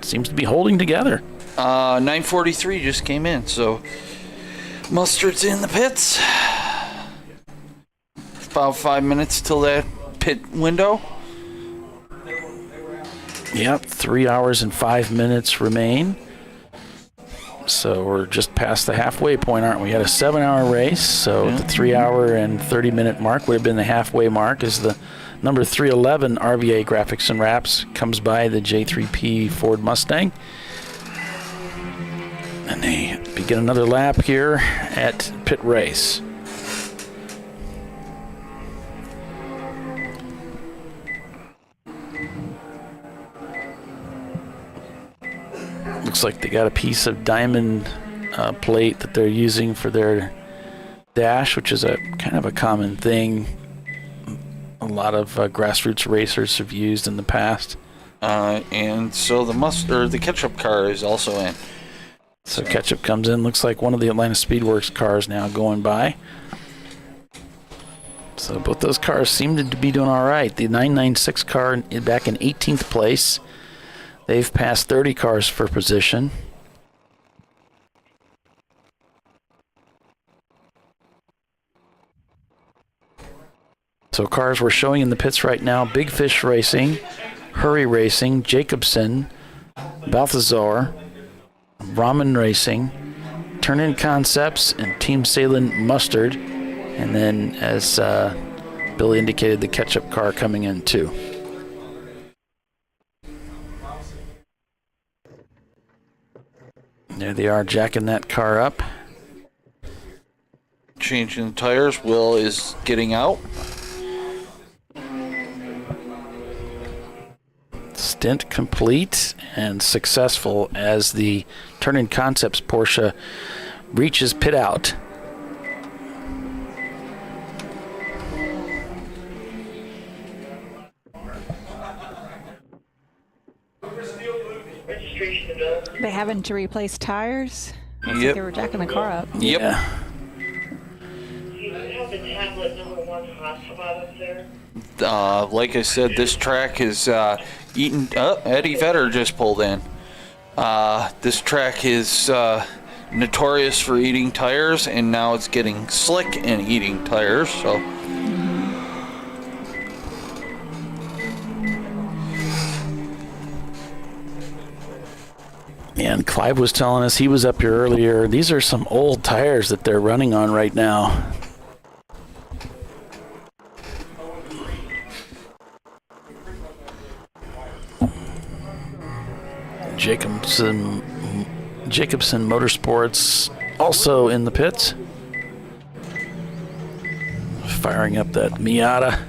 seems to be holding together. 9:43 just came in, so Mustard's in the pits. About 5 minutes till that pit window. Yep, 3 hours and 5 minutes remain. So we're just past the halfway point, aren't we? Had a 7-hour race, so the 3 hour and 30-minute mark would have been the halfway mark as the number 311 RVA Graphics and Wraps comes by the J3P Ford Mustang. And they begin another lap here at PittRace. Looks like they got a piece of diamond plate that they're using for their dash, which is a kind of a common thing a lot of grassroots racers have used in the past. And so the ketchup car is also in. So ketchup comes in. Looks like one of the Atlanta Speedworks cars now going by. So both those cars seem to be doing all right. The 996 car back in 18th place. They've passed 30 cars for position. So cars we're showing in the pits right now: Big Fish Racing, Hurry Racing, Jacobson, Balthazar, Ramen Racing, Turn-In Concepts, and Team Salem Mustard. And then, as Billy indicated, the ketchup car coming in too. There they are, jacking that car up. Changing the tires. Will is getting out. Stint complete and successful as the Turn-In Concepts Porsche reaches pit out. They having to replace tires? Looks like Yep. they were jacking the car up. Yep. Yeah. Like I said, this track is eating. Eddie Vedder just pulled in. This track is notorious for eating tires, and now it's getting slick and eating tires. So. And Clive was telling us, he was up here earlier, these are some old tires that they're running on right now. Jacobson Motorsports also in the pits. Firing up that Miata.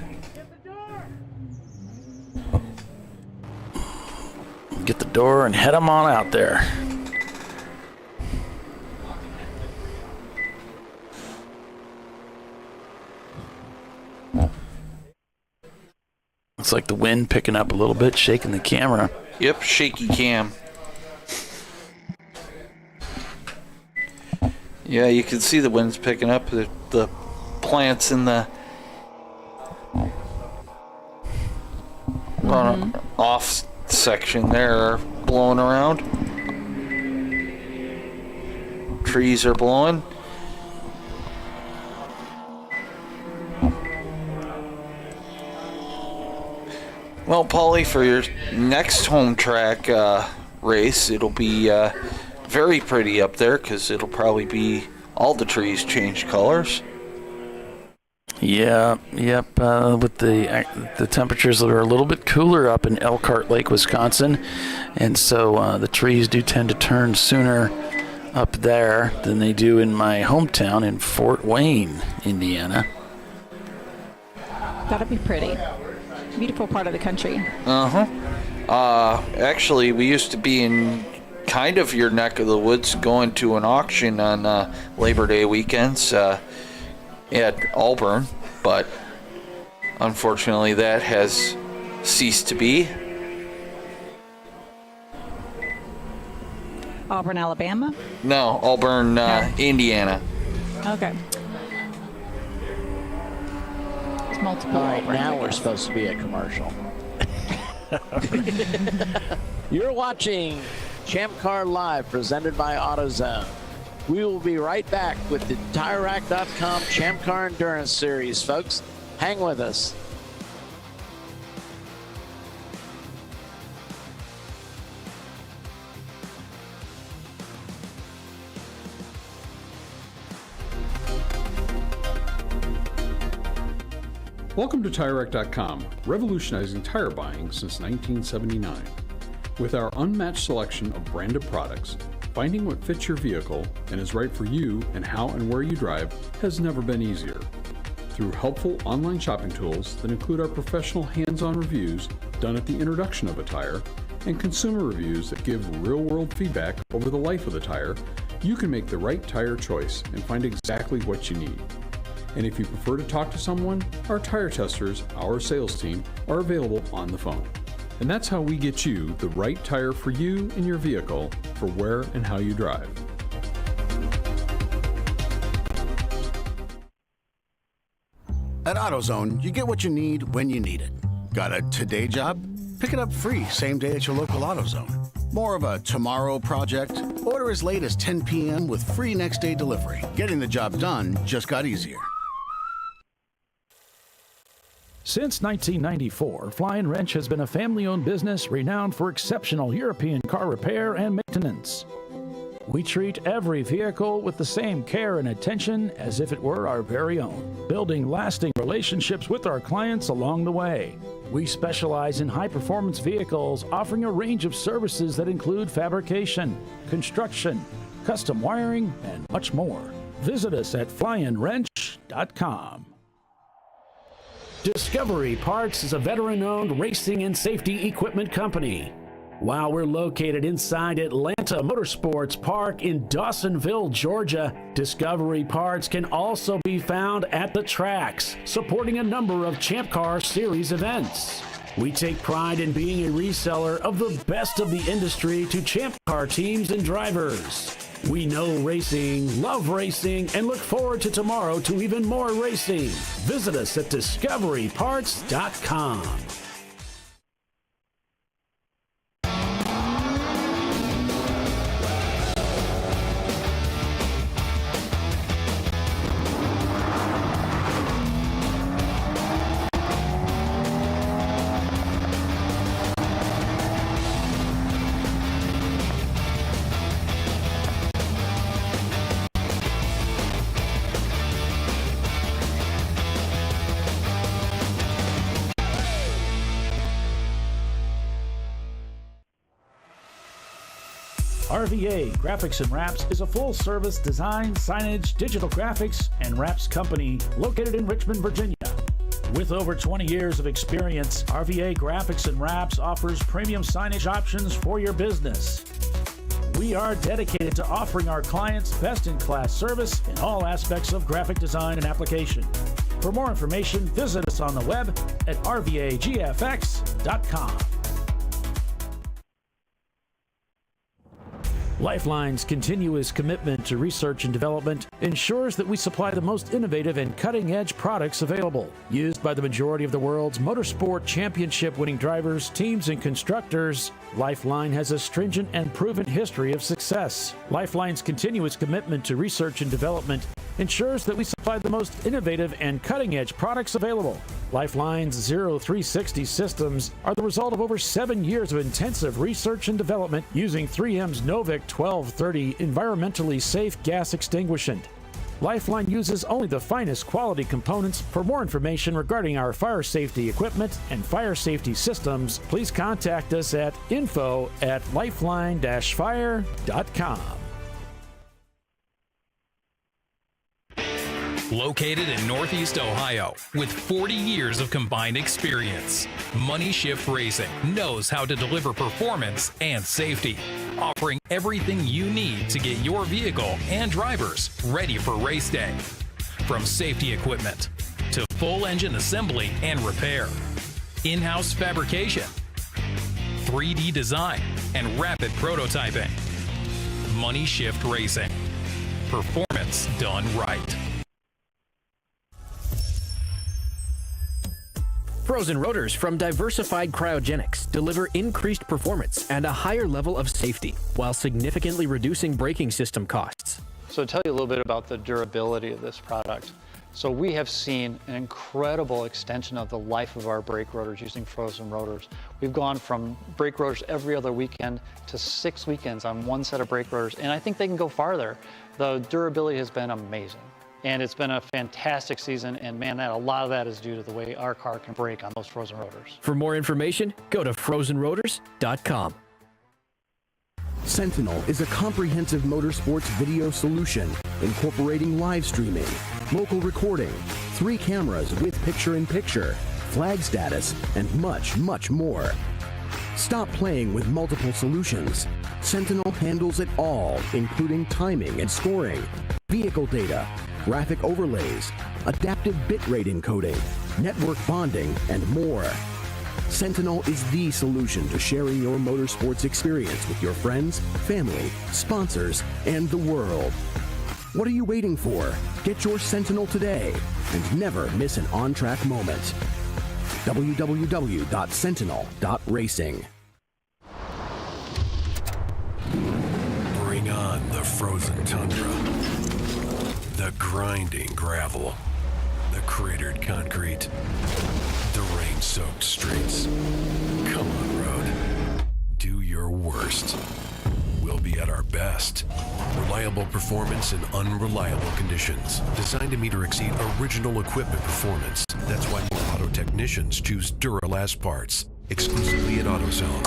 Get the door and head them on out there. Looks like the wind picking up a little bit, shaking the camera. Yep, shaky cam. Yeah, you can see the wind's picking up. The plants in the off section there are blowing around. Trees are blowing. Well, Paulie, for your next home track race, it'll be very pretty up there because it'll probably be all the trees change colors. Yeah, yep. With the temperatures that are a little bit cooler up in Elkhart Lake, Wisconsin, and so the trees do tend to turn sooner up there than they do in my hometown in Fort Wayne, Indiana. That'll be pretty. Beautiful part of the country. Actually, we used to be in kind of your neck of the woods, going to an auction on Labor Day weekends at Auburn, but unfortunately that has ceased to be. Auburn, Alabama? No, Auburn, Indiana. Okay. There's multiple. All right, Auburns, now I we're guess. supposed to be a commercial. You're watching ChampCar.Live, presented by AutoZone. We will be right back with the TireRack.com Champ Car Endurance Series, folks. Hang with us. Welcome to TireRack.com, revolutionizing tire buying since 1979. With our unmatched selection of branded products, finding what fits your vehicle and is right for you and how and where you drive has never been easier. Through helpful online shopping tools that include our professional hands-on reviews done at the introduction of a tire and consumer reviews that give real-world feedback over the life of the tire, you can make the right tire choice and find exactly what you need. And if you prefer to talk to someone, our tire testers, our sales team, are available on the phone. And that's how we get you the right tire for you and your vehicle for where and how you drive. At AutoZone, you get what you need when you need it. Got a today job? Pick it up free same day at your local AutoZone. More of a tomorrow project? Order as late as 10 p.m. with free next day delivery. Getting the job done just got easier. Since 1994, Flying Wrench has been a family-owned business renowned for exceptional European car repair and maintenance. We treat every vehicle with the same care and attention as if it were our very own, building lasting relationships with our clients along the way. We specialize in high-performance vehicles, offering a range of services that include fabrication, construction, custom wiring, and much more. Visit us at flyandwrench.com. Discovery Parts is a veteran-owned racing and safety equipment company. While we're located inside Atlanta Motorsports Park in Dawsonville, Georgia, Discovery Parts can also be found at the tracks, supporting a number of Champ Car Series events. We take pride in being a reseller of the best of the industry to Champ Car teams and drivers. We know racing, love racing, and look forward to tomorrow to even more racing. Visit us at discoveryparts.com. RVA Graphics and Wraps is a full-service design, signage, digital graphics, and wraps company located in Richmond, Virginia. With over 20 years of experience, RVA Graphics and Wraps offers premium signage options for your business. We are dedicated to offering our clients best-in-class service in all aspects of graphic design and application. For more information, visit us on the web at rvagfx.com. Lifeline's continuous commitment to research and development ensures that we supply the most innovative and cutting-edge products available, used by the majority of the world's motorsport championship-winning drivers, teams, and constructors. Lifeline has a stringent and proven history of success. Lifeline's continuous commitment to research and development ensures that we supply the most innovative and cutting-edge products available. Lifeline's 0360 systems are the result of over 7 years of intensive research and development using 3M's Novik 1230 environmentally safe gas extinguishant. Lifeline uses only the finest quality components. For more information regarding our fire safety equipment and fire safety systems, please contact us at info@lifeline-fire.com. Located in Northeast Ohio, with 40 years of combined experience, Money Shift Racing knows how to deliver performance and safety, offering everything you need to get your vehicle and drivers ready for race day. From safety equipment to full engine assembly and repair, in-house fabrication, 3D design, and rapid prototyping. Money Shift Racing. Performance done right. Frozen rotors from Diversified Cryogenics deliver increased performance and a higher level of safety while significantly reducing braking system costs. So to tell you a little bit about the durability of this product. So we have seen an incredible extension of the life of our brake rotors using frozen rotors. We've gone from brake rotors every other weekend to 6 weekends on one set of brake rotors, and I think they can go farther. The durability has been amazing. And it's been a fantastic season, and man, a lot of that is due to the way our car can brake on those frozen rotors. For more information, go to frozenrotors.com. Sentinel is a comprehensive motorsports video solution incorporating live streaming, local recording, 3 cameras with picture-in-picture, flag status, and much, much more. Stop playing with multiple solutions. Sentinel handles it all, including timing and scoring, vehicle data, graphic overlays, adaptive bitrate encoding, network bonding, and more. Sentinel is the solution to sharing your motorsports experience with your friends, family, sponsors, and the world. What are you waiting for? Get your Sentinel today and never miss an on-track moment. www.sentinel.racing. Bring on the frozen tundra, the grinding gravel, the cratered concrete, the rain-soaked streets. Come on, road. Do your worst. We'll be at our best. Reliable performance in unreliable conditions. Designed to meet or exceed original equipment performance. That's why more auto technicians choose Duralast parts. Exclusively at AutoZone.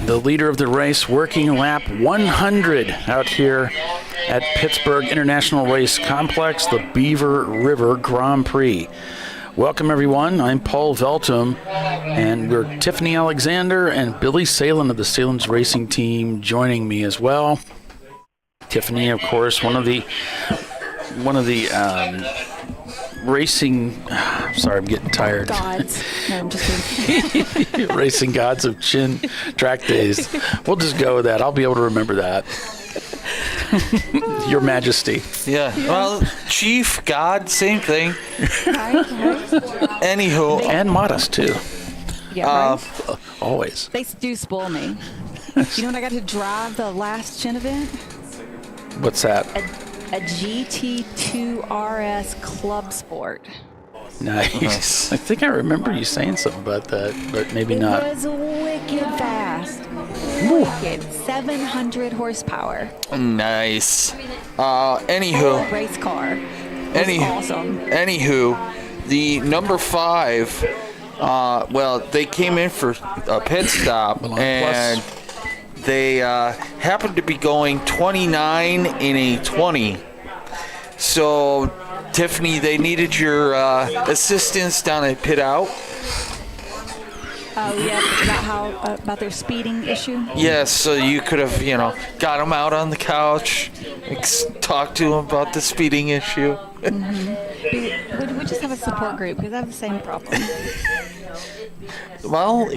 The leader of the race working lap 100 out here at Pittsburgh International Race Complex, the Beaver River Grand Prix. Welcome, everyone. I'm Paul Veltum, and we're Tiffany Alexander and Billy Salen of the Salen's Racing Team joining me as well. Tiffany, of course, one of the racing. Sorry, I'm getting tired. Gods. No, I'm just kidding. Racing gods of Chin track days. We'll just go with that. I'll be able to remember that. Your Majesty. Yeah. Well, Chief, God, same thing. Anywho. And modest, too. Yeah, right? Always. They do spoil me. You know when I got to drive the last Chin event? What's that? A GT2 RS Club Sport. Nice. I think I remember you saying something about that, but maybe not. It was wicked fast. Wicked. 700 horsepower. Nice. Anywho. Race car. Awesome. Anywho, the number 5, well, they came in for a pit stop, and they happened to be going 29 in a 20. So, Tiffany, they needed your assistance down at Pit Out. Oh, yeah, about their speeding issue? Yes, so you could have, got them out on the couch, talked to them about the speeding issue. Mm-hmm. We just have a support group because I have the same problem. Well,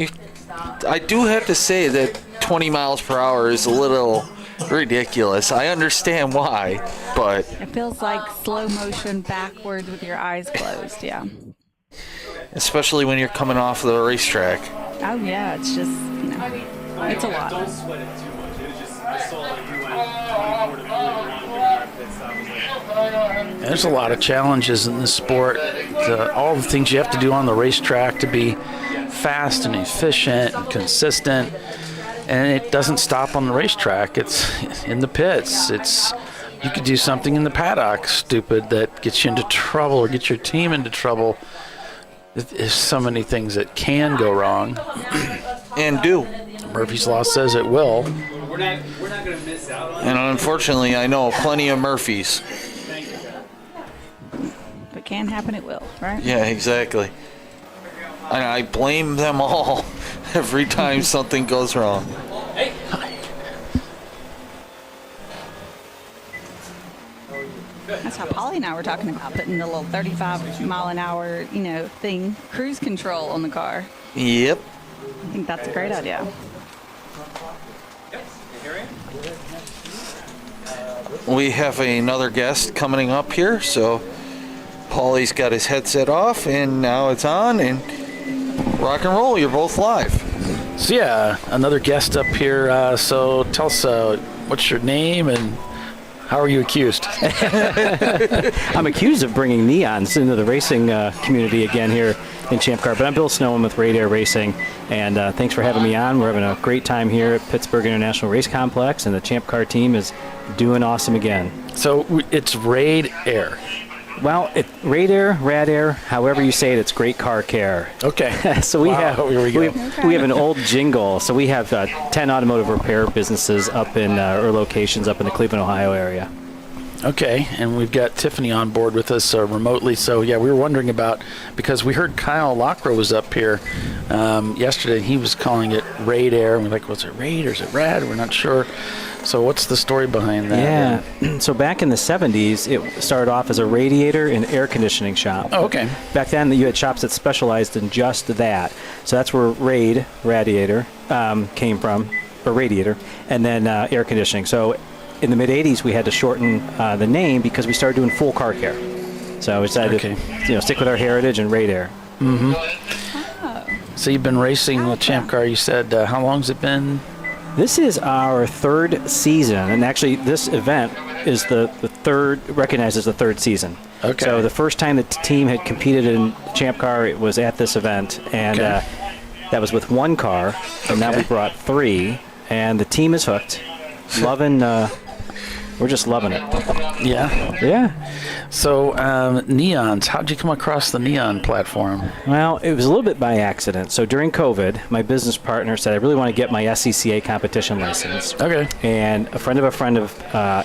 I do have to say that 20 miles per hour is a little ridiculous. I understand why, but it feels like slow motion backwards with your eyes closed, yeah. Especially when you're coming off the racetrack. Oh yeah, it's just, it's a lot. Don't sweat it too much. It was just, I saw like you went 24 to 3 There's a lot of challenges in this sport. All the things you have to do on the racetrack to be fast and efficient and consistent. And it doesn't stop on the racetrack. It's in the pits. You could do something in the paddock stupid that gets you into trouble or gets your team into trouble. There's so many things that can go wrong. And do. Murphy's Law says it will. We're not going to miss out on it. And unfortunately, I know plenty of Murphys. If it can happen, it will, right? Yeah, exactly. And I blame them all every time something goes wrong. That's how Polly and I were talking about putting the little 35-mile-an-hour, thing, cruise control on the car. Yep. I think that's a great idea. We have another guest coming up here, so Paulie's got his headset off, and now it's on, and rock and roll. You're both live. So yeah, another guest up here. So tell us, what's your name and how are you accused? I'm accused of bringing neons into the racing community again here in Champ Car, but I'm Bill Snowman with Radar Racing, and thanks for having me on. We're having a great time here at Pittsburgh International Race Complex, and the Champ Car team is doing awesome again. So it's Raid Air. Well, Rad Air, however you say it, it's great car care. Okay. So we have an old jingle. So we have 10 automotive repair businesses up in or locations up in the Cleveland, Ohio area. Okay, and we've got Tiffany on board with us remotely. So yeah, we were wondering about, because we heard Kyle Lockrow was up here yesterday. He was calling it Raid Air. And we're like, was it Raid or is it Rad? We're not sure. So what's the story behind that? Yeah, so back in the 70s, it started off as a radiator and air conditioning shop. Oh, okay. Back then, you had shops that specialized in just that. So that's where radiator, came from, or radiator, and then air conditioning. So in the mid-'80s, we had to shorten the name because we started doing full car care. So we decided to stick with our heritage and Raid Air. Mm-hmm. Oh. So you've been racing with Champ Car, you said. How long's it been? This is our third season, and actually this event is the third, recognized as the third season. Okay. So the first time the team had competed in Champ Car, it was at this event, and that was with one car, and now we brought 3, and the team is hooked. Loving, we're just loving it. Yeah? Yeah. So neons, how'd you come across the neon platform? Well, it was a little bit by accident. So during COVID, my business partner said, I really want to get my SCCA competition license. Okay. And a friend of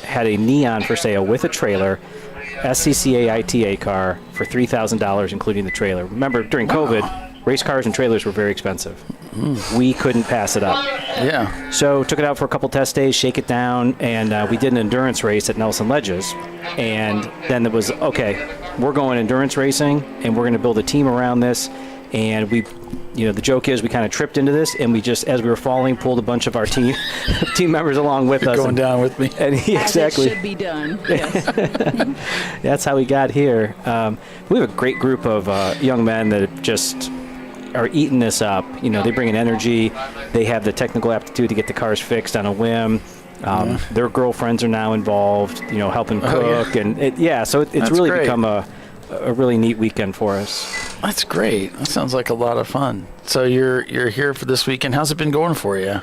had a neon for sale with a trailer, SCCA ITA car for $3,000, including the trailer. Remember, during COVID, race cars and trailers were very expensive. We couldn't pass it up. Yeah. So took it out for a couple test days, shake it down, and we did an endurance race at Nelson Ledges. And then it was, okay, we're going endurance racing, and we're going to build a team around this. And we, the joke is we kind of tripped into this, and we just, as we were falling, pulled a bunch of our team members along with us. Going down with me. And exactly. As it should be done. Yes. That's how we got here. We have a great group of young men that just are eating this up. They bring in energy. They have the technical aptitude to get the cars fixed on a whim. Their girlfriends are now involved, helping cook. And so it's really become a really neat weekend for us. That's great. That sounds like a lot of fun. So you're here for this weekend. How's it been going for you?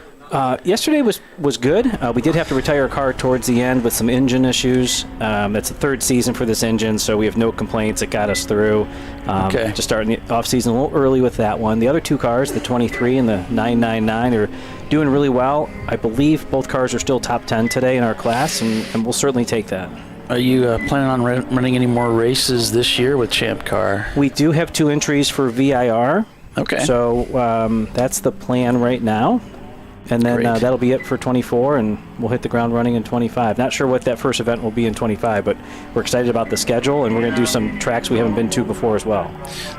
Yesterday was good. We did have to retire a car towards the end with some engine issues. That's the third season for this engine, so we have no complaints. It got us through. Just starting the off-season a little early with that one. The other 2 cars, the 23 and the 999, are doing really well. I believe both cars are still top 10 today in our class, and we'll certainly take that. Are you planning on running any more races this year with Champ Car? We do have 2 entries for VIR. Okay. So that's the plan right now. And then that'll be it for 24, and we'll hit the ground running in 25. Not sure what that first event will be in 25, but we're excited about the schedule, and we're going to do some tracks we haven't been to before as well.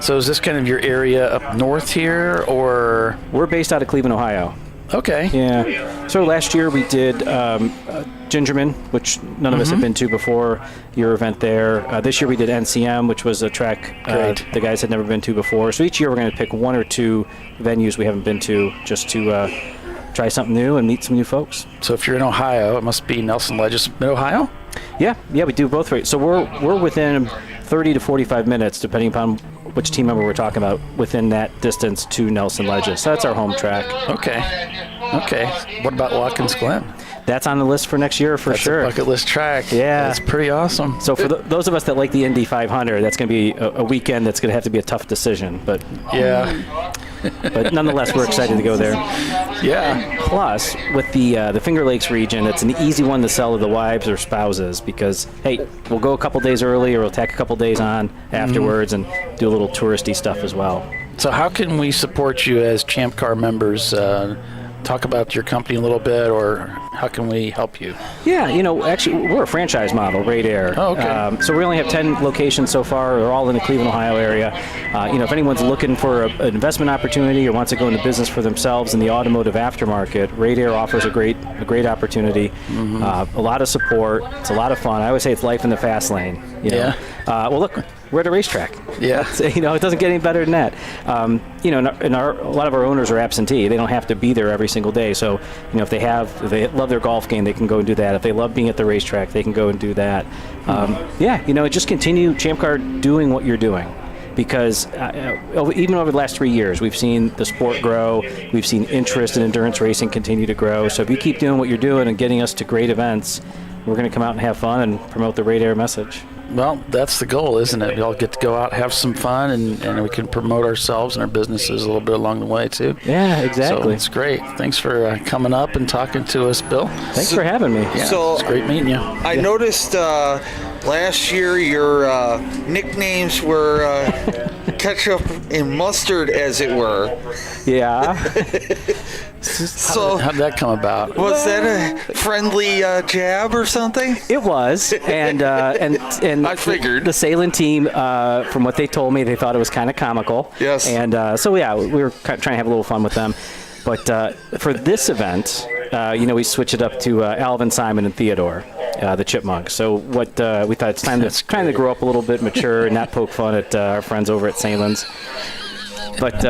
So is this kind of your area up north here, or? We're based out of Cleveland, Ohio. Okay. Yeah. So last year we did Gingerman, which none of us have been to before your event there. This year we did NCM, which was a track the guys had never been to before. So each year we're going to pick 1 or 2 venues we haven't been to just to try something new and meet some new folks. So if you're in Ohio, it must be Nelson Ledges, Mid-Ohio? Yeah, we do both races. So we're within 30 to 45 minutes, depending upon which team member we're talking about, within that distance to Nelson Ledges. So that's our home track. Okay. What about Watkins Glen? That's on the list for next year for sure. That's a bucket list track. Yeah. That's pretty awesome. So for those of us that like the Indy 500, that's going to be a weekend that's going to have to be a tough decision. But yeah. But nonetheless, we're excited to go there. Yeah. Plus, with the Finger Lakes region, it's an easy one to sell to the wives or spouses because, hey, we'll go a couple days early or we'll tack a couple days on afterwards and do a little touristy stuff as well. So how can we support you as Champ Car members? Talk about your company a little bit or how can we help you? Yeah, actually, we're a franchise model, Radar. Oh, okay. So we only have 10 locations so far. They're all in the Cleveland, Ohio area. If anyone's looking for an investment opportunity or wants to go into business for themselves in the automotive aftermarket, Radar offers a great opportunity. Mm-hmm. A lot of support. It's a lot of fun. I always say it's life in the fast lane. Yeah. Well, look, we're at a racetrack. Yeah. It doesn't get any better than that. A lot of our owners are absentee. They don't have to be there every single day. So, if they love their golf game, they can go and do that. If they love being at the racetrack, they can go and do that. Just continue ChampCar doing what you're doing. Because even over the last 3 years, we've seen the sport grow. We've seen interest in endurance racing continue to grow. So if you keep doing what you're doing and getting us to great events, we're going to come out and have fun and promote the Radar message. Well, that's the goal, isn't it? We all get to go out, have some fun, and we can promote ourselves and our businesses a little bit along the way, too. Yeah, exactly. So it's great. Thanks for coming up and talking to us, Bill. Thanks for having me. Yeah, So it's great meeting you. I noticed last year your nicknames were ketchup and mustard, as it were. Yeah. So how'd that come about? Was that a friendly jab or something? It was, and I figured the Salem team, from what they told me, they thought it was kind of comical. Yes. And we were trying to have a little fun with them. But for this event, we switch it up to Alvin, Simon, and Theodore, the chipmunks. So what we thought it's time to kind of grow up a little bit, mature, and not poke fun at our friends over at Salem's. But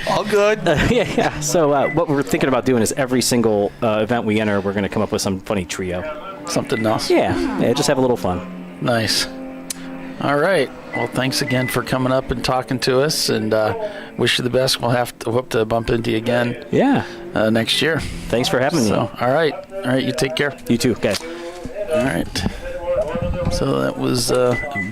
all good. Yeah. So what we're thinking about doing is every single event we enter, we're going to come up with some funny trio. Something else. Yeah. Just have a little fun. Nice. All right. Well, thanks again for coming up and talking to us, and wish you the best. We'll hope to bump into you again. Yeah. Next year. Thanks for having me. All right. You take care. You too, guys. All right. So that was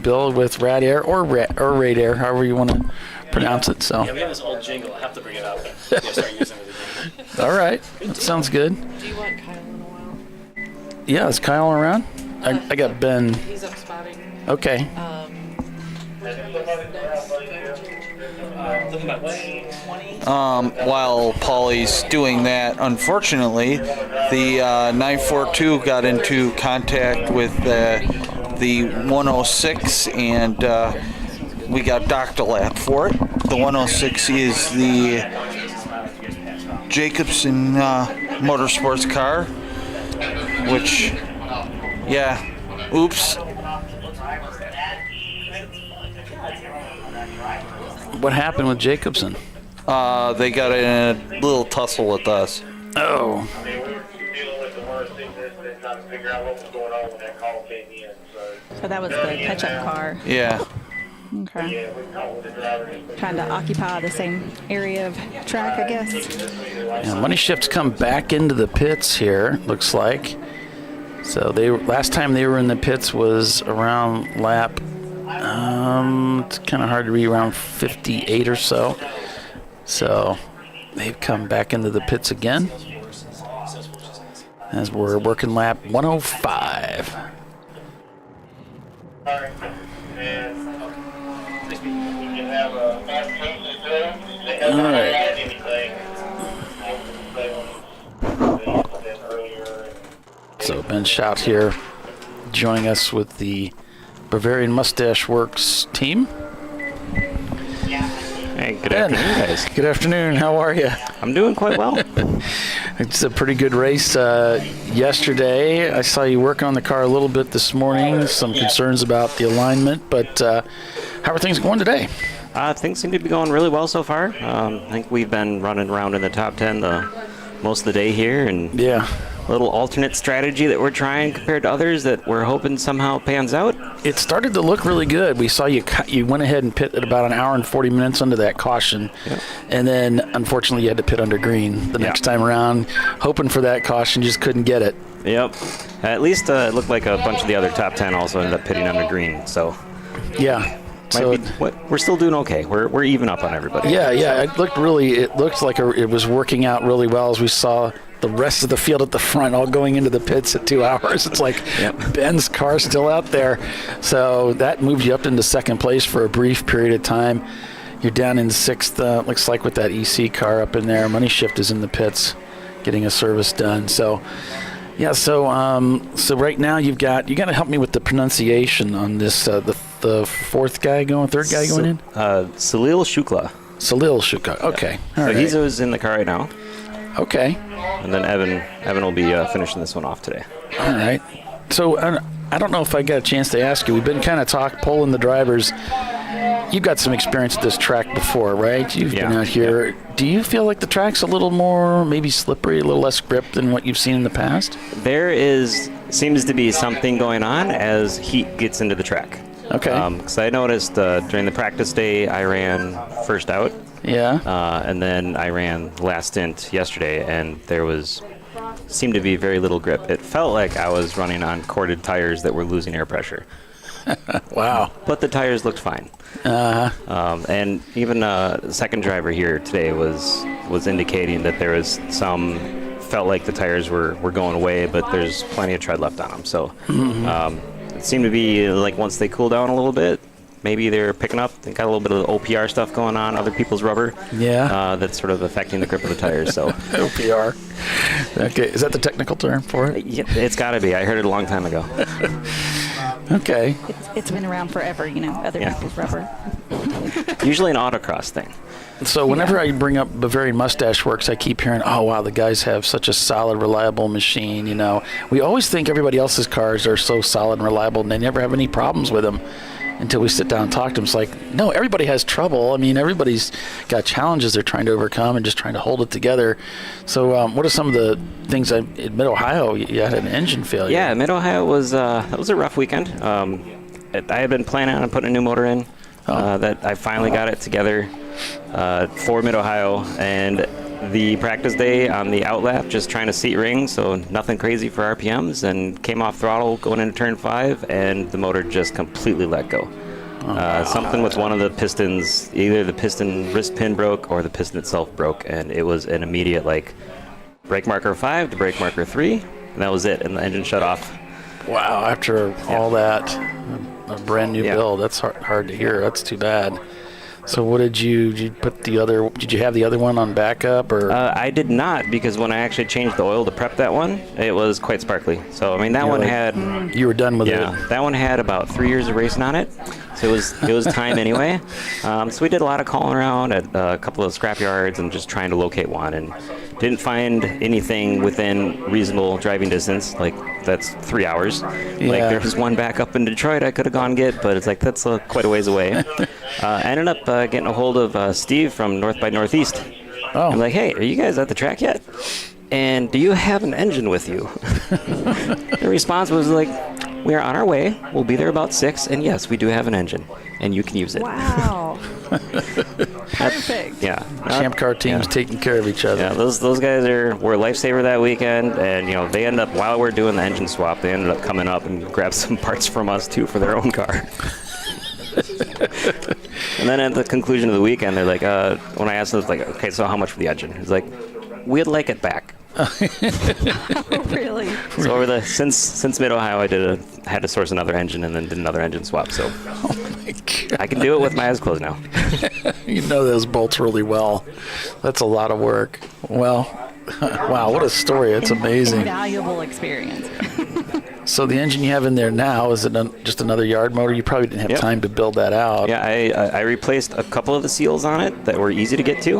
Bill with Radar or Radar, however you want to pronounce it. So. Yeah, we have this old jingle. I have to bring it out. Start using it again. All right. That sounds good. Do you want Kyle in a while? Yeah, is Kyle around? I got Ben. He's up spotting. Okay. While Paulie's doing that, unfortunately, the 942 got into contact with the 106, and we got docked a lap for it. The 106 is the Jacobson Motorsports car, which, oops. What happened with Jacobson? They got in a little tussle with us. Oh. So that was the catch-up car. Yeah. Okay. Trying to occupy the same area of track, I guess. Yeah, Money Shift's come back into the pits here, looks like. So last time they were in the pits was around lap, it's kind of hard to read, around 58 or so. So they've come back into the pits again as we're working lap 105. All right. So Ben Schott here joining us with the Bavarian Mustache Works team. Hey, good afternoon, guys. Good afternoon. How are you? I'm doing quite well. It's a pretty good race yesterday. I saw you working on the car a little bit this morning. Some concerns about the alignment, but how are things going today? Things seem to be going really well so far. I think we've been running around in the top 10 most of the day here, and a little alternate strategy that we're trying compared to others that we're hoping somehow pans out. It started to look really good. We saw you went ahead and pit at about an hour and 40 minutes under that caution, and then unfortunately you had to pit under green the next time around, hoping for that caution, just couldn't get it. Yep. At least it looked like a bunch of the other top 10 also ended up pitting under green. So yeah. So we're still doing okay. We're even up on everybody. Yeah. It looked like it was working out really well as we saw the rest of the field at the front all going into the pits at 2 hours. It's like Ben's car's still out there. So that moved you up into second place for a brief period of time. You're down in sixth, looks like, with that EC car up in there. Money Shift is in the pits. getting a service done. So, yeah. So right now you got to help me with the pronunciation on this. The third guy going in. Salil Shukla. Salil Shukla. Okay. Yeah. All right. He's in the car right now. Okay. And then Evan will be finishing this one off today. All right. So I don't know if I got a chance to ask you. We've been kind of polling the drivers. You've got some experience at this track before, right? You've been out here. Yeah. Do you feel like the track's a little more maybe slippery, a little less grip than what you've seen in the past? There seems to be something going on as heat gets into the track. Okay. Because I noticed during the practice day I ran first out. Yeah. And then I ran last stint yesterday, and seemed to be very little grip. It felt like I was running on corded tires that were losing air pressure. Wow. But the tires looked fine. And even the second driver here today was indicating that there was felt like the tires were going away, but there's plenty of tread left on them. So it seemed to be like once they cool down a little bit, maybe they're picking up. They got a little bit of the OPR stuff going on, other people's rubber. Yeah. That's sort of affecting the grip of the tires. So OPR. Okay. Is that the technical term for it? Yeah, it's got to be. I heard it a long time ago. Okay. It's been around forever, other people's rubber. Usually an autocross thing. So whenever I bring up Bavarian Mustache Works, I keep hearing, oh, wow, the guys have such a solid, reliable machine, We always think everybody else's cars are so solid and reliable, and they never have any problems with them until we sit down and talk to them. It's like, no, everybody has trouble. I mean, everybody's got challenges they're trying to overcome and just trying to hold it together. So what are some of the things in Mid-Ohio? You had an engine failure. Yeah, Mid-Ohio was a rough weekend. I had been planning on putting a new motor in. That I finally got it together for Mid-Ohio, and the practice day on the outlap, just trying to seat rings, so nothing crazy for RPMs, and came off throttle going into turn 5, and the motor just completely let go. Something with one of the pistons, either the piston wrist pin broke or the piston itself broke, and it was an immediate brake marker 5 to brake marker 3, and that was it, and the engine shut off. Wow, after all that, a brand new build, that's hard to hear. That's too bad. So what did you put did you have the other one on backup or? I did not, because when I actually changed the oil to prep that one, it was quite sparkly. So I mean that one had. You were done with it. Yeah, that one had about 3 years of racing on it, so it was time anyway. So we did a lot of calling around at a couple of scrap yards and just trying to locate one, and didn't find anything within reasonable driving distance. That's 3 hours. Yeah. There was one back up in Detroit I could have gone get, but it's that's quite a ways away. I ended up getting a hold of Steve from North by Northeast. Oh. I'm like, hey, are you guys at the track yet? And do you have an engine with you? The response was we are on our way. We'll be there about 6, and yes, we do have an engine, and you can use it. Wow. Perfect. Yeah. Champ Car teams taking care of each other. Yeah, those guys were a lifesaver that weekend, and they end up, while we're doing the engine swap, they ended up coming up and grabbed some parts from us too for their own car. And then at the conclusion of the weekend, they're like, when I asked them, okay, so how much for the engine? It's like, we'd like it back. Oh, really? So since Mid-Ohio, I had to source another engine and then did another engine swap. So I can do it with my eyes closed now. You know those bolts really well. That's a lot of work. Well, wow, what a story. It's amazing. Invaluable experience. So the engine you have in there now, is it just another yard motor? You probably didn't have time to build that out. Yeah, I replaced a couple of the seals on it that were easy to get to.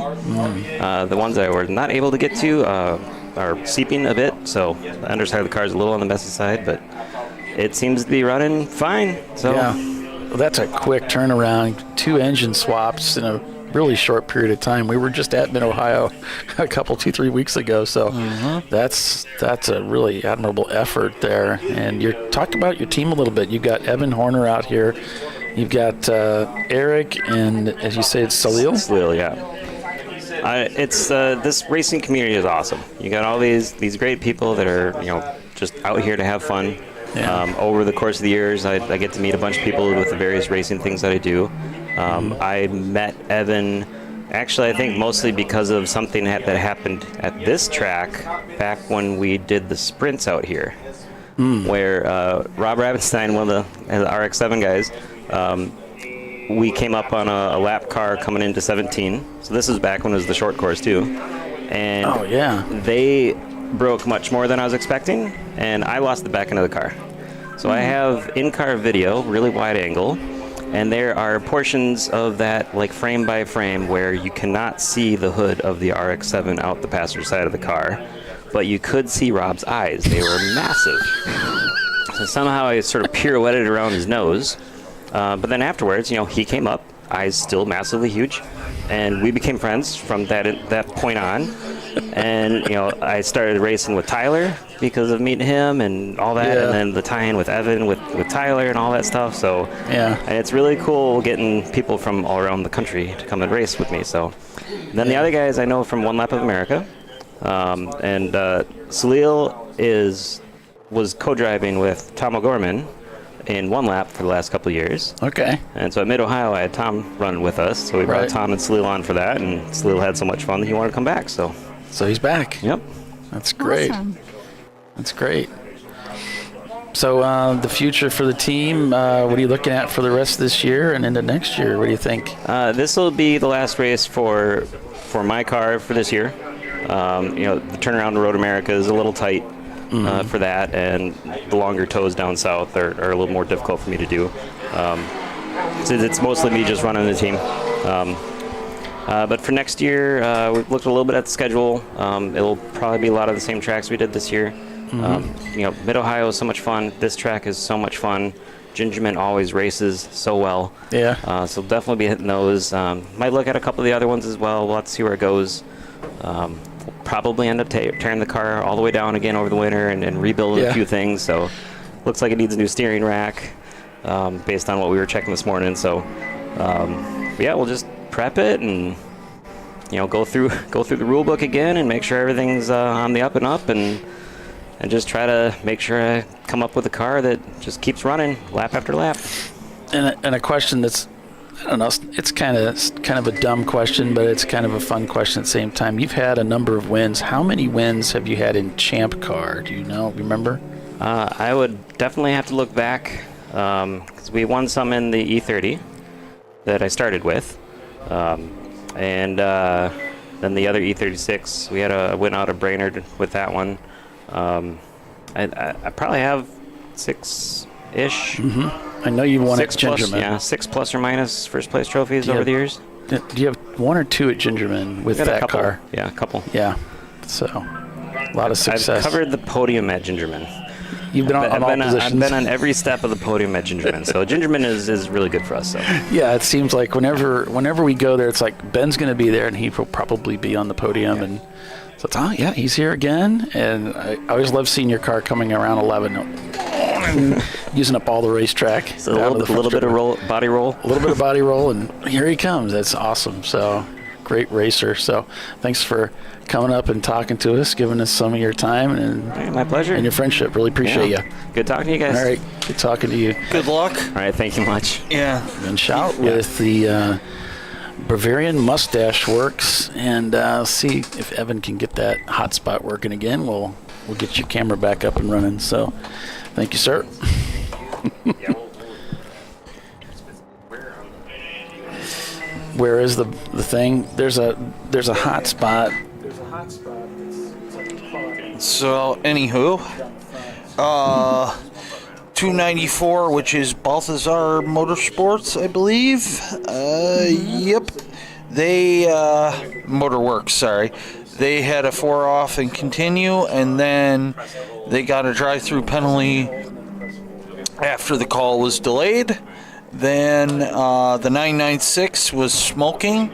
The ones that I were not able to get to are seeping a bit, so the underside of the car is a little on the messy side, but it seems to be running fine. So yeah, well, that's a quick turnaround. 2 engine swaps in a really short period of time. We were just at Mid-Ohio a couple, 2-3 weeks ago, so that's a really admirable effort there. And you talked about your team a little bit. You've got Evan Horner out here. You've got Eric, and as you say, it's Salil? Salil, yeah. It's this racing community is awesome. You got all these great people that are just out here to have fun. Yeah. Over the course of the years, I get to meet a bunch of people with the various racing things that I do. I met Evan, actually, I think mostly because of something that happened at this track back when we did the sprints out here, where Rob Ravenstein, one of the RX-7 guys, we came up on a lap car coming into 17. So this is back when it was the short course too. and they broke much more than I was expecting, and I lost the back end of the car. So I have in-car video, really wide angle, and there are portions of that, like frame by frame, where you cannot see the hood of the RX-7 out the passenger side of the car, but you could see Rob's eyes. They were massive. So somehow I sort of pirouetted around his nose, but then afterwards, he came up, eyes still massively huge, and we became friends from that point on. And I started racing with Tyler because of meeting him and all that, and then the tie-in with Evan with Tyler and all that stuff. So and it's really cool getting people from all around the country to come and race with me. So then the other guys I know from One Lap of America, and Salil was co-driving with Tom O'Gorman in One Lap for the last couple of years. Okay. And so at Mid-Ohio, I had Tom run with us. So we brought Tom and Salil on for that, and Salil had so much fun that he wanted to come back. So he's back. Yep. That's great. Awesome. That's great. So the future for the team, what are you looking at for the rest of this year and into next year? What do you think? This will be the last race for my car for this year. The turnaround to Road America is a little tight for that, and the longer tows down south are a little more difficult for me to do. So it's mostly me just running the team. But for next year, we've looked a little bit at the schedule. It'll probably be a lot of the same tracks we did this year. Mid-Ohio is so much fun. This track is so much fun. Gingerman always races so well. Yeah. So definitely be hitting those. Might look at a couple of the other ones as well. We'll have to see where it goes. We'll probably end up tearing the car all the way down again over the winter and rebuilding a few things. So looks like it needs a new steering rack based on what we were checking this morning. So we'll just prep it and go through the rule book again and make sure everything's on the up and up and just try to make sure I come up with a car that just keeps running lap after lap. And a question that's, I don't know, it's kind of a dumb question, but it's kind of a fun question at the same time. You've had a number of wins. How many wins have you had in Champ Car? Do you remember? I would definitely have to look back because we won some in the E30 that I started with. And then the other E36, we had a win out of Brainerd with that one. I probably have 6-ish. I know you won at Gingerman. Yeah, 6 plus or minus first place trophies over the years. Do you have 1 or 2 at Gingerman with that car? Yeah, a couple. Yeah, so a lot of success. I've covered the podium at Gingerman. You've been on all positions. I've been on every step of the podium at Gingerman, so Gingerman is really good for us. So. Yeah, it seems like whenever we go there, it's like Ben's going to be there, and he will probably be on the podium, and so it's, he's here again. And I always love seeing your car coming around 11 and using up all the racetrack. So a little bit of body roll. A little bit of body roll, and here he comes. That's awesome. So great racer. So thanks for coming up and talking to us, giving us some of your time and my pleasure, and your friendship. Really appreciate you. Good talking to you guys. All right, good talking to you. Good luck. All right, thank you much. Yeah. And shout with the Bavarian Mustache Works, and see if Evan can get that hotspot working again. We'll get your camera back up and running. So, thank you, sir. Where is the thing? There's a hotspot. So, anywho, 294, which is Balthazar Motorsports, I believe. Yep. They, Motorworks, sorry. They had a 4 off and continue, and then they got a drive-through penalty after the call was delayed. Then the 996 was smoking.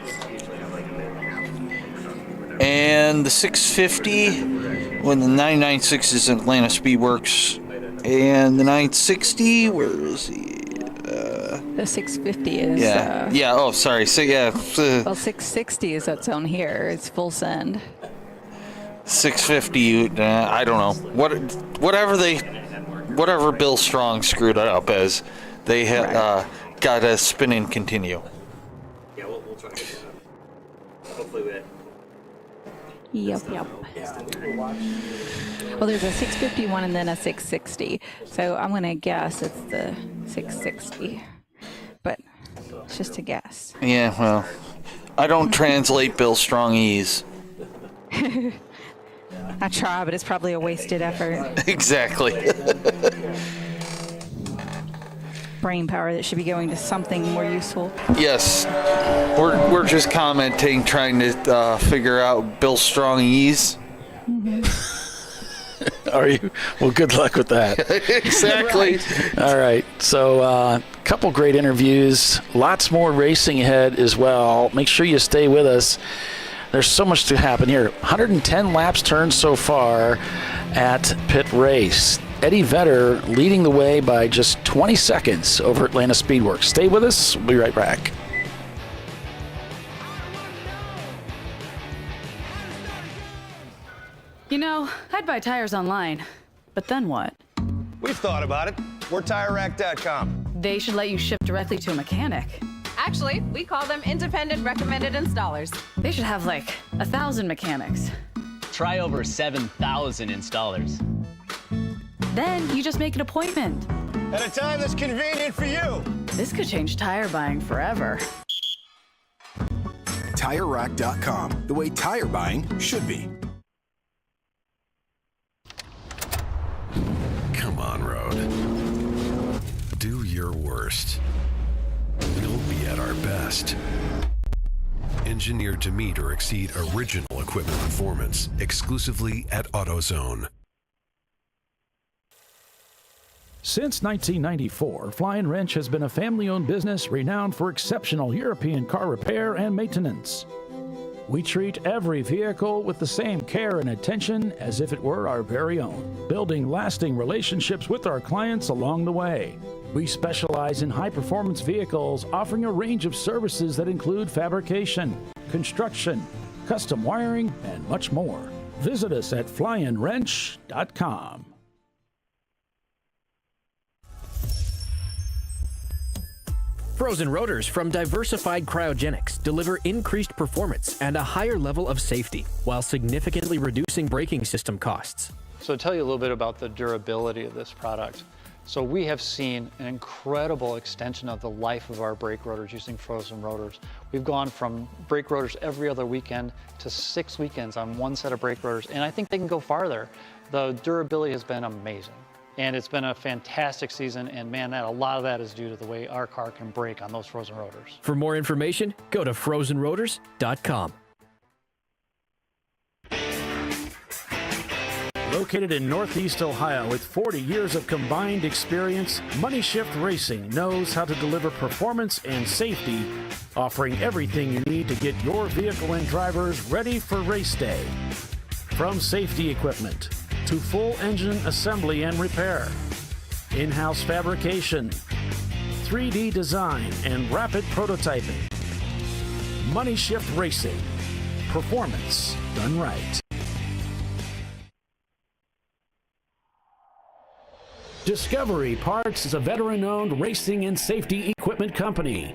And the 650, when the 996 is Atlanta Speedworks. And the 960, where is he? The 650 is... oh, sorry. So, well, 660 is its own here. It's full send. 650, I don't know. Whatever Bill Strong screwed it up as, they got a spin and continue. Yeah, we'll try to do that. Hopefully we Yep. Well, there's a 651 and then a 660. So I'm going to guess it's the 660. But it's just a guess. Yeah, well, I don't translate Bill Strongese. I try, but it's probably a wasted effort. Exactly. Brain power that should be going to something more useful. Yes. We're just commenting, trying to figure out Bill Strong ease. Are you? Well, good luck with that. Exactly. Right. All right. So a couple great interviews. Lots more racing ahead as well. Make sure you stay with us. There's so much to happen here. 110 laps turned so far at PittRace. Eddie Vedder leading the way by just 20 seconds over Atlanta Speedworks. Stay with us. We'll be right back. You know, I'd buy tires online, but then what? We've thought about it. We're TireRack.com. They should let you ship directly to a mechanic. Actually, we call them independent recommended installers. They should have like 1,000 mechanics. Try over 7,000 installers. Then you just make an appointment. At a time that's convenient for you. This could change tire buying forever. TireRack.com, the way tire buying should be. Come on, Road. Do your worst. We'll be at our best. Engineered to meet or exceed original equipment performance, exclusively at AutoZone. Since 1994, Fly & Wrench has been a family-owned business renowned for exceptional European car repair and maintenance. We treat every vehicle with the same care and attention as if it were our very own, building lasting relationships with our clients along the way. We specialize in high-performance vehicles, offering a range of services that include fabrication, construction, custom wiring, and much more. Visit us at flyandwrench.com. Frozen rotors from Diversified Cryogenics deliver increased performance and a higher level of safety while significantly reducing braking system costs. So to tell you a little bit about the durability of this product. So we have seen an incredible extension of the life of our brake rotors using frozen rotors. We've gone from brake rotors every other weekend to 6 weekends on one set of brake rotors, and I think they can go farther. The durability has been amazing. And it's been a fantastic season, and man, a lot of that is due to the way our car can brake on those frozen rotors. For more information, go to frozenrotors.com. Located in Northeast Ohio with 40 years of combined experience, Money Shift Racing knows how to deliver performance and safety, offering everything you need to get your vehicle and drivers ready for race day. From safety equipment to full engine assembly and repair, in-house fabrication, 3D design, and rapid prototyping. Money Shift Racing. Performance done right. Discovery Parts is a veteran-owned racing and safety equipment company.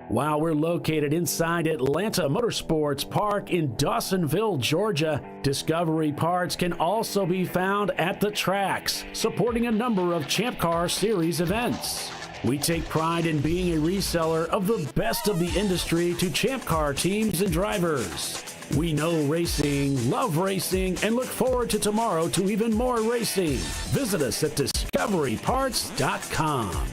While we're located inside Atlanta Motorsports Park in Dawsonville, Georgia, Discovery Parts can also be found at the tracks, supporting a number of Champ Car Series events. We take pride in being a reseller of the best of the industry to Champ Car teams and drivers. We know racing, love racing, and look forward to tomorrow to even more racing. Visit us at discoveryparts.com.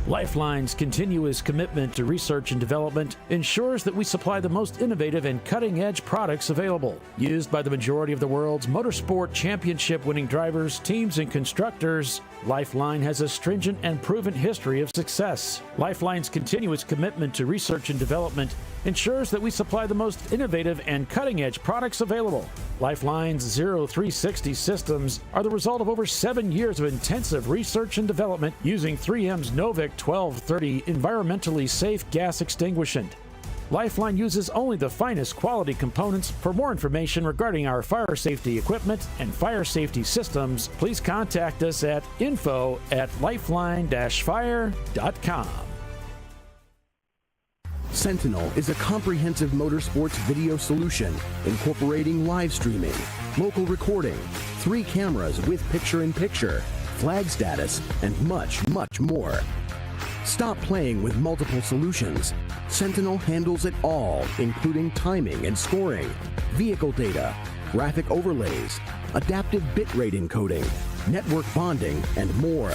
Lifeline's continuous commitment to research and development ensures that we supply the most innovative and cutting-edge products available. Used by the majority of the world's motorsport championship-winning drivers, teams, and constructors, Lifeline has a stringent and proven history of success. Lifeline's continuous commitment to research and development ensures that we supply the most innovative and cutting-edge products available. Lifeline's 0360 systems are the result of over 7 years of intensive research and development using 3M's Novik 1230 environmentally safe gas extinguishant. Lifeline uses only the finest quality components. For more information regarding our fire safety equipment and fire safety systems, please contact us at info@lifeline-fire.com. Sentinel is a comprehensive motorsports video solution incorporating live streaming, local recording, 3 cameras with picture-in-picture, flag status, and much, much more. Stop playing with multiple solutions. Sentinel handles it all, including timing and scoring, vehicle data, graphic overlays, adaptive bitrate encoding, network bonding, and more.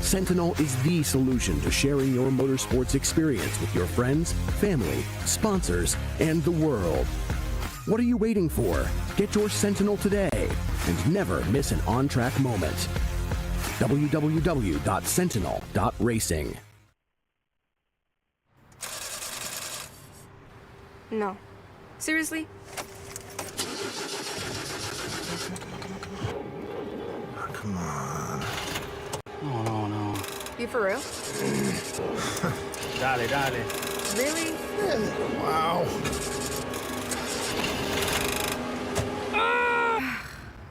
Sentinel is the solution to sharing your motorsports experience with your friends, family, sponsors, and the world. What are you waiting for? Get your Sentinel today and never miss an on-track moment. www.sentinel.racing. No. Seriously? Oh, come on. No. You for real? Dale. Really? Wow.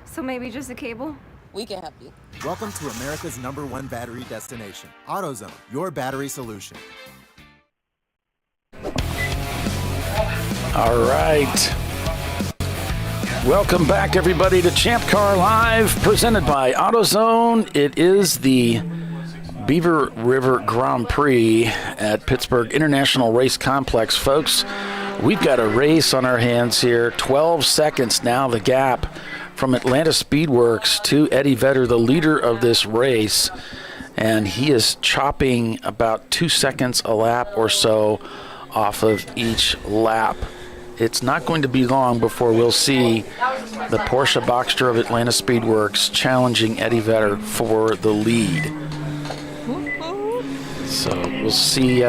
So maybe just a cable? We can help you. Welcome to America's #1 battery destination, AutoZone, your battery solution. All right. Welcome back, everybody, to ChampCar.Live, presented by AutoZone. It is the Beaver River Grand Prix at Pittsburgh International Race Complex, folks. We've got a race on our hands here. 12 seconds now, the gap from Atlanta Speedworks to Eddie Vedder, the leader of this race. And he is chopping about 2 seconds a lap or so off of each lap. It's not going to be long before we'll see the Porsche Boxster of Atlanta Speedworks challenging Eddie Vedder for the lead. So we'll see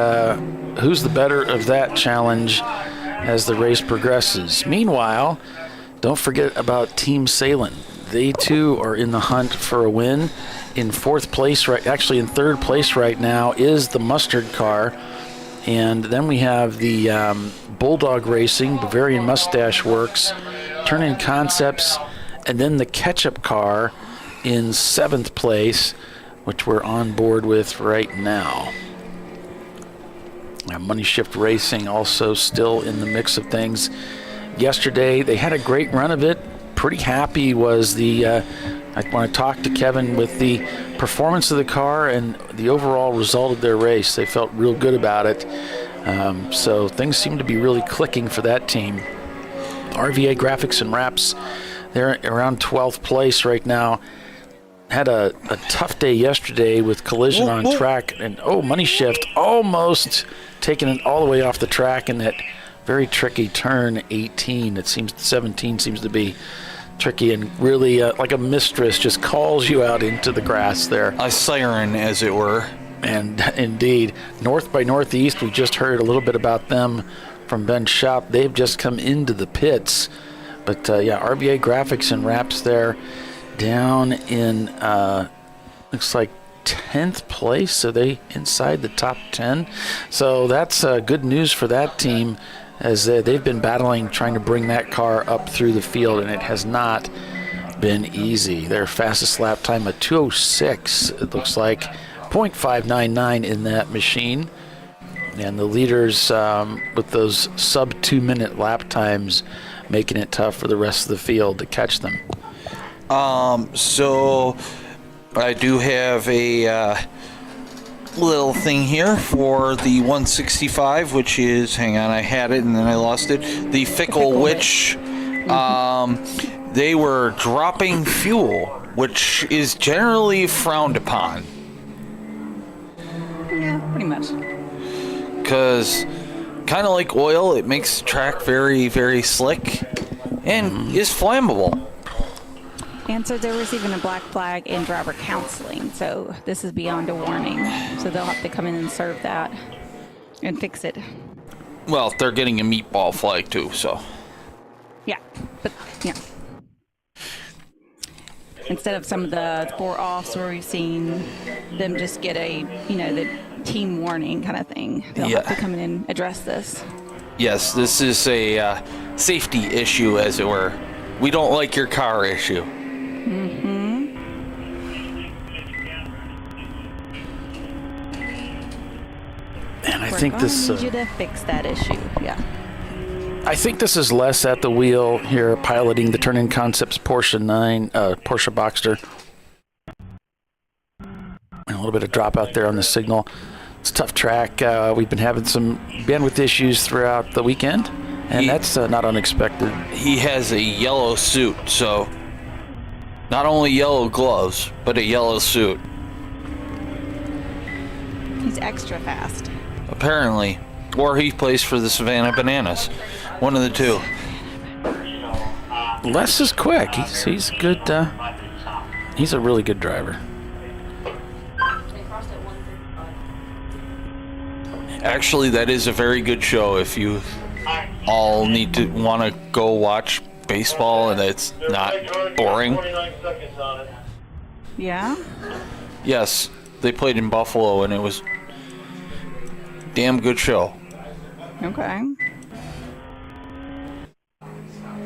who's the better of that challenge as the race progresses. Meanwhile, don't forget about Team Salem. They too are in the hunt for a win. In third place right now is the Mustard car. And then we have the Bulldog Racing, Bavarian Mustache Works, Turn-In Concepts, and then the Ketchup car in 7th place, which we're on board with right now. Money Shift Racing also still in the mix of things. Yesterday, they had a great run of it. Pretty happy was I want to talk to Kevin with the performance of the car and the overall result of their race. They felt real good about it. So things seem to be really clicking for that team. RVA Graphics and Wraps, they're around 12th place right now. Had a tough day yesterday with collision on track. And Money Shift almost taking it all the way off the track in that very tricky turn 18. 17 seems to be tricky and really like a mistress just calls you out into the grass there. A siren, as it were. And indeed, North by Northeast, we just heard a little bit about them from Ben Shop. They've just come into the pits. But RVA Graphics and Wraps there down in, looks like 10th place. So they inside the top 10. So that's good news for that team, as they've been battling trying to bring that car up through the field, and it has not been easy. Their fastest lap time at 2:06, it looks like, 0.599 in that machine. And the leaders with those sub 2-minute lap times making it tough for the rest of the field to catch them. So I do have a little thing here for the 165, which is, hang on, I had it and then I lost it. The Fickle Witch. They were dropping fuel, which is generally frowned upon. No. Because kind of like oil, it makes the track very, very slick and is flammable. And so they're receiving a black flag in driver counseling. So this is beyond a warning. So they'll have to come in and serve that and fix it. Well, they're getting a meatball flag too, so. Yeah, but yeah. Instead of some of the 4-offs where we've seen them just get a, the team warning kind of thing. They'll have to come in and address this. Yes, this is a safety issue, as it were. We don't like your car issue. Mm-hmm. And I think this. Need you to fix that issue. Yeah. I think this is Les at the wheel here, piloting the Turn-In Concepts Porsche Boxster. And a little bit of drop out there on the signal. It's a tough track. We've been having some bandwidth issues throughout the weekend, and that's not unexpected. He has a yellow suit, so not only yellow gloves, but a yellow suit. He's extra fast. Apparently. Or he plays for the Savannah Bananas. One of the two. Les is quick. He's good. He's a really good driver. Actually, that is a very good show if you all want to go watch baseball and it's not boring. Yeah? Yes, they played in Buffalo and it was a damn good show. Okay.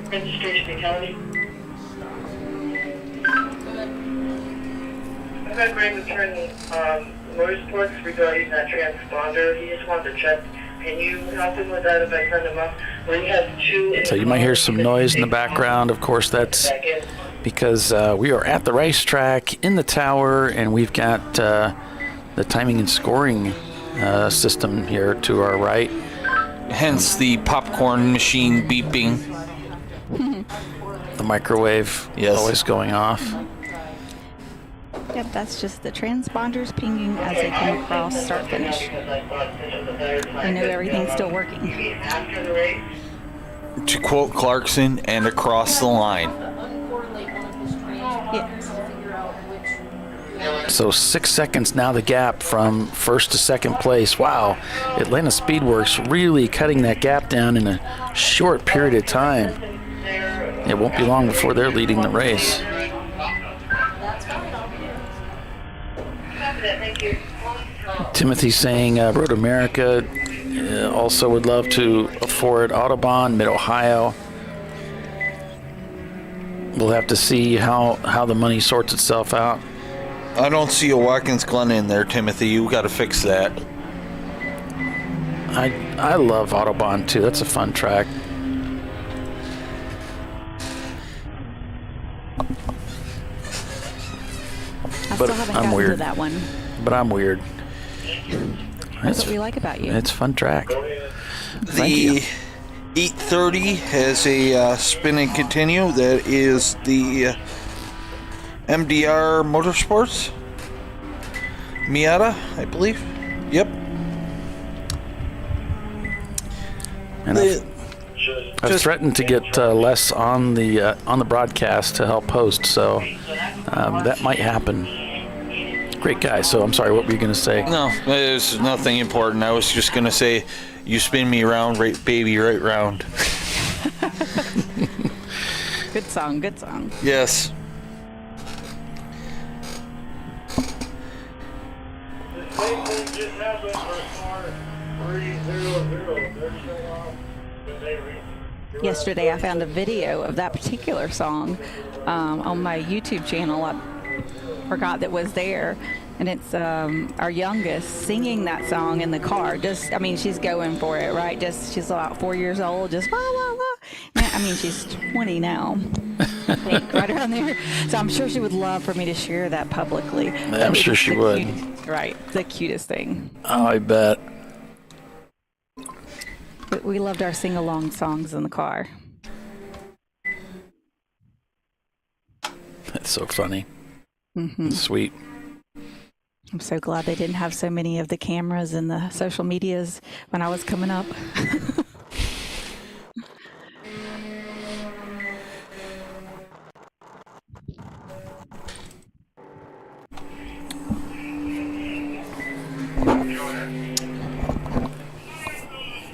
Registration fatality. I've had Greg return motorsports regarding that transponder. He just wanted to check. Can you help him with that if I send him up? Well, he has 2. So you might hear some noise in the background. Of course, that's because we are at the racetrack in the tower, and we've got the timing and scoring system here to our right. Hence the popcorn machine beeping. The microwave always going off. Yep, that's just the transponders pinging as they come across start finish. I know everything's still working. To quote Clarkson, and across the line. Yes. So 6 seconds now the gap from first to second place. Wow, Atlanta Speedworks really cutting that gap down in a short period of time. It won't be long before they're leading the race. Timothy saying Road America also would love to afford Autobahn, Mid-Ohio. We'll have to see how the money sorts itself out. I don't see a Watkins Glen in there, Timothy. You got to fix that. I love Autobahn too. That's a fun track. I still haven't gotten to that one. But I'm weird. That's what we like about you. It's a fun track. The 830 has a spin and continue. That is the MDR Motorsports Miata, I believe. Yep. And I've threatened to get Les on the broadcast to help host, so that might happen. Great guy. So I'm sorry, what were you going to say? No, there's nothing important. I was just going to say, you spin me round, right, baby, right round. Good song, good song. Yes. Yesterday I found a video of that particular song on my YouTube channel. I forgot that was there, and it's our youngest singing that song in the car. She's going for it, right? She's about 4 years old, just wah, wah, wah. She's 20 now, I think, right around there. So I'm sure she would love for me to share that publicly. I'm sure she would. Right, the cutest thing. Oh, I bet. But we loved our sing-along songs in the car. That's so funny. Mm-hmm. Sweet. I'm so glad they didn't have so many of the cameras and the social medias when I was coming up.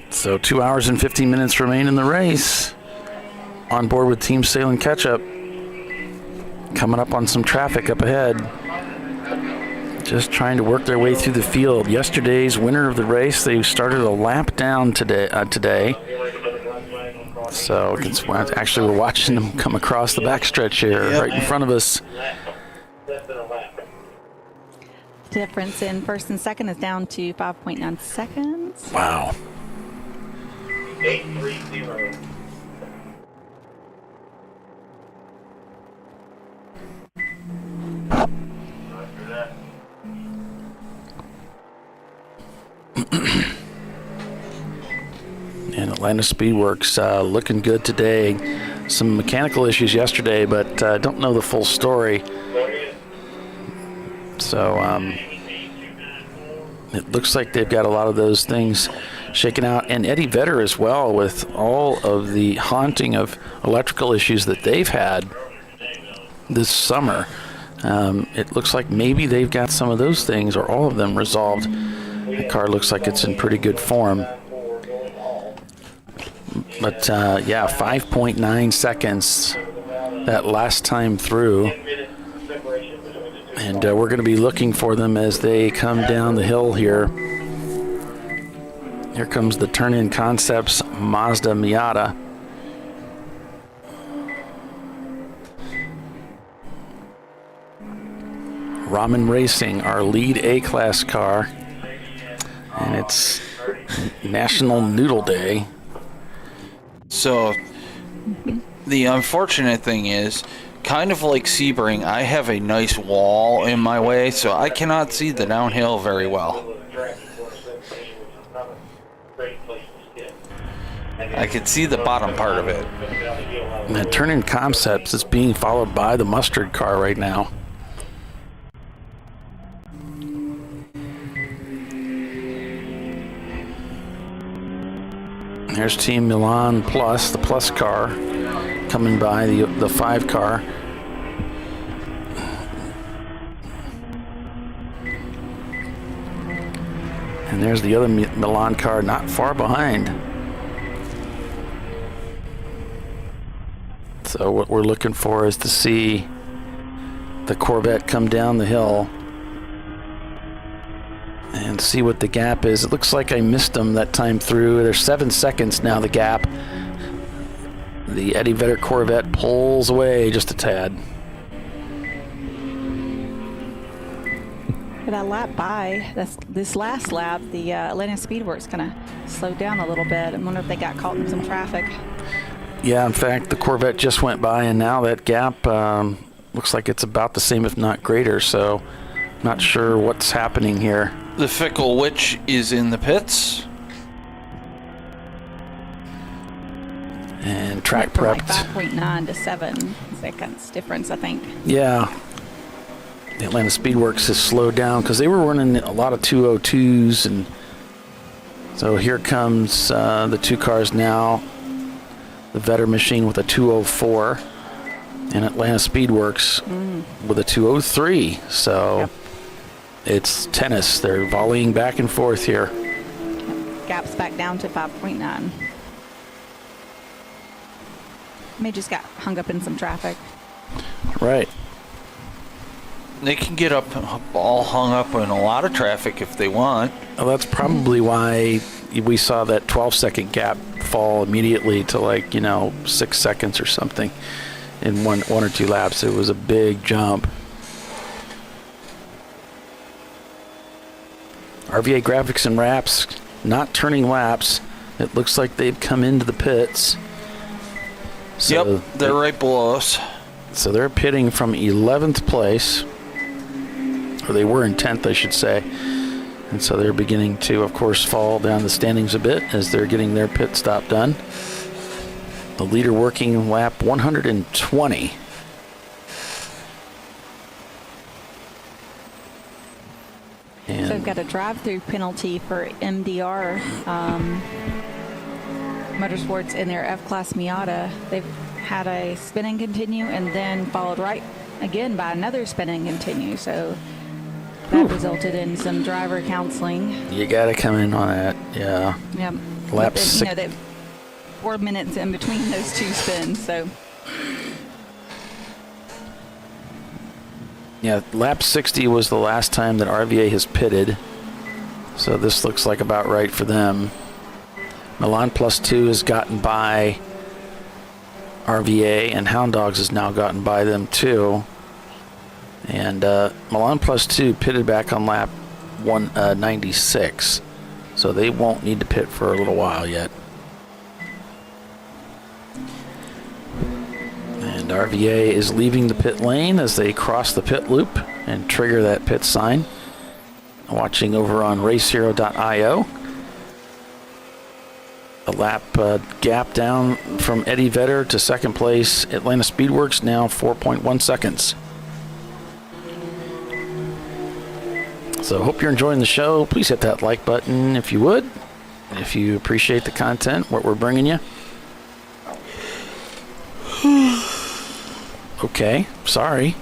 So 2 hours and 15 minutes remain in the race. On board with Team Sale and Ketchup. Coming up on some traffic up ahead. Just trying to work their way through the field. Yesterday's winner of the race, they started a lap down today. So actually we're watching them come across the backstretch here, right in front of us. Difference in first and second is down to 5.9 seconds. Wow. 830. And Atlanta Speedworks looking good today. Some mechanical issues yesterday, but don't know the full story. So it looks like they've got a lot of those things shaken out. And Eddie Vedder as well, with all of the haunting of electrical issues that they've had this summer. It looks like maybe they've got some of those things or all of them resolved. The car looks like it's in pretty good form. But yeah, 5.9 seconds that last time through. And we're going to be looking for them as they come down the hill here. Here comes the Turn-In Concepts Mazda Miata. Ramen Racing, our lead A-Class car. And it's National Noodle Day. So, the unfortunate thing is, kind of like Sebring, I have a nice wall in my way, so I cannot see the downhill very well. I can see the bottom part of it. And that Turn-In Concepts is being followed by the Mustard car right now. There's Team Milan Plus, the Plus car, coming by the 5 car. And there's the other Milan car not far behind. So what we're looking for is to see the Corvette come down the hill and see what the gap is. It looks like I missed them that time through. There's 7 seconds now, the gap. The Eddie Vedder Corvette pulls away just a tad. For that lap by, this last lap, the Atlanta Speedworks kind of slowed down a little bit. I wonder if they got caught in some traffic. Yeah, in fact, the Corvette just went by, and now that gap looks like it's about the same, if not greater. So, not sure what's happening here. The Fickle Witch is in the pits. And track prepped. Like 5.9 to 7 seconds difference, I think. Yeah. The Atlanta Speedworks has slowed down because they were running a lot of 202s. And so here comes the 2 cars now. The Vedder machine with a 204. And Atlanta Speedworks with a 203. So... Yep. It's tennis. They're volleying back and forth here. Gap's back down to 5.9. May just got hung up in some traffic. Right. They can get all hung up in a lot of traffic if they want. Well, that's probably why we saw that 12-second gap fall immediately to 6 seconds or something in one or two laps. It was a big jump. RVA Graphics and Wraps not turning laps. It looks like they've come into the pits. So yep, they're right below us. So they're pitting from 11th place. Or they were in 10th, I should say. And so they're beginning to, of course, fall down the standings a bit as they're getting their pit stop done. The leader working lap 120. And So we've got a drive-through penalty for MDR Motorsports in their F-Class Miata. They've had a spin and continue and then followed right again by another spin and continue. So that resulted in some driver counseling. you got to come in on that. Yeah. Yep. Lap But then, 6. they 4 minutes in between those two spins. So Yeah, lap 60 was the last time that RVA has pitted. So this looks like about right for them. Milan Plus 2 has gotten by RVA, and Hound Dogs has now gotten by them too. And Milan Plus 2 pitted back on lap 196. So they won't need to pit for a little while yet. And RVA is leaving the pit lane as they cross the pit loop and trigger that pit sign. Watching over on racehero.io. A lap gap down from Eddie Vedder to second place. Atlanta Speedworks now 4.1 seconds. So hope you're enjoying the show. Please hit that like button if you would. If you appreciate the content, what we're bringing you. Okay, sorry.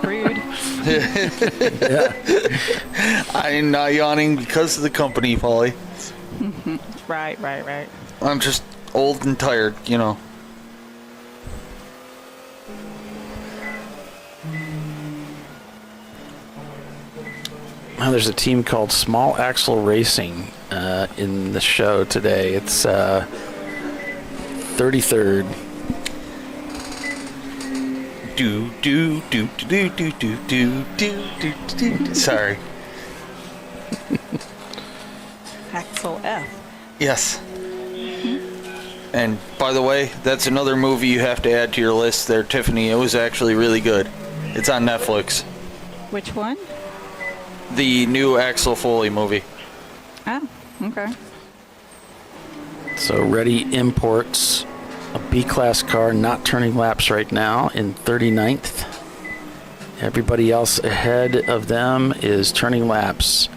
rude. Yeah. I'm not yawning because of the company, Polly. Right. I'm just old and tired, you know. Now there's a team called Small Axle Racing in the show today. It's 33rd. Sorry. Axel F. Yes. And by the way, that's another movie you have to add to your list there, Tiffany. It was actually really good. It's on Netflix. Which one? The new Axel Foley movie. Oh, okay. So Ready Imports a B-Class car not turning laps right now in 39th. Everybody else ahead of them is turning laps.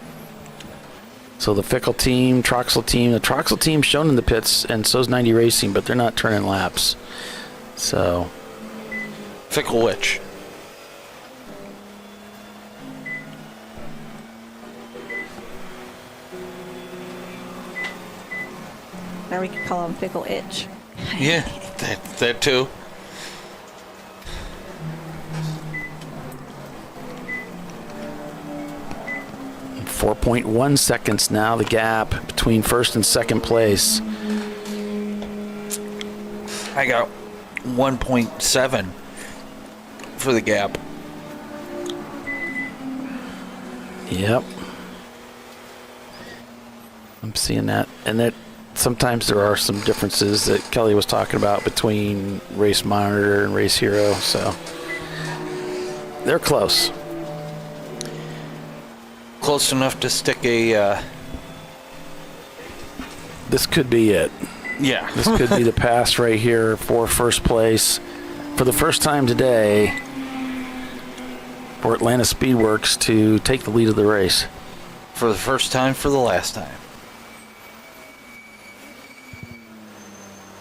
So the Fickle team, Troxel team, the Troxel team shown in the pits, and so's 90 Racing, but they're not turning laps. So Fickle which? Or we could call him Fickle Itch. Yeah, that too. and 4.1 seconds now, the gap between first and second place. I got 1.7 for the gap. Yep. I'm seeing that. And that sometimes there are some differences that Kelly was talking about between Race Monitor and Race Hero, so they're close. Close enough to stick a... This could be it. Yeah. This could be the pass right here for first place. For the first time today, for Atlanta Speedworks to take the lead of the race. For the first time, for the last time.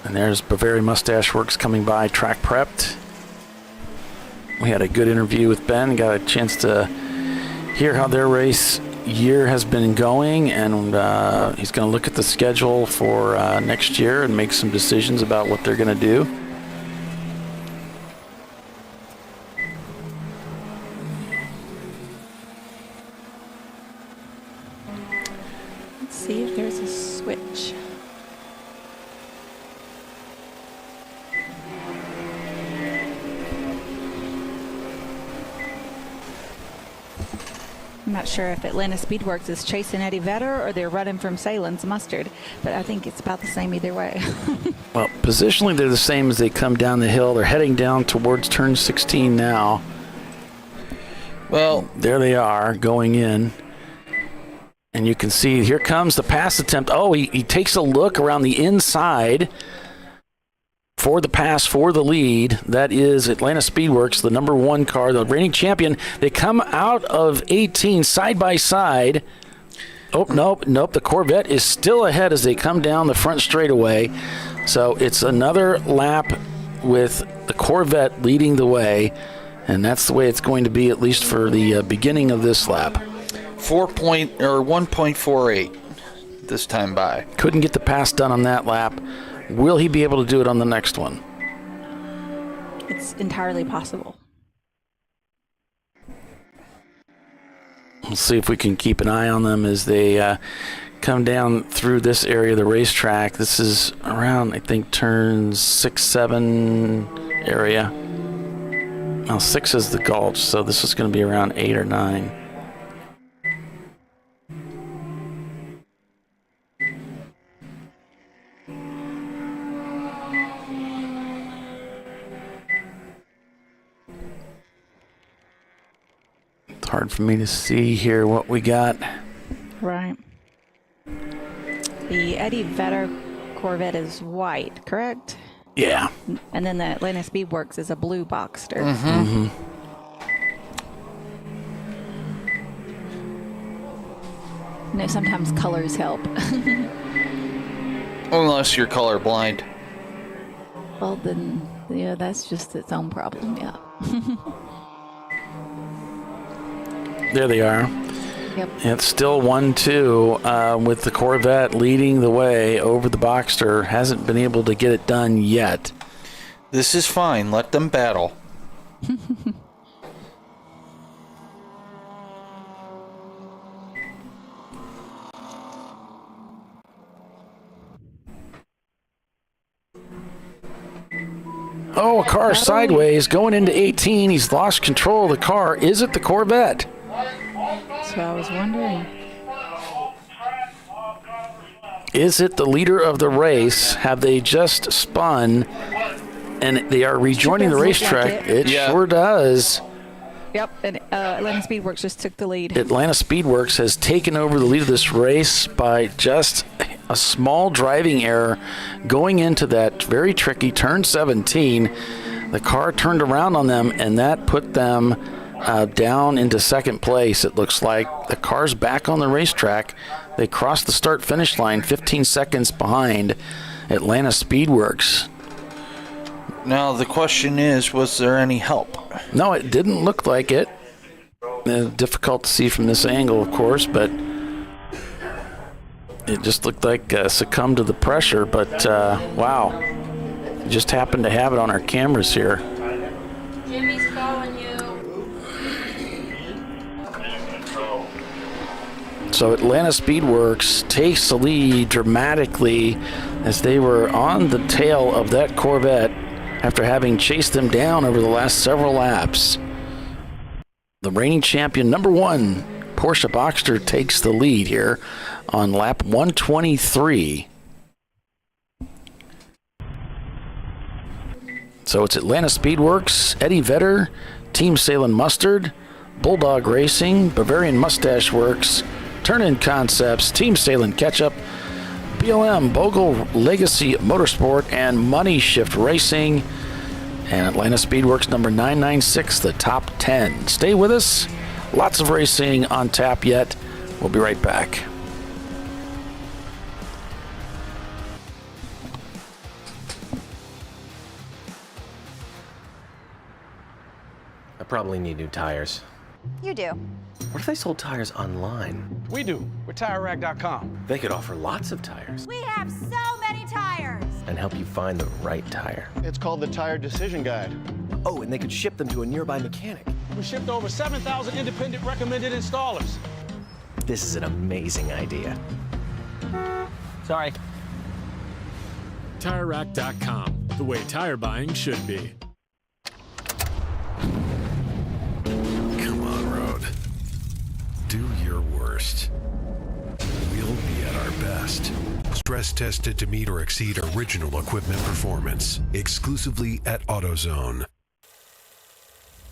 And there's Bavaria Mustache Works coming by, track prepped. We had a good interview with Ben, got a chance to hear how their race year has been going, and he's going to look at the schedule for next year and make some decisions about what they're going to do. Let's see if there's a switch. I'm not sure if Atlanta Speedworks is chasing Eddie Vedder or they're running from Salen's Mustard, but I think it's about the same either way. Well, positionally they're the same as they come down the hill. They're heading down towards turn 16 now. Well, there they are going in. And you can see here comes the pass attempt. Oh, he takes a look around the inside for the pass for the lead. That is Atlanta Speedworks, the number 1 car, the reigning champion. They come out of 18 side by side. Oh, nope. The Corvette is still ahead as they come down the front straightaway. So it's another lap with the Corvette leading the way, and that's the way it's going to be, at least for the beginning of this lap. 1.48 this time by. Couldn't get the pass done on that lap. Will he be able to do it on the next one? It's entirely possible. We'll see if we can keep an eye on them as they come down through this area of the racetrack. This is around, I think, turns 6, 7 area. Well, 6 is the Gulch, so this is going to be around 8 or 9. It's hard for me to see here what we got. Right. The Eddie Vedder Corvette is white, correct? Yeah. And then the Atlanta Speedworks is a blue Boxster. Mm-hmm. No, sometimes colors help. Unless you're colorblind. Well, then, yeah, that's just its own problem, yeah. There they are. Yep. It's still 1-2 with the Corvette leading the way over the Boxster. Hasn't been able to get it done yet. This is fine. Let them battle. Oh, a car sideways going into 18. He's lost control of the car. Is it the Corvette? So I was wondering. Is it the leader of the race? Have they just spun and they are rejoining the racetrack? Like it sure does. Yep, and Atlanta Speedworks just took the lead. Atlanta Speedworks has taken over the lead of this race by just a small driving error going into that very tricky turn 17. The car turned around on them, and that put them down into second place. It looks like the car's back on the racetrack. They crossed the start-finish line 15 seconds behind Atlanta Speedworks. Now, the question is, was there any help? No, it didn't look like it. Difficult to see from this angle, of course, but it just looked like succumbed to the pressure. But, wow, we just happened to have it on our cameras here. Jimmy's calling you. So Atlanta Speedworks takes the lead dramatically as they were on the tail of that Corvette after having chased them down over the last several laps. The reigning champion, number 1, Porsche Boxster, takes the lead here on lap 123. So it's Atlanta Speedworks, Eddie Vedder, Team Salem Mustard, Bulldog Racing, Bavarian Mustache Works, Turn-In Concepts, Team Salem Ketchup, BLM, Bogle Legacy Motorsport, and Money Shift Racing. And Atlanta Speedworks number 996, the top 10. Stay with us. Lots of racing on tap yet. We'll be right back. I probably need new tires. You do. What if they sold tires online? We do. We're TireRack.com. They could offer lots of tires We have so many tires. and help you find the right tire. It's called the Tire Decision Guide. Oh, and they could ship them to a nearby mechanic. We shipped over 7,000 independent recommended installers. This is an amazing idea. Sorry. TireRack.com, the way tire buying should be. Come on, Road. Do your worst. We'll be at our best. Stress tested to meet or exceed original equipment performance. Exclusively at AutoZone.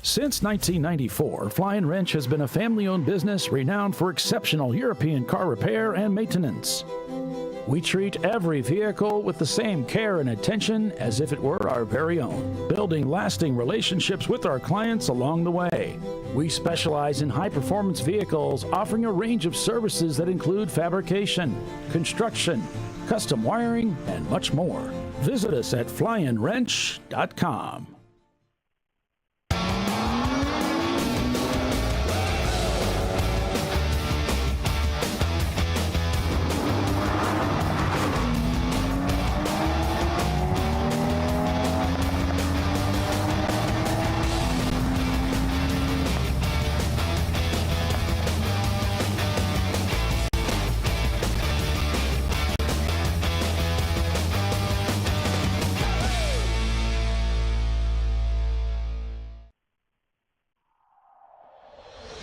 Since 1994, Fly & Wrench has been a family-owned business renowned for exceptional European car repair and maintenance. We treat every vehicle with the same care and attention as if it were our very own, building lasting relationships with our clients along the way. We specialize in high-performance vehicles, offering a range of services that include fabrication, construction, custom wiring, and much more. Visit us at flyandwrench.com.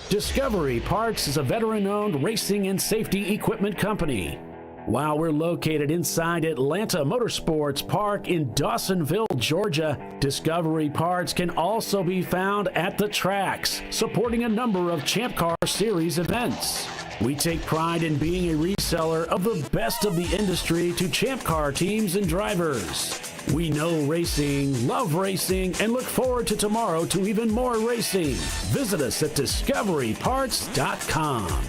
Discovery Parts is a veteran-owned racing and safety equipment company. While we're located inside Atlanta Motorsports Park in Dawsonville, Georgia, Discovery Parts can also be found at the tracks, supporting a number of Champ Car Series events. We take pride in being a reseller of the best of the industry to Champ Car teams and drivers. We know racing, love racing, and look forward to tomorrow to even more racing. Visit us at discoveryparts.com.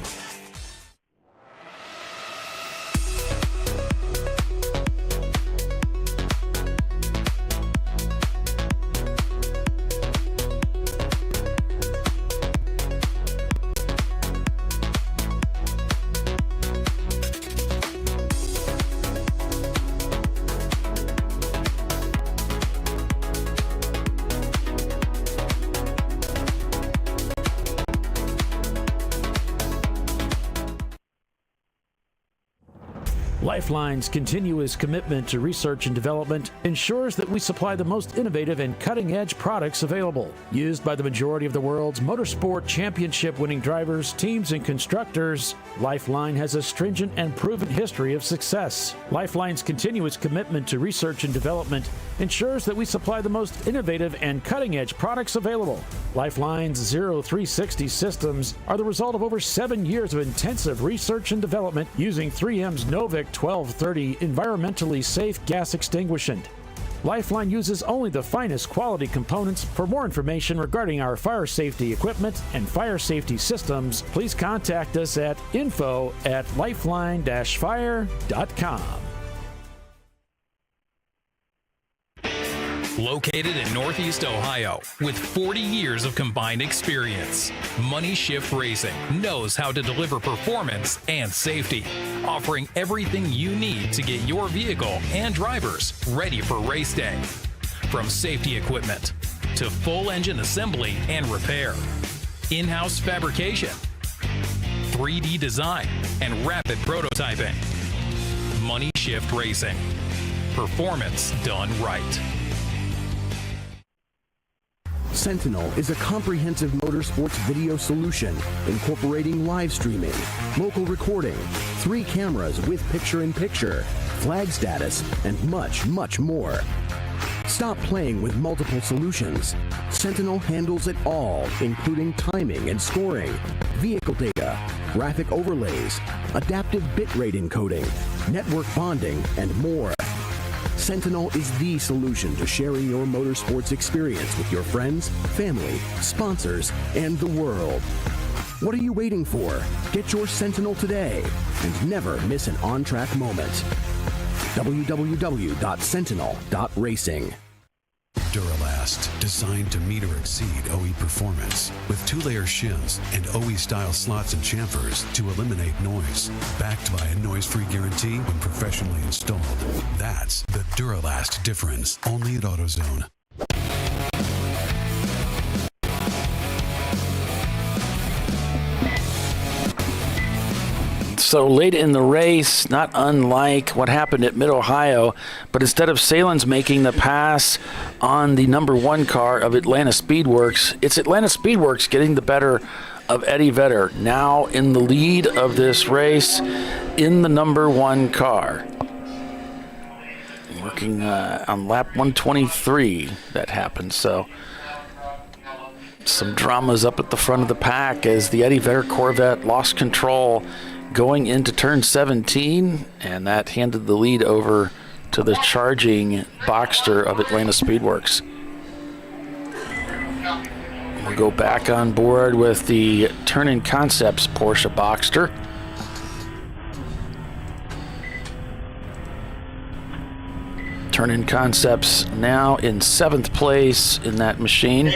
Lifeline's continuous commitment to research and development ensures that we supply the most innovative and cutting-edge products available. Used by the majority of the world's motorsport championship-winning drivers, teams, and constructors, Lifeline has a stringent and proven history of success. Lifeline's continuous commitment to research and development ensures that we supply the most innovative and cutting-edge products available. Lifeline's 0360 systems are the result of over 7 years of intensive research and development using 3M's Novik 1230 environmentally safe gas extinguishant. Lifeline uses only the finest quality components. For more information regarding our fire safety equipment and fire safety systems, please contact us at info@lifeline-fire.com. Located in Northeast Ohio, with 40 years of combined experience, Money Shift Racing knows how to deliver performance and safety, offering everything you need to get your vehicle and drivers ready for race day. From safety equipment to full engine assembly and repair, in-house fabrication, 3D design, and rapid prototyping. Money Shift Racing. Performance done right. Sentinel is a comprehensive motorsports video solution incorporating live streaming, local recording, 3 cameras with picture-in-picture, flag status, and much, much more. Stop playing with multiple solutions. Sentinel handles it all, including timing and scoring, vehicle data, graphic overlays, adaptive bitrate encoding, network bonding, and more. Sentinel is the solution to sharing your motorsports experience with your friends, family, sponsors, and the world. What are you waiting for? Get your Sentinel today and never miss an on-track moment. www.sentinel.racing. Duralast, designed to meet or exceed OE performance, with 2-layer shims and OE-style slots and chamfers to eliminate noise. Backed by a noise-free guarantee when professionally installed. That's the Duralast difference, only at AutoZone. So late in the race, not unlike what happened at Mid-Ohio, but instead of Salen's making the pass on the number 1 car of Atlanta Speedworks, it's Atlanta Speedworks getting the better of Eddie Vedder, now in the lead of this race in the number 1 car. Working on lap 123 that happened, so some dramas up at the front of the pack as the Eddie Vedder Corvette lost control, going into turn 17, and that handed the lead over to the charging Boxster of Atlanta Speedworks. We'll go back on board with the Turn-In Concepts Porsche Boxster. Turn-In Concepts now in 7th place in that machine.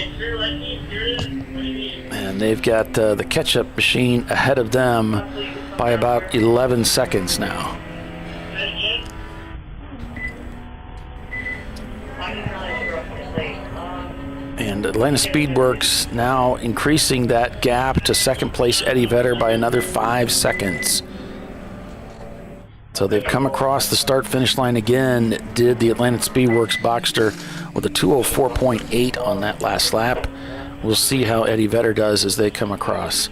And they've got the catch-up machine ahead of them by about 11 seconds now. And Atlanta Speedworks now increasing that gap to 2nd place Eddie Vedder by another 5 seconds. So they've come across the start-finish line again, did the Atlanta Speedworks Boxster with a 2:04.8 on that last lap. We'll see how Eddie Vedder does as they come across.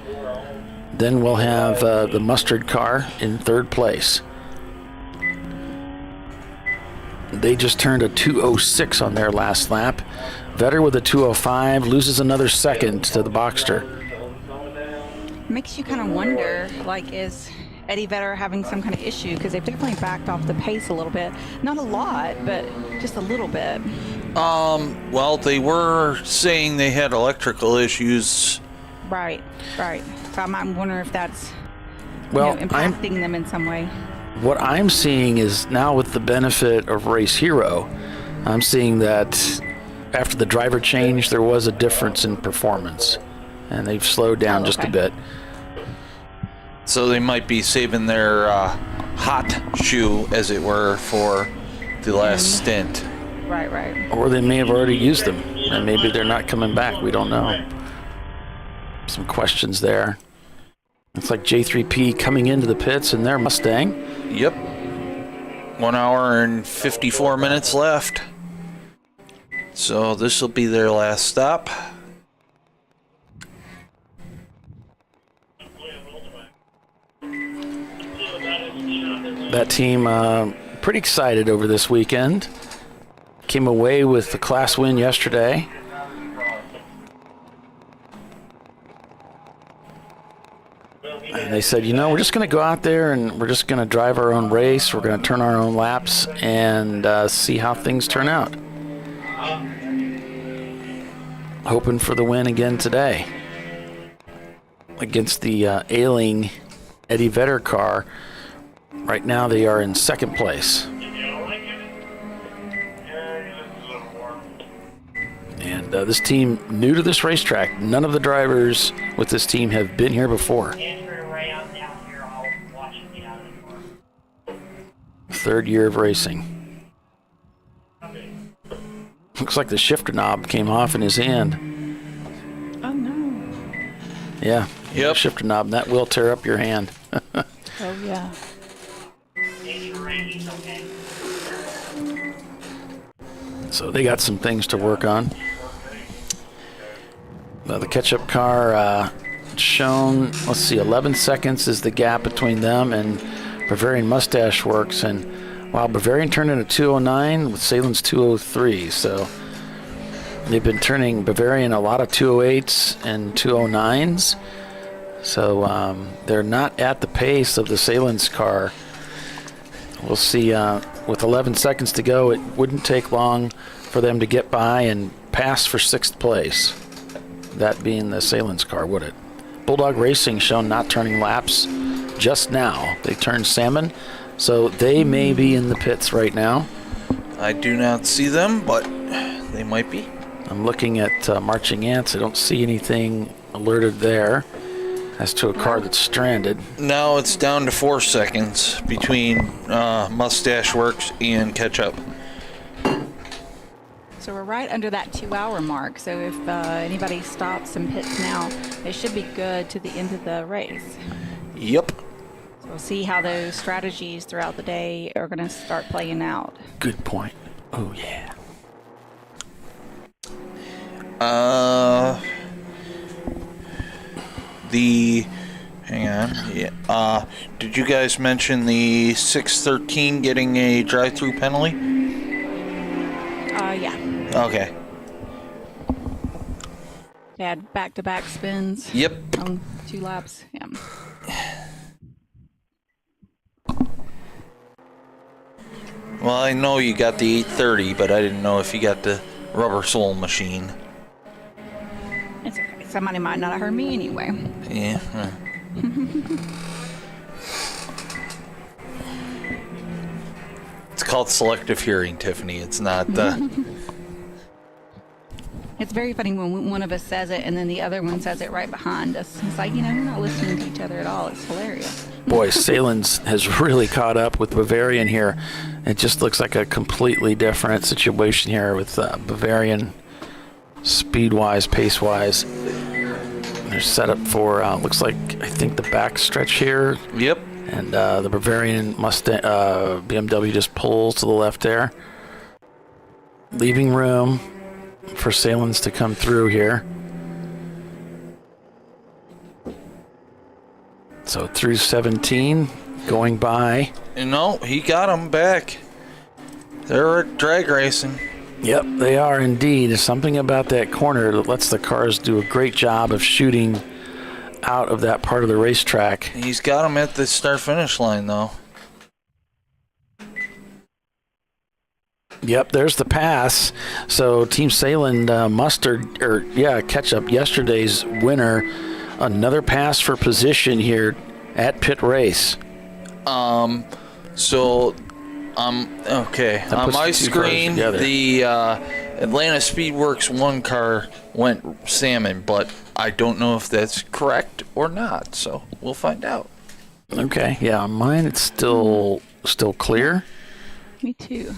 Then we'll have the Mustard car in 3rd place. They just turned a 2:06 on their last lap. Vedder with a 2:05 loses another second to the Boxster. Makes you kind of wonder, like, is Eddie Vedder having some kind of issue? Because they've definitely backed off the pace a little bit. Not a lot, but just a little bit. Well, they were saying they had electrical issues. Right. So I'm wondering if that's impacting them in some way. What I'm seeing is now with the benefit of Race Hero, I'm seeing that after the driver change, there was a difference in performance, and they've slowed down just a bit. So they might be saving their hot shoe, as it were, for the last stint. Right. Or they may have already used them, and maybe they're not coming back. We don't know. Some questions there. Looks like J3P coming into the pits in their Mustang. Yep. 1 hour and 54 minutes left. So this will be their last stop. That team pretty excited over this weekend. Came away with the class win yesterday. And they said, we're just going to go out there and we're just going to drive our own race. We're going to turn our own laps and see how things turn out. Hoping for the win again today against the ailing Eddie Vedder car. Right now they are in 2nd place. And this team new to this racetrack. None of the drivers with this team have been here before. 3rd year of racing. Looks like the shifter knob came off in his hand. Oh no. Yeah. Yep. Shifter knob, and that will tear up your hand. Oh yeah. So they got some things to work on. The catch-up car shown, let's see, 11 seconds is the gap between them and Bavarian Mustache Works. And wow, Bavarian turned in a 2:09 with Salen's 2:03. So they've been turning Bavarian a lot of 2:08s and 2:09s. So they're not at the pace of the Salen's car. We'll see. With 11 seconds to go, it wouldn't take long for them to get by and pass for 6th place. That being the Salen's car, would it? Bulldog Racing shown not turning laps just now. They turned salmon, so they may be in the pits right now. I do not see them, but they might be. I'm looking at Marching Ants. I don't see anything alerted there as to a car that's stranded. Now it's down to 4 seconds between Mustache Works and Ketchup. So we're right under that 2-hour mark. So if anybody stops and pits now, they should be good to the end of the race. Yep. So we'll see how those strategies throughout the day are going to start playing out. Good point. Oh, yeah. Hang on. Yeah. Did you guys mention the 613 getting a drive-through penalty? Yeah. Okay. They had back-to-back spins. Yep. On 2 laps. Yeah. Well, I know you got the 830, but I didn't know if you got the rubber sole machine. It's okay. Somebody might not have heard me anyway. Yeah. It's called selective hearing, Tiffany. It's not. It's very funny when one of us says it and then the other one says it right behind us. It's like, we're not listening to each other at all. It's hilarious. Boy, Salins has really caught up with Bavarian here. It just looks like a completely different situation here with Bavarian speed-wise, pace-wise. They're set up for, looks like, I think the back stretch here. Yep. And the Bavarian Mustang, BMW just pulls to the left there. Leaving room for Salins to come through here. So through 17, going by. No, he got him back. They're drag racing. Yep, they are indeed. There's something about that corner that lets the cars do a great job of shooting out of that part of the racetrack. He's got him at the start-finish line, though. Yep, there's the pass. So Team Salin catch up yesterday's winner. Another pass for position here at PittRace. Okay. On my screen, the Atlanta Speedworks 1 car went salmon, but I don't know if that's correct or not, so we'll find out. Okay, yeah, on mine it's still clear. Me too.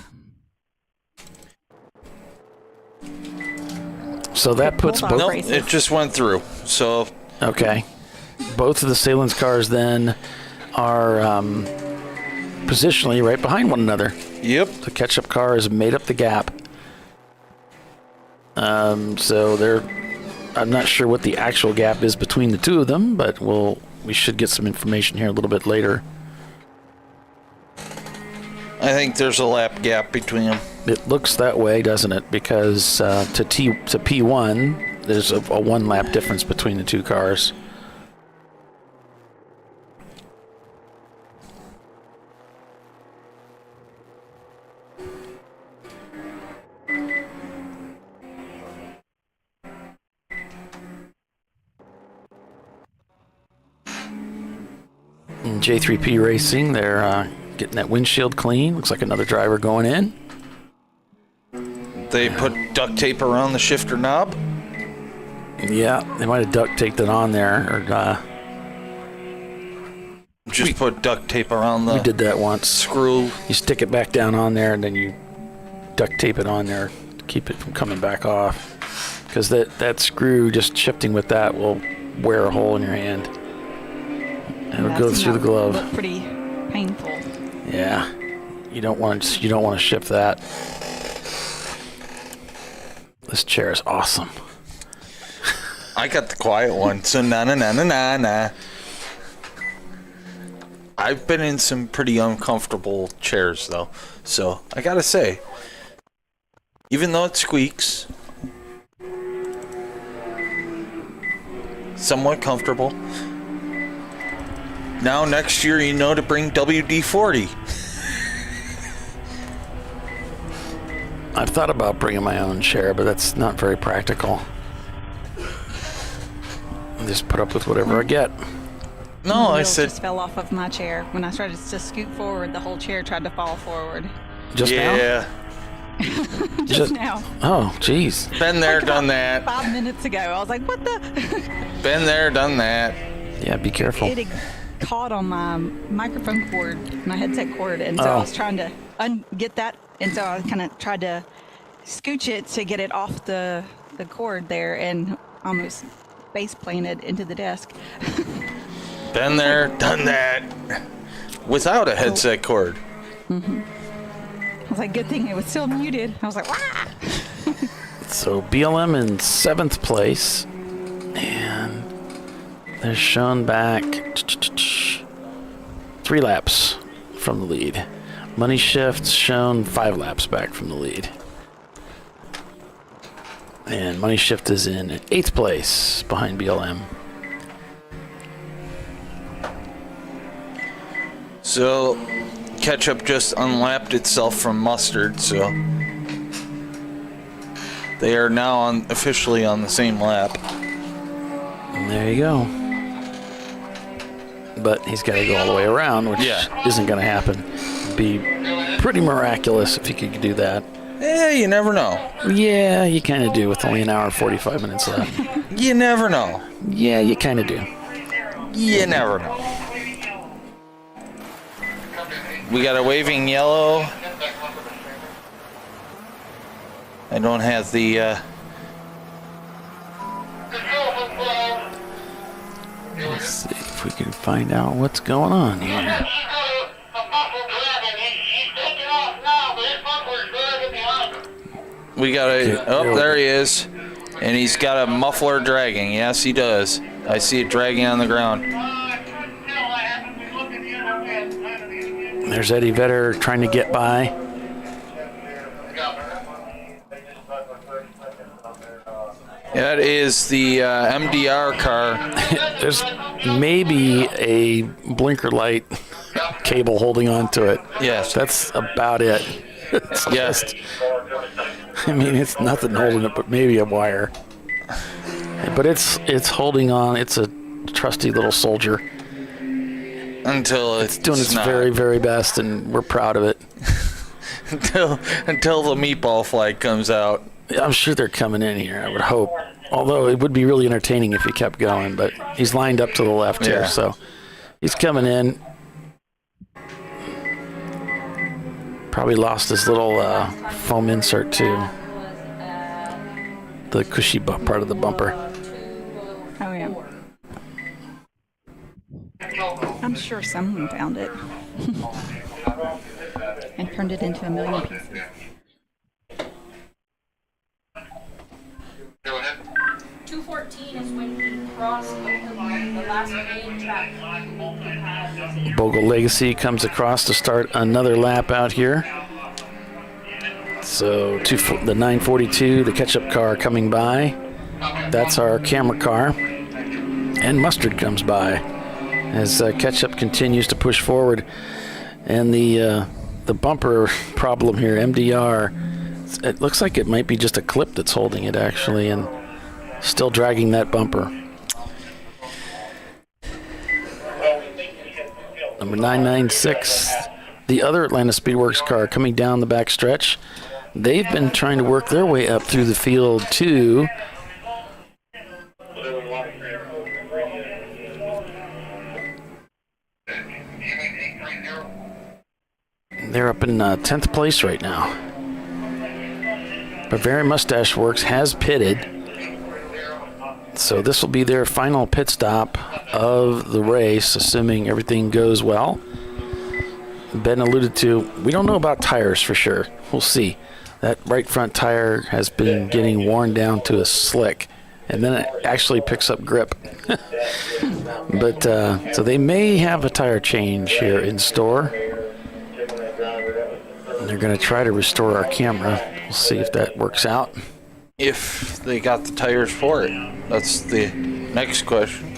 So that puts both. Nope, it just went through. So okay, both of the Salins cars then are positionally right behind one another. Yep. The catch-up car has made up the gap. So I'm not sure what the actual gap is between the two of them, but we should get some information here a little bit later. I think there's a lap gap between them. It looks that way, doesn't it? Because to P1, there's a 1 lap difference between the two cars. And J3P Racing, they're getting that windshield clean. Looks like another driver going in. They put duct tape around the shifter knob? Yeah, they might have duct taped it on there. Or just put duct tape around the... We did that once. Screw. You stick it back down on there, and then you duct tape it on there to keep it from coming back off. Because that screw, just shifting with that, will wear a hole in your hand. And it'll go through the glove. Look pretty painful. Yeah, you don't want to shift that. This chair is awesome. I got the quiet one, so na. I've been in some pretty uncomfortable chairs though, so I gotta say, even though it squeaks, somewhat comfortable. Now next year, to bring WD-40. I've thought about bringing my own chair, but that's not very practical. I just put up with whatever I get. No, I said... just fell off of my chair. When I started to scoot forward, the whole chair tried to fall forward. Just now? Just now. Oh, jeez. Been there, done that. 5 minutes ago. I was like, what the? Been there, done that. Yeah, be careful. It caught on my microphone cord, my headset cord, and so I was trying to get that, and so I kind of tried to scooch it to get it off the cord there, and almost face planted into the desk. Been there, done that. Without a headset cord. Mm-hmm. I was like, good thing it was still muted. I was like, wah! So BLM in 7th place, and they're shown back 3 laps from the lead. Money Shift's shown 5 laps back from the lead. And Money Shift is in 8th place behind BLM. So, Ketchup just unlapped itself from Mustard, so they are now officially on the same lap. And there you go. But he's got to go all the way around, which isn't going to happen. It'd be pretty miraculous if he could do that. Yeah, you never know. Yeah, you kind of do with only an hour and 45 minutes left. You never know. Yeah, you kind of do. You never know. We got a waving yellow. I don't have the... Let's see if we can find out what's going on here. We got a... Oh, there he is. And he's got a muffler dragging. Yes, he does. I see it dragging on the ground. There's Eddie Vedder trying to get by. That is the MDR car. There's maybe a blinker light cable holding on to it. Yes. That's about it. It's just, I mean, it's nothing holding it but maybe a wire. But it's holding on. It's a trusty little soldier. Until it's doing its very, very best, and we're proud of it. until the meatball flag comes out. I'm sure they're coming in here, I would hope. Although it would be really entertaining if he kept going, but he's lined up to the left here, so he's coming in. Probably lost his little foam insert too. The cushy part of the bumper. Oh, yeah. I'm sure someone found it and turned it into a million pieces. Go ahead. 214 is when we cross the last main track. Bogle Legacy comes across to start another lap out here. So the 942, the catch-up car coming by. That's our camera car. And Mustard comes by as Ketchup continues to push forward. And the bumper problem here, MDR, it looks like it might be just a clip that's holding it actually, and still dragging that bumper. Number 996, the other Atlanta Speedworks car coming down the back stretch. They've been trying to work their way up through the field too. They're up in 10th place right now. Bavarian Mustache Works has pitted. So this will be their final pit stop of the race, assuming everything goes well. Ben alluded to, we don't know about tires for sure. We'll see. That right front tire has been getting worn down to a slick, and then it actually picks up grip. But so they may have a tire change here in store. And they're going to try to restore our camera. We'll see if that works out. If they got the tires for it. That's the next question.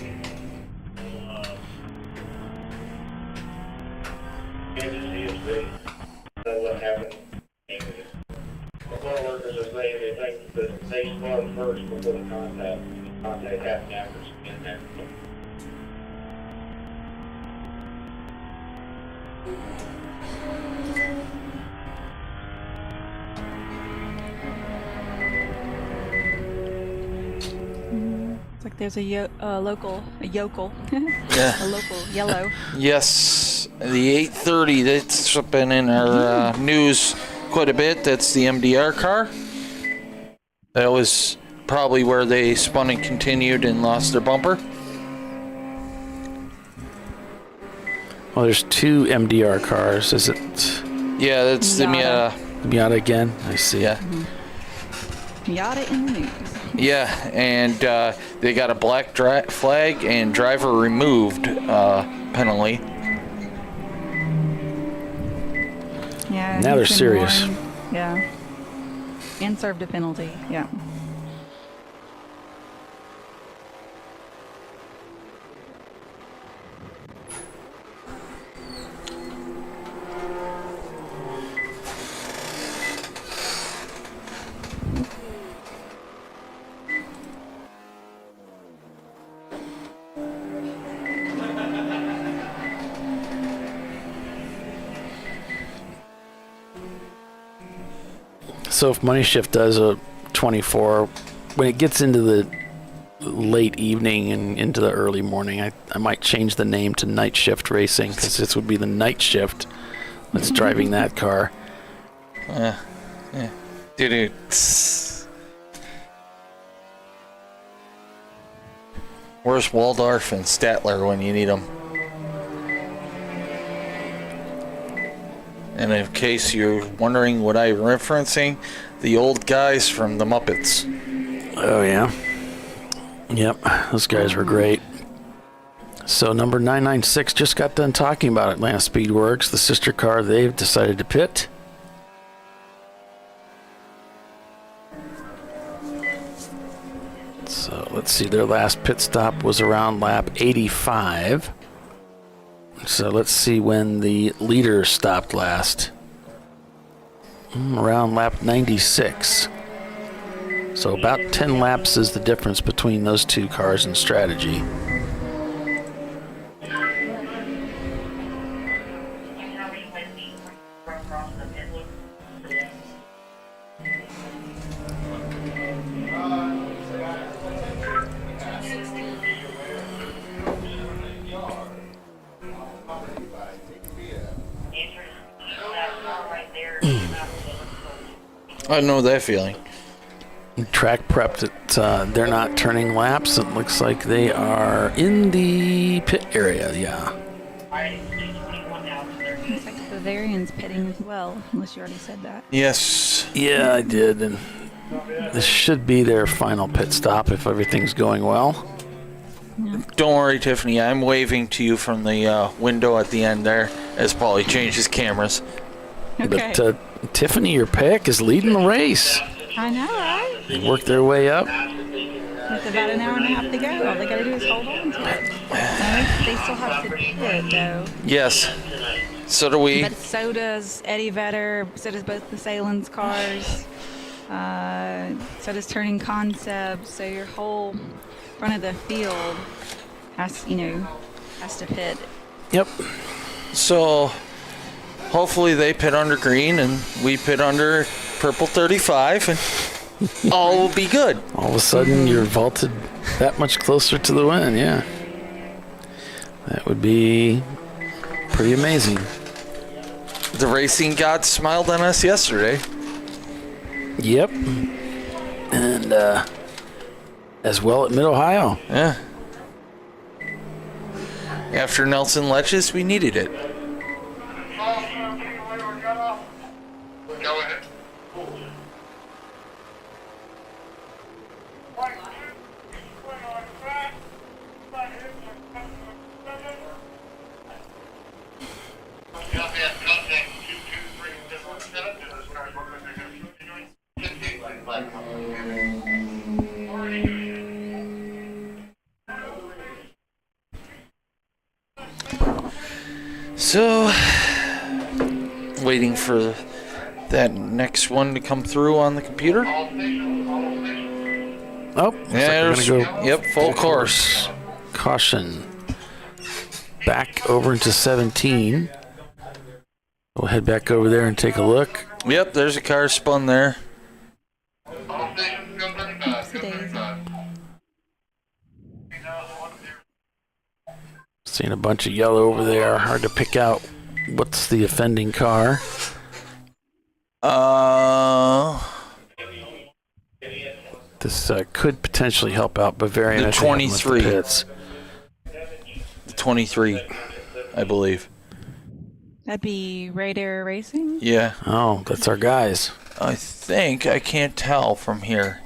It's like there's a yokel. Yeah. A local yellow. Yes, the 830, that's been in our news quite a bit. That's the MDR car. That was probably where they spun and continued and lost their bumper. Well, there's two MDR cars. Is it? Yeah, that's the Miata. Miata again? I see. Yeah. Miata in the news. Yeah, and they got a black flag and driver removed penalty. Yeah. Now they're serious. Warned. Yeah. And served a penalty. Yeah. So if Money Shift does a 24, when it gets into the late evening and into the early morning, I might change the name to Night Shift Racing, because this would be the night shift that's driving that car. Yeah. Dude. Where's Waldorf and Statler when you need them? And in case you're wondering what I'm referencing, the old guys from the Muppets. Oh, yeah. Yep, those guys were great. So number 996 just got done talking about Atlanta Speedworks, the sister car they've decided to pit. So let's see, their last pit stop was around lap 85. So let's see when the leader stopped last. Around lap 96. So about 10 laps is the difference between those two cars in strategy. I know that feeling. Track prep that they're not turning laps. It looks like they are in the pit area, yeah. Looks like the Bavarian's pitting as well, unless you already said that. Yes. Yeah, I did. And this should be their final pit stop if everything's going well. Yeah. Don't worry, Tiffany. I'm waving to you from the window at the end there as Paulie changes cameras. Okay. But Tiffany, your pick, is leading the race. I know, right? They worked their way up. With about an hour and a half to go. All they got to do is hold on to it. No, they still have to pit, though. Yes. So do we. But so does Eddie Vedder. So does both the Salen's cars. So does Turning Concept. So your whole front of the field has to pit. Yep. So hopefully they pit under green and we pit under purple 35 and all will be good. All of a sudden you're vaulted that much closer to the win, yeah. That would be pretty amazing. The racing gods smiled on us yesterday. Yep. And as well at Mid-Ohio. Yeah. After Nelson Leches, we needed it. So, waiting for that next one to come through on the computer. Oh, yeah, like we're gonna go yep, full course. Caution. Back over into 17. We'll head back over there and take a look. Yep, there's a car spun there. Seeing a bunch of yellow over there. Hard to pick out what's the offending car. This could potentially help out Bavarian. The 23. The 23, I believe. That'd be Radar Racing? Yeah. Oh, that's our guys. I think. I can't tell from here.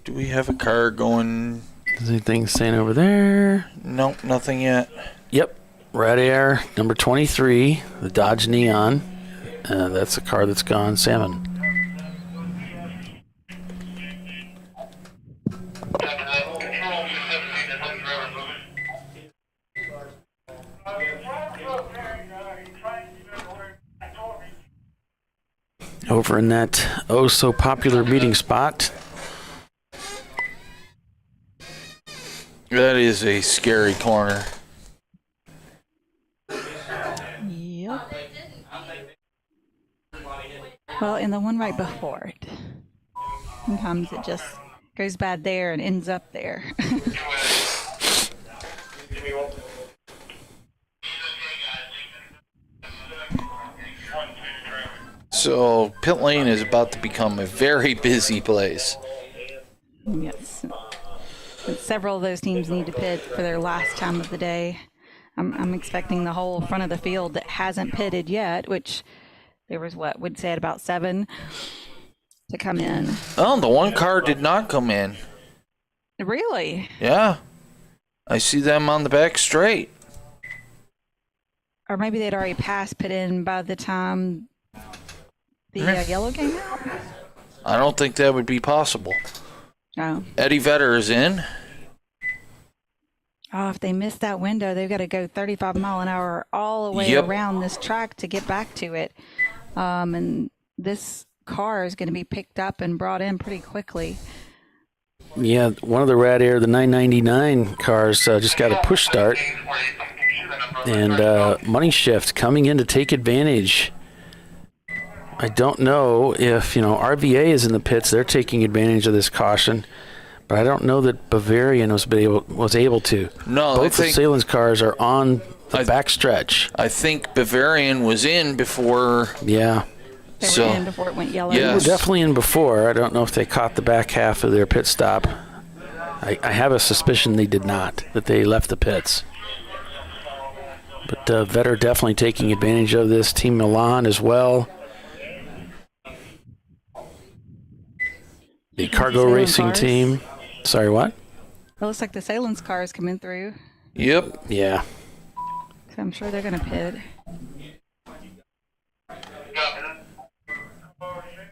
Do we have a car going? Is anything saying over there? Nope, nothing yet. Yep. Red Air, number 23, the Dodge Neon. That's a car that's gone salmon. Over in that oh so popular meeting spot. That is a scary corner. Yep. Well, and the one right before it. Sometimes it just goes bad there and ends up there. So pit lane is about to become a very busy place. Yes. But several of those teams need to pit for their last time of the day. I'm expecting the whole front of the field that hasn't pitted yet, which there was, we'd say at about 7 to come in. Oh, the one car did not come in. Really? Yeah. I see them on the back straight. Or maybe they'd already passed pit in by the time the yellow came out? I don't think that would be possible. Oh. Eddie Vedder is in. Oh, if they miss that window, they've got to go 35 mile an hour all the way around this track to get back to it. And this car is going to be picked up and brought in pretty quickly. Yeah, one of the Rad Air, the 999 cars, just got a push start. And Money Shift coming in to take advantage. I don't know if, RVA is in the pits. They're taking advantage of this caution. But I don't know that Bavarian was able to. No, both of Salen's cars are on the back stretch. I think Bavarian was in before. Yeah. They were in before it went yellow. Yes. They were definitely in before. I don't know if they caught the back half of their pit stop. I have a suspicion they did not, that they left the pits. But Vetter definitely taking advantage of this. Team Milan as well. The cargo racing team. Sorry, what? It looks like the Salen's car is coming through. Yep. Yeah. So I'm sure they're going to pit.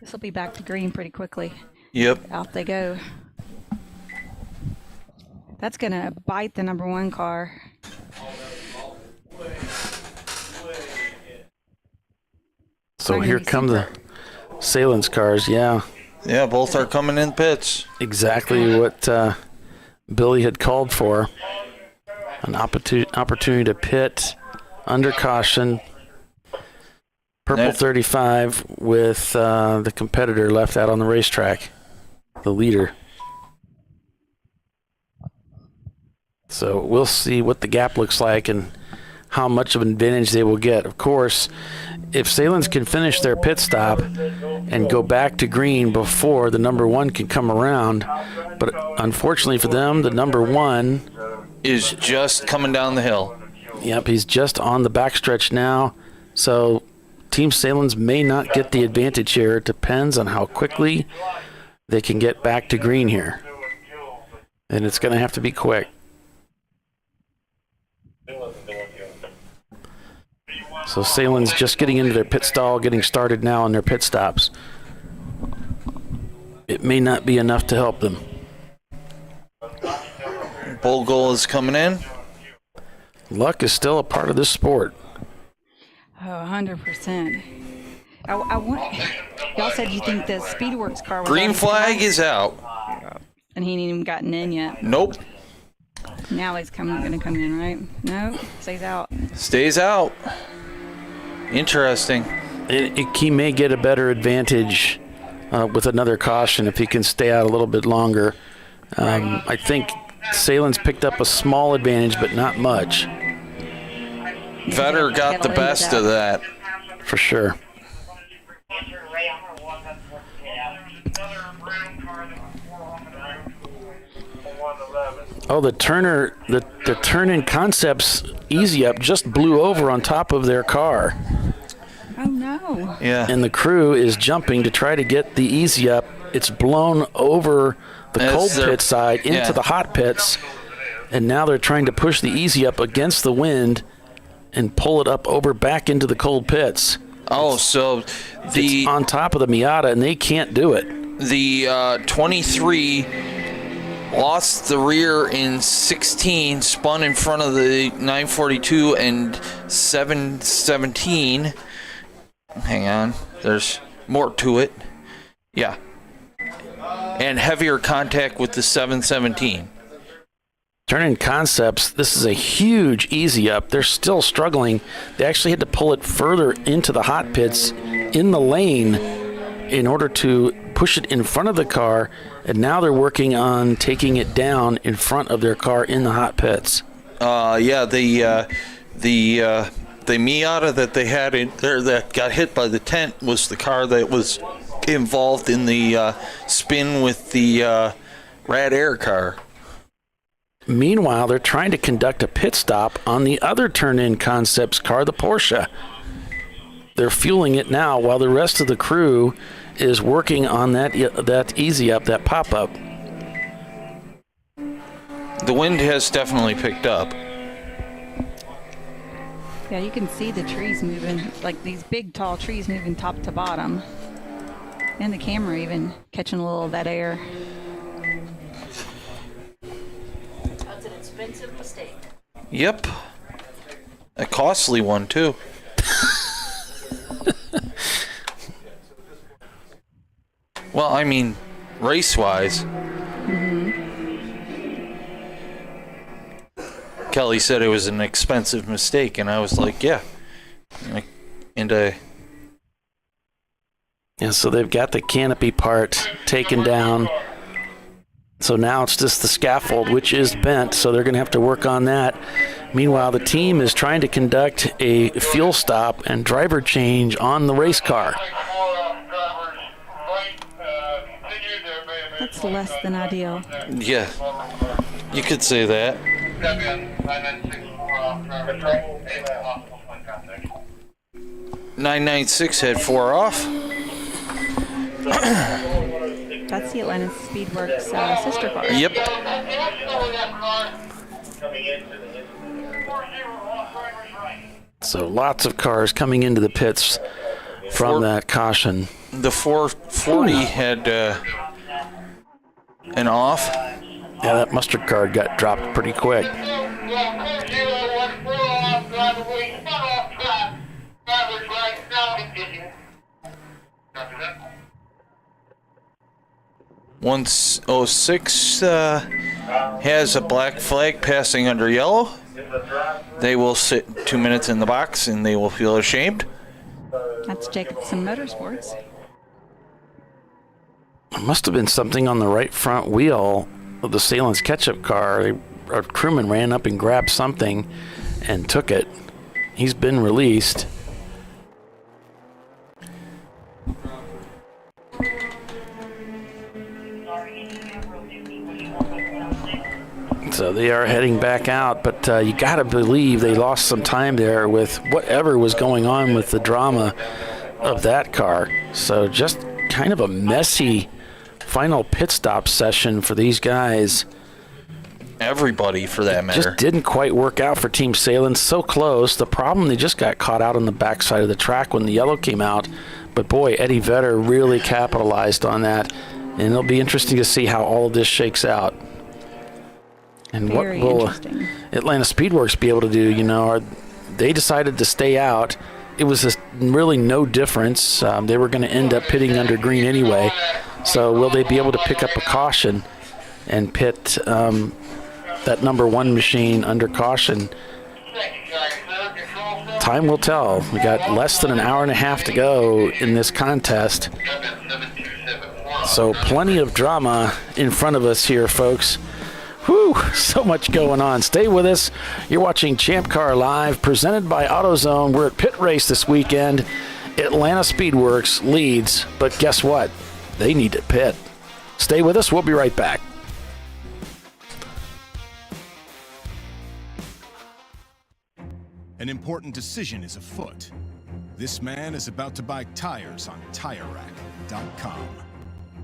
This will be back to green pretty quickly. Yep. Out they go. That's going to bite the number 1 car. So here come the Salen's cars, yeah. Yeah, both are coming in pits. Exactly what Billy had called for. An opportunity to pit under caution. Purple 35 with the competitor left out on the racetrack, the leader. So we'll see what the gap looks like and how much of an advantage they will get. Of course, if Salen's can finish their pit stop and go back to green before the number 1 can come around, but unfortunately for them, the number 1 is just coming down the hill. Yep, he's just on the backstretch now, so Team Salen's may not get the advantage here. It depends on how quickly they can get back to green here, and it's going to have to be quick. So Salen's just getting into their pit stall, getting started now on their pit stops. It may not be enough to help them. Bogle is coming in. Luck is still a part of this sport. Oh, 100%. Y'all said you think the Speedworks car was green flag is out. And he ain't even gotten in yet. Nope. Now he's going to come in, right? No, stays out. Stays out. Interesting. He may get a better advantage with another caution if he can stay out a little bit longer. I think Salen's picked up a small advantage, but not much. Vetter got the best of that. For sure. Oh, the turn-in concepts easy up just blew over on top of their car. Oh, no. Yeah. And the crew is jumping to try to get the easy up. It's blown over the cold pit side into the hot pits, and now they're trying to push the easy up against the wind and pull it up over back into the cold pits. Oh, so it's on top of the Miata, and they can't do it. The 23 lost the rear in 16, spun in front of the 942 and 717. Hang on, there's more to it. Yeah. And heavier contact with the 717. Turn-in concepts, this is a huge easy up. They're still struggling. They actually had to pull it further into the hot pits in the lane in order to push it in front of the car, and now they're working on taking it down in front of their car in the hot pits. Yeah, the Miata that they had in there that got hit by the tent was the car that was involved in the spin with the Rad Air car. Meanwhile, they're trying to conduct a pit stop on the other Turn-In Concepts car, the Porsche. They're fueling it now while the rest of the crew is working on that easy up, that pop-up. The wind has definitely picked up. Yeah, you can see the trees moving, like these big, tall trees moving top to bottom. And the camera even catching a little of that air. That's an expensive mistake. Yep. A costly one, too. Well, I mean, race-wise. Kelly said it was an expensive mistake, and I was like, yeah. Yeah, so they've got the canopy part taken down. So now it's just the scaffold, which is bent, so they're going to have to work on that. Meanwhile, the team is trying to conduct a fuel stop and driver change on the race car. That's less than ideal. Yeah, you could say that. 996 had 4 off. That's the Atlanta Speedworks sister car. Yep. So lots of cars coming into the pits from that caution. The 440 had an off. Yeah, that mustard card got dropped pretty quick. One 06 has a black flag passing under yellow. They will sit 2 minutes in the box and they will feel ashamed. That's Jacobson Motorsports. It must have been something on the right front wheel of the Salins ketchup car. A crewman ran up and grabbed something and took it. He's been released. So they are heading back out, but you got to believe they lost some time there with whatever was going on with the drama of that car. So just kind of a messy final pit stop session for these guys. Everybody, for that matter. Just didn't quite work out for Team Salins. So close. The problem, they just got caught out on the backside of the track when the yellow came out. But boy, Eddie Vedder really capitalized on that. And it'll be interesting to see how all of this shakes out. And Very what will interesting. Atlanta Speedworks be able to do? You know, they decided to stay out. It was really no difference. They were going to end up pitting under green anyway. So will they be able to pick up a caution and pit that number 1 machine under caution? Time will tell. We got less than an hour and a half to go in this contest. So plenty of drama in front of us here, folks. Whew, so much going on. Stay with us. You're watching Champ Car Live, presented by AutoZone. We're at PittRace this weekend. Atlanta Speedworks leads, but guess what? They need to pit. Stay with us. We'll be right back. An important decision is afoot. This man is about to buy tires on TireRack.com.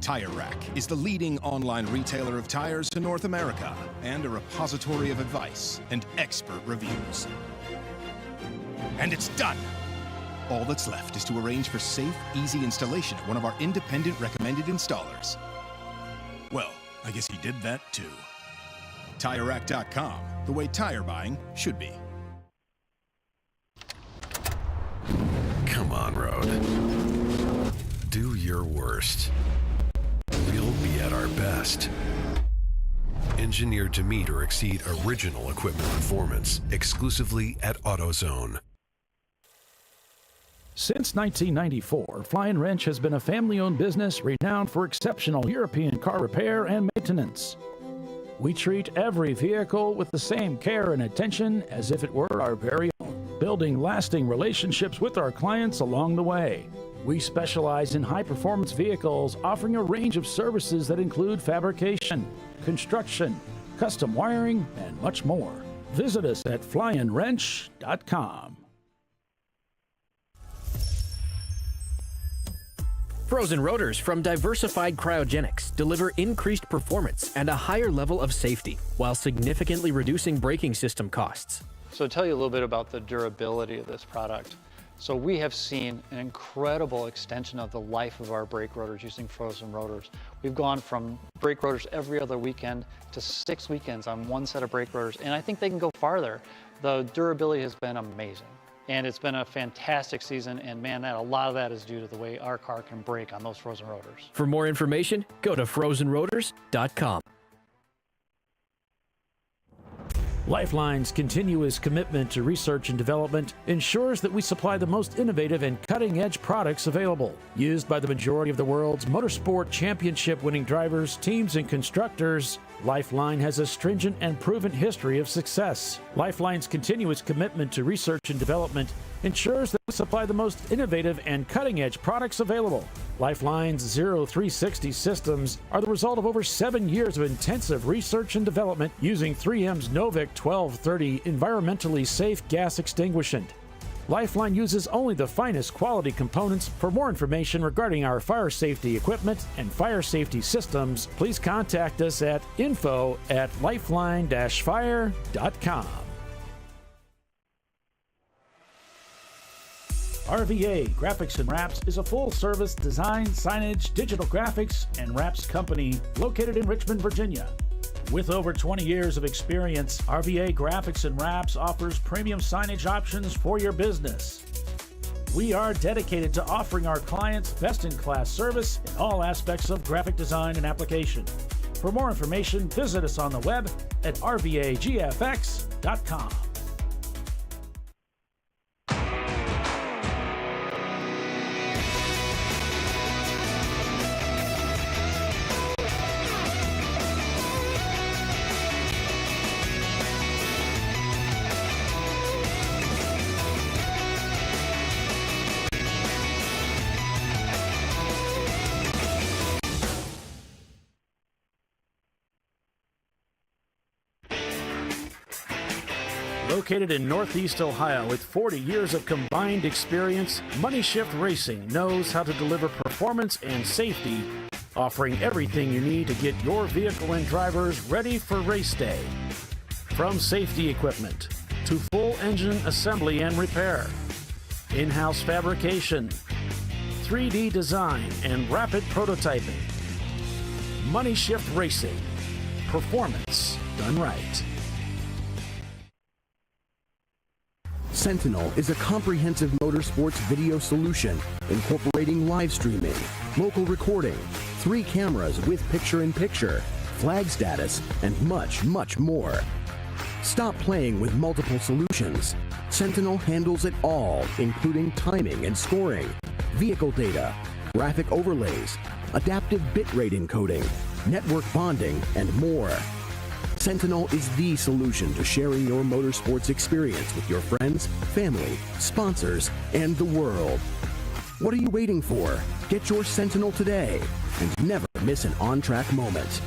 Tire Rack is the leading online retailer of tires in North America and a repository of advice and expert reviews. And it's done! All that's left is to arrange for safe, easy installation at one of our independent recommended installers. Well, I guess he did that too. TireRack.com, the way tire buying should be. Come on, Road. Do your worst. We'll be at our best. Engineered to meet or exceed original equipment performance, exclusively at AutoZone. Since 1994, Fly & Wrench has been a family-owned business renowned for exceptional European car repair and maintenance. We treat every vehicle with the same care and attention as if it were our very own, building lasting relationships with our clients along the way. We specialize in high-performance vehicles, offering a range of services that include fabrication, construction, custom wiring, and much more. Visit us at flyandwrench.com. Frozen rotors from Diversified Cryogenics deliver increased performance and a higher level of safety while significantly reducing braking system costs. So to tell you a little bit about the durability of this product. So we have seen an incredible extension of the life of our brake rotors using frozen rotors. We've gone from brake rotors every other weekend to 6 weekends on one set of brake rotors, and I think they can go farther. The durability has been amazing. And it's been a fantastic season, and man, a lot of that is due to the way our car can brake on those frozen rotors. For more information, go to frozenrotors.com. Lifeline's continuous commitment to research and development ensures that we supply the most innovative and cutting-edge products available, used by the majority of the world's motorsport championship-winning drivers, teams, and constructors. Lifeline has a stringent and proven history of success. Lifeline's continuous commitment to research and development ensures that we supply the most innovative and cutting-edge products available. Lifeline's 0360 systems are the result of over 7 years of intensive research and development using 3M's Novik 1230 environmentally safe gas extinguishant. Lifeline uses only the finest quality components. For more information regarding our fire safety equipment and fire safety systems, please contact us at info@lifeline-fire.com. RVA Graphics and Wraps is a full-service design, signage, digital graphics, and wraps company located in Richmond, Virginia. With over 20 years of experience, RVA Graphics and Wraps offers premium signage options for your business. We are dedicated to offering our clients best-in-class service in all aspects of graphic design and application. For more information, visit us on the web at rvagfx.com. Located in Northeast Ohio with 40 years of combined experience, Money Shift Racing knows how to deliver performance and safety, offering everything you need to get your vehicle and drivers ready for race day. From safety equipment to full engine assembly and repair, in-house fabrication, 3D design, and rapid prototyping. Money Shift Racing. Performance done right. Sentinel is a comprehensive motorsports video solution incorporating live streaming, local recording, 3 cameras with picture-in-picture, flag status, and much, much more. Stop playing with multiple solutions. Sentinel handles it all, including timing and scoring, vehicle data, graphic overlays, adaptive bitrate encoding, network bonding, and more. Sentinel is the solution to sharing your motorsports experience with your friends, family, sponsors, and the world. What are you waiting for? Get your Sentinel today and never miss an on-track moment.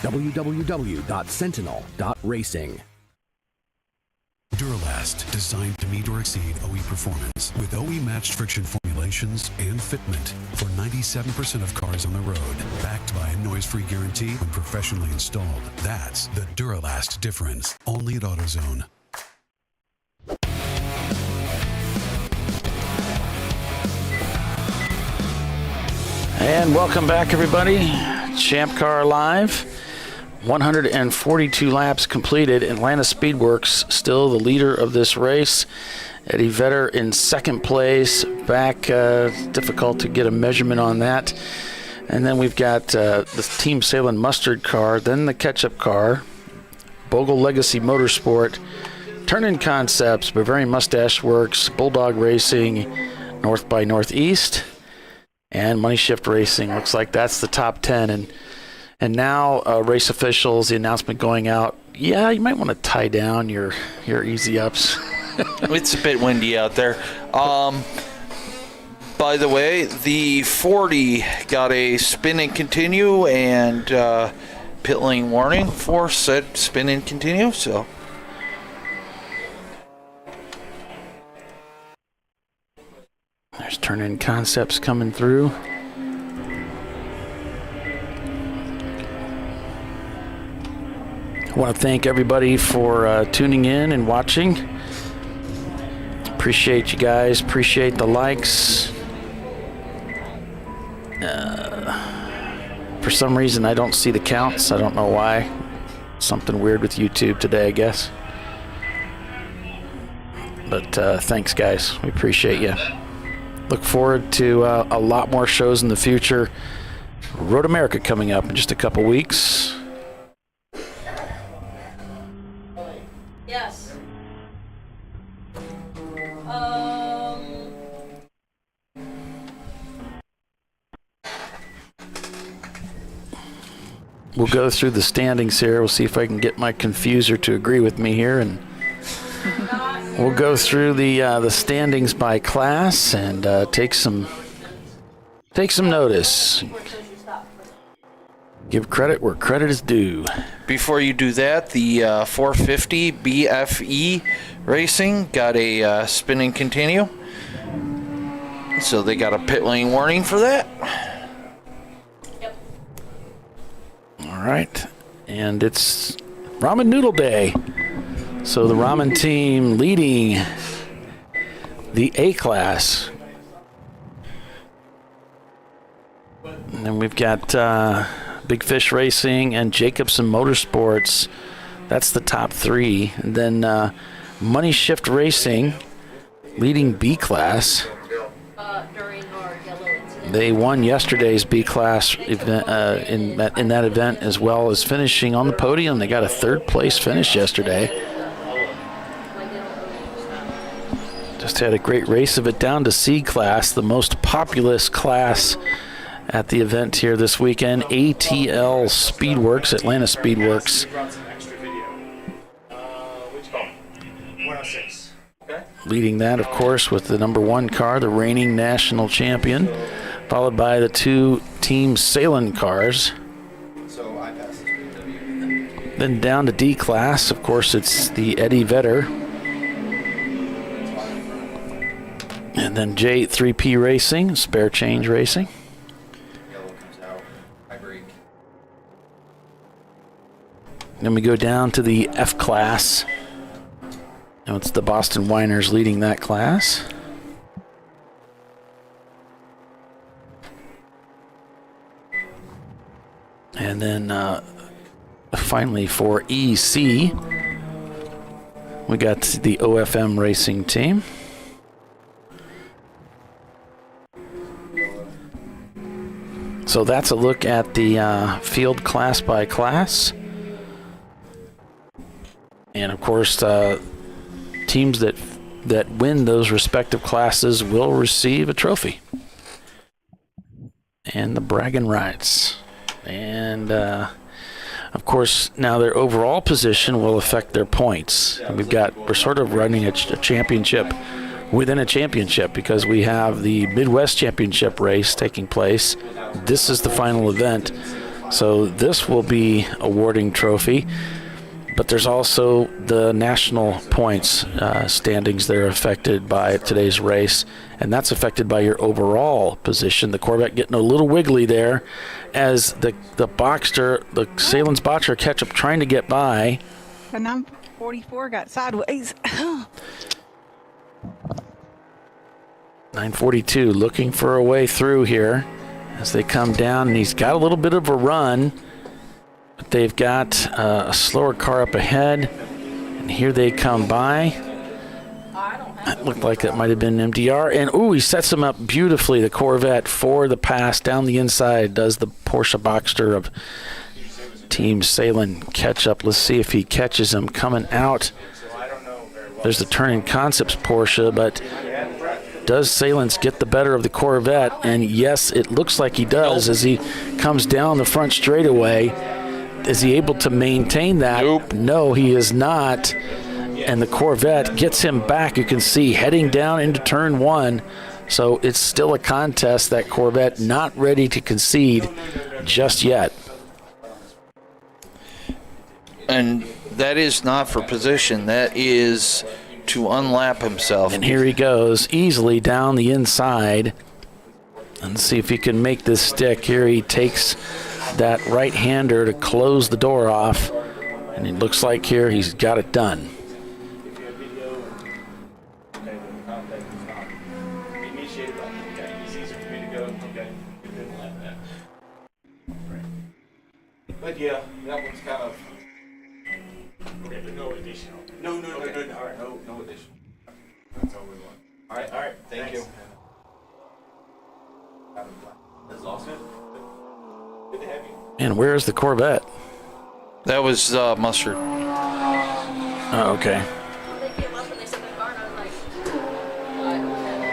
www.sentinel.racing. Duralast, designed to meet or exceed OE performance with OE matched friction formulations and fitment for 97% of cars on the road. Backed by a noise-free guarantee when professionally installed. That's the Duralast difference. Only at AutoZone. And welcome back, everybody. ChampCar.Live. 142 laps completed. Atlanta Speedworks still the leader of this race. Eddie Vedder in second place. Back, difficult to get a measurement on that. And then we've got the Team Salem Mustard car, then the Ketchup car, Bogle Legacy Motorsport, Turn-In Concepts, Bavarian Mustache Works, Bulldog Racing, North by Northeast, and Money Shift Racing. Looks like that's the top 10. And now race officials, the announcement going out, yeah, you might want to tie down your easy ups. It's a bit windy out there. By the way, the 40 got a spin and continue and pit lane warning for said spin and continue. So there's turn-in concepts coming through. I want to thank everybody for tuning in and watching. Appreciate you guys. Appreciate the likes. For some reason, I don't see the counts. I don't know why. Something weird with YouTube today, I guess. But thanks, guys. We appreciate you. Look forward to a lot more shows in the future. Road America coming up in just a couple weeks. Yes. We'll go through the standings here. We'll see if I can get my confuser to agree with me here, and we'll go through the standings by class and take some notice. Give credit where credit is due. before you do that, the 450 BFE Racing got a spin and continue. So they got a pit lane warning for that. All right, and it's Ramen Noodle Day. So the ramen team leading the A class. And then we've got Big Fish Racing and Jacobson Motorsports. That's the top three. And then Money Shift Racing leading B class. They won yesterday's B class event, in that event, as well as finishing on the podium. They got a third place finish yesterday. Just had a great race of it down to C class, the populous class at the event here this weekend. ATL Speedworks, Atlanta Speedworks. Leading that, of course, with the number one car, the reigning national champion, followed by the two Team Salem cars. Then down to D class, of course, it's the Eddie Vedder. And then J3P Racing, Spare Change Racing. Then we go down to the F class. Now it's the Boston Winers leading that class. And then finally for EC, we got the OFM Racing team. So that's a look at the field class by class. And of course, teams that win those respective classes will receive a trophy and the bragging rights. And of course, now their overall position will affect their points. And we're sort of running a championship within a championship, because we have the Midwest Championship race taking place. This is the final event, so this will be awarding trophy. But there's also the national points standings that are affected by today's race, and that's affected by your overall position. The Corvette getting a little wiggly there as the Boxster, the Salen's Boxster ketchup trying to get by. The number 44 got sideways. 942 looking for a way through here as they come down, and he's got a little bit of a run. But they've got a slower car up ahead, and here they come by. It looked like that might have been MDR, and he sets him up beautifully, the Corvette, for the pass down the inside. Does the Porsche Boxster of Team Salem catch up? Let's see if he catches him coming out. There's the turning concepts Porsche, but Does Salins get the better of the Corvette? And yes, it looks like he does as he comes down the front straightaway. Is he able to maintain that? Nope. No, he is not. And the Corvette gets him back. You can see heading down into turn 1. So it's still a contest. That Corvette not ready to concede just yet. And that is not for position. That is to unlap himself. And here he goes, easily down the inside. And see if he can make this stick. Here he takes that right-hander to close the door off. And it looks like here he's got it done. But yeah, that one's kind of... Okay, but no additional. No. All right, no additional. That's all we want. All right. Thank you. That's awesome. Good to have you. And where's the Corvette? That was Mustard. Oh, okay. They came up and they said the car, and I was like,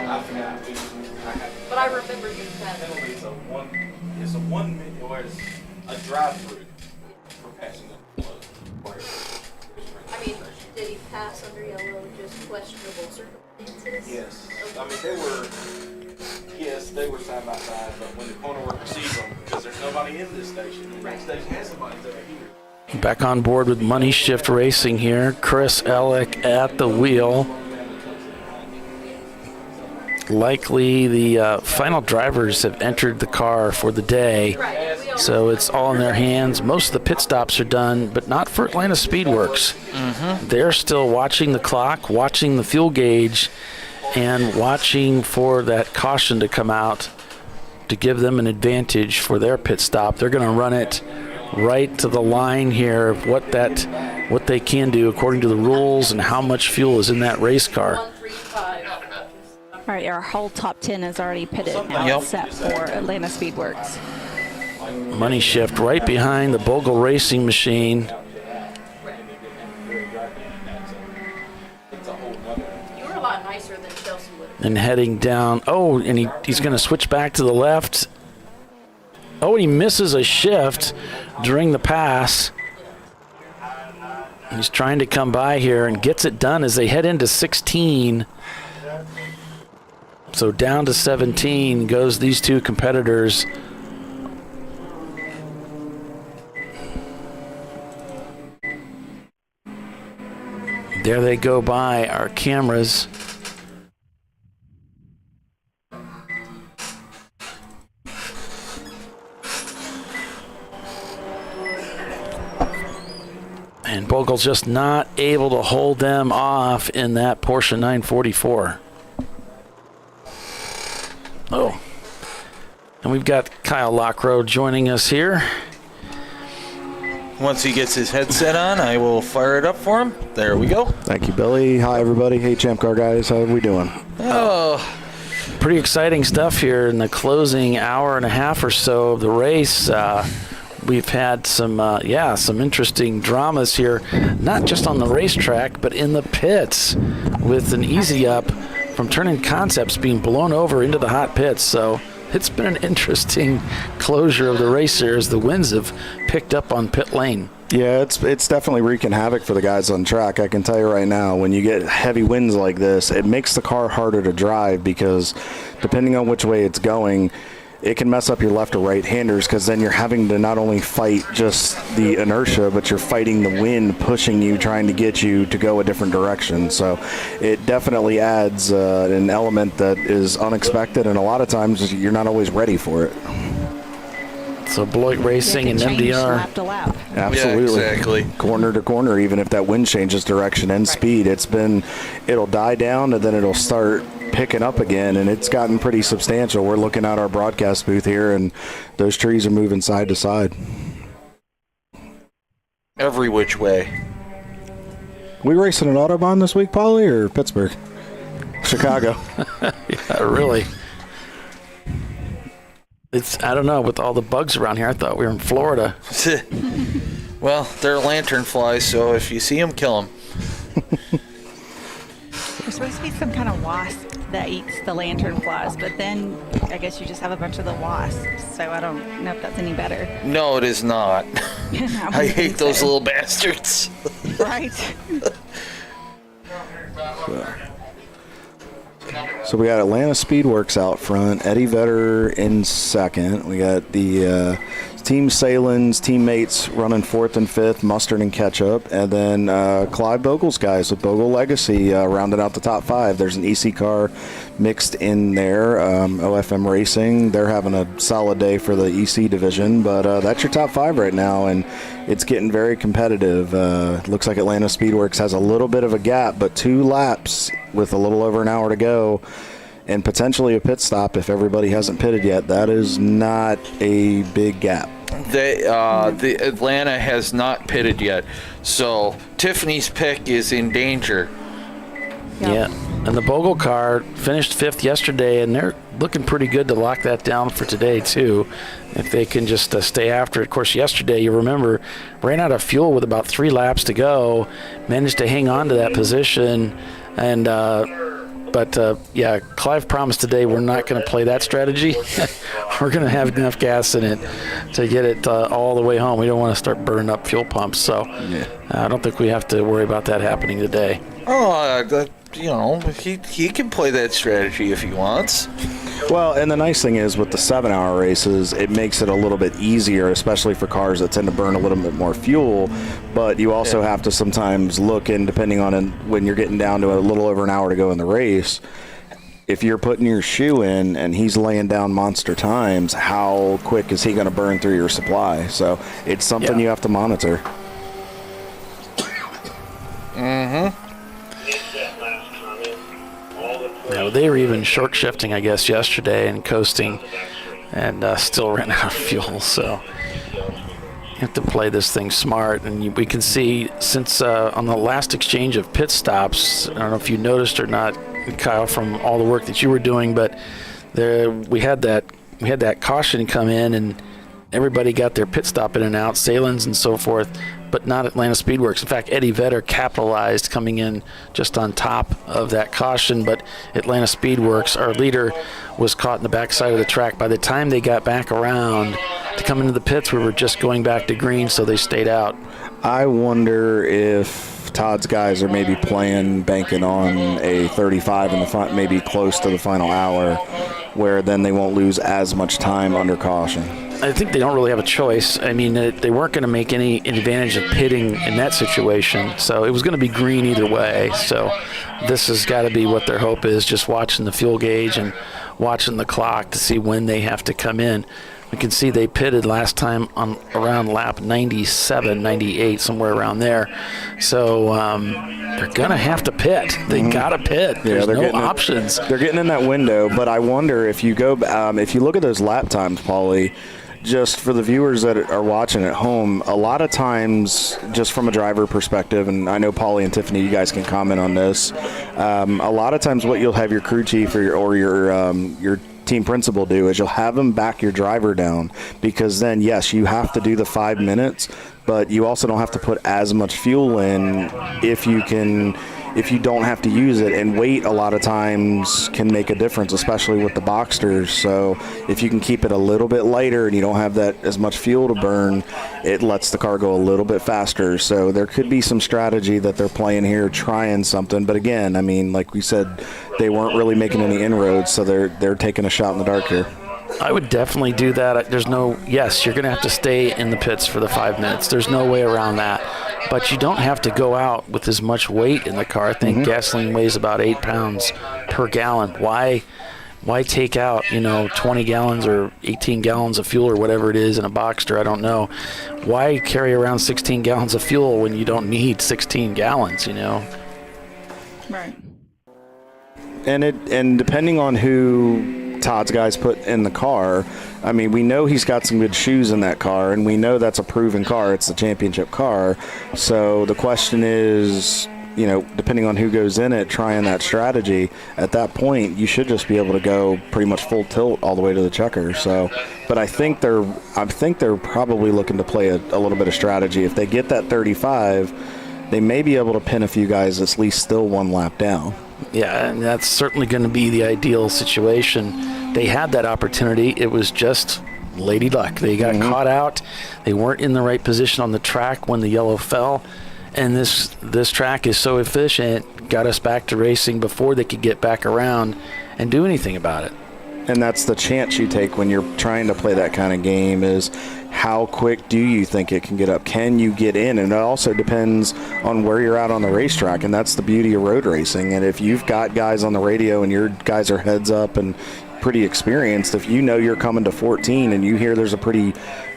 I forgot. But I remember you said It's a 1 minute, or it's a drive-through for passing the blood. I mean, did he pass under yellow, just questionable circumstances? Yes. I mean, they were side by side, but when the corner worker sees them, because there's nobody in this station, and that station has somebody over here. Back on board with Money Shift Racing here. Chris Ellick at the wheel. Likely the final drivers have entered the car for the day, so it's all in their hands. Most of the pit stops are done, but not for Atlanta Speedworks. Mm-hmm. They're still watching the clock, watching the fuel gauge, and watching for that caution to come out to give them an advantage for their pit stop. They're going to run it right to the line here of what they can do according to the rules and how much fuel is in that race car. All right, our whole top 10 is already pitted now, except for Atlanta Speedworks. Money Shift right behind the Bogle Racing Machine. You were a lot nicer than Chelsea would have. And heading down. Oh, and he's going to switch back to the left. Oh, and he misses a shift during the pass. He's trying to come by here and gets it done as they head into 16. So down to 17 goes these two competitors. There they go by our cameras. And Bogle's just not able to hold them off in that Porsche 944. Oh. And we've got Kyle Lockrow joining us here. Once he gets his headset on, I will fire it up for him. There we go. Thank you, Billy. Hi, everybody. Hey, Champ Car guys. How are we doing? Oh, pretty exciting stuff here in the closing hour and a half or so of the race. We've had some interesting dramas here, not just on the racetrack, but in the pits, with an easy up from Turning Concepts being blown over into the hot pits. So it's been an interesting closure of the race here as the winds have picked up on pit lane. Yeah, it's definitely wreaking havoc for the guys on track. I can tell you right now, when you get heavy winds like this, it makes the car harder to drive because depending on which way it's going, it can mess up your left or right handers because then you're having to not only fight just the inertia, but you're fighting the wind pushing you, trying to get you to go a different direction. So it definitely adds an element that is unexpected, and a lot of times you're not always ready for it. So Beloit Racing and MDR. Lap to lap. Absolutely. Yeah, exactly. Corner to corner, even if that wind changes direction and speed, it'll die down and then it'll start picking up again, and it's gotten pretty substantial. We're looking at our broadcast booth here, and those trees are moving side to side. Every which way. We racing an Autobahn this week, Paulie, or Pittsburgh? Chicago. Yeah, really. I don't know, with all the bugs around here, I thought we were in Florida. Well, they're lantern flies, so if you see them, kill them. supposed to be some kind of wasp that eats the lantern flies, but then I guess you just have a bunch of the wasps, so I don't know if that's any better. No, it is not. I hate those little bastards. Right. So we got Atlanta Speedworks out front, Eddie Vedder in second. We got the Team Salen's teammates running fourth and fifth, Mustard and Ketchup, and then Clive Bogle's guys with Bogle Legacy rounded out the top five. There's an EC car mixed in there, OFM Racing. They're having a solid day for the EC division, but that's your top five right now, and it's getting very competitive. Looks like Atlanta Speedworks has a little bit of a gap, but 2 laps with a little over an hour to go, and potentially a pit stop if everybody hasn't pitted yet. That is not a big gap. The Atlanta has not pitted yet, so Tiffany's pick is in danger. Yeah, and the Bogle car finished 5th yesterday, and they're looking pretty good to lock that down for today too, if they can just stay after it. Of course, yesterday, you remember, ran out of fuel with about 3 laps to go, managed to hang on to that position, and yeah, Clive promised today we're not going to play that strategy. We're going to have enough gas in it to get it all the way home. We don't want to start burning up fuel pumps, so I don't think we have to worry about that happening today. Oh, he can play that strategy if he wants. Well, and the nice thing is with the 7-hour races, it makes it a little bit easier, especially for cars that tend to burn a little bit more fuel. But you also have to sometimes look in, depending on when you're getting down to a little over an hour to go in the race. If you're putting your shoe in and he's laying down monster times, how quick is he going to burn through your supply? So it's something you have to monitor. Mm-hmm. Yeah, they were even short shifting, I guess, yesterday and coasting, and still ran out of fuel. So you have to play this thing smart. And we can see since on the last exchange of pit stops, I don't know if you noticed or not, Kyle, from all the work that you were doing, but we had that caution come in, and everybody got their pit stop in and out, Salen's and so forth, but not Atlanta Speedworks. In fact, Eddie Vedder capitalized coming in just on top of that caution, but Atlanta Speedworks, our leader, was caught in the backside of the track. By the time they got back around to come into the pits, we were just going back to green, so they stayed out. I wonder if Todd's guys are maybe banking on a 35 in the front, maybe close to the final hour, where then they won't lose as much time under caution. I think they don't really have a choice. I mean, they weren't going to make any advantage of pitting in that situation, so it was going to be green either way. So this has got to be what their hope is, just watching the fuel gauge and watching the clock to see when they have to come in. We can see they pitted last time on around lap 97, 98, somewhere around there. So they're going to have to pit. They got to pit. There's no options. They're getting in that window, but I wonder if you go, if you look at those lap times, Paulie, just for the viewers that are watching at home, a lot of times, just from a driver perspective, and I know Paulie and Tiffany, you guys can comment on this, a lot of times what you'll have your crew chief or your team principal do is you'll have them back your driver down, because then, yes, you have to do the 5 minutes, but you also don't have to put as much fuel in if you don't have to use it, and weight a lot of times can make a difference, especially with the Boxsters. So if you can keep it a little bit lighter and you don't have that as much fuel to burn, it lets the car go a little bit faster. So there could be some strategy that they're playing here, trying something. But again, I mean, like we said, they weren't really making any inroads, so they're taking a shot in the dark here. I would definitely do that. Yes, you're going to have to stay in the pits for the 5 minutes. There's no way around that. But you don't have to go out with as much weight in the car. I think gasoline weighs about 8 pounds per gallon. Why take out, 20 gallons or 18 gallons of fuel or whatever it is in a Boxster? I don't know. Why carry around 16 gallons of fuel when you don't need 16 gallons, Right. And depending on who Todd's guys put in the car, I mean, we know he's got some good shoes in that car, and we know that's a proven car. It's the championship car. So the question is, depending on who goes in it, trying that strategy, at that point, you should just be able to go pretty much full tilt all the way to the checker. So, but I think they're probably looking to play a little bit of strategy. If they get that 35, they may be able to pin a few guys at least still one lap down. Yeah, and that's certainly going to be the ideal situation. They had that opportunity. It was just lady luck. They got caught out. They weren't in the right position on the track when the yellow fell. And this track is so efficient, got us back to racing before they could get back around and do anything about it. And that's the chance you take when you're trying to play that kind of game is how quick do you think it can get up? Can you get in? And it also depends on where you're at on the racetrack, and that's the beauty of road racing. And if you've got guys on the radio and your guys are heads up and pretty experienced, if you know you're coming to 14 and you hear there's a pretty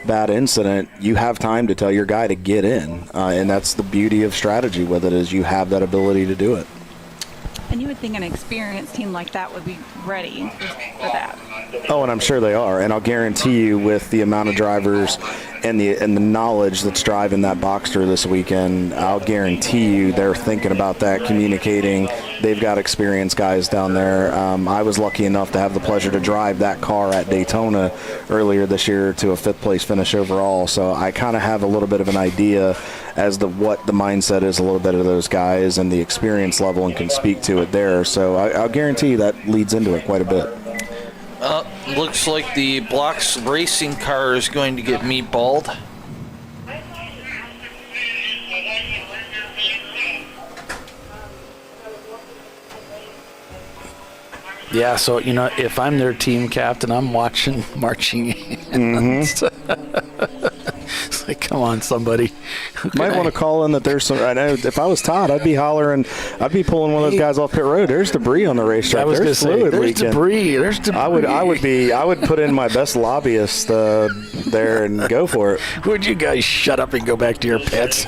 bad incident, you have time to tell your guy to get in. And that's the beauty of strategy with it, is you have that ability to do it. And you would think an experienced team like that would be ready for that. Oh, and I'm sure they are. And I'll guarantee you, with the amount of drivers and the knowledge that's driving that Boxster this weekend, I'll guarantee you they're thinking about that, communicating. They've got experienced guys down there. I was lucky enough to have the pleasure to drive that car at Daytona earlier this year to a 5th place finish overall. So I kind of have a little bit of an idea as to what the mindset is a little bit of those guys and the experience level, and can speak to it there. So I'll guarantee that leads into it quite a bit. Looks like the Blocks racing car is going to get meatballed. Yeah, so, if I'm their team captain, I'm watching marching ants. It's like, come on, somebody. Might want to call in that there's some. I know if I was Todd, I'd be hollering. I'd be pulling one of those guys off pit road. There's debris on the racetrack. I was going to say, there's debris. There's debris. I would put in my best lobbyist there and go for it. Would you guys shut up and go back to your pits?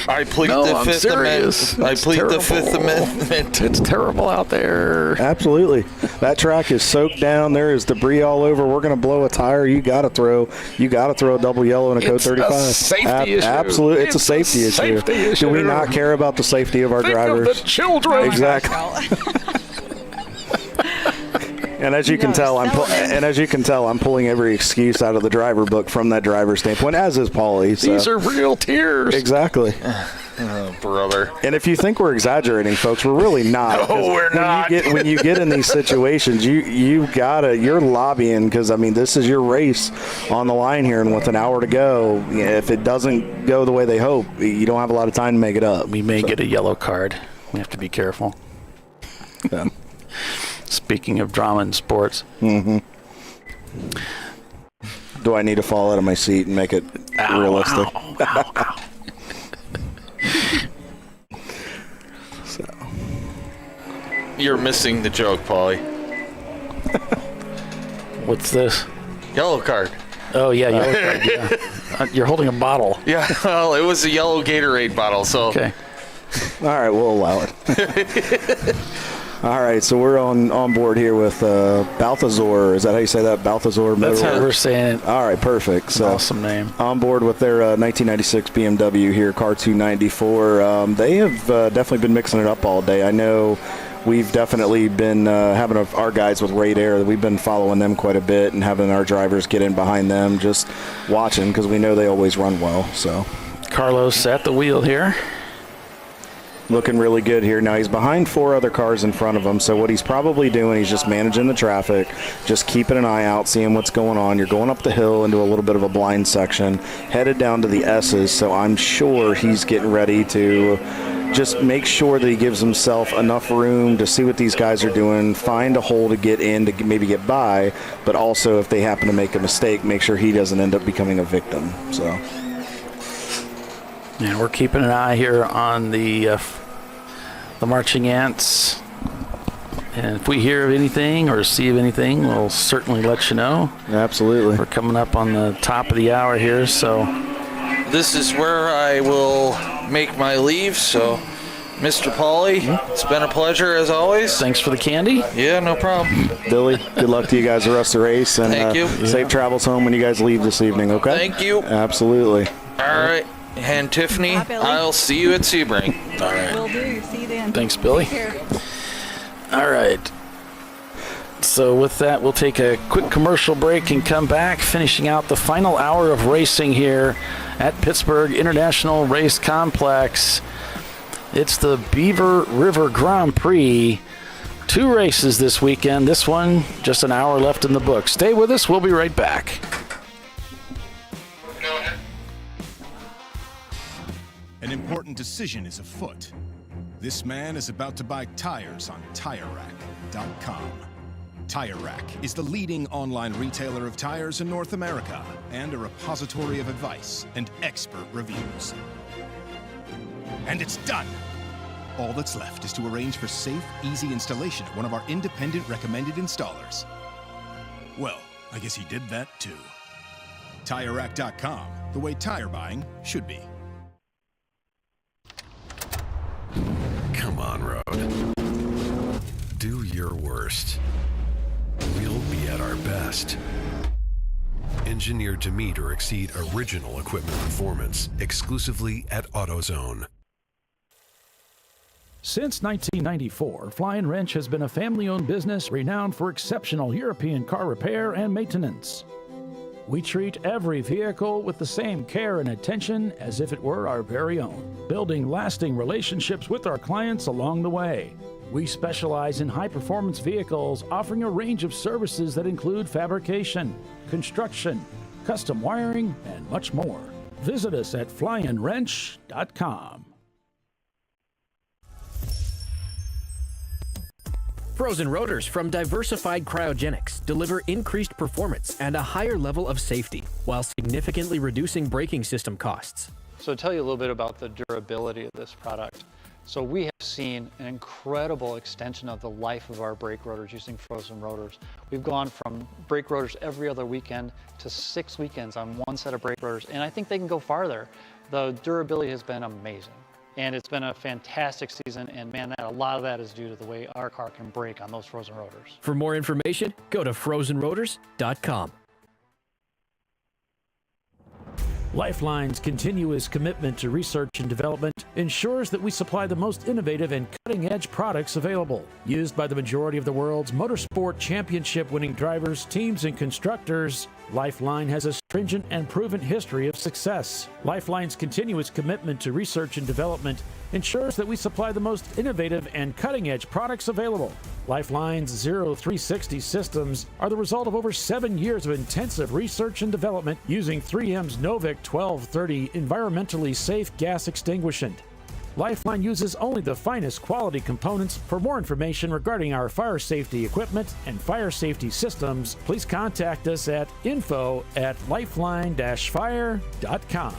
I plead the Fifth Amendment. I plead the Fifth Amendment. It's terrible out there. Absolutely. That track is soaked down. There is debris all over. We're going to blow a tire. You got to throw a double yellow and a code 35. It's a safety issue. Absolutely. It's a safety issue. Do we not care about the safety of our drivers? Think of the children. Exactly. And as you can tell, I'm pulling every excuse out of the driver book from that driver's standpoint, as is Paulie. So. These are real tears. Exactly. Oh, brother. And if you think we're exaggerating, folks, we're really not. No, we're not. When you get in these situations, you're lobbying, because this is your race on the line here, and with an hour to go, if it doesn't go the way they hope, you don't have a lot of time to make it up. We may get a yellow card. We have to be careful. Yeah. Speaking of drama in sports. Mm-hmm. Do I need to fall out of my seat and make it realistic? Ow. So. You're missing the joke, Paulie. What's this? Yellow card. Oh, yeah, yellow card, yeah. You're holding a bottle. Yeah, well, it was a yellow Gatorade bottle, so. Okay. All right, we'll allow it. All right, so we're on board here with Balthazar. Is that how you say that? Balthazar? That's how we're saying it. All right, perfect. So awesome name. On board with their 1996 BMW here, Car 294. They have definitely been mixing it up all day. I know we've definitely been having our guys with Radar. We've been following them quite a bit and having our drivers get in behind them, just watching, because we know they always run well. So Carlos at the wheel here. Looking really good here. Now he's behind 4 other cars in front of him, so what he's probably doing, he's just managing the traffic, just keeping an eye out, seeing what's going on. You're going up the hill into a little bit of a blind section, headed down to the S's, so I'm sure he's getting ready to just make sure that he gives himself enough room to see what these guys are doing, find a hole to get in to maybe get by, but also if they happen to make a mistake, make sure he doesn't end up becoming a victim. So. And we're keeping an eye here on the marching ants. And if we hear of anything or see of anything, we'll certainly let you know. Absolutely. We're coming up on the top of the hour here, so. This is where I will make my leave, so Mr. Paulie, it's been a pleasure as always. Thanks for the candy. Yeah, no problem. Billy, good luck to you guys the rest of the race, and thank you. Safe travels home when you guys leave this evening, okay? Thank you. Absolutely. All right. And Tiffany, I'll see you at Sebring. All right. Will do. See you then. Thanks, Billy. Take care. All right. So with that, we'll take a quick commercial break and come back, finishing out the final hour of racing here at Pittsburgh International Race Complex. It's the Beaver River Grand Prix. 2 races this weekend. This one, just an hour left in the book. Stay with us. We'll be right back. An important decision is afoot. This man is about to buy tires on TireRack.com. Tire Rack is the leading online retailer of tires in North America and a repository of advice and expert reviews. And it's done! All that's left is to arrange for safe, easy installation at one of our independent recommended installers. Well, I guess he did that too. TireRack.com, the way tire buying should be. Come on, Road. Do your worst. We'll be at our best. Engineered to meet or exceed original equipment performance, exclusively at AutoZone. Since 1994, Fly & Wrench has been a family-owned business renowned for exceptional European car repair and maintenance. We treat every vehicle with the same care and attention as if it were our very own, building lasting relationships with our clients along the way. We specialize in high-performance vehicles, offering a range of services that include fabrication, construction, custom wiring, and much more. Visit us at flyandwrench.com. Frozen rotors from Diversified Cryogenics deliver increased performance and a higher level of safety, while significantly reducing braking system costs. So to tell you a little bit about the durability of this product. So we have seen an incredible extension of the life of our brake rotors using frozen rotors. We've gone from brake rotors every other weekend to 6 weekends on one set of brake rotors, and I think they can go farther. The durability has been amazing, and it's been a fantastic season, and man, a lot of that is due to the way our car can brake on those frozen rotors. For more information, go to frozenrotors.com. Lifeline's continuous commitment to research and development ensures that we supply the most innovative and cutting-edge products available. Used by the majority of the world's motorsport championship-winning drivers, teams, and constructors, Lifeline has a stringent and proven history of success. Lifeline's continuous commitment to research and development ensures that we supply the most innovative and cutting-edge products available. Lifeline's 0360 systems are the result of over 7 years of intensive research and development using 3M's Novik 1230 environmentally safe gas extinguishant. Lifeline uses only the finest quality components. For more information regarding our fire safety equipment and fire safety systems, please contact us at info@lifeline-fire.com.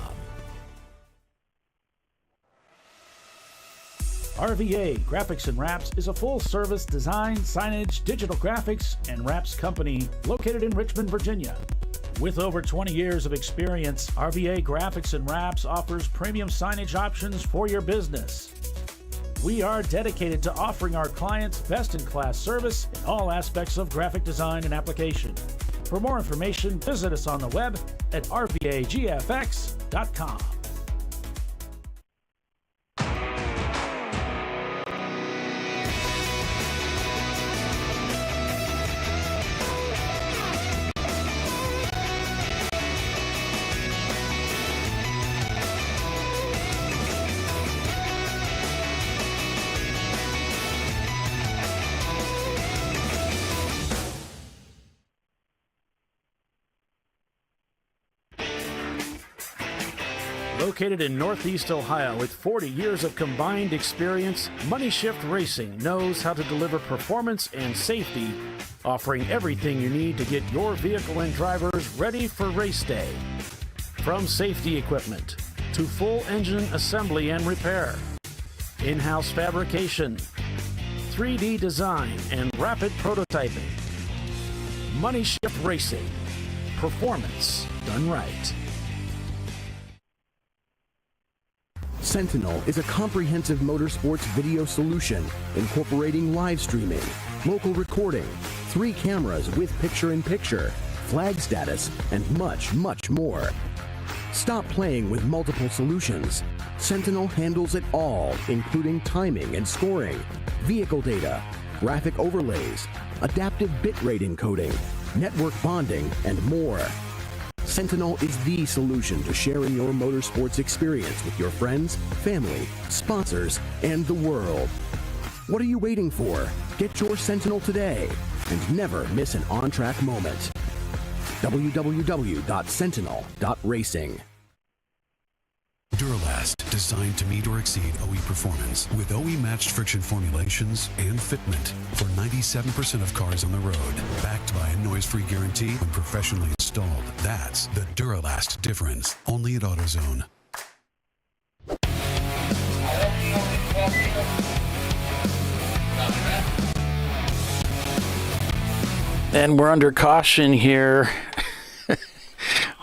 RVA Graphics and Wraps is a full-service design, signage, digital graphics, and wraps company located in Richmond, Virginia. With over 20 years of experience, RVA Graphics and Wraps offers premium signage options for your business. We are dedicated to offering our clients best-in-class service in all aspects of graphic design and application. For more information, visit us on the web at rvagfx.com. Located in Northeast Ohio with 40 years of combined experience, Money Shift Racing knows how to deliver performance and safety, offering everything you need to get your vehicle and drivers ready for race day. From safety equipment to full engine assembly and repair, in-house fabrication, 3D design, and rapid prototyping. Money Shift Racing. Performance done right. Sentinel is a comprehensive motorsports video solution incorporating live streaming, local recording, 3 cameras with picture-in-picture, flag status, and much, much more. Stop playing with multiple solutions. Sentinel handles it all, including timing and scoring, vehicle data, graphic overlays, adaptive bitrate encoding, network bonding, and more. Sentinel is the solution to sharing your motorsports experience with your friends, family, sponsors, and the world. What are you waiting for? Get your Sentinel today and never miss an on-track moment. www.sentinel.racing. Duralast, designed to meet or exceed OE performance with OE-matched friction formulations and fitment for 97% of cars on the road. Backed by a noise-free guarantee when professionally installed. That's the Duralast difference. Only at AutoZone. And we're under caution here.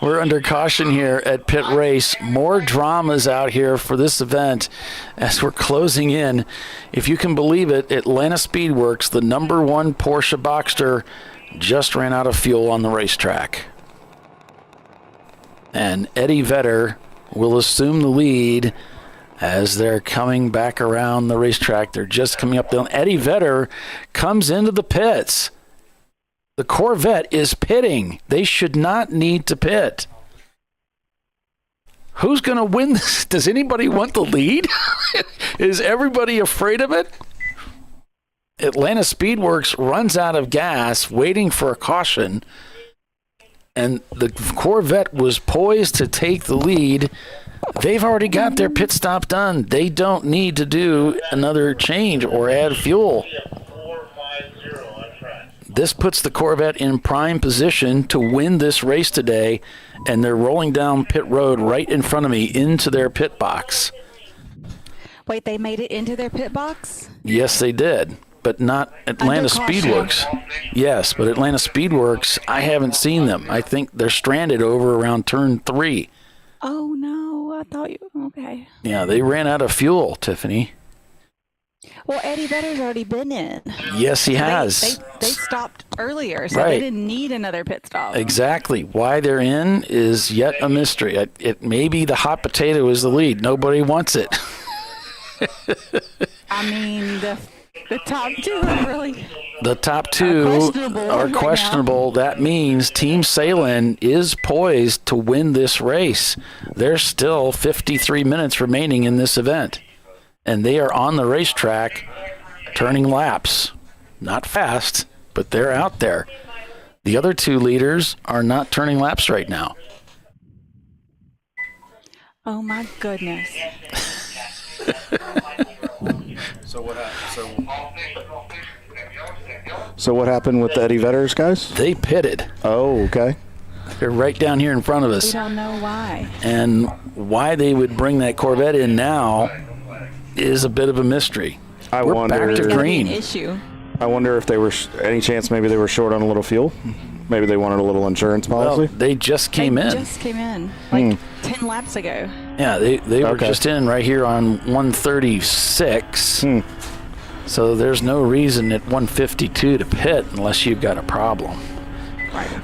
We're under caution here at PittRace. More dramas out here for this event as we're closing in. If you can believe it, Atlanta Speedworks, the #1 Porsche Boxster, just ran out of fuel on the racetrack. And Eddie Vedder will assume the lead as they're coming back around the racetrack. They're just coming up. Eddie Vedder comes into the pits. The Corvette is pitting. They should not need to pit. Who's going to win this? Does anybody want the lead? Is everybody afraid of it? Atlanta Speedworks runs out of gas, waiting for a caution, and the Corvette was poised to take the lead. They've already got their pit stop done. They don't need to do another change or add fuel. This puts the Corvette in prime position to win this race today, and they're rolling down pit road right in front of me into their pit box. Wait, they made it into their pit box? Yes, they did, but not Atlanta Speedworks. Yes, but Atlanta Speedworks, I haven't seen them. I think they're stranded over around turn 3. Oh, no. I thought you... Okay. Yeah, they ran out of fuel, Tiffany. Well, Eddie Vedder's already been in. Yes, he has. They stopped earlier, so Right. they didn't need another pit stop. Exactly. Why they're in is yet a mystery. It maybe the hot potato is the lead. Nobody wants it. I mean, the top two are really... The top two are questionable. That means Team Salem is poised to win this race. There's still 53 minutes remaining in this event. And they are on the racetrack turning laps. Not fast, but they're out there. The other two leaders are not turning laps right now. Oh, my goodness. So what happened? So what happened with the Eddie Vedders, guys? They pitted. Oh, okay. They're right down here in front of We us. don't know why. And why they would bring that Corvette in now is a bit of a mystery. We're back to green. Issue. I wonder if they were any chance maybe they were short on a little fuel. Maybe they wanted a little insurance policy. Well, they just came in. Just came in like 10 laps ago. Yeah, they were just in right here on 136. So there's no reason at 152 to pit unless you've got a problem.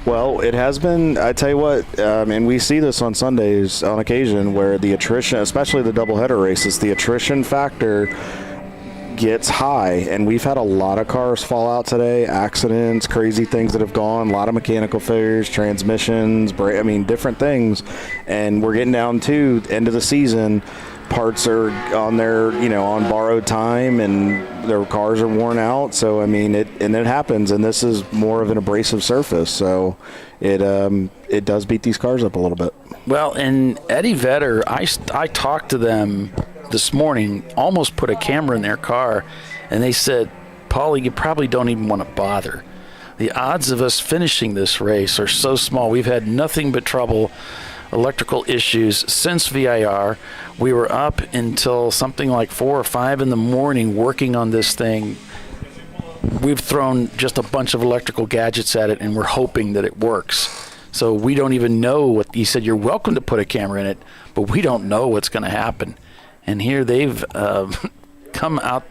Well, it has been, I tell you what, and we see this on Sundays on occasion where the attrition, especially the doubleheader races, the attrition factor gets high, and we've had a lot of cars fall out today, accidents, crazy things that have gone, a lot of mechanical failures, transmissions, different things, and we're getting down to the end of the season. Parts are on their, on borrowed time, and their cars are worn out. So, it happens, and this is more of an abrasive surface. So it does beat these cars up a little bit. Well, and Eddie Vedder, I talked to them this morning, almost put a camera in their car, and they said, Paulie, you probably don't even want to bother. The odds of us finishing this race are so small. We've had nothing but trouble, electrical issues since VIR. We were up until something like 4 or 5 in the morning working on this thing. We've thrown just a bunch of electrical gadgets at it, and we're hoping that it works. So we don't even know what he said. You're welcome to put a camera in it, but we don't know what's going to happen. And here they've come out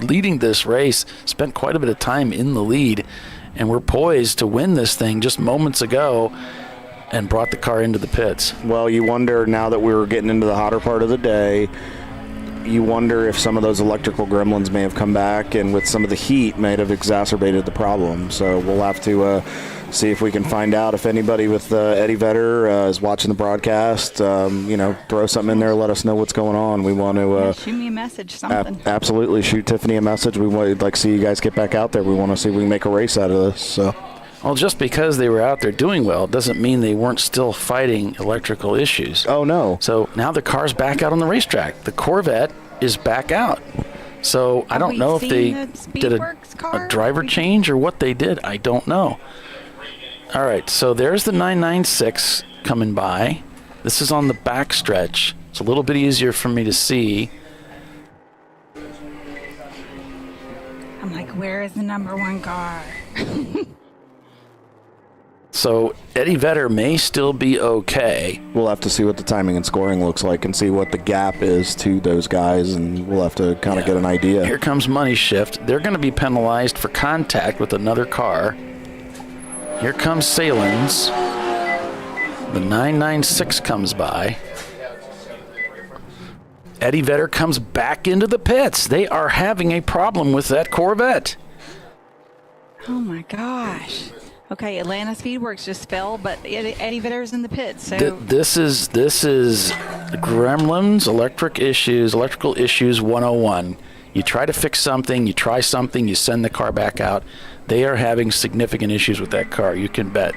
leading this race, spent quite a bit of time in the lead, and we're poised to win this thing just moments ago, and brought the car into the pits. Well, you wonder now that we were getting into the hotter part of the day, you wonder if some of those electrical gremlins may have come back, and with some of the heat may have exacerbated the problem. So we'll have to see if we can find out. If anybody with Eddie Vedder is watching the broadcast, throw something in there, let us know what's going on. We want to shoot me a message, something. Absolutely, shoot Tiffany a message. We'd like to see you guys get back out there. We want to see if we can make a race out of this. So. Well, just because they were out there doing well doesn't mean they weren't still fighting electrical issues. Oh, no. So now the car's back out on the racetrack. The Corvette is back out. So I don't know if they did a driver change or what they did. I don't know. All right, so there's the 996 coming by. This is on the back stretch. It's a little bit easier for me to see. I'm like, where is the number one car? So Eddie Vedder may still be okay. We'll have to see what the timing and scoring looks like and see what the gap is to those guys, and we'll have to kind of get an idea. Here comes Money Shift. They're going to be penalized for contact with another car. Here comes Salins. The 996 comes by. Eddie Vedder comes back into the pits. They are having a problem with that Corvette. Oh my gosh. Okay, Atlanta Speedworks just fell, but Eddie Vedder's in the pits. So this is Gremlins, electrical issues 101. You try to fix something, you try something, you send the car back out. They are having significant issues with that car, you can bet.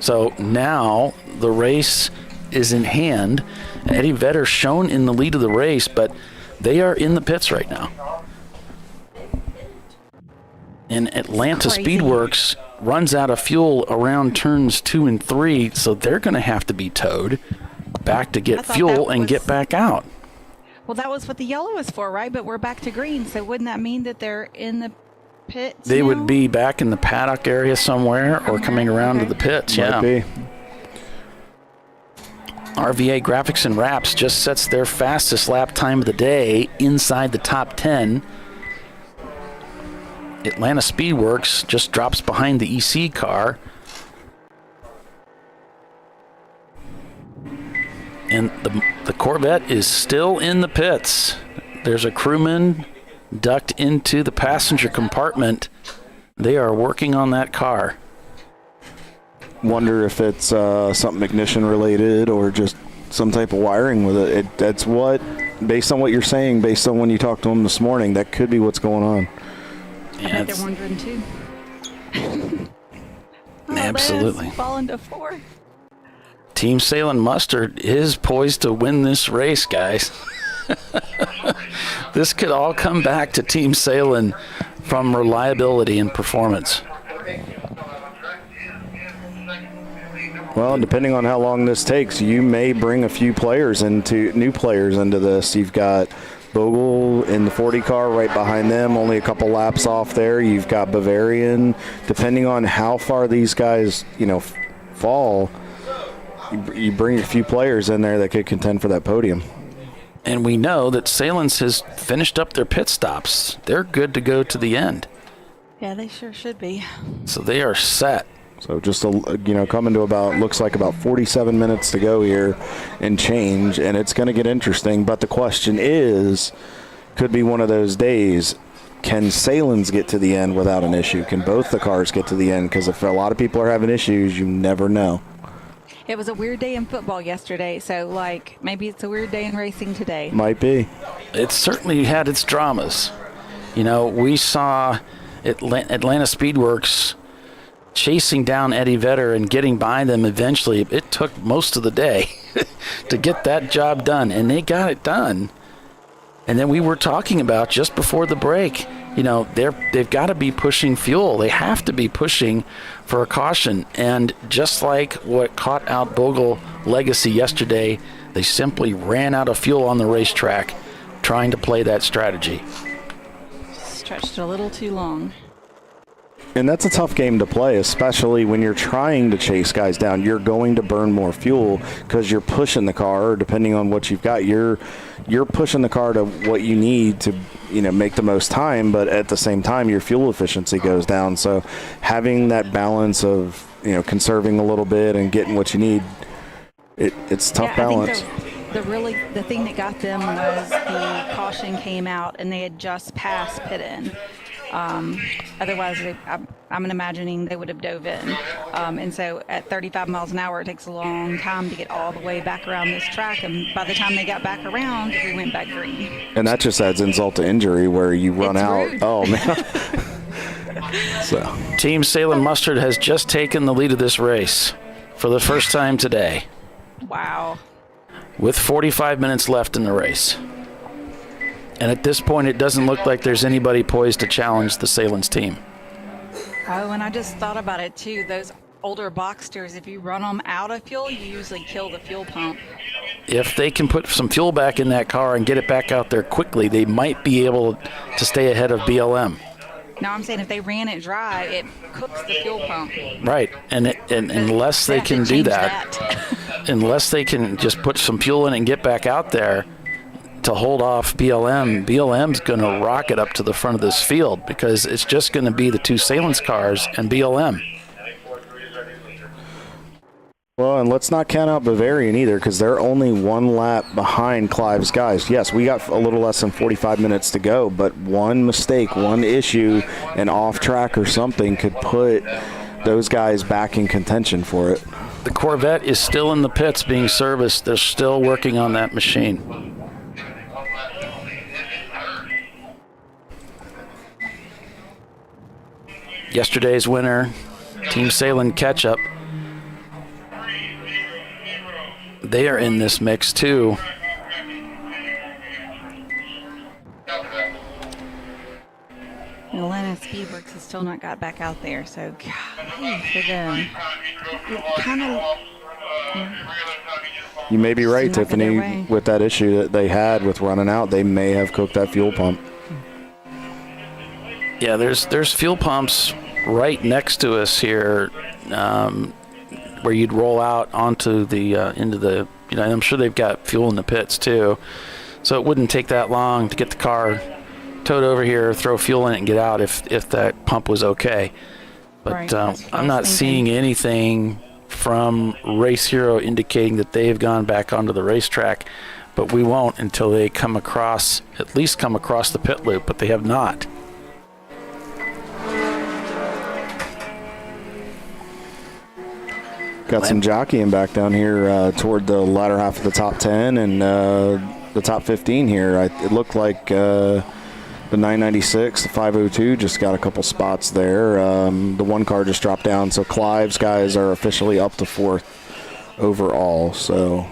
So now the race is in hand. Eddie Vedder shown in the lead of the race, but they are in the pits right now. And Atlanta Speedworks runs out of fuel around turns 2 and 3, so they're going to have to be towed back to get fuel and get back out. Well, that was what the yellow was for, right? But we're back to green, so wouldn't that mean that they're in the pits They now? would be back in the paddock area somewhere or coming around to the pits, Might be. RVA Graphics and Wraps just sets their fastest lap time of the day inside the top 10. Atlanta Speedworks just drops behind the EC car. And the Corvette is still in the pits. There's a crewman ducked into the passenger compartment. They are working on that car. Wonder if it's something ignition related or just some type of wiring with it. That's what, based on what you're saying, based on when you talked to them this morning, that could be what's going on. I bet they're wondering too. Absolutely. Falling to 4. Team Salem Mustard is poised to win this race, guys. This could all come back to Team Salem from reliability and performance. Well, depending on how long this takes, you may bring a few new players into this. You've got Bogle in the 40 car right behind them, only a couple laps off there. You've got Bavarian. Depending on how far these guys, fall, you bring a few players in there that could contend for that podium. And we know that Salins has finished up their pit stops. They're good to go to the end. Yeah, they sure should be. So they are set. So just, coming to looks like about 47 minutes to go here and change, and it's going to get interesting. But the question is, could be one of those days, can Salins get to the end without an issue? Can both the cars get to the end? Because if a lot of people are having issues, you never know. It was a weird day in football yesterday, so maybe it's a weird day in racing today. Might be. It certainly had its dramas. We saw Atlanta Speedworks chasing down Eddie Vedder and getting by them eventually. It took most of the day to get that job done, and they got it done. And then we were talking about just before the break, they've got to be pushing fuel. They have to be pushing for a caution. And just like what caught out Bogle Legacy yesterday, they simply ran out of fuel on the racetrack trying to play that strategy. Stretched a little too long. And that's a tough game to play, especially when you're trying to chase guys down. You're going to burn more fuel because you're pushing the car, or depending on what you've got, you're pushing the car to what you need to, make the most time, but at the same time, your fuel efficiency goes down. So having that balance of, conserving a little bit and getting what you need, it's a tough balance. the thing that got them was the caution came out and they had just passed pit in. Otherwise, I'm imagining they would have dove in. And so at 35 miles an hour, it takes a long time to get all the way back around this track. And by the time they got back around, we went back green. And that just adds insult to injury where you run out. Rude. Oh, man. So Team Salem Mustard has just taken the lead of this race for the first time today. Wow. With 45 minutes left in the race. And at this point, it doesn't look like there's anybody poised to challenge the Salem's team. Oh, and I just thought about it too. Those older Boxsters, if you run them out of fuel, you usually kill the fuel pump. If they can put some fuel back in that car and get it back out there quickly, they might be able to stay ahead of BLM. No, I'm saying if they ran it dry, it cooks the fuel pump. Right, and unless they can do that, unless they can just put some fuel in and get back out there to hold off BLM's going to rocket up to the front of this field because it's just going to be the two Salem's cars and BLM. Well, and let's not count out Bavarian either because they're only one lap behind Clive's guys. Yes, we got a little less than 45 minutes to go, but one mistake, one issue, an off track or something could put those guys back in contention for it. The Corvette is still in the pits being serviced. They're still working on that machine. Yesterday's winner, Team Salem Ketchup. They are in this mix too. Atlanta Speedworks has still not got back out there, so golly for them. Kind of. You may be right, Tiffany, with that issue that they had with running out. They may have cooked that fuel pump. Yeah, there's fuel pumps right next to us here, where you'd roll out onto the into the. I'm sure they've got fuel in the pits too, so it wouldn't take that long to get the car towed over here, throw fuel in it, and get out if that pump was okay. But right, I'm not seeing anything from Race Hero indicating that they've gone back onto the racetrack, but we won't until they at least come across the pit loop, but they have not. Got some jockeying back down here toward the latter half of the top 10 and the top 15 here. It looked like the 996, the 502 just got a couple spots there. The one car just dropped down, so Clive's guys are officially up to fourth overall. So,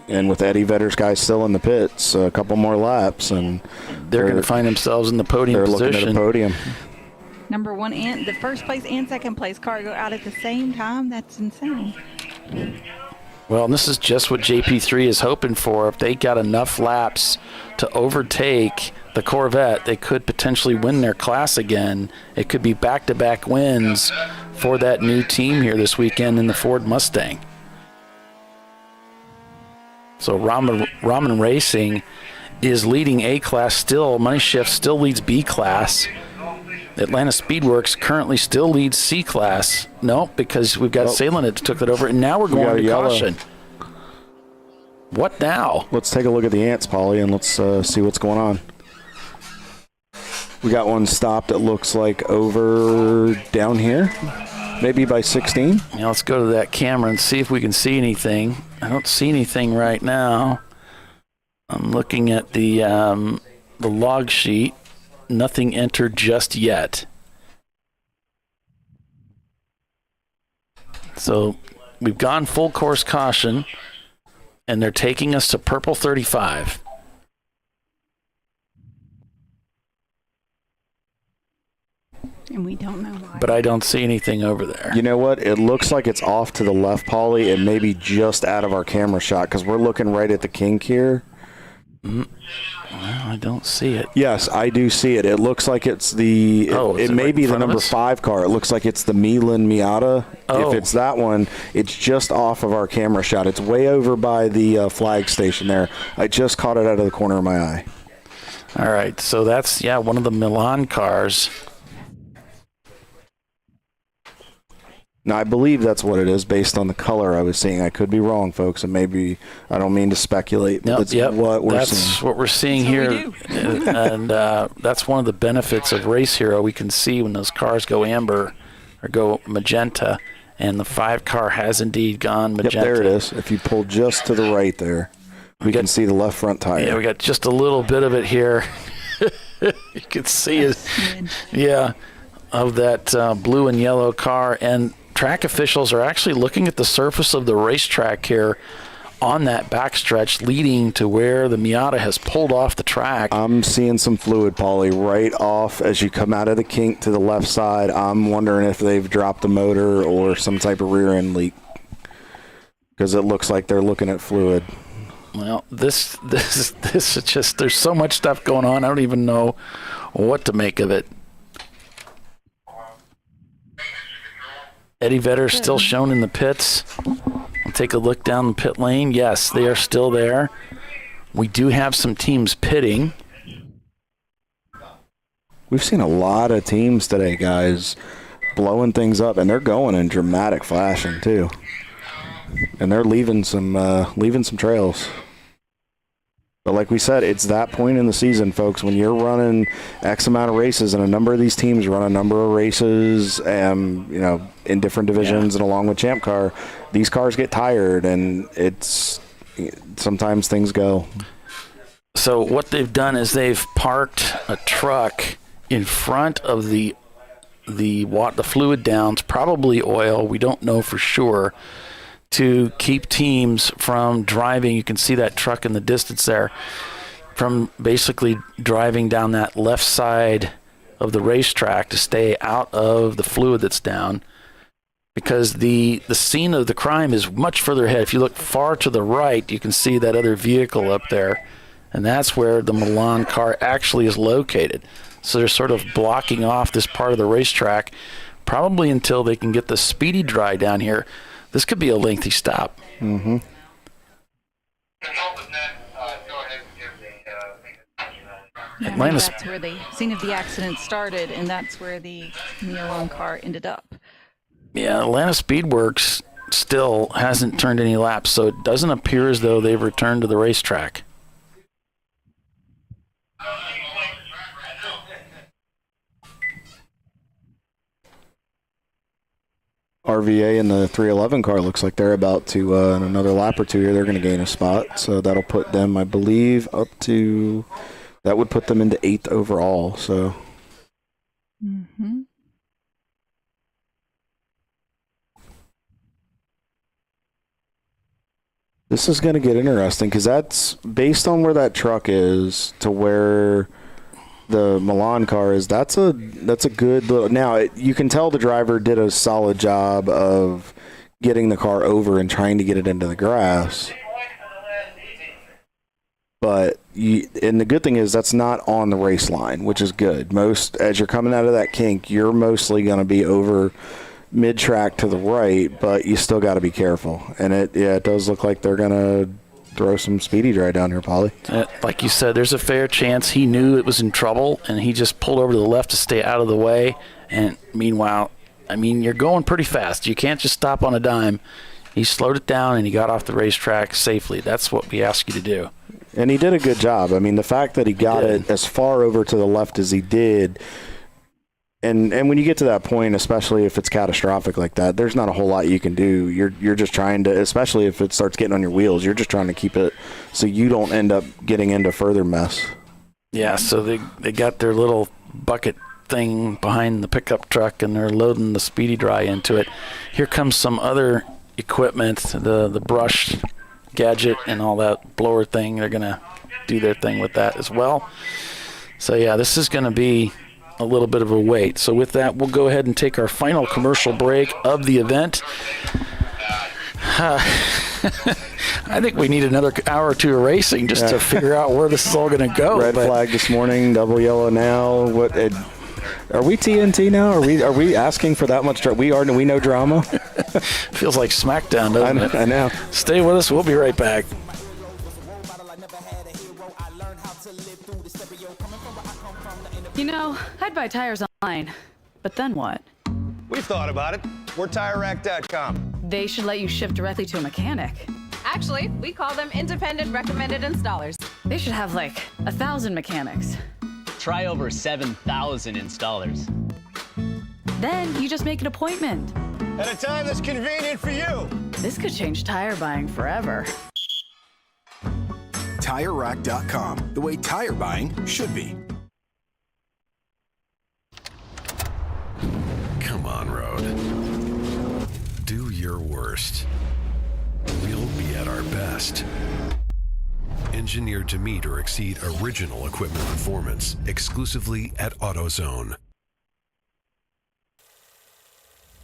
and with Eddie Vedder's guys still in the pits, a couple more laps, and they're going to find themselves in the podium position. They're looking at a podium. Number one and the first place and second place car go out at the same time. That's insane. Well, and this is just what JP3 is hoping for. If they got enough laps to overtake the Corvette, they could potentially win their class again. It could be back-to-back wins for that new team here this weekend in the Ford Mustang. So Ramen Racing is leading A class still. Money Shift still leads B class. Atlanta Speedworks currently still leads C class. No, because we've got Salem that took that over, and now we're going to caution. What now? Let's take a look at the ants, Polly, and let's see what's going on. We got one stopped, it looks like, over down here, maybe by 16. Yeah, let's go to that camera and see if we can see anything. I don't see anything right now. I'm looking at the log sheet. Nothing entered just yet. So we've gone full course caution, and they're taking us to purple 35. And we don't know why. But I don't see anything over there. You know what? It looks like it's off to the left, Polly. It may be just out of our camera shot because we're looking right at the kink here. Well, I don't see it. Yes, I do see it. It looks like it's the. It may be the number 5 car. It looks like it's the Milan Miata. If it's that one, it's just off of our camera shot. It's way over by the flag station there. I just caught it out of the corner of my eye. All right, so that's one of the Milan cars. Now, I believe that's what it is based on the color I was seeing. I could be wrong, folks, and maybe I don't mean to speculate, but that's what we're seeing. That's what we're seeing here, and that's one of the benefits of Race Hero. We can see when those cars go amber or go magenta, and the 5 car has indeed gone magenta. Yep, there it is. If you pull just to the right there, we can see the left front tire. Yeah, we got just a little bit of it here. You can see it, of that blue and yellow car, and track officials are actually looking at the surface of the racetrack here on that backstretch leading to where the Miata has pulled off the track. I'm seeing some fluid, Paulie, right off as you come out of the kink to the left side. I'm wondering if they've dropped the motor or some type of rear end leak, because it looks like they're looking at fluid. Well, this is just, there's so much stuff going on. I don't even know what to make of it. Eddie Vedder's still shown in the pits. We'll take a look down the pit lane. Yes, they are still there. We do have some teams pitting. We've seen a lot of teams today, guys, blowing things up, and they're going in dramatic fashion too. And they're leaving some trails. But like we said, it's that point in the season, folks, when you're running X amount of races, and a number of these teams run a number of races, in different divisions, and along with Champ Car, these cars get tired, and sometimes things go. So what they've done is they've parked a truck in front of the fluid downs, probably oil. We don't know for sure, to keep teams from driving. You can see that truck in the distance there, from basically driving down that left side of the racetrack to stay out of the fluid that's down, because the scene of the crime is much further ahead. If you look far to the right, you can see that other vehicle up there, and that's where the Milan car actually is located. So they're sort of blocking off this part of the racetrack, probably until they can get the speedy dry down here. This could be a lengthy stop. Mm-hmm. That's where the scene of the accident started, and that's where the Milan car ended up. Yeah, Atlanta Speedworks still hasn't turned any laps, so it doesn't appear as though they've returned to the racetrack. RVA and the 311 car looks like they're about to, in another lap or two here, they're going to gain a spot. So that'll put them, I believe, that would put them into 8th overall. So. Mm-hmm. This is going to get interesting, because that's based on where that truck is to where the Milan car is. That's a good little. Now you can tell the driver did a solid job of getting the car over and trying to get it into the grass. But and the good thing is that's not on the race line, which is good. As you're coming out of that kink, you're mostly going to be over mid-track to the right, but you still got to be careful. And it does look like they're going to throw some speedy dry down here, Polly. Like you said, there's a fair chance he knew it was in trouble, and he just pulled over to the left to stay out of the way. And meanwhile, you're going pretty fast. You can't just stop on a dime. He slowed it down, and he got off the racetrack safely. That's what we ask you to do. And he did a good job. The fact that he got it as far over to the left as he did, and when you get to that point, especially if it's catastrophic like that, there's not a whole lot you can do. You're just trying to, especially if it starts getting on your wheels, you're just trying to keep it so you don't end up getting into further mess. Yeah, so they got their little bucket thing behind the pickup truck, and they're loading the speedy dry into it. Here comes some other equipment, the brush gadget and all that blower thing. They're going to do their thing with that as well. So yeah, this is going to be a little bit of a wait. So with that, we'll go ahead and take our final commercial break of the event. I think we need another hour or two of racing just to figure out where this is all going to go. Red flag this morning, double yellow now. What are we TNT now? Are we asking for that much? We know drama. Feels like SmackDown, doesn't it? I know. Stay with us. We'll be right back. I'd buy tires online, but then what? We've thought about it. We're TireRack.com. They should let you ship directly to a mechanic. Actually, we call them independent recommended installers. They should have like 1,000 mechanics. Try over 7,000 installers. Then you just make an appointment. At a time that's convenient for you. This could change tire buying forever. TireRack.com, the way tire buying should be. Come on, road. Do your worst. We'll be at our best. Engineered to meet or exceed original equipment performance, exclusively at AutoZone.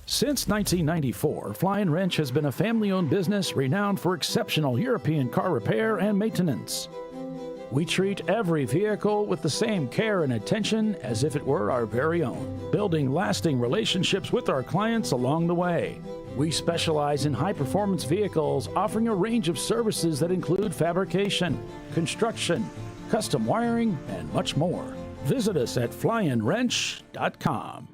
Since 1994, Flying Wrench has been a family-owned business renowned for exceptional European car repair and maintenance. We treat every vehicle with the same care and attention as if it were our very own, building lasting relationships with our clients along the way. We specialize in high-performance vehicles, offering a range of services that include fabrication, construction, custom wiring, and much more. Visit us at flyandwrench.com.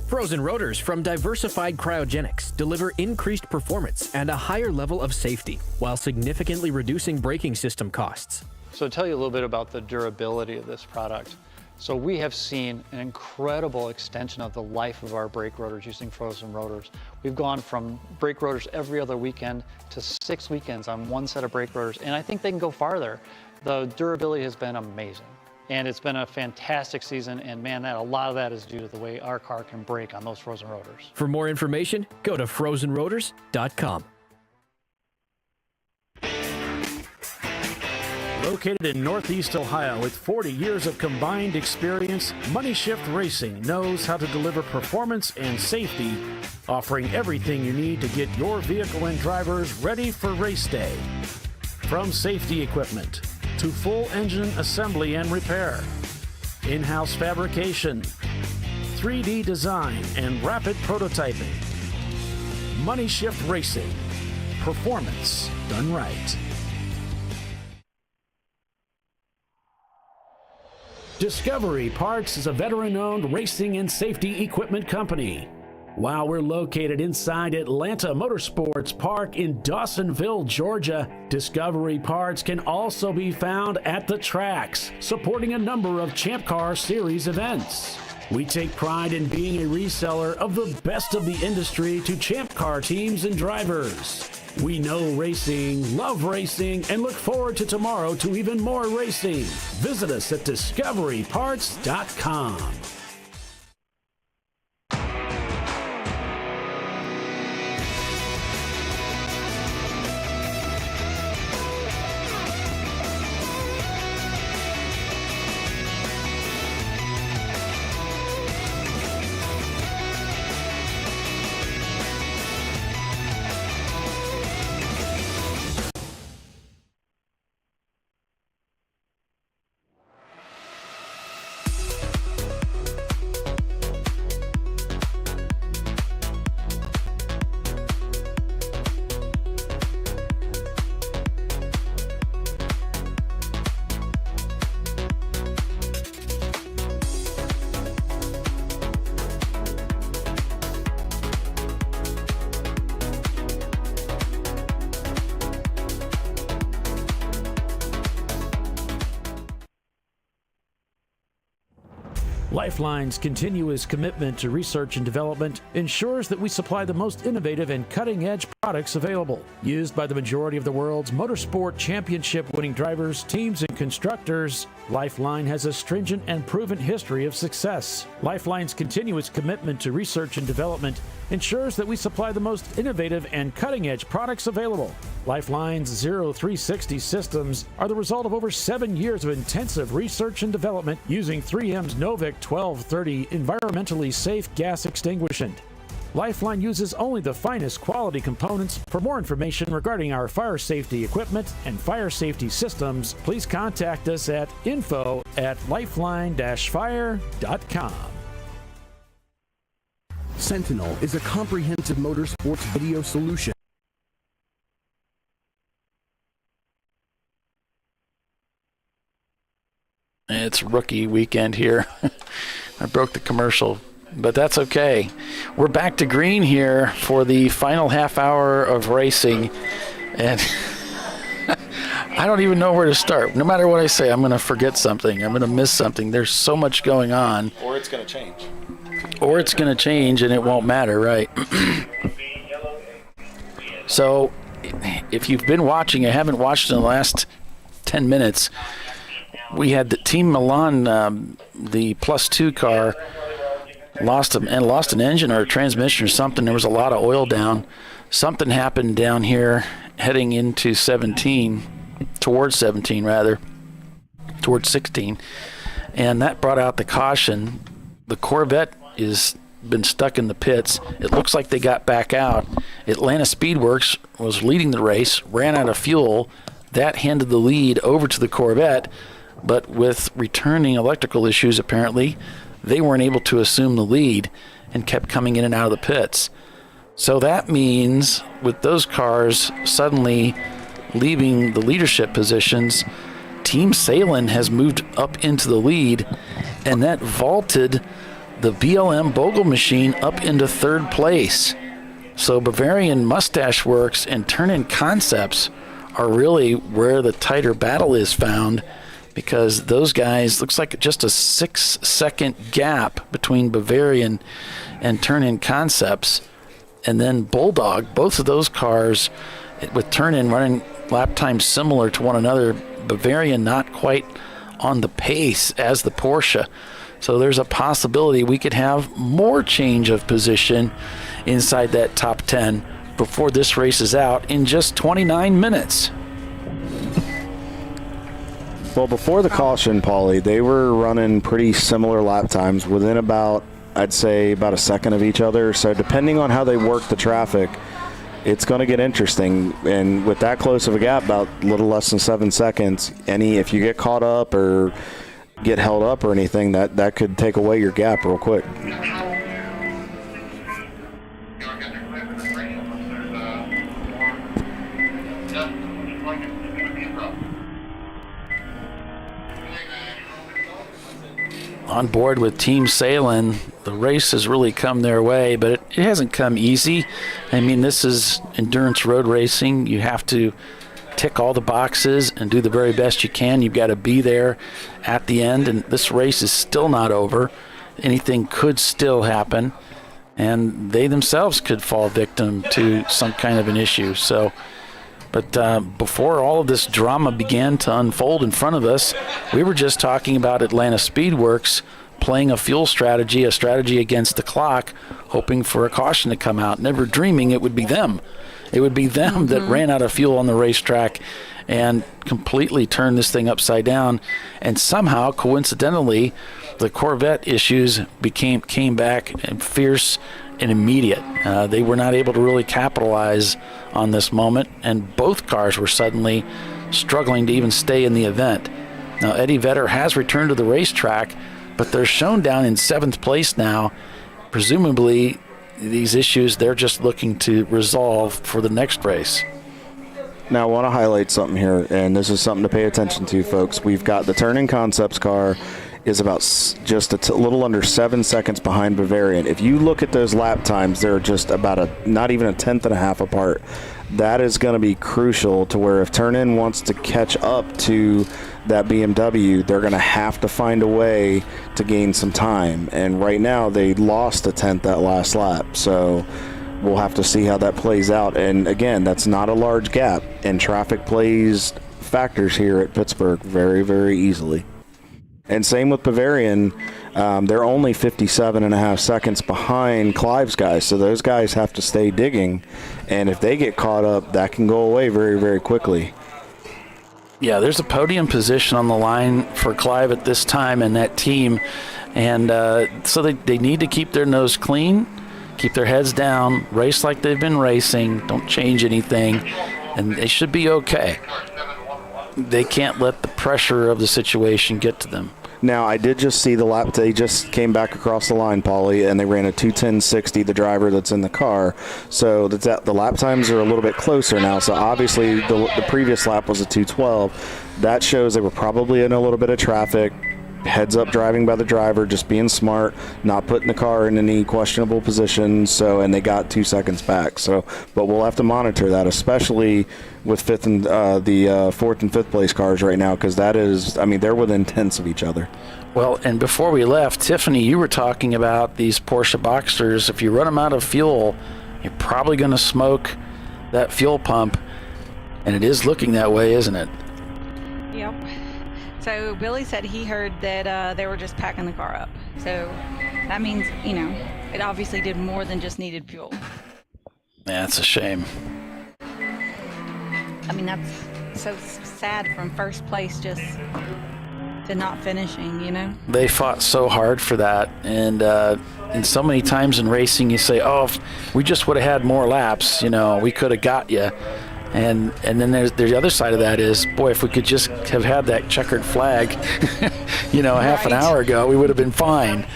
Frozen rotors from Diversified Cryogenics deliver increased performance and a higher level of safety, while significantly reducing braking system costs. So to tell you a little bit about the durability of this product. So we have seen an incredible extension of the life of our brake rotors using frozen rotors. We've gone from brake rotors every other weekend to 6 weekends on one set of brake rotors, and I think they can go farther. The durability has been amazing. And it's been a fantastic season, and man, a lot of that is due to the way our car can brake on those frozen rotors. For more information, go to frozenrotors.com. Located in Northeast Ohio with 40 years of combined experience, Money Shift Racing knows how to deliver performance and safety, offering everything you need to get your vehicle and drivers ready for race day. From safety equipment to full engine assembly and repair, in-house fabrication, 3D design, and rapid prototyping. Money Shift Racing. Performance done right. Discovery Parts is a veteran-owned racing and safety equipment company. While we're located inside Atlanta Motorsports Park in Dawsonville, Georgia, Discovery Parts can also be found at the tracks, supporting a number of Champ Car Series events. We take pride in being a reseller of the best of the industry to Champ Car teams and drivers. We know racing, love racing, and look forward to tomorrow to even more racing. Visit us at discoveryparts.com. Lifeline's continuous commitment to research and development ensures that we supply the most innovative and cutting-edge products available, used by the majority of the world's motorsport championship-winning drivers, teams, and constructors. Lifeline has a stringent and proven history of success. Lifeline's continuous commitment to research and development ensures that we supply the most innovative and cutting-edge products available. Lifeline's 0360 systems are the result of over 7 years of intensive research and development using 3M's Novik 1230 environmentally safe gas extinguishant. Lifeline uses only the finest quality components. For more information regarding our fire safety equipment and fire safety systems, please contact us at info@lifeline-fire.com. Sentinel is a comprehensive motorsports video solution. It's rookie weekend here. I broke the commercial, but that's okay. We're back to green here for the final half hour of racing, and I don't even know where to start. No matter what I say, I'm going to forget something. I'm going to miss something. There's so much going on. Or it's going to change. Or it's going to change, and it won't matter, right? So if you've been watching, I haven't watched in the last 10 minutes, we had the Team Milan, the +2 car, lost an engine or a transmission or something. There was a lot of oil down. Something happened down here heading into 17, towards 16. And that brought out the caution. The Corvette is been stuck in the pits. It looks like they got back out. Atlanta Speedworks was leading the race, ran out of fuel. That handed the lead over to the Corvette, but with returning electrical issues, apparently, they weren't able to assume the lead and kept coming in and out of the pits. So that means with those cars suddenly leaving the leadership positions, Team Salem has moved up into the lead, and that vaulted the BLM Bogle machine up into third place. So Bavarian Mustache Works and Turn-In Concepts are really where the tighter battle is found, because those guys, looks like just a 6-second gap between Bavarian and Turn-In Concepts. And then Bulldog, both of those cars with Turn-In running lap times similar to one another. Bavarian not quite on the pace as the Porsche. So there's a possibility we could have more change of position inside that top 10 before this race is out in just 29 minutes. Well, before the caution, Paulie, they were running pretty similar lap times within about, I'd say, about a second of each other. So depending on how they work the traffic, it's going to get interesting. And with that close of a gap, about a little less than 7 seconds, if you get caught up or get held up or anything, that could take away your gap real quick. On board with Team Salem, the race has really come their way, but it hasn't come easy. I mean, this is endurance road racing. You have to tick all the boxes and do the very best you can. You've got to be there at the end, and this race is still not over. Anything could still happen, and they themselves could fall victim to some kind of an issue. But before all of this drama began to unfold in front of us, we were just talking about Atlanta Speedworks playing a fuel strategy, a strategy against the clock, hoping for a caution to come out, never dreaming it would be them. It would be them that ran out of fuel on the racetrack and completely turned this thing upside down. And somehow, coincidentally, the Corvette issues came back and fierce and immediate. They were not able to really capitalize on this moment, and both cars were suddenly struggling to even stay in the event. Now, Eddie Vedder has returned to the racetrack, but they're shown down in 7th place now. Presumably, these issues they're just looking to resolve for the next race. Now, I want to highlight something here, and this is something to pay attention to, folks. We've got the Turn-In Concepts car is about just a little under 7 seconds behind Bavarian. If you look at those lap times, they're just about not even a tenth and a half apart. That is going to be crucial to where if Turn-In wants to catch up to that BMW, they're going to have to find a way to gain some time. And right now, they lost a tenth that last lap. So we'll have to see how that plays out. And again, that's not a large gap. And traffic plays factors here at Pittsburgh very, very easily. And same with Bavarian. They're only 57.5 seconds behind Clive's guys, so those guys have to stay digging. And if they get caught up, that can go away very, very quickly. Yeah, there's a podium position on the line for Clive at this time and that team. And so they need to keep their nose clean, keep their heads down, race like they've been racing, don't change anything, and they should be okay. They can't let the pressure of the situation get to them. Now, I did just see the lap. They just came back across the line, Paulie, and they ran a 2:10.60, the driver that's in the car. So the lap times are a little bit closer now. So obviously the previous lap was a 2:12. That shows they were probably in a little bit of traffic, heads up driving by the driver, just being smart, not putting the car in any questionable positions. So, and they got 2 seconds back. So, but we'll have to monitor that, especially with fourth and fifth place cars right now, because that is, I mean, they're within tenths of each other. Well, and before we left, Tiffany, you were talking about these Porsche Boxsters. If you run them out of fuel, you're probably going to smoke that fuel pump, and it is looking that way, isn't it? Yep. So Billy said he heard that they were just packing the car up. So that means, you know, it obviously did more than just needed fuel. Yeah, it's a shame. I mean, that's so sad from first place just to not finishing, you know? They fought so hard for that, and so many times in racing you say, oh, if we just would have had more laps, you know, we could have got you. And then there's the other side of that is, boy, if we could just have had that checkered flag, you know, half an hour ago, we would have been fine.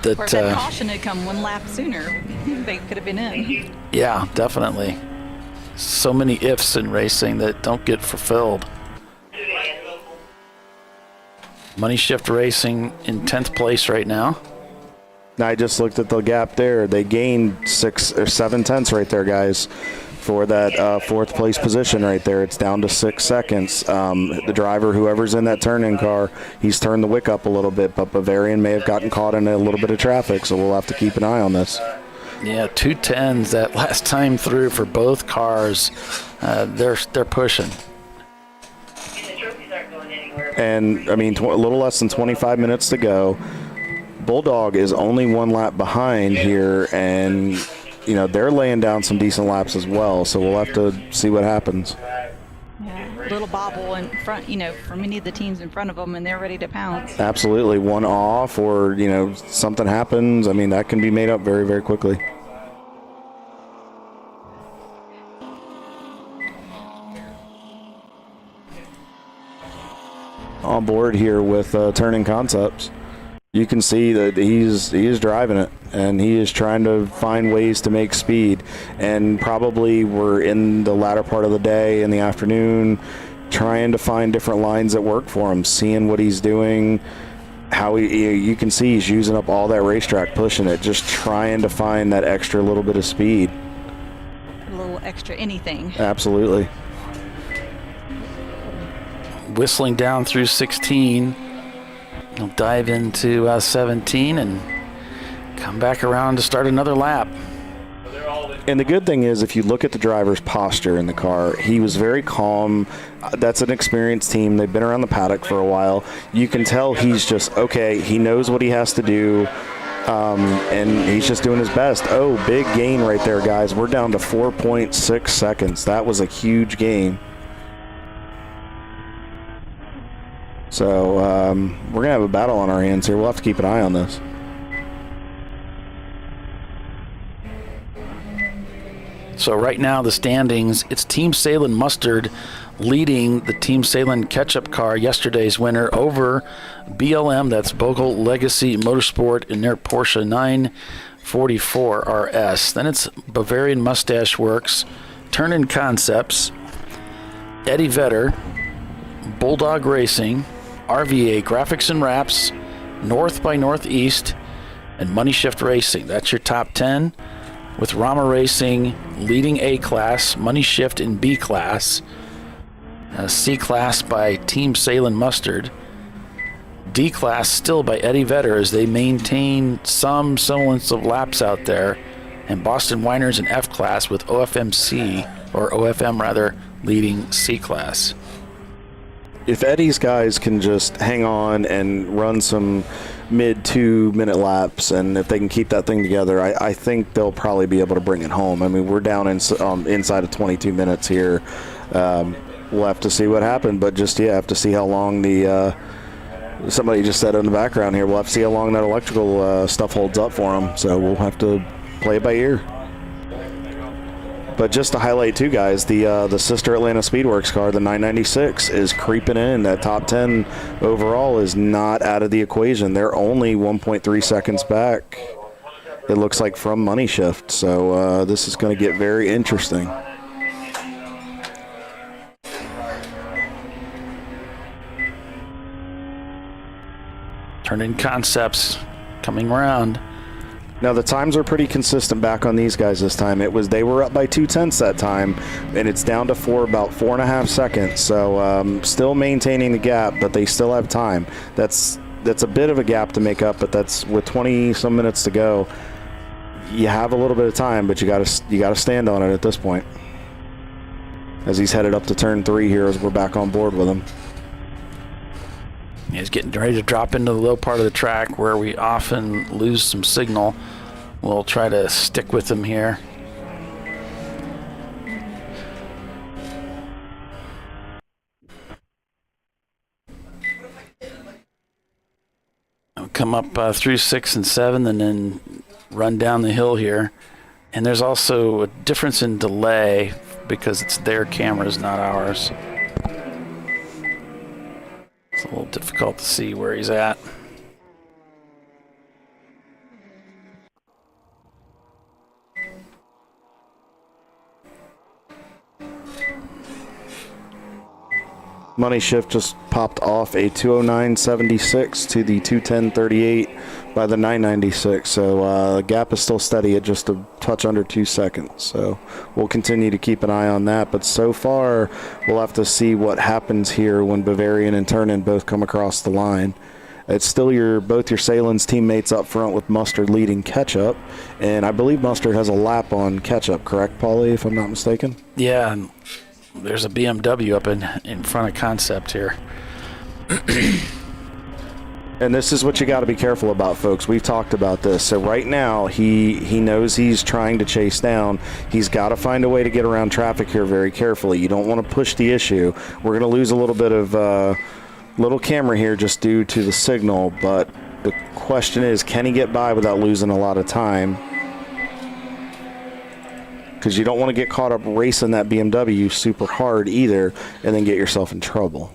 Or if that caution had come 1 lap sooner, they could have been in. Yeah, definitely. So many ifs in racing that don't get fulfilled. Money Shift Racing in 10th place right now. I just looked at the gap there. They gained 6 or 7 tenths right there, guys, for that fourth place position right there. It's down to 6 seconds. The driver, whoever's in that turn-in car, he's turned the wick up a little bit, but Bavarian may have gotten caught in a little bit of traffic, so we'll have to keep an eye on this. Yeah, 210s that last time through for both cars. They're pushing. And, I mean, a little less than 25 minutes to go. Bulldog is only 1 lap behind here, and, you know, they're laying down some decent laps as well, so we'll have to see what happens. Yeah, little bobble in front, you know, from any of the teams in front of them, and they're ready to pounce. Absolutely. One off, or, you know, something happens. I mean, that can be made up very, very quickly. On board here with Turning Concepts. You can see that he is driving it, and he is trying to find ways to make speed. And probably we're in the latter part of the day, in the afternoon, trying to find different lines that work for him, seeing what he's doing, how you can see he's using up all that racetrack, pushing it, just trying to find that extra little bit of speed. A little extra anything. Absolutely. Whistling down through 16. He'll dive into 17 and come back around to start another lap. And the good thing is, if you look at the driver's posture in the car, he was very calm. That's an experienced team. They've been around the paddock for a while. You can tell he's just, okay, he knows what he has to do, and he's just doing his best. Oh, big gain right there, guys. We're down to 4.6 seconds. That was a huge gain. So we're going to have a battle on our hands here. We'll have to keep an eye on this. So right now the standings, it's Team Salem Mustard leading the Team Salem Ketchup car, yesterday's winner, over BLM, that's Bogle Legacy Motorsport, in their Porsche 944 RS. Then it's Bavarian Mustache Works, Turn-In Concepts, Eddie Vedder, Bulldog Racing, RVA Graphics and Wraps, North by Northeast, and Money Shift Racing. That's your top 10, with Rama Racing leading A class, Money Shift in B class, C class by Team Salem Mustard, D class still by Eddie Vedder as they maintain some semblance of laps out there, and Boston Winers in F class with OFM rather, leading C class. If Eddie's guys can just hang on and run some mid 2-minute laps, and if they can keep that thing together, I think they'll probably be able to bring it home. I mean, we're down inside of 22 minutes here. We'll have to see what happened, but just, have to see how long somebody just said in the background here, we'll have to see how long that electrical stuff holds up for them. So we'll have to play it by ear. But just to highlight too, guys, the sister Atlanta Speedworks car, the 996, is creeping in. That top 10 overall is not out of the equation. They're only 1.3 seconds back, it looks like, from Money Shift. So this is going to get very interesting. Turn-in concepts coming around. Now the times are pretty consistent back on these guys this time. They were up by 2/10 that time, and it's down to about 4.5 seconds. So still maintaining the gap, but they still have time. That's a bit of a gap to make up, but that's with 20 some minutes to go. You have a little bit of time, but you got to stand on it at this point. As he's headed up to turn 3 here, as we're back on board with him. He's getting ready to drop into the low part of the track where we often lose some signal. We'll try to stick with him here. We'll come up through 6 and 7 and then run down the hill here. And there's also a difference in delay because it's their cameras, not ours. It's a little difficult to see where he's at. Money shift just popped off a 209.76 to the 210.38 by the 996. So the gap is still steady at just a touch under 2 seconds. So we'll continue to keep an eye on that. But so far, we'll have to see what happens here when Bavarian and Turn-In both come across the line. It's still both your Salen's teammates up front with Mustard leading Ketchup. And I believe Mustard has a lap on Ketchup, correct, Paulie, if I'm not mistaken? Yeah, and there's a BMW up in front of Concept here. And this is what you got to be careful about, folks. We've talked about this. So right now, he knows he's trying to chase down. He's got to find a way to get around traffic here very carefully. You don't want to push the issue. We're going to lose a little bit of little camera here just due to the signal. But the question is, can he get by without losing a lot of time? Because you don't want to get caught up racing that BMW super hard either and then get yourself in trouble.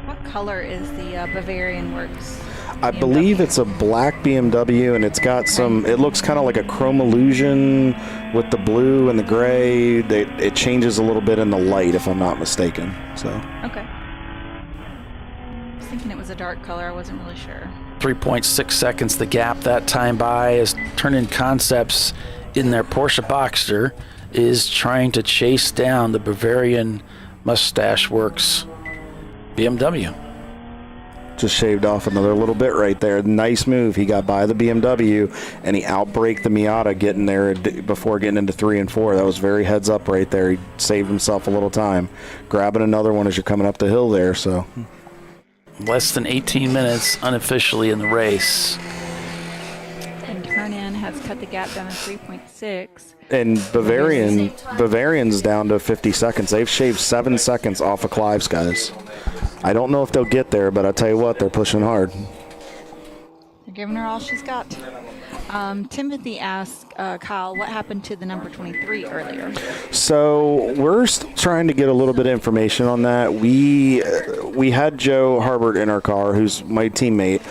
What color is the Bavarian Works? I believe it's a black BMW, and it's got some, it looks kind of like a chrome illusion with the blue and the gray. It changes a little bit in the light, if I'm not mistaken. So. Okay. I was thinking it was a dark color. I wasn't really sure. 3.6 seconds the gap that time by as Turn-In Concepts in their Porsche Boxster is trying to chase down the Bavarian Mustache Works BMW. Just shaved off another little bit right there. Nice move. He got by the BMW and he outbraked the Miata getting there before getting into 3 and 4. That was very heads up right there. He saved himself a little time. Grabbing another one as you're coming up the hill there. So less than 18 minutes unofficially in the race. And Turn-In has cut the gap down to 3.6. And Bavarian's down to 50 seconds. They've shaved 7 seconds off of Clive's guys. I don't know if they'll get there, but I'll tell you what, they're pushing hard. They're giving her all she's got. Timothy asked Kyle, what happened to the number 23 earlier? So we're trying to get a little bit of information on that. We had Joe Harbert in our car, who's my teammate.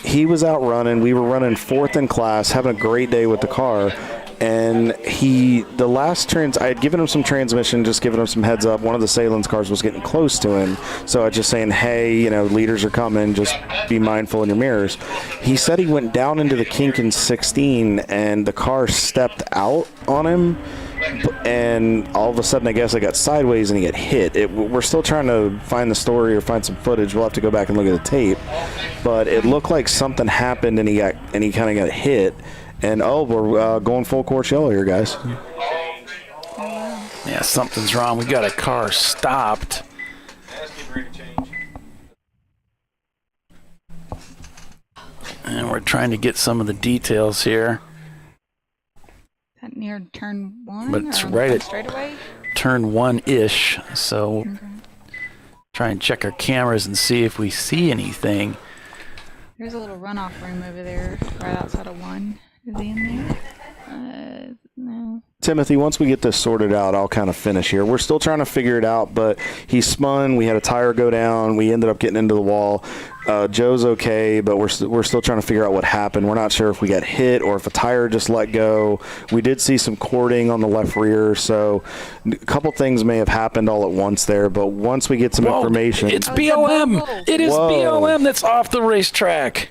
He was out running. We were running 4th in class, having a great day with the car. And I had given him some transmission, just giving him some heads up. One of the Salen's cars was getting close to him. So I was just saying, hey, leaders are coming. Just be mindful in your mirrors. He said he went down into the kink in 16 and the car stepped out on him. And all of a sudden, I guess I got sideways and he got hit. We're still trying to find the story or find some footage. We'll have to go back and look at the tape. But it looked like something happened and he kind of got hit. And, we're going full course yellow here, guys. Yeah, something's wrong. We got a car stopped. And we're trying to get some of the details here. Is that near turn 1? But it's right at straightaway? turn 1-ish. So try and check our cameras and see if we see anything. There's a little runoff room over there right outside of 1. Is he in there? No. Timothy, once we get this sorted out, I'll kind of finish here. We're still trying to figure it out, but he spun. We had a tire go down. We ended up getting into the wall. Joe's okay, but we're still trying to figure out what happened. We're not sure if we got hit or if a tire just let go. We did see some cording on the left rear, so a couple things may have happened all at once there, but once we get some information. It's BLM. It is BLM that's off the racetrack.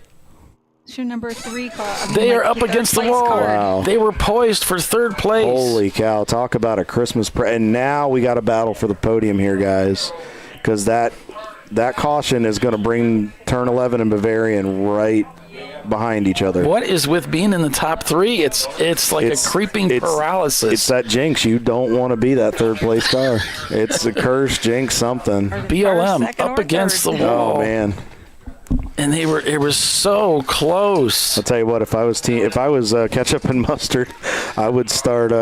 It's your number 3 car. They are up against the wall. Wow. They were poised for third place. Holy cow. Talk about a Christmas and now we got a battle for the podium here, guys, because that caution is going to bring Turn 11 and Bavarian right behind each other. What is with being in the top 3? It's like a creeping paralysis. It's that jinx. You don't want to be that third place car. It's a curse, jinx, something. BLM up against the wall. Oh, man. And it was so close. I'll tell you what, if I was ketchup and mustard, I would start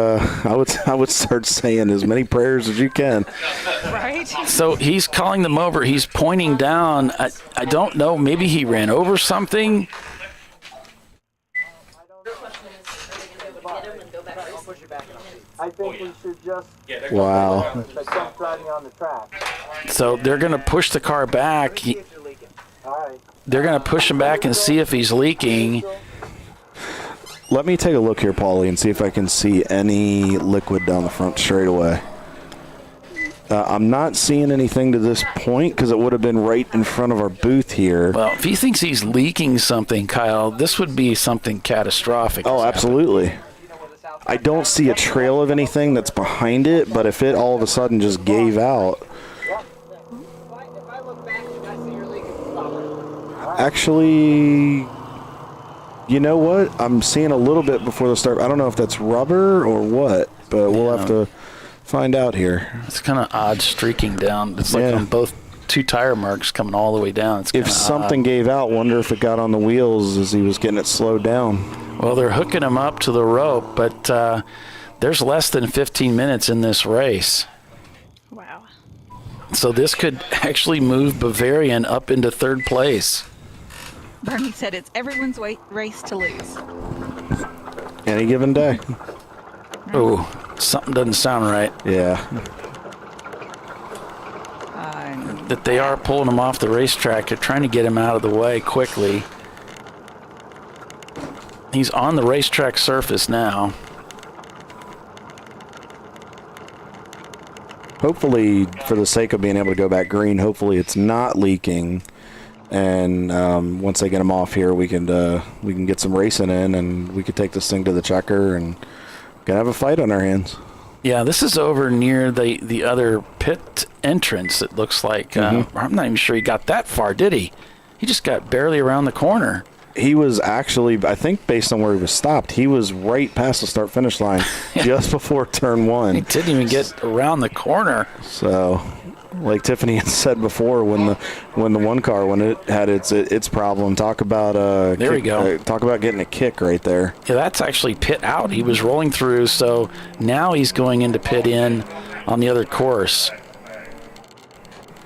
saying as many prayers as you can. Right? So he's calling them over. He's pointing down. I don't know. Maybe he ran over something. I think we should just wow. driving on the track. So they're going to push the car back. They're going to push him back and see if he's leaking. Let me take a look here, Paulie, and see if I can see any liquid down the front straightaway. I'm not seeing anything to this point because it would have been right in front of our booth here. Well, if he thinks he's leaking something, Kyle, this would be something catastrophic. Oh, absolutely. I don't see a trail of anything that's behind it, but if it all of a sudden just gave out. Actually, you know what? I'm seeing a little bit before the start. I don't know if that's rubber or what, but we'll have to find out here. It's kind of odd streaking down. It's like on both 2 tire marks coming all the way down. It's if something gave out, wonder if it got on the wheels as he was getting it slowed down. Well, they're hooking him up to the rope, but there's less than 15 minutes in this race. Wow. So this could actually move Bavarian up into third place. Bernie said it's everyone's race to lose. Any given day. Oh, something doesn't sound right. Yeah. That they are pulling him off the racetrack. They're trying to get him out of the way quickly. He's on the racetrack surface now. Hopefully, for the sake of being able to go back green, hopefully it's not leaking. And once they get him off here, we can get some racing in, and we could take this thing to the checker and can have a fight on our hands. Yeah, this is over near the other pit entrance, it looks like. I'm not even sure he got that far, did he? He just got barely around the corner. He was actually, I think based on where he was stopped, he was right past the start-finish line just before turn 1. He didn't even get around the corner. So, like Tiffany had said before, when the one car, when it had its problem, talk about there we go. Talk about getting a kick right there. Yeah, that's actually pit out. He was rolling through, so now he's going into pit in on the other course.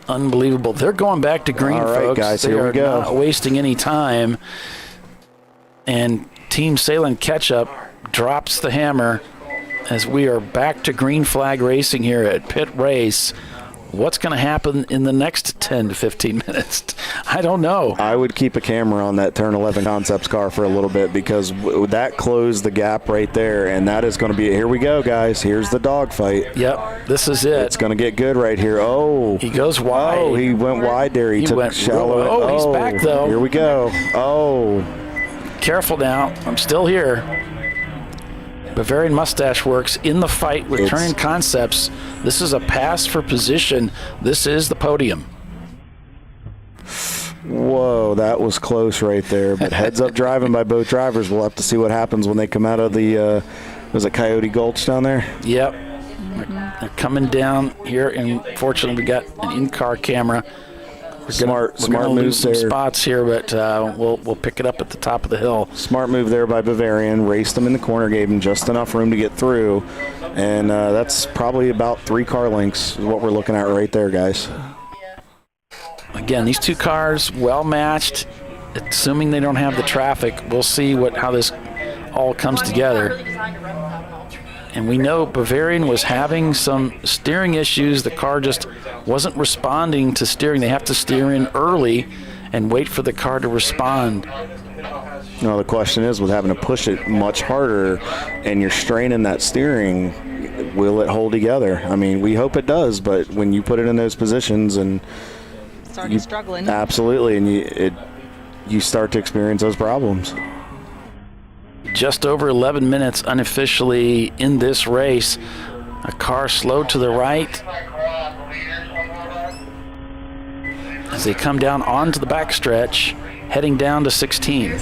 Unbelievable. They're going back to green, all right, folks. Guys, they here we go. Not wasting any time. And Team Salem Ketchup drops the hammer as we are back to green flag racing here at PittRace. What's going to happen in the next 10 to 15 minutes? I don't know. I would keep a camera on that Turn 11 Concepts car for a little bit because that closed the gap right there, and that is going to be, here we go, guys. Here's the dogfight. Yep, this is it. It's going to get good right here. Oh. He goes wide. Oh, he went wide there. He took went shallow. Oh, he's back, though. Here we go. Oh. Careful now. I'm still here. Bavarian Mustache Works in the fight with Turning Concepts. This is a pass for position. This is the podium. Whoa, that was close right there. But heads up driving by both drivers. We'll have to see what happens when they come out of the, was it Coyote Gulch down there? Yep. They're coming down here, and fortunately we got an in-car camera. We're gonna lose some spots here, but we'll pick it up at the top of the hill. Smart move there by Bavarian. Raced them in the corner, gave them just enough room to get through, and that's probably about 3 car lengths is what we're looking at right there, guys. Again, these 2 cars well matched. Assuming they don't have the traffic, we'll see how this all comes together. And we know Bavarian was having some steering issues. The car just wasn't responding to steering. They have to steer in early and wait for the car to respond. No, the question is, with having to push it much harder and you're straining that steering, will it hold together? I mean, we hope it does, but when you put it in those positions and it's already struggling. Absolutely, and you start to experience those problems. Just over 11 minutes unofficially in this race. A car slowed to the right as they come down onto the backstretch, heading down to 16.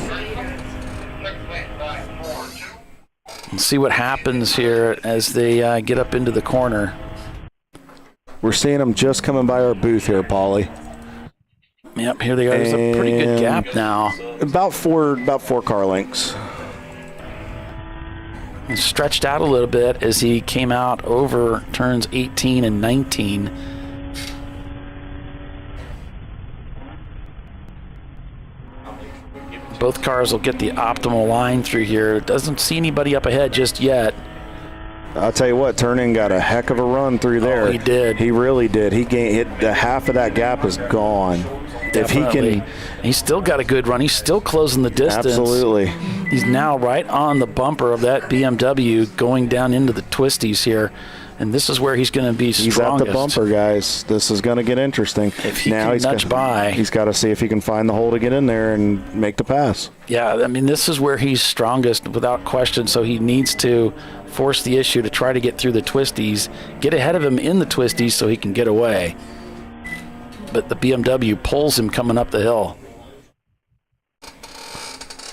Let's see what happens here as they get up into the corner. We're seeing them just coming by our booth here, Paulie. Yep, here they are. There's a pretty good gap now. About four car lengths. And stretched out a little bit as he came out over turns 18 and 19. Both cars will get the optimal line through here. Doesn't see anybody up ahead just yet. I'll tell you what, Turnin got a heck of a run through there. Oh, he did. He really did. He gained half of that gap is gone. Definitely. If he can, he's still got a good run. He's still closing the distance. Absolutely. He's now right on the bumper of that BMW going down into the twisties here. And this is where he's going to be strongest. He's at the bumper, guys. This is going to get interesting. If he can nudge by. He's got to see if he can find the hole to get in there and make the pass. Yeah, I mean, this is where he's strongest without question, so he needs to force the issue to try to get through the twisties, get ahead of him in the twisties so he can get away. But the BMW pulls him coming up the hill.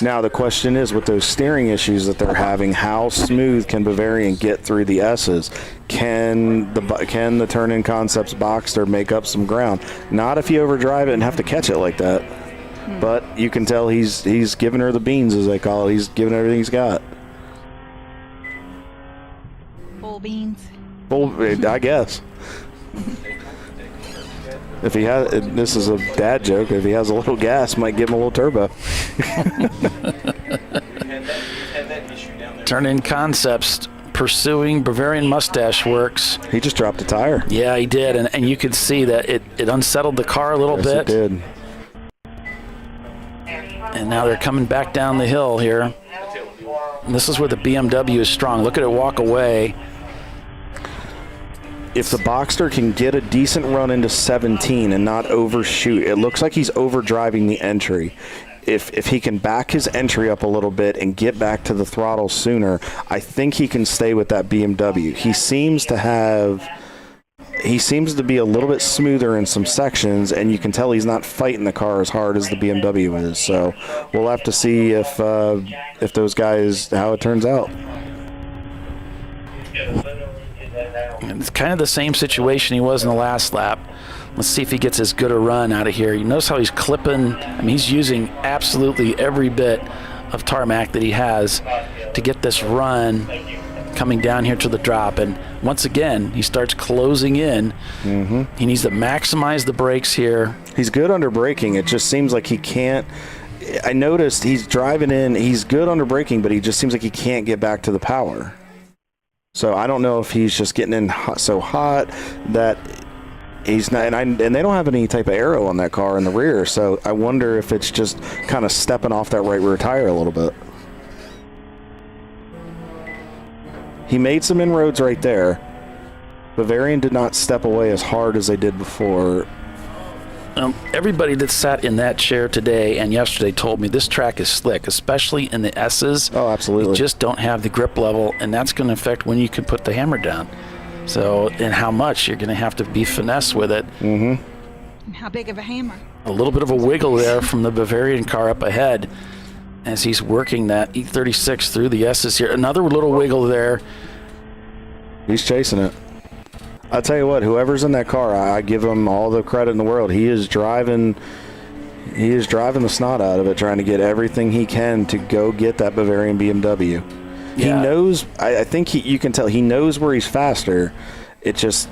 Now the question is, with those steering issues that they're having, how smooth can Bavarian get through the S's? Can the Turn-In Concepts Boxster make up some ground? Not if you overdrive it and have to catch it like that. But you can tell he's giving her the beans, as they call it. He's giving everything he's got. Full beans. Full, I guess. If he has, this is a dad joke, if he has a little gas, might give him a little turbo. Turn-In Concepts pursuing Bavarian Mustache Works. He just dropped a tire. Yeah, he did, and you could see that it unsettled the car a little bit. Yes, it did. And now they're coming back down the hill here. And this is where the BMW is strong. Look at it walk away. If the Boxster can get a decent run into 17 and not overshoot, it looks like he's overdriving the entry. If he can back his entry up a little bit and get back to the throttle sooner, I think he can stay with that BMW. He seems to be a little bit smoother in some sections, and you can tell he's not fighting the car as hard as the BMW is. So we'll have to see if those guys, how it turns out. It's kind of the same situation he was in the last lap. Let's see if he gets as good a run out of here. You notice how he's clipping. I mean, he's using absolutely every bit of tarmac that he has to get this run coming down here to the drop. And once again, he starts closing in. Mm-hmm. He needs to maximize the brakes here. He's good under braking. It just seems like he can't. I noticed he's driving in. He's good under braking, but he just seems like he can't get back to the power. So I don't know if he's just getting in so hot that he's not, and they don't have any type of aero on that car in the rear, so I wonder if it's just kind of stepping off that right rear tire a little bit. He made some inroads right there. Bavarian did not step away as hard as they did before. Everybody that sat in that chair today and yesterday told me this track is slick, especially in the S's. Oh, absolutely. You just don't have the grip level, and that's going to affect when you can put the hammer down. So, and how much you're going to have to be finesse with it. Mm-hmm. And how big of a hammer? A little bit of a wiggle there from the Bavarian car up ahead as he's working that E36 through the S's here. Another little wiggle there. He's chasing it. I'll tell you what, whoever's in that car, I give him all the credit in the world. He is driving the snot out of it, trying to get everything he can to go get that Bavarian BMW. Yeah. He knows, I think you can tell, he knows where he's faster. It just,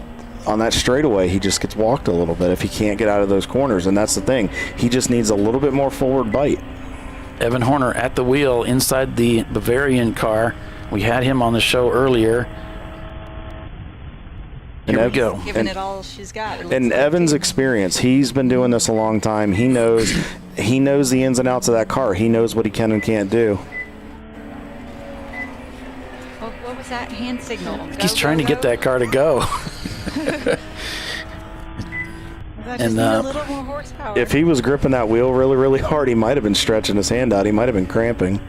on that straightaway, he just gets walked a little bit if he can't get out of those corners, and that's the thing. He just needs a little bit more forward bite. Evan Horner at the wheel inside the Bavarian car. We had him on the show earlier. Here we go. Giving it all she's got. And Evan's experience, he's been doing this a long time. He knows the ins and outs of that car. He knows what he can and can't do. What was that hand signal? He's trying to get that car to go. And a little more horsepower. If he was gripping that wheel really, really hard, he might have been stretching his hand out. He might have been cramping.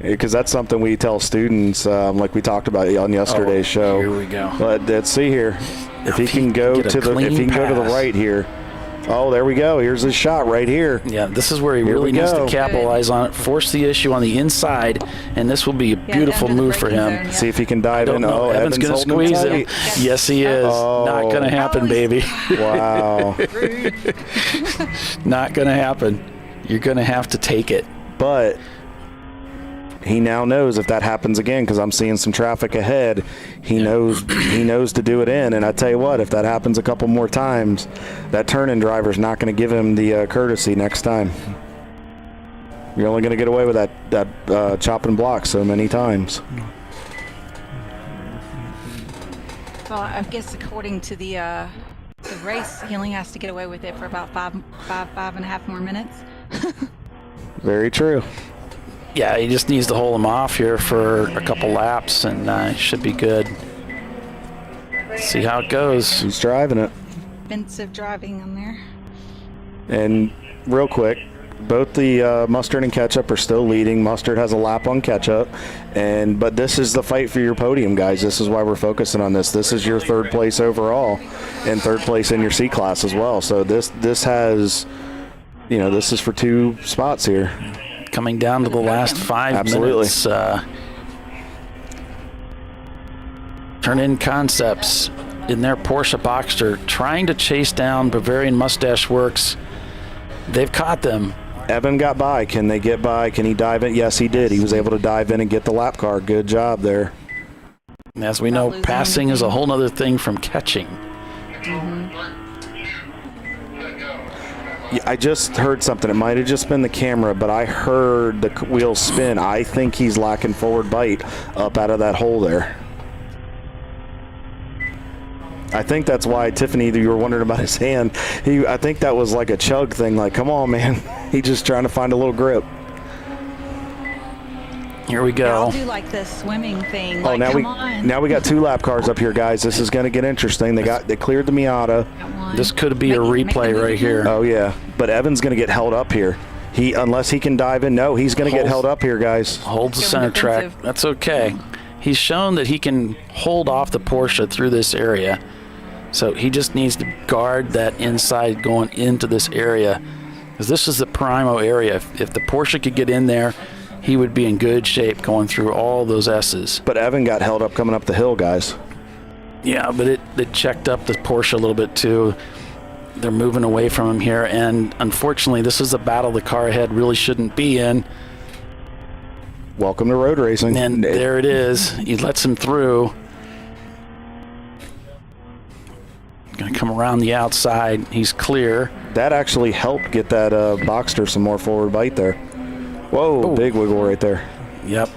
Because that's something we tell students, like we talked about on yesterday's show. Here we go. But let's see here. If he can go to the right here. Oh, there we go. Here's his shot right here. Yeah, this is where he really needs to capitalize on it, force the issue on the inside, and this will be a beautiful move for him. See if he can dive in. Oh, Evan's going to squeeze him. Yes, he is. Not going to happen, baby. Wow. Not going to happen. You're going to have to take it. But he now knows if that happens again, because I'm seeing some traffic ahead, he knows to do it in. And I tell you what, if that happens a couple more times, that turn-in driver's not going to give him the courtesy next time. You're only going to get away with that chop and block so many times. Well, I guess according to the race, he only has to get away with it for about five and a half more minutes. Very true. Yeah, he just needs to hold him off here for a couple laps, and should be good. See how it goes. He's driving it. Expensive driving on there. And real quick, both the Mustard and Ketchup are still leading. Mustard has a lap on Ketchup, but this is the fight for your podium, guys. This is why we're focusing on this. This is your third place overall, and third place in your C class as well. So this has, this is for 2 spots here. Coming down to the last 5 minutes. Turn-in Concepts in their Porsche Boxster trying to chase down Bavarian Mustache Works. They've caught them. Evan got by. Can they get by? Can he dive in? Yes, he did. He was able to dive in and get the lap car. Good job there. As we know, passing is a whole other thing from catching. I just heard something. It might have just been the camera, but I heard the wheel spin. I think he's lacking forward bite up out of that hole there. I think that's why, Tiffany, you were wondering about his hand. I think that was like a chug thing, like, come on, man. He's just trying to find a little grip. Here we go. Yeah, I'll do like the swimming thing. Oh, Like, now we got 2 lap cars up here, guys. This is going to get interesting. They cleared the Miata. This could be a replay right here. Oh yeah, but Evan's going to get held up here. Unless he can dive in. No, he's going to get held up here, guys. Holds the center track. That's okay. He's shown that he can hold off the Porsche through this area. So he just needs to guard that inside going into this area, because this is the primo area. If the Porsche could get in there, he would be in good shape going through all those S's. But Evan got held up coming up the hill, guys. Yeah, but it checked up the Porsche a little bit too. They're moving away from him here, and unfortunately, this is a battle the car ahead really shouldn't be in. Welcome to road racing. And there it is. He lets him through. Going to come around the outside. He's clear. That actually helped get that Boxster some more forward bite there. Whoa, big wiggle right there. Yep.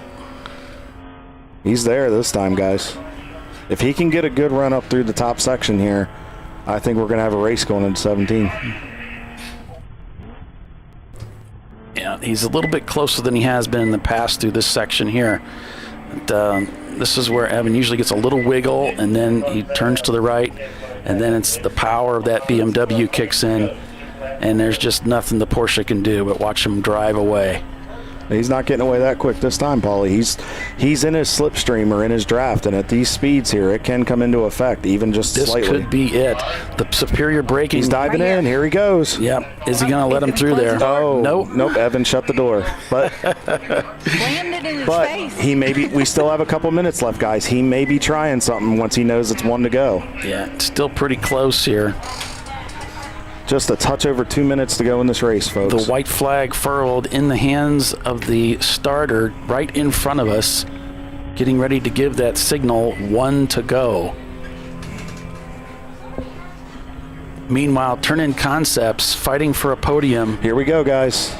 He's there this time, guys. If he can get a good run up through the top section here, I think we're going to have a race going into 17. Yeah, he's a little bit closer than he has been in the past through this section here. But, this is where Evan usually gets a little wiggle, and then he turns to the right, and then it's the power of that BMW kicks in, and there's just nothing the Porsche can do but watch him drive away. He's not getting away that quick this time, Paulie. He's in his slipstream or in his draft, and at these speeds here, it can come into effect, even just slightly. This could be it. The superior braking. He's diving in. Here he goes. Yep. Is he going to let him through there? Oh, nope. Evan shut the door. But slammed it in his face. He may be. We still have a couple minutes left, guys. He may be trying something once he knows it's 1 to go. Yeah, it's still pretty close here. Just a touch over 2 minutes to go in this race, folks. The white flag furled in the hands of the starter right in front of us, getting ready to give that signal 1 to go. Meanwhile, Turn-In Concepts fighting for a podium. Here we go, guys.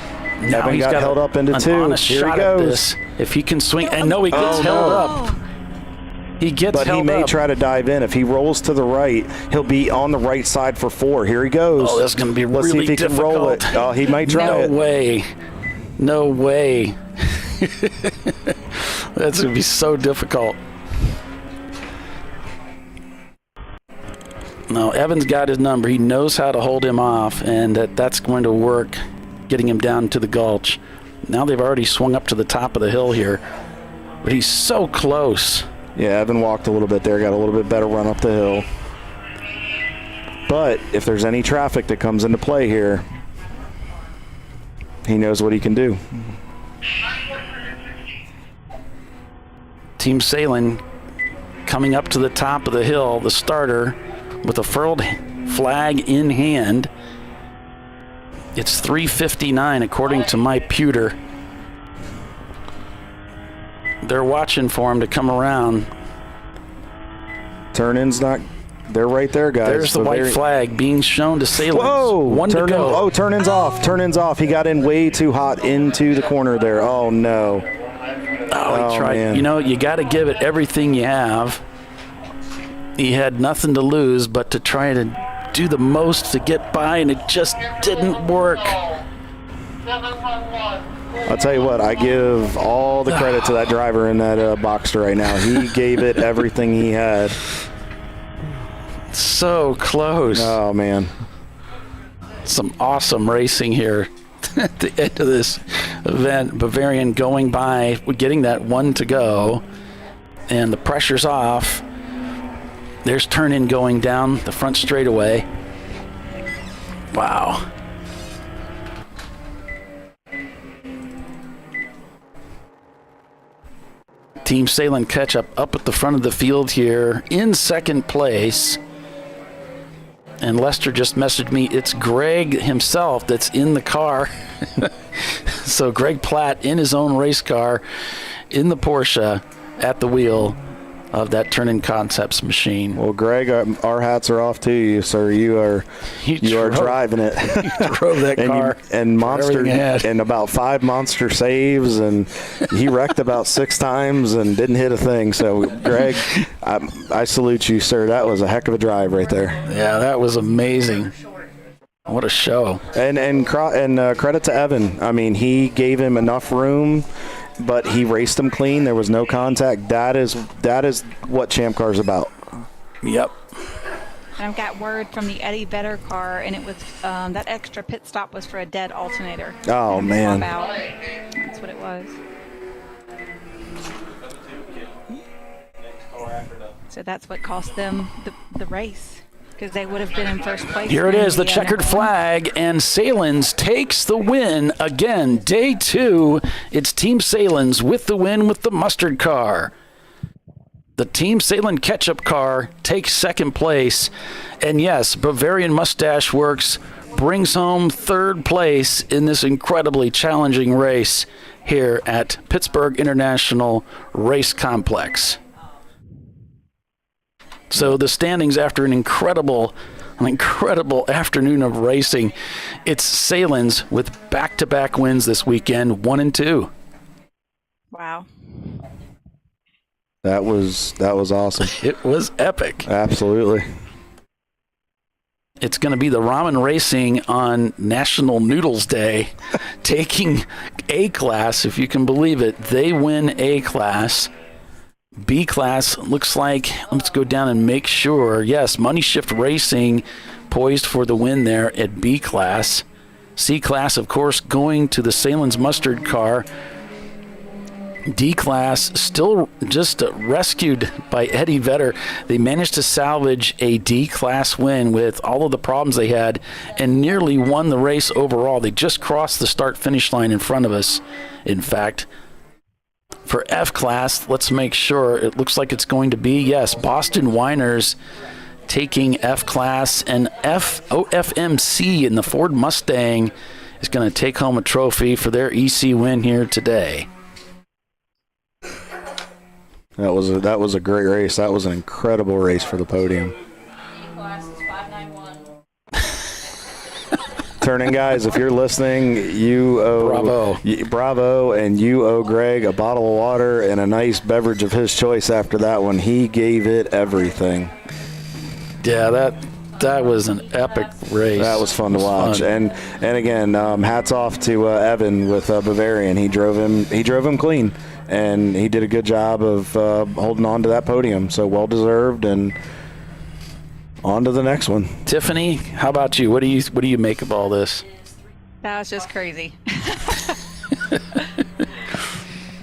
Now Evan he's got held up into an 2. honest Here shot he at goes. this. If he can swing, and no, he gets held up. He gets But held he may up. try to dive in. If he rolls to the right, he'll be on the right side for 4. Here he goes. Oh, that's going to be Let's really see if he difficult. can roll it. Oh, he might try it. No way. No way. That's going to be so difficult. No, Evan's got his number. He knows how to hold him off, and that's going to work, getting him down to the gulch. Now they've already swung up to the top of the hill here, but he's so close. Yeah, Evan walked a little bit there, got a little bit better run up the hill. But if there's any traffic that comes into play here, he knows what he can do. Team Salem coming up to the top of the hill, the starter, with a furled flag in hand. It's 3:59 according to my pewter. They're watching for him to come around. Turn-in's not... They're right there, guys. There's the white flag being shown to Salem. Whoa! One to go. Oh, turn-in's off. Turn-in's off. He got in way too hot into the corner there. Oh, no. Oh, he tried. Man. You know, you got to give it everything you have. He had nothing to lose but to try to do the most to get by, and it just didn't work. I'll tell you what, I give all the credit to that driver in that Boxster right now. He gave it everything he had. So close. Oh, man. Some awesome racing here at the end of this event. Bavarian going by, getting that one to go, and the pressure's off. There's turn-in going down the front straightaway. Wow. Team Salem catch up at the front of the field here in second place. And Lester just messaged me, it's Greg himself that's in the car. So Greg Platt in his own race car in the Porsche at the wheel of that Turn-In Concepts machine. Well, Greg, our hats are off to you, sir. You are driving it. You drove that car. And Monster, and about 5 Monster saves, and he wrecked about 6 times and didn't hit a thing. So, Greg, I salute you, sir. That was a heck of a drive right there. Yeah, that was amazing. What a show. And credit to Evan. I mean, he gave him enough room, but he raced him clean. There was no contact. That is what Champ Car's about. Yep. And I've got word from the Eddie Vedder car, and it was that extra pit stop was for a dead alternator. Oh, man. That's what it was. So that's what cost them the race, because they would have been in first place. Here it is, the checkered flag, and Salins takes the win again. Day 2, it's Team Salins with the win with the mustard car. The Team Salem ketchup car takes second place. And yes, Bavarian Mustache Works brings home third place in this incredibly challenging race here at Pittsburgh International Race Complex. So the standings after an incredible afternoon of racing, it's Salins with back-to-back wins this weekend, 1 and 2. Wow. That was awesome. It was epic. Absolutely. It's going to be the Ramen Racing on National Noodles Day, taking A class, if you can believe it. They win A class. B class looks like, let's go down and make sure. Yes, Money Shift Racing poised for the win there at B class. C class, of course, going to the Salins Mustard car. D class still just rescued by Eddie Vedder. They managed to salvage a D class win with all of the problems they had and nearly won the race overall. They just crossed the start finish line in front of us, in fact. For F class, let's make sure. It looks like it's going to be, yes, Boston Winers taking F class, and OFMC in the Ford Mustang is going to take home a trophy for their EC win here today. That was a great race. That was an incredible race for the podium. Class is 591. turning guys, if you're listening, you owe bravo, and you owe Greg a bottle of water and a nice beverage of his choice after that one. He gave it everything. Yeah, that was an epic race. That was fun to watch. And again, hats off to Evan with Bavarian. He drove him clean, and he did a good job of holding on to that podium. So well deserved, and on to the next one. Tiffany, how about you? What do you make of all this? That was just crazy.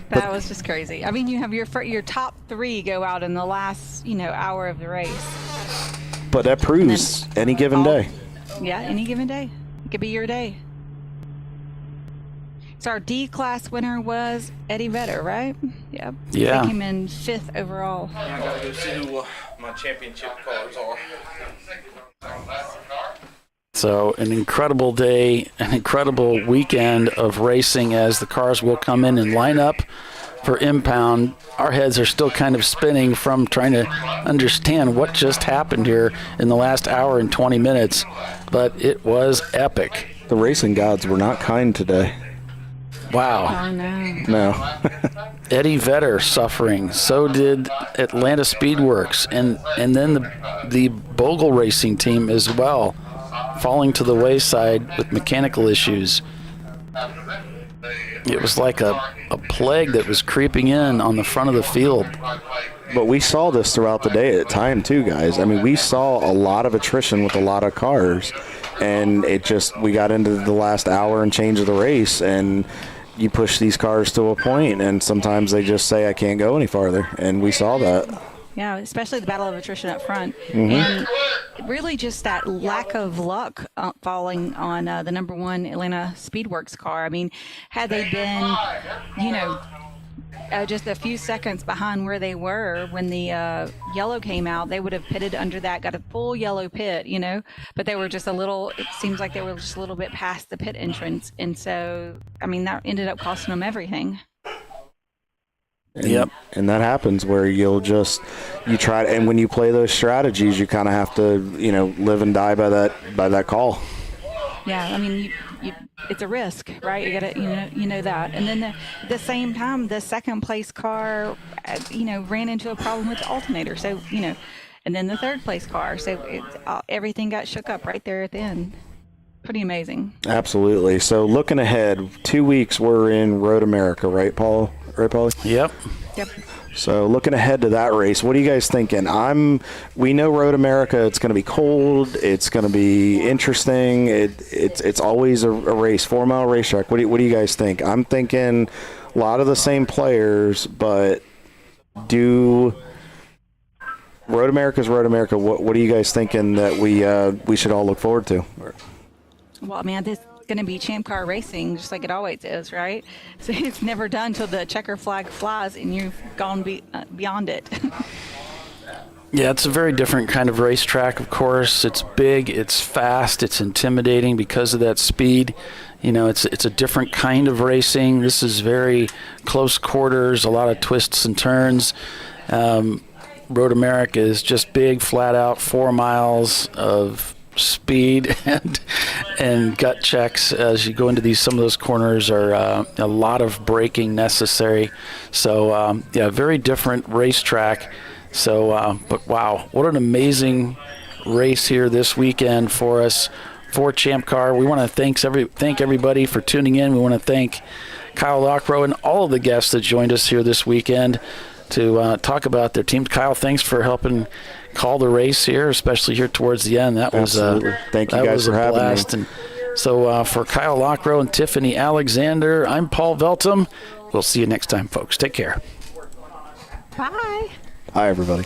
That was just crazy. I mean, you have your top 3 go out in the last hour of the race. But that proves any given day. Yeah, any given day. It could be your day. So our D-class winner was Eddie Vedder, right? Yep. Yeah. They came in 5th overall. I gotta go see who my championship cars are. So an incredible day, an incredible weekend of racing as the cars will come in and line up for impound. Our heads are still kind of spinning from trying to understand what just happened here in the last hour and 20 minutes, but it was epic. The racing gods were not kind today. Wow. Oh, no. No. Eddie Vedder suffering. So did Atlanta Speedworks. And then the Bogle racing team as well, falling to the wayside with mechanical issues. It was like a plague that was creeping in on the front of the field. But we saw this throughout the day at time too, guys. I mean, we saw a lot of attrition with a lot of cars. And we got into the last hour and change of the race, and you push these cars to a point, and sometimes they just say, I can't go any farther. And we saw that. Yeah, especially the battle of attrition up front. Mm-hmm. And really just that lack of luck falling on the number 1 Atlanta Speedworks car. I mean, had they been, just a few seconds behind where they were when the yellow came out, they would have pitted under that, got a full yellow pit, but they were just it seems like they were just a little bit past the pit entrance. And so, I mean, that ended up costing them everything. Yep. And that happens where you try, and when you play those strategies, you kind of have to, live and die by that call. Yeah, I mean, it's a risk, right? You got to, you know that. And then at the same time, the second place car, ran into a problem with the alternator. So, and then the third place car. So everything got shook up right there at the end. Pretty amazing. Absolutely. So looking ahead, 2 weeks we're in Road America, right, Paul? Right, Paulie? Yep. So looking ahead to that race, what are you guys thinking? We know Road America, it's going to be cold. It's going to be interesting. It's always a race, 4-mile racetrack. What do you guys think? I'm thinking a lot of the same players, but Road America's Road America. What are you guys thinking that we should all look forward to? Well, I mean, this is going to be Champ Car racing, just like it always is, right? So it's never done till the checker flag flies and you've gone beyond it. Yeah, it's a very different kind of racetrack, of course. It's big, it's fast, it's intimidating because of that speed. It's a different kind of racing. This is very close quarters, a lot of twists and turns. Road America is just big, flat out, 4 miles of speed and gut checks as you go into some of those corners are a lot of braking necessary. So very different racetrack. So but wow, what an amazing race here this weekend for us for Champ Car. We want to thank everybody for tuning in. We want to thank Kyle Lockrow and all of the guests that joined us here this weekend to talk about their teams. Kyle, thanks for helping call the race here, especially here towards the end. That was thank you guys for having me. And so for Kyle Lockrow and Tiffany Alexander, I'm Paul Veltum. We'll see you next time, folks. Take care. Bye. Hi, everybody.